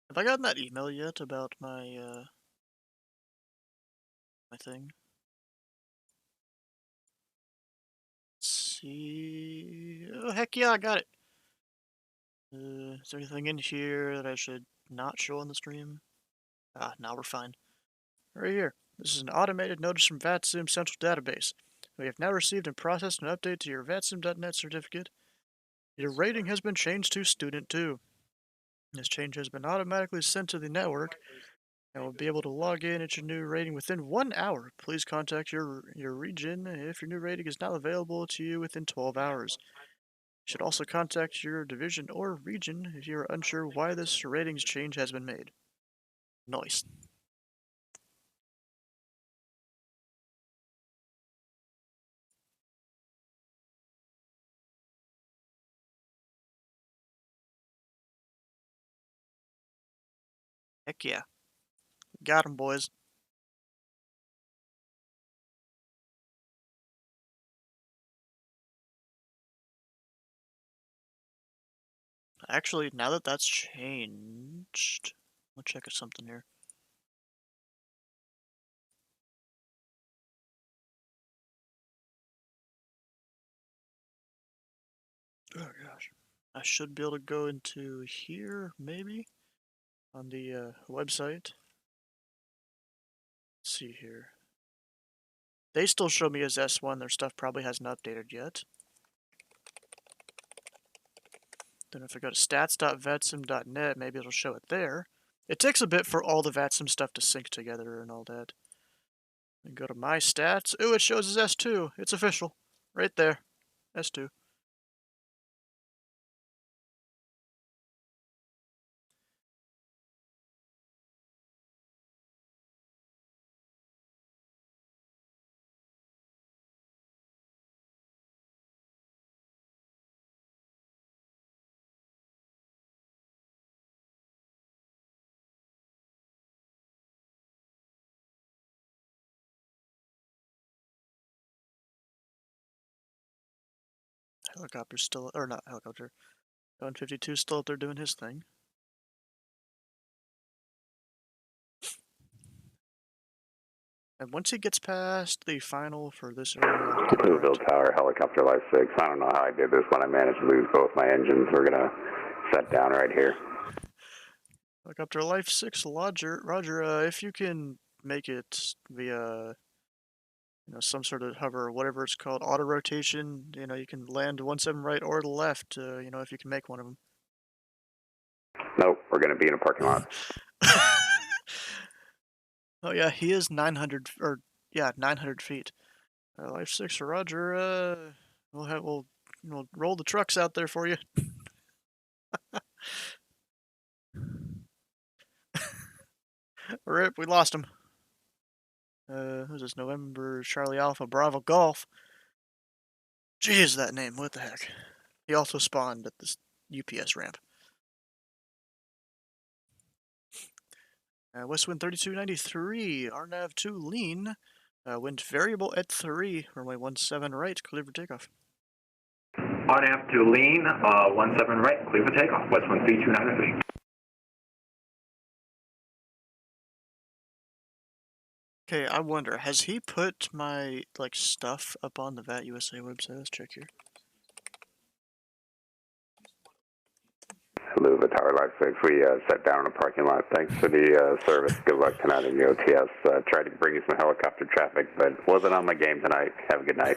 A: Have I gotten that email yet about my, my thing? Let's see. Oh, heck yeah, I got it. Is there anything in here that I should not show on the stream? Ah, now we're fine. Right here. This is an automated notice from VATSIM Central Database. We have now received and processed an update to your VATSIM.net certificate. Your rating has been changed to Student 2. This change has been automatically sent to the network and will be able to log in at your new rating within 1 hour. Please contact your region if your new rating is not available to you within 12 hours. You should also contact your division or region if you are unsure why this ratings change has been made. Nice. Heck yeah. Got 'em, boys. Actually, now that that's changed, I'll check something here. Oh gosh. I should be able to go into here, maybe? On the website. Let's see here. They still show me as S1, their stuff probably hasn't updated yet. Then if I go to stats.vatsim.net, maybe it'll show it there. It takes a bit for all the VATSIM stuff to sync together and all that. And go to my stats. Ooh, it shows as S2. It's official. Right there. S2. Helicopter's still, or not helicopter. 152 still up there doing his thing. And once he gets past the final for this area,
O: Louisville Tower, helicopter life 6. I don't know how I did this, but I managed to lose both my engines. We're gonna set down right here.
A: Helicopter life 6, Roger. If you can make it via, some sort of hover or whatever it's called, auto rotation. You can land 17 right or the left. If you can make one of them.
O: Nope, we're gonna be in a parking lot.
A: Oh yeah, he is 900 feet. Life 6, Roger. We'll roll the trucks out there for you. Rip, we lost him. Who's this? November Charlie Alpha Bravo Golf. Jeez, that name. What the heck? He also spawned at this UPS ramp. Westwind 3293, RNAV 2 lean. Wind variable at 3, runway 17 right, clear for takeoff.
P: RNAV 2 lean, 17 right, clear for takeoff, Westwind 3293.
A: Okay, I wonder, has he put my, stuff up on the VAT USA website? Let's check here.
O: Louisville Tower Life 6, we set down in a parking lot. Thanks for the service. Good luck tonight in the OTS. Tried to bring you some helicopter traffic, but wasn't on my game tonight. Have a good night.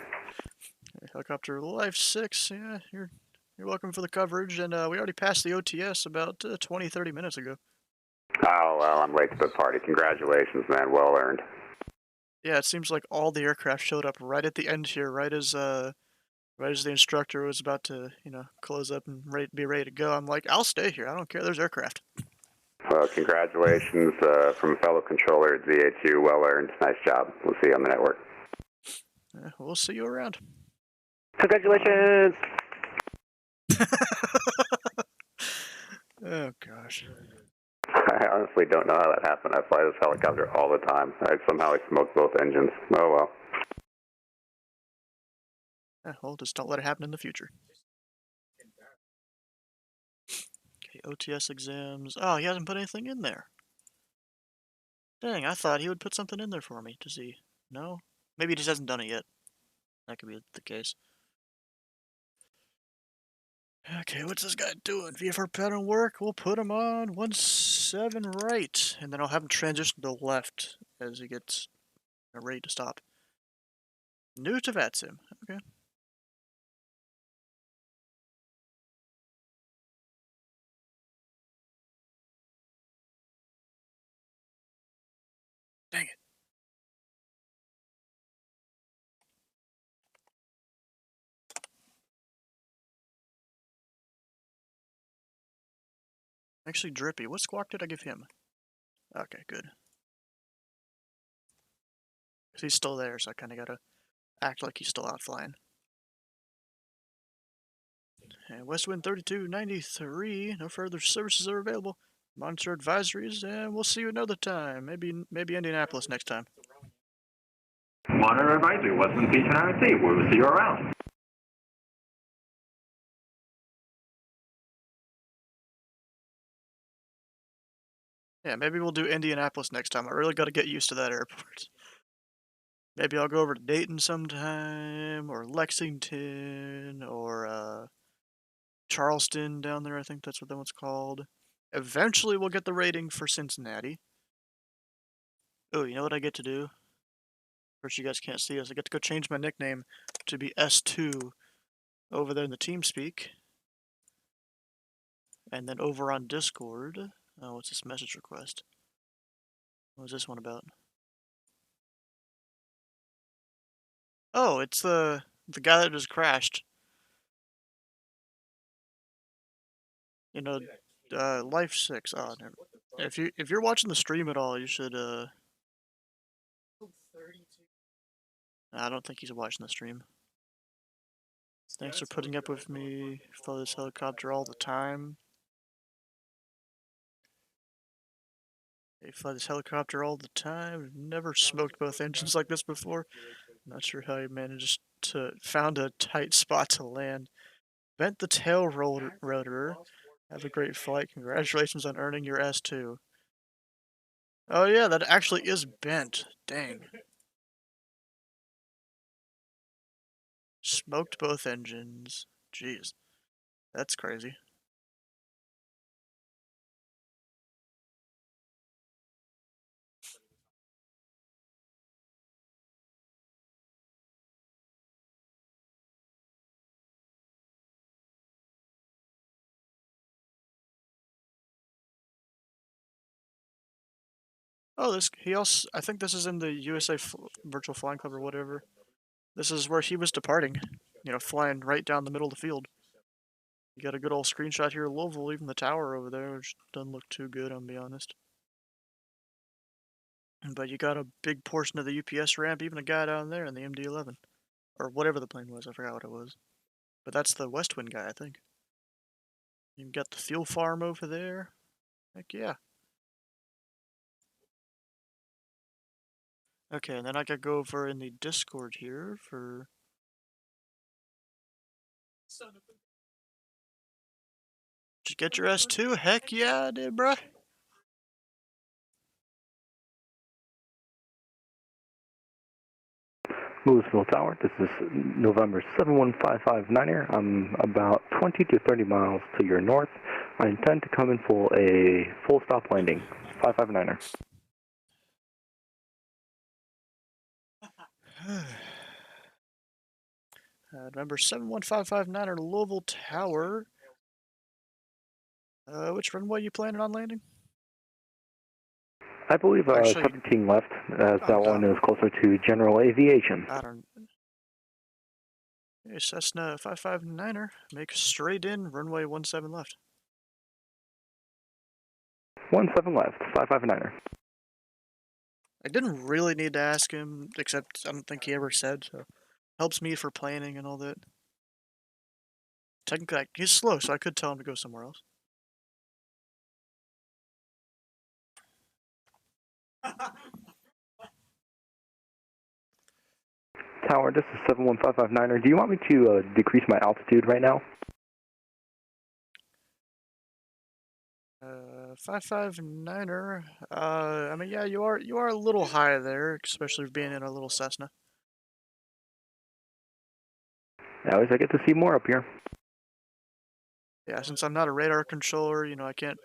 A: Helicopter Life 6, yeah, you're welcome for the coverage, and we already passed the OTS about 20, 30 minutes ago.
O: Oh, well, I'm late to the party. Congratulations, man. Well earned.
A: Yeah, it seems like all the aircraft showed up right at the end here, right as the instructor was about to, close up and be ready to go. I'm like, I'll stay here. I don't care. There's aircraft.
O: Well, congratulations from a fellow controller at ZHU. Well earned. Nice job. We'll see you on the network.
A: We'll see you around.
H: Congratulations!
A: Oh, gosh.
O: I honestly don't know how that happened. I fly this helicopter all the time. Somehow I smoked both engines. Oh, well.
A: Well, just don't let it happen in the future. Okay, OTS exams. Oh, he hasn't put anything in there. Dang, I thought he would put something in there for me to see. No? Maybe he just hasn't done it yet. That could be the case. Okay, what's this guy doing? VFR pattern work. We'll put him on 17 right, and then I'll have him transition to the left as he gets ready to stop. New to VATSIM. Okay. Dang it. Actually, Drippy. What squawk did I give him? Okay, good. He's still there, so I kind of gotta act like he's still out flying. And Westwind 3293, no further services are available. Monitor advisories, and we'll see you another time. Maybe Indianapolis next time.
P: Monitor advisory, Westwind 3293. We will see you around.
A: Yeah, maybe we'll do Indianapolis next time. I really got to get used to that airport. Maybe I'll go over to Dayton sometime, or Lexington, or Charleston down there. I think that's what that one's called. Eventually, we'll get the rating for Cincinnati. Oh, you know what I get to do? Of course, you guys can't see this. I get to go change my nickname to be S2 over there in the TeamSpeak. And then over on Discord. Oh, what's this message request? What was this one about? Oh, it's the guy that just crashed. You know, Life 6. Oh, never. If you're watching the stream at all, you should I don't think he's watching the stream. Thanks for putting up with me. Fly this helicopter all the time. They fly this helicopter all the time. Never smoked both engines like this before. Not sure how he managed to found a tight spot to land. Bent the tail rotor. Have a great flight. Congratulations on earning your S2. Oh yeah, that actually is bent. Dang. Smoked both engines. Jeez. That's crazy. Oh, I think this is in the USA Virtual Flying Club or whatever. This is where he was departing. Flying right down the middle of the field. You got a good old screenshot here of Louisville, even the tower over there, which doesn't look too good, I'll be honest. But you got a big portion of the UPS ramp, even a guy down there in the MD-11. Or whatever the plane was, I forgot what it was. But that's the Westwind guy, I think. You got the fuel farm over there. Heck yeah. Okay, and then I could go over in the Discord here for... Did you get your S2? Heck yeah, I did, bruh.
R: Louisville Tower, this is November 71559er. I'm about 20 to 30 miles to your north. I intend to come in for a full stop landing. 559er.
A: November 71559 Louisville Tower. Which runway you planning on landing?
R: I believe
A: Actually,
R: 17 left, as that one is closer to general aviation.
A: I don't. Hey, Cessna 559er, make straight in, runway 17 left.
R: 17 left, 559er.
A: I didn't really need to ask him, except I don't think he ever said, so helps me for planning and all that. Technically, he's slow, so I could tell him to go somewhere else.
R: Tower, this is 71559er. Do you want me to decrease my altitude right now?
A: 559er. I mean, yeah, you are a little high there, especially for being in a little Cessna.
R: At least I get to see more up here.
A: Yeah, since I'm not a radar controller, you know, I can't.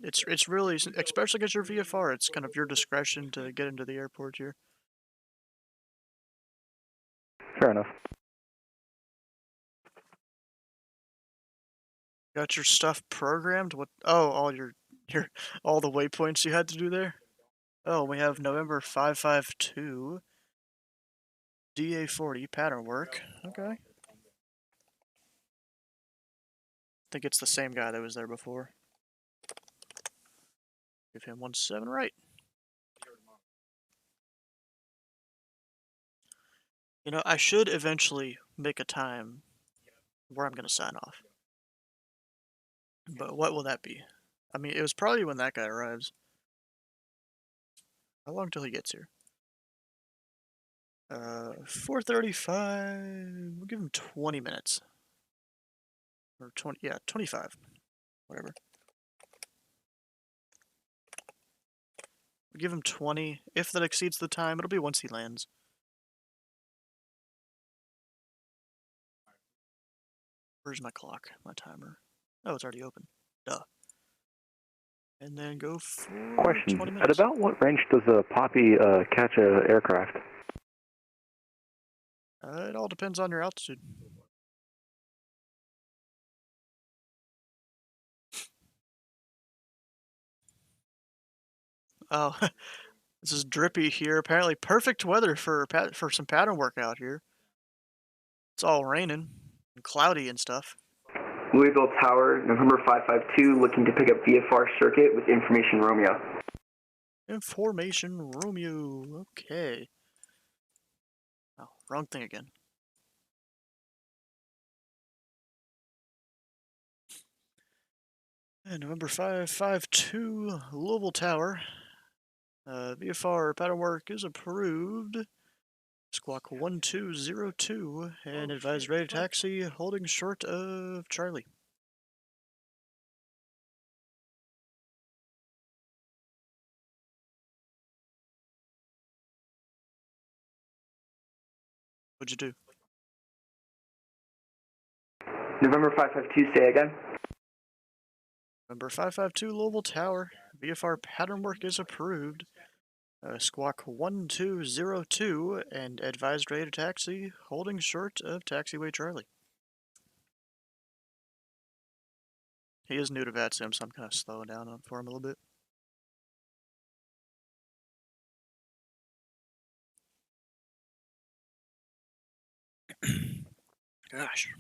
A: It's really, especially because you're VFR, it's kind of your discretion to get into the airport here.
R: Fair enough.
A: Got your stuff programmed? What? Oh, all the waypoints you had to do there? Oh, we have November 552, DA40 pattern work. Okay. I think it's the same guy that was there before. Give him 17 right. You know, I should eventually make a time where I'm going to sign off. But what will that be? I mean, it was probably when that guy arrives. How long till he gets here? 4:35. We'll give him 20 minutes. Or 20, yeah, 25. Whatever. We'll give him 20. If that exceeds the time, it'll be once he lands. Where's my clock? My timer? Oh, it's already open. Duh. And then go for 20
R: Question,
A: minutes.
R: at about what range does a Poppy catch an aircraft?
A: It all depends on your altitude. Oh, this is drippy here. Apparently perfect weather for some pattern work out here. It's all raining and cloudy and stuff.
K: Louisville Tower, November 552, looking to pick up VFR circuit with information Romeo.
A: Information Romeo. Okay. Oh, wrong thing again. And November 552, Louisville Tower. VFR pattern work is approved. Squawk 1202 and advise ready taxi holding short of Charlie. What'd you do?
K: November 552, say again.
A: November 552 Louisville Tower. VFR pattern work is approved. Squawk 1202 and advised rate of taxi holding short of taxiway Charlie. He is new to VATSIM, so I'm kind of slowing down for him a little bit. Gosh.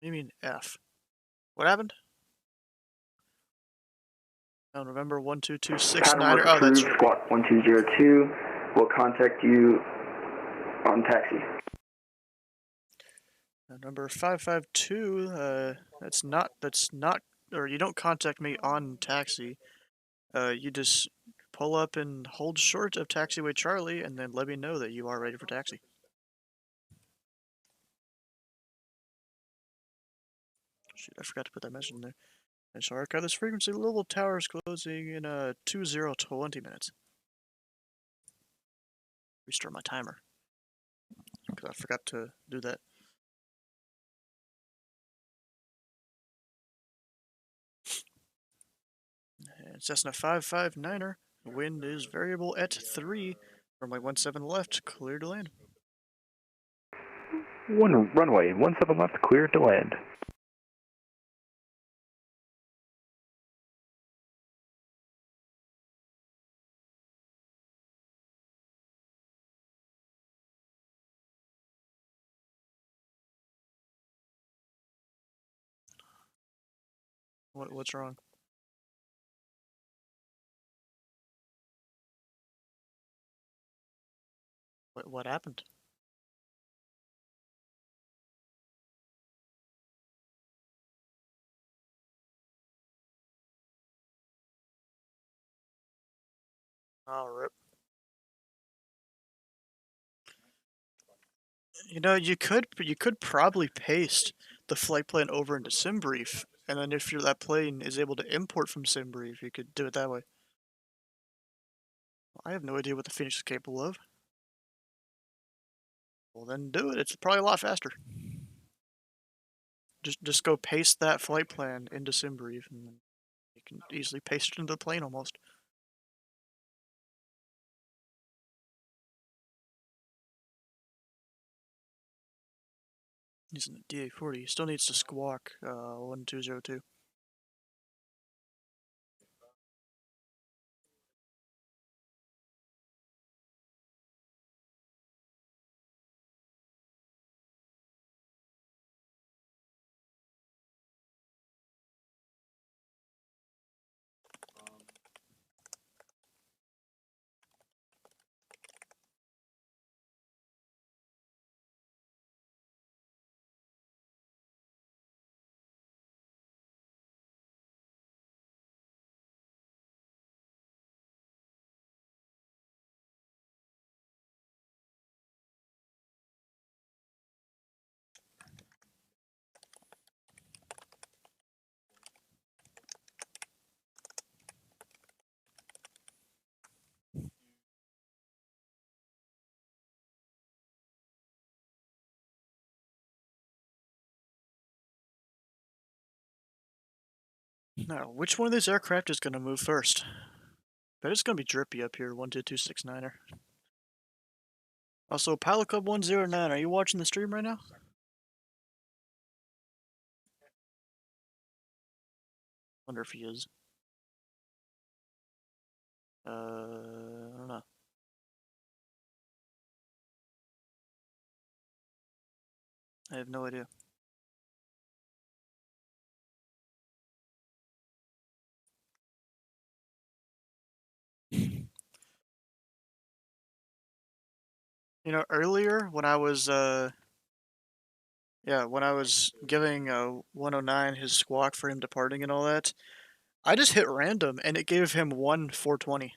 A: What do you mean F? What happened? Oh, November 12269. Oh, that's right.
K: Squawk 1202. We'll contact you on taxi.
A: Number 552. That's not. Or you don't contact me on taxi. You just pull up and hold short of taxiway Charlie, and then let me know that you are ready for taxi. Shoot, I forgot to put that message in there. And so archive this frequency. Louisville Tower is closing in 20 minutes. Restart my timer because I forgot to do that. And Cessna 559er. Wind is variable at 3. Runway 17 left, clear to land.
R: Runway 17 left, clear to land.
A: What's wrong? What happened? Oh, rip. You know, you could probably paste the flight plan over into SimBrief, and then if that plane is able to import from SimBrief, you could do it that way. I have no idea what the Phoenix is capable of. Well, then do it. It's probably a lot faster. Just go paste that flight plan into SimBrief, and you can easily paste it into the plane almost. Using the DA-40, still needs to squawk 1202. Now, which one of these aircraft is going to move first? Bet it's going to be Drippy up here, 12269er. Also, Pilot Club 109, are you watching the stream right now? Wonder if he is. I don't know. I have no idea. You know, earlier when I was when I was giving 109 his squawk for him departing and all that, I just hit random and it gave him 420.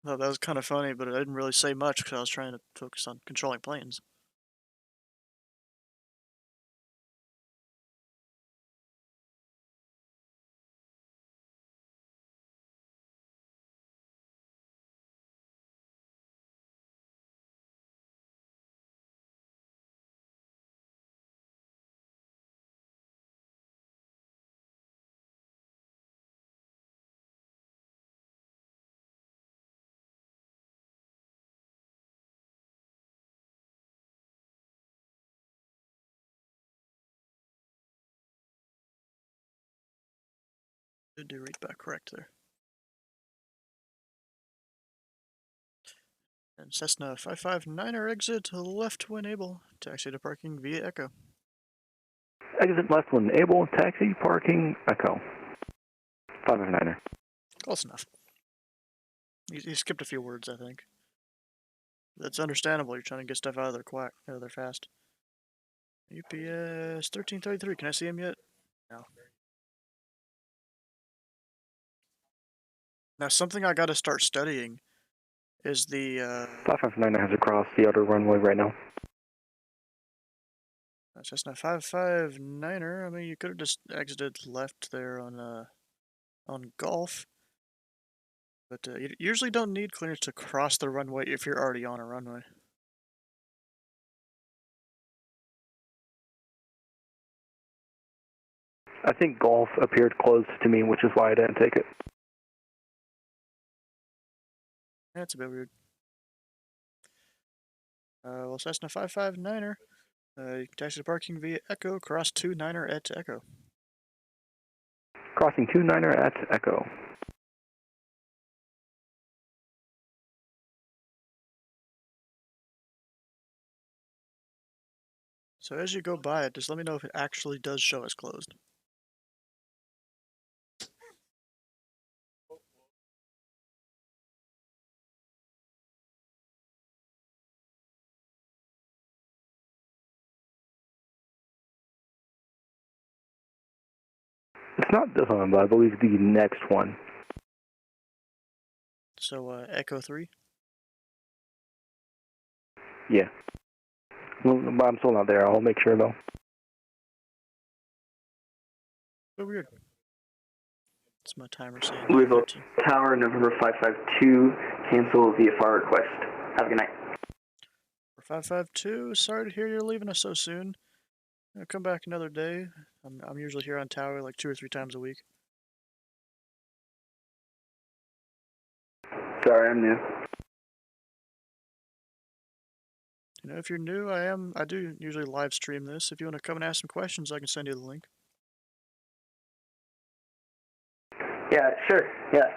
A: Thought that was kind of funny, but I didn't really say much because I was trying to focus on controlling planes. Did do read back correct there. And Cessna 559er exit to the left when able. Taxi to parking via Echo.
R: Exit left when able, taxi, parking, Echo. 559er.
A: Close enough. He skipped a few words, I think. That's understandable. You're trying to get stuff out of there fast. UPS 1333. Can I see him yet? No. Now, something I got to start studying is the
R: 559er has crossed the outer runway right now.
A: Cessna 559er. I mean, you could have just exited left there on Gulf. But you usually don't need clearance to cross the runway if you're already on a runway.
R: I think Gulf appeared closed to me, which is why I didn't take it.
A: That's a bit weird. Well, Cessna 559er, you can taxi to parking via Echo, cross 29er at Echo.
R: Crossing 29er at Echo.
A: So as you go by it, just let me know if it actually does show as closed.
R: It's not this one, but I believe the next one.
A: So, Echo 3?
R: Yeah. Well, but I'm still not there. I'll make sure, though.
A: So weird. It's my timer saying
S: Louisville
A: 13.
S: Tower, November 552, cancel VFR request. Have a good night.
A: 552, sorry to hear you're leaving us so soon. I'll come back another day. I'm usually here on tower like 2 or 3 times a week.
S: Sorry, I'm new.
A: You know, if you're new, I do usually live stream this. If you want to come and ask some questions, I can send you the link.
S: Yeah, sure, yeah.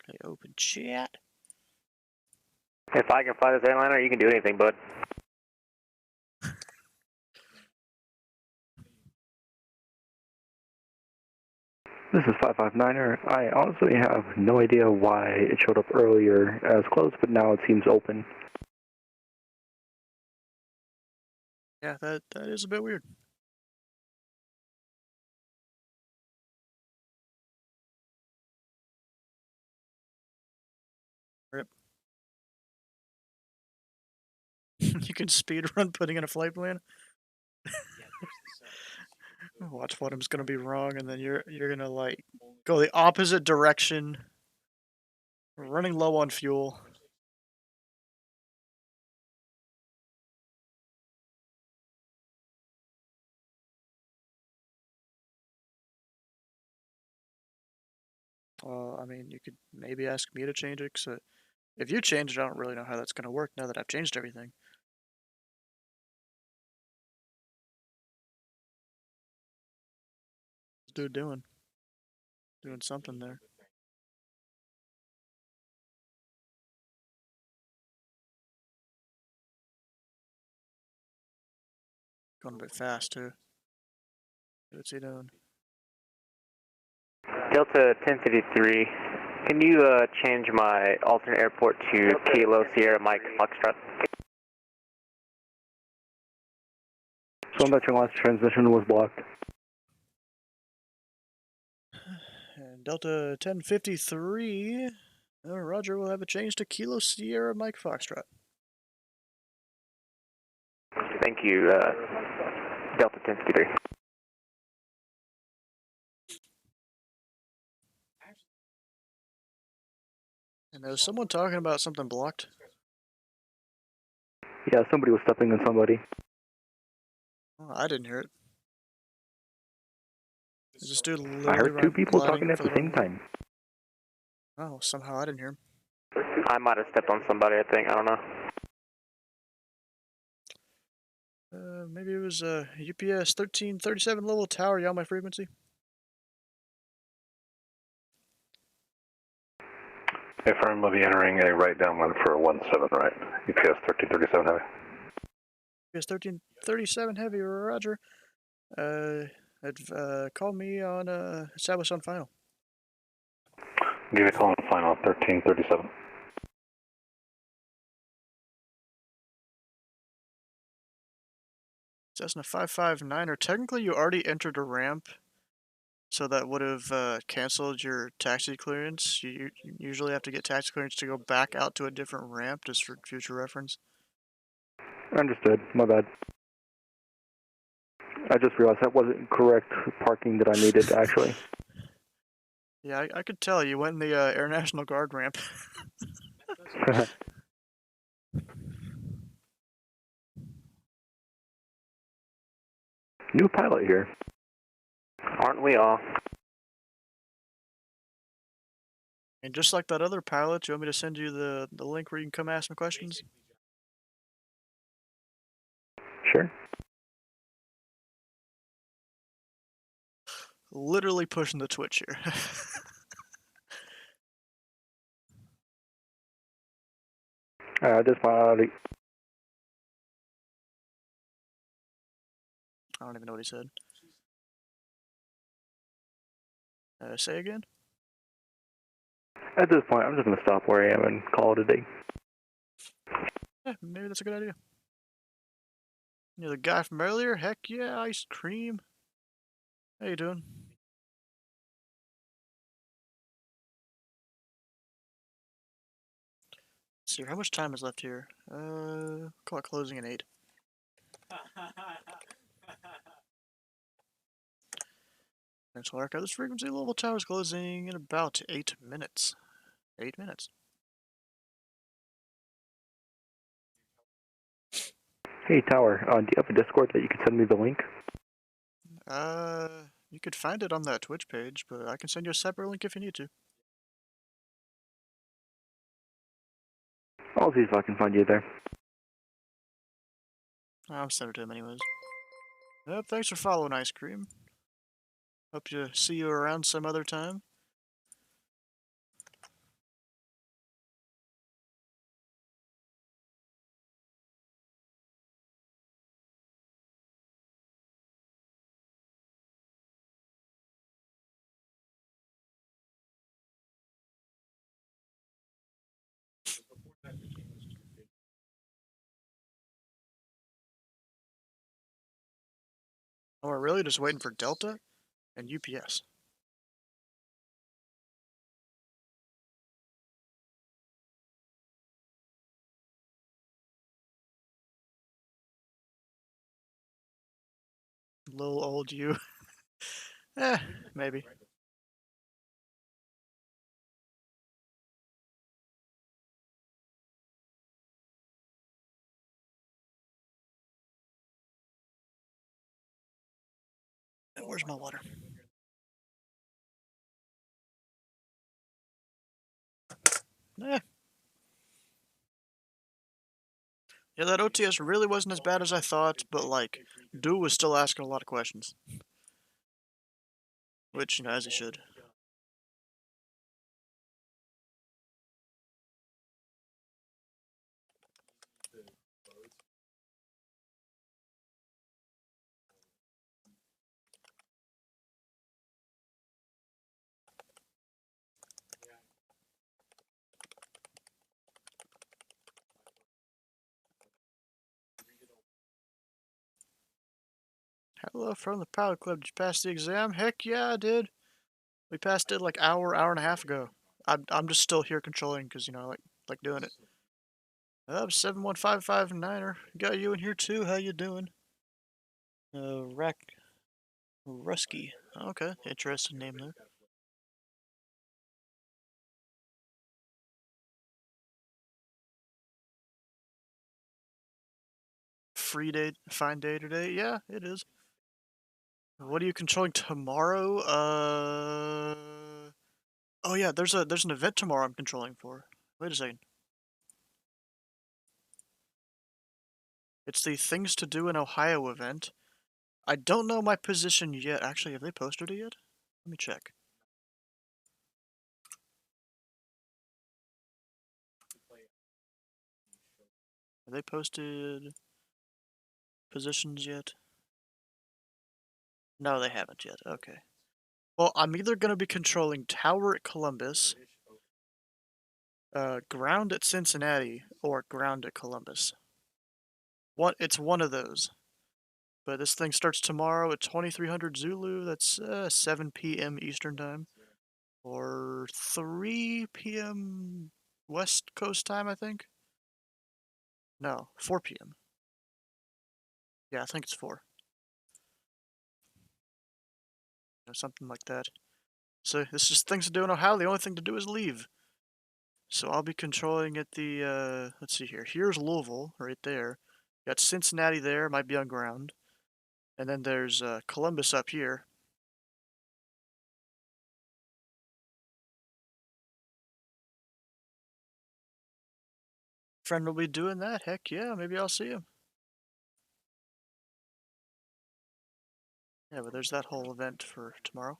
A: Okay, open chat.
H: If I can fly this airliner, you can do anything, bud.
R: This is 559er. I honestly have no idea why it showed up earlier as closed, but now it seems open.
A: Yeah, that is a bit weird. Rip. You can speedrun putting in a flight plan? Watch one of them's gonna be wrong, and then you're gonna like go the opposite direction, running low on fuel. I mean, you could maybe ask me to change it, cause if you change it, I don't really know how that's gonna work now that I've changed everything. What's dude doing? Doing something there. Going a bit fast too. What's he doing?
H: Delta 1053, can you change my alternate airport to Kilo Sierra Mike Foxtrot?
R: So that your last transmission was blocked.
A: And Delta 1053, Roger will have a change to Kilo Sierra Mike Foxtrot.
H: Thank you, Delta 1053.
A: And there was someone talking about something blocked.
R: Yeah, somebody was stepping on somebody.
A: Oh, I didn't hear it. Is this dude literally
R: I heard two people
A: gliding
R: talking at
A: for
R: the same time.
A: Oh, somehow I didn't hear him.
H: I might have stepped on somebody, I think. I don't know.
A: Maybe it was UPS 1337 level tower, y'all my frequency.
G: Affirm, will be entering a right downwind for 17 right. UPS 1337 heavy.
A: UPS 1337 heavy, Roger. Call me on establish on final.
G: Give you a call on final 1337.
A: Cessna 559er. Technically, you already entered a ramp, so that would have canceled your taxi clearance. You usually have to get taxi clearance to go back out to a different ramp, just for future reference.
R: Understood. My bad. I just realized that wasn't correct parking that I needed, actually.
A: Yeah, I could tell. You went in the Air National Guard ramp.
R: New pilot here.
H: Aren't we all?
A: And just like that other pilot, you want me to send you the link where you can come ask me questions?
R: Sure.
A: Literally pushing the Twitch here.
R: This one,
A: I don't even know what he said. Say again?
R: at this point, I'm just going to stop where I am and call it a day.
A: Yeah, maybe that's a good idea. You're the guy from earlier? Heck yeah, ice cream. How you doing? Let's see, how much time is left here? Call it closing at 8. Thanks, Lark. This frequency level tower is closing in about 8 minutes. 8 minutes.
R: Hey, Tower, do you have a Discord that you could send me the link?
A: You could find it on that Twitch page, but I can send you a separate link if you need to.
R: I'll see if I can find you there.
A: I'll send it to him anyways. Yep, thanks for following, Ice Cream. Hope to see you around some other time. Oh, we're really just waiting for Delta and UPS. Little old you. Maybe. Where's my water? Eh. Yeah, that OTS really wasn't as bad as I thought, but like, Dew was still asking a lot of questions. Which, you know, as he should. Hello from the Pilot Club. Did you pass the exam? Heck yeah, I did. We passed it like hour and a half ago. I'm just still here controlling because, you know, like doing it. 71559er. Got you in here too. How you doing? Rusky. Okay, interesting name there. Free day, fine day today. Yeah, it is. What are you controlling tomorrow? Oh yeah, there's an event tomorrow I'm controlling for. Wait a second. It's the Things to Do in Ohio event. I don't know my position yet. Actually, have they posted it yet? Let me check. Have they posted positions yet? No, they haven't yet. Okay. Well, I'm either going to be controlling Tower at Columbus, Ground at Cincinnati, or Ground at Columbus. It's one of those. But this thing starts tomorrow at 2300 Zulu. That's 7 p.m. Eastern Time. Or 3 p.m. West Coast Time, I think? No, 4 p.m. Yeah, I think it's 4. Or something like that. So this is Things to Do in Ohio. The only thing to do is leave. So I'll be controlling at the, let's see here. Here's Louisville, right there. Got Cincinnati there, might be on ground. And then there's Columbus up here. Friend will be doing that. Heck yeah, maybe I'll see him. Yeah, but there's that whole event for tomorrow.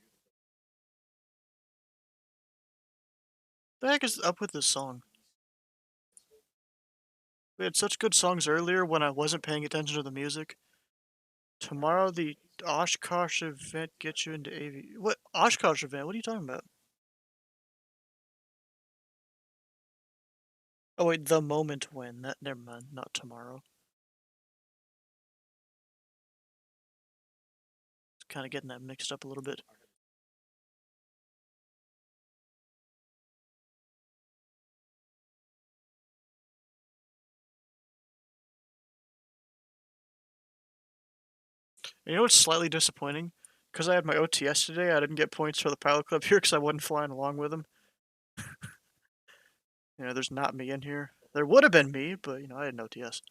A: The heck is up with this song? We had such good songs earlier when I wasn't paying attention to the music. Tomorrow the Oshkosh event gets you into AV. What Oshkosh event? What are you talking about? Oh wait, the moment when. That never mind, not tomorrow. Kind of getting that mixed up a little bit. You know what's slightly disappointing? Because I had my OTS today, I didn't get points for the pilot club here because I wasn't flying along with them. You know, there's not me in here. There would have been me, but you know, I had an OTS.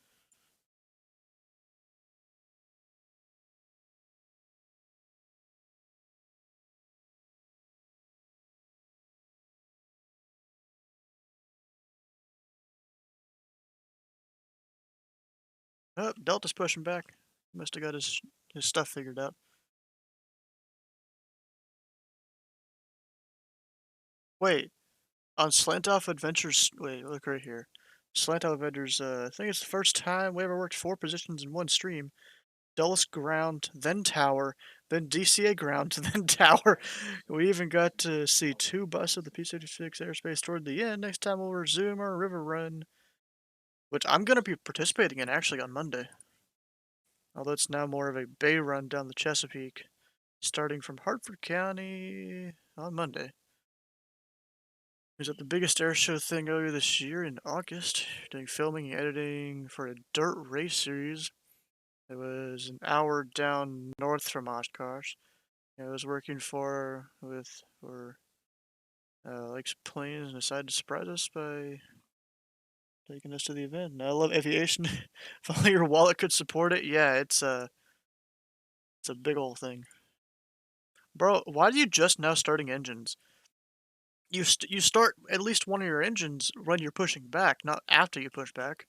A: Oh, Delta's pushing back. Must have got his stuff figured out. Wait, on Slant Off Adventures. Wait, look right here. Slant Off Adventures. I think it's the first time we ever worked 4 positions in one stream. Dulles ground, then tower, then DCA ground, then tower. We even got to see 2 buses of the P-66 airspace toward the end. Next time we'll resume our river run, which I'm going to be participating in actually on Monday. Although it's now more of a bay run down the Chesapeake, starting from Hartford County on Monday. I was at the biggest air show thing earlier this year in August, doing filming and editing for a dirt race series. It was an hour down north from Oshkosh. I was working for Lakes Plains and decided to surprise us by taking us to the event. And I love aviation. If only your wallet could support it. Yeah, it's a big old thing. Bro, why are you just now starting engines? You start at least one of your engines when you're pushing back, not after you push back.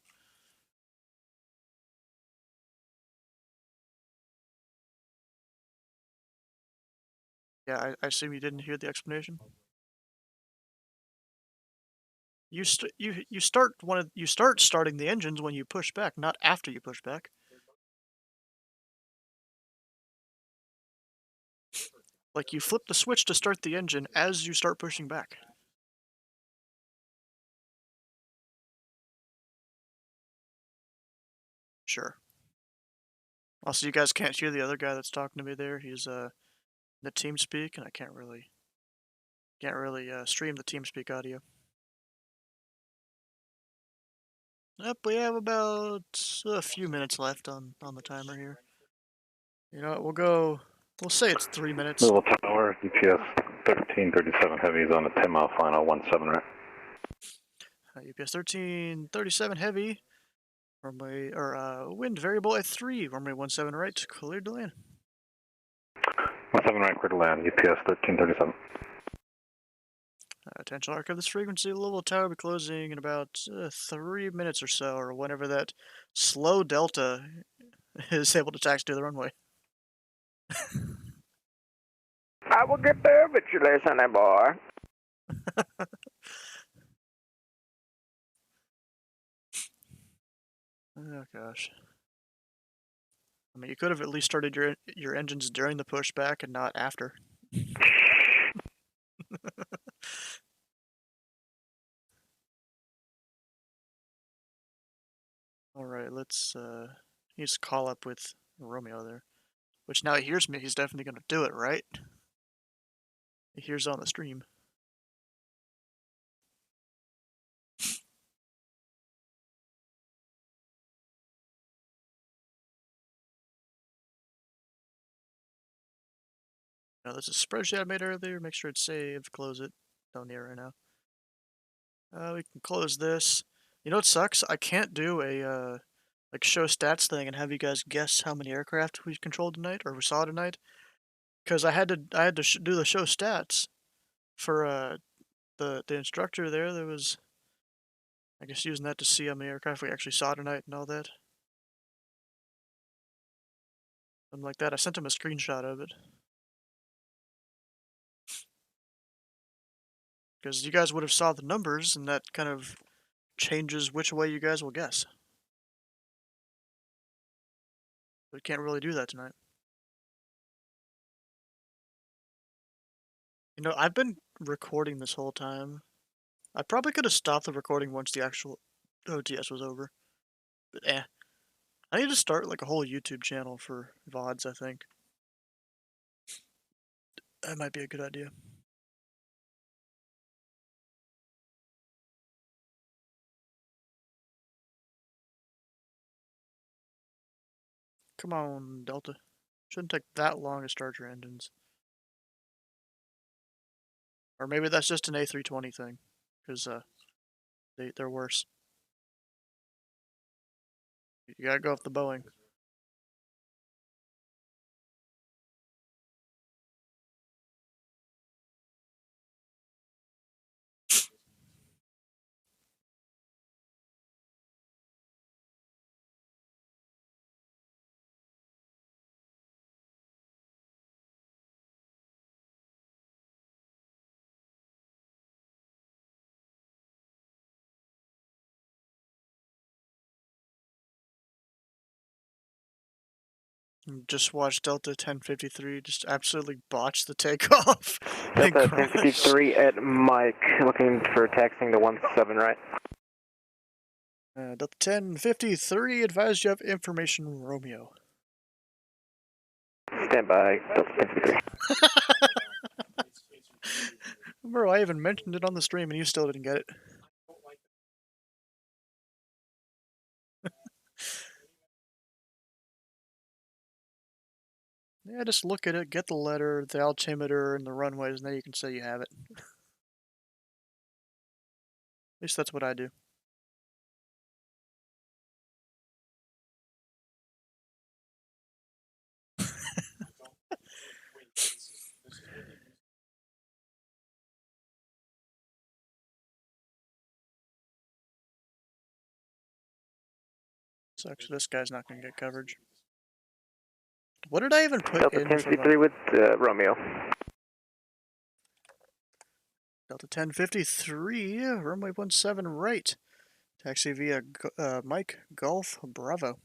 A: Yeah, I assume you didn't hear the explanation. You start starting the engines when you push back, not after you push back. Like you flip the switch to start the engine as you start pushing back. Sure. Also, you guys can't hear the other guy that's talking to me there. He's the TeamSpeak, and I can't really stream the TeamSpeak audio. Yep, we have about a few minutes left on the timer here. You know what, we'll say it's 3 minutes.
T: Little tower, UPS 1337 Heavy is on a 10-mile final, 17 right.
A: UPS 1337 Heavy, runway, wind variable at 3, runway 17 right, cleared to land.
T: 17 right, clear to land, UPS 1337.
A: Attention archive this frequency, Louisville Tower will be closing in about 3 minutes or so, or whenever that slow Delta is able to taxi to the runway.
D: I will get there eventually, sonny boy.
A: Oh gosh. I mean, you could have at least started your engines during the pushback and not after. Alright, let's he's call up with Romeo there. Which now he hears me, he's definitely gonna do it, right? He hears on the stream. Now there's a spreadsheet I made earlier, make sure it's saved, close it. Don't need it right now. We can close this. You know what sucks? I can't do a like show stats thing and have you guys guess how many aircraft we controlled tonight or we saw tonight, because I had to do the show stats for the instructor there. There was I guess using that to see how many aircraft we actually saw tonight and all that. Something like that. I sent him a screenshot of it. Because you guys would have saw the numbers, and that kind of changes which way you guys will guess. We can't really do that tonight. You know, I've been recording this whole time. I probably could have stopped the recording once the actual OTS was over. But I need to start like a whole YouTube channel for VODs, I think. That might be a good idea. Come on, Delta. Shouldn't take that long to start your engines. Or maybe that's just an A320 thing. Because they're worse. You gotta go off the Boeing. Just watch Delta 1053 just absolutely botch the takeoff.
H: Delta 1053 at Mike, looking for taxiing to 17 right.
A: Delta 1053, advise you have information, Romeo.
H: Stand by, Delta 1053.
A: Bro, I even mentioned it on the stream and you still didn't get it. Yeah, just look at it, get the letter, the altimeter, and the runways, and then you can say you have it. At least that's what I do. Sucks, this guy's not going to get coverage. What did I even put
H: Delta
A: in
H: 1053 with Romeo.
A: Delta 1053, runway 17 right. Taxi via Mike Golf Bravo.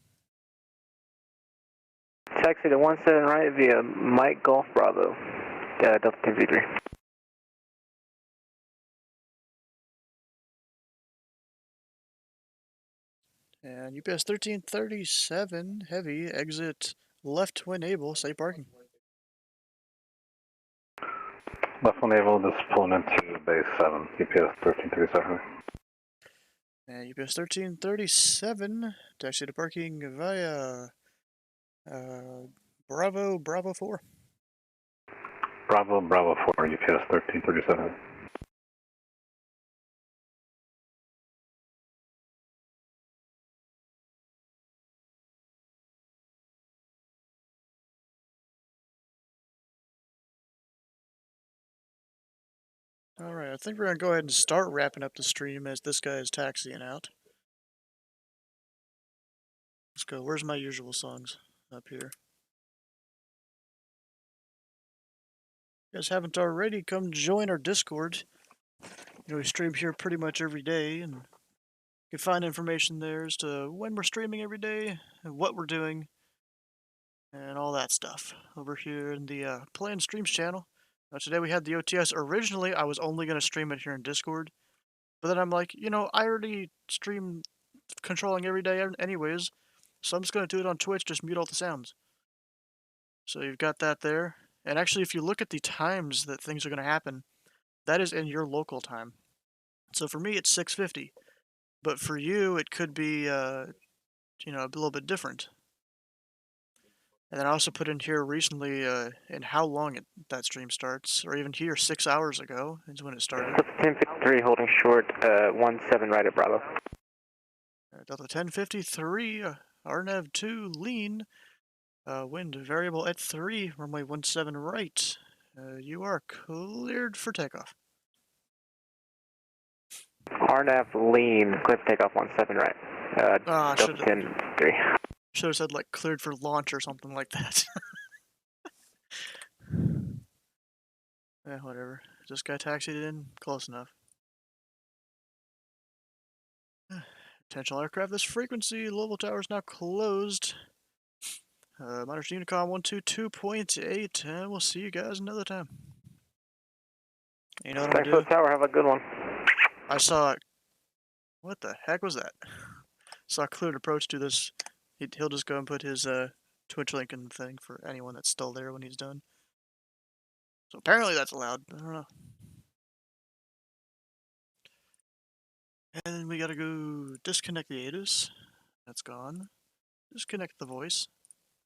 H: Taxi to 17 right via Mike Golf Bravo. Delta 1053.
A: And UPS 1337, heavy, exit left twin able, safe parking.
T: Left one able, just pulling into base 7, UPS 1337.
A: And UPS 1337, taxi to parking via Bravo 4.
T: Bravo 4, UPS 1337.
A: Alright, I think we're going to go ahead and start wrapping up the stream as this guy is taxiing out. Let's go. Where's my usual songs? Up here. If you guys haven't already, come join our Discord. You know, we stream here pretty much every day, and you can find information there as to when we're streaming every day, and what we're doing, and all that stuff over here in the Planned Streams channel. Now, today we had the OTS. Originally, I was only going to stream it here in Discord, but then I'm like, you know, I already stream controlling every day anyways, so I'm just going to do it on Twitch, just mute all the sounds. So you've got that there. And actually, if you look at the times that things are going to happen, that is in your local time. So for me, it's 6:50. But for you, it could be, you know, a little bit different. And then I also put in here recently in how long that stream starts, or even here 6 hours ago is when it started.
H: 1053 holding short, 17 right at Bravo.
A: Delta 1053, RNAV 2 lean, wind variable at 3, runway 17 right. You are cleared for takeoff.
H: RNAV lean, clear for takeoff 17 right. Delta 10 3.
A: Should have said like cleared for launch or something like that. Whatever. This guy taxied in, close enough. Potential aircraft, this frequency, Louisville Tower is now closed. Miners Unicom 122.8, and we'll see you guys another time. You know what I'm
H: Thanks for the tower, have a good one.
A: I saw, what the heck was that? Saw a cleared approach to this. He'll just go and put his Twitch link in the thing for anyone that's still there when he's done. So apparently that's allowed, I don't know. And then we gotta go disconnect the ATC. That's gone. Disconnect the voice.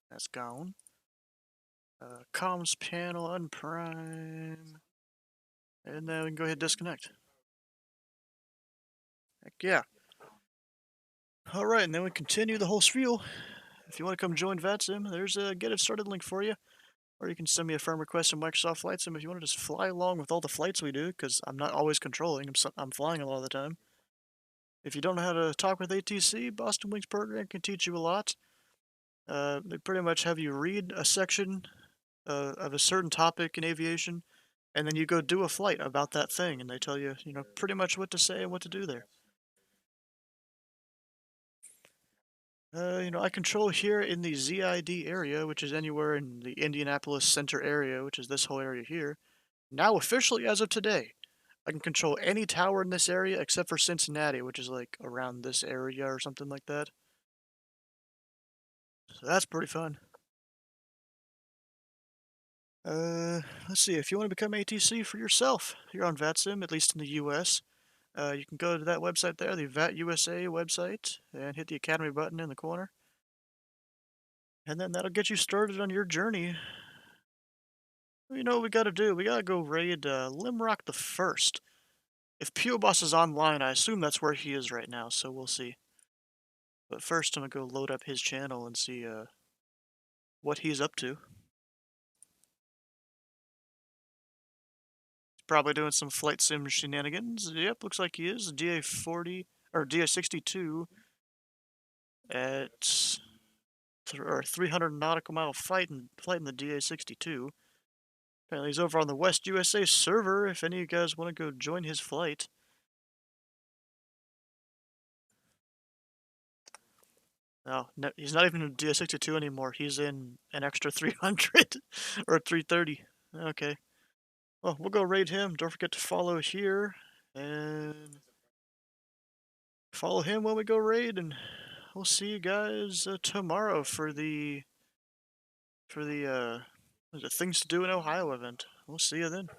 A: That's gone. Comms panel unprime. And then we can go ahead and disconnect. Heck yeah. Alright, and then we continue the whole spiel. If you want to come join VATSIM, there's a get it started link for you. Or you can send me a firm request in Microsoft Flight Sim if you want to just fly along with all the flights we do, because I'm not always controlling, I'm flying a lot of the time. If you don't know how to talk with ATC, Boston Wings program can teach you a lot. They pretty much have you read a section of a certain topic in aviation, and then you go do a flight about that thing, and they tell you, pretty much what to say and what to do there. I control here in the ZID area, which is anywhere in the Indianapolis Center area, which is this whole area here. Now officially as of today, I can control any tower in this area except for Cincinnati, which is like around this area or something like that. So that's pretty fun. Let's see, if you want to become ATC for yourself here on VATSIM, at least in the US, you can go to that website there, the VAT USA website, and hit the Academy button in the corner. And then that'll get you started on your journey. You know what we gotta do? We gotta go raid Limrock the First. If P.O. Boss is online, I assume that's where he is right now, so we'll see. But first, I'm gonna go load up his channel and see what he's up to. He's probably doing some flight sim shenanigans. Yep, looks like he is. DA-40 or DA-62 at 300 nautical mile flight in the DA-62. Apparently he's over on the West USA server if any of you guys want to go join his flight. No, he's not even in DA-62 anymore. He's in an extra 300 or 330. Okay. Well, we'll go raid him. Don't forget to follow here and follow him when we go raid, and we'll see you guys tomorrow for the things to do in Ohio event. We'll see you then.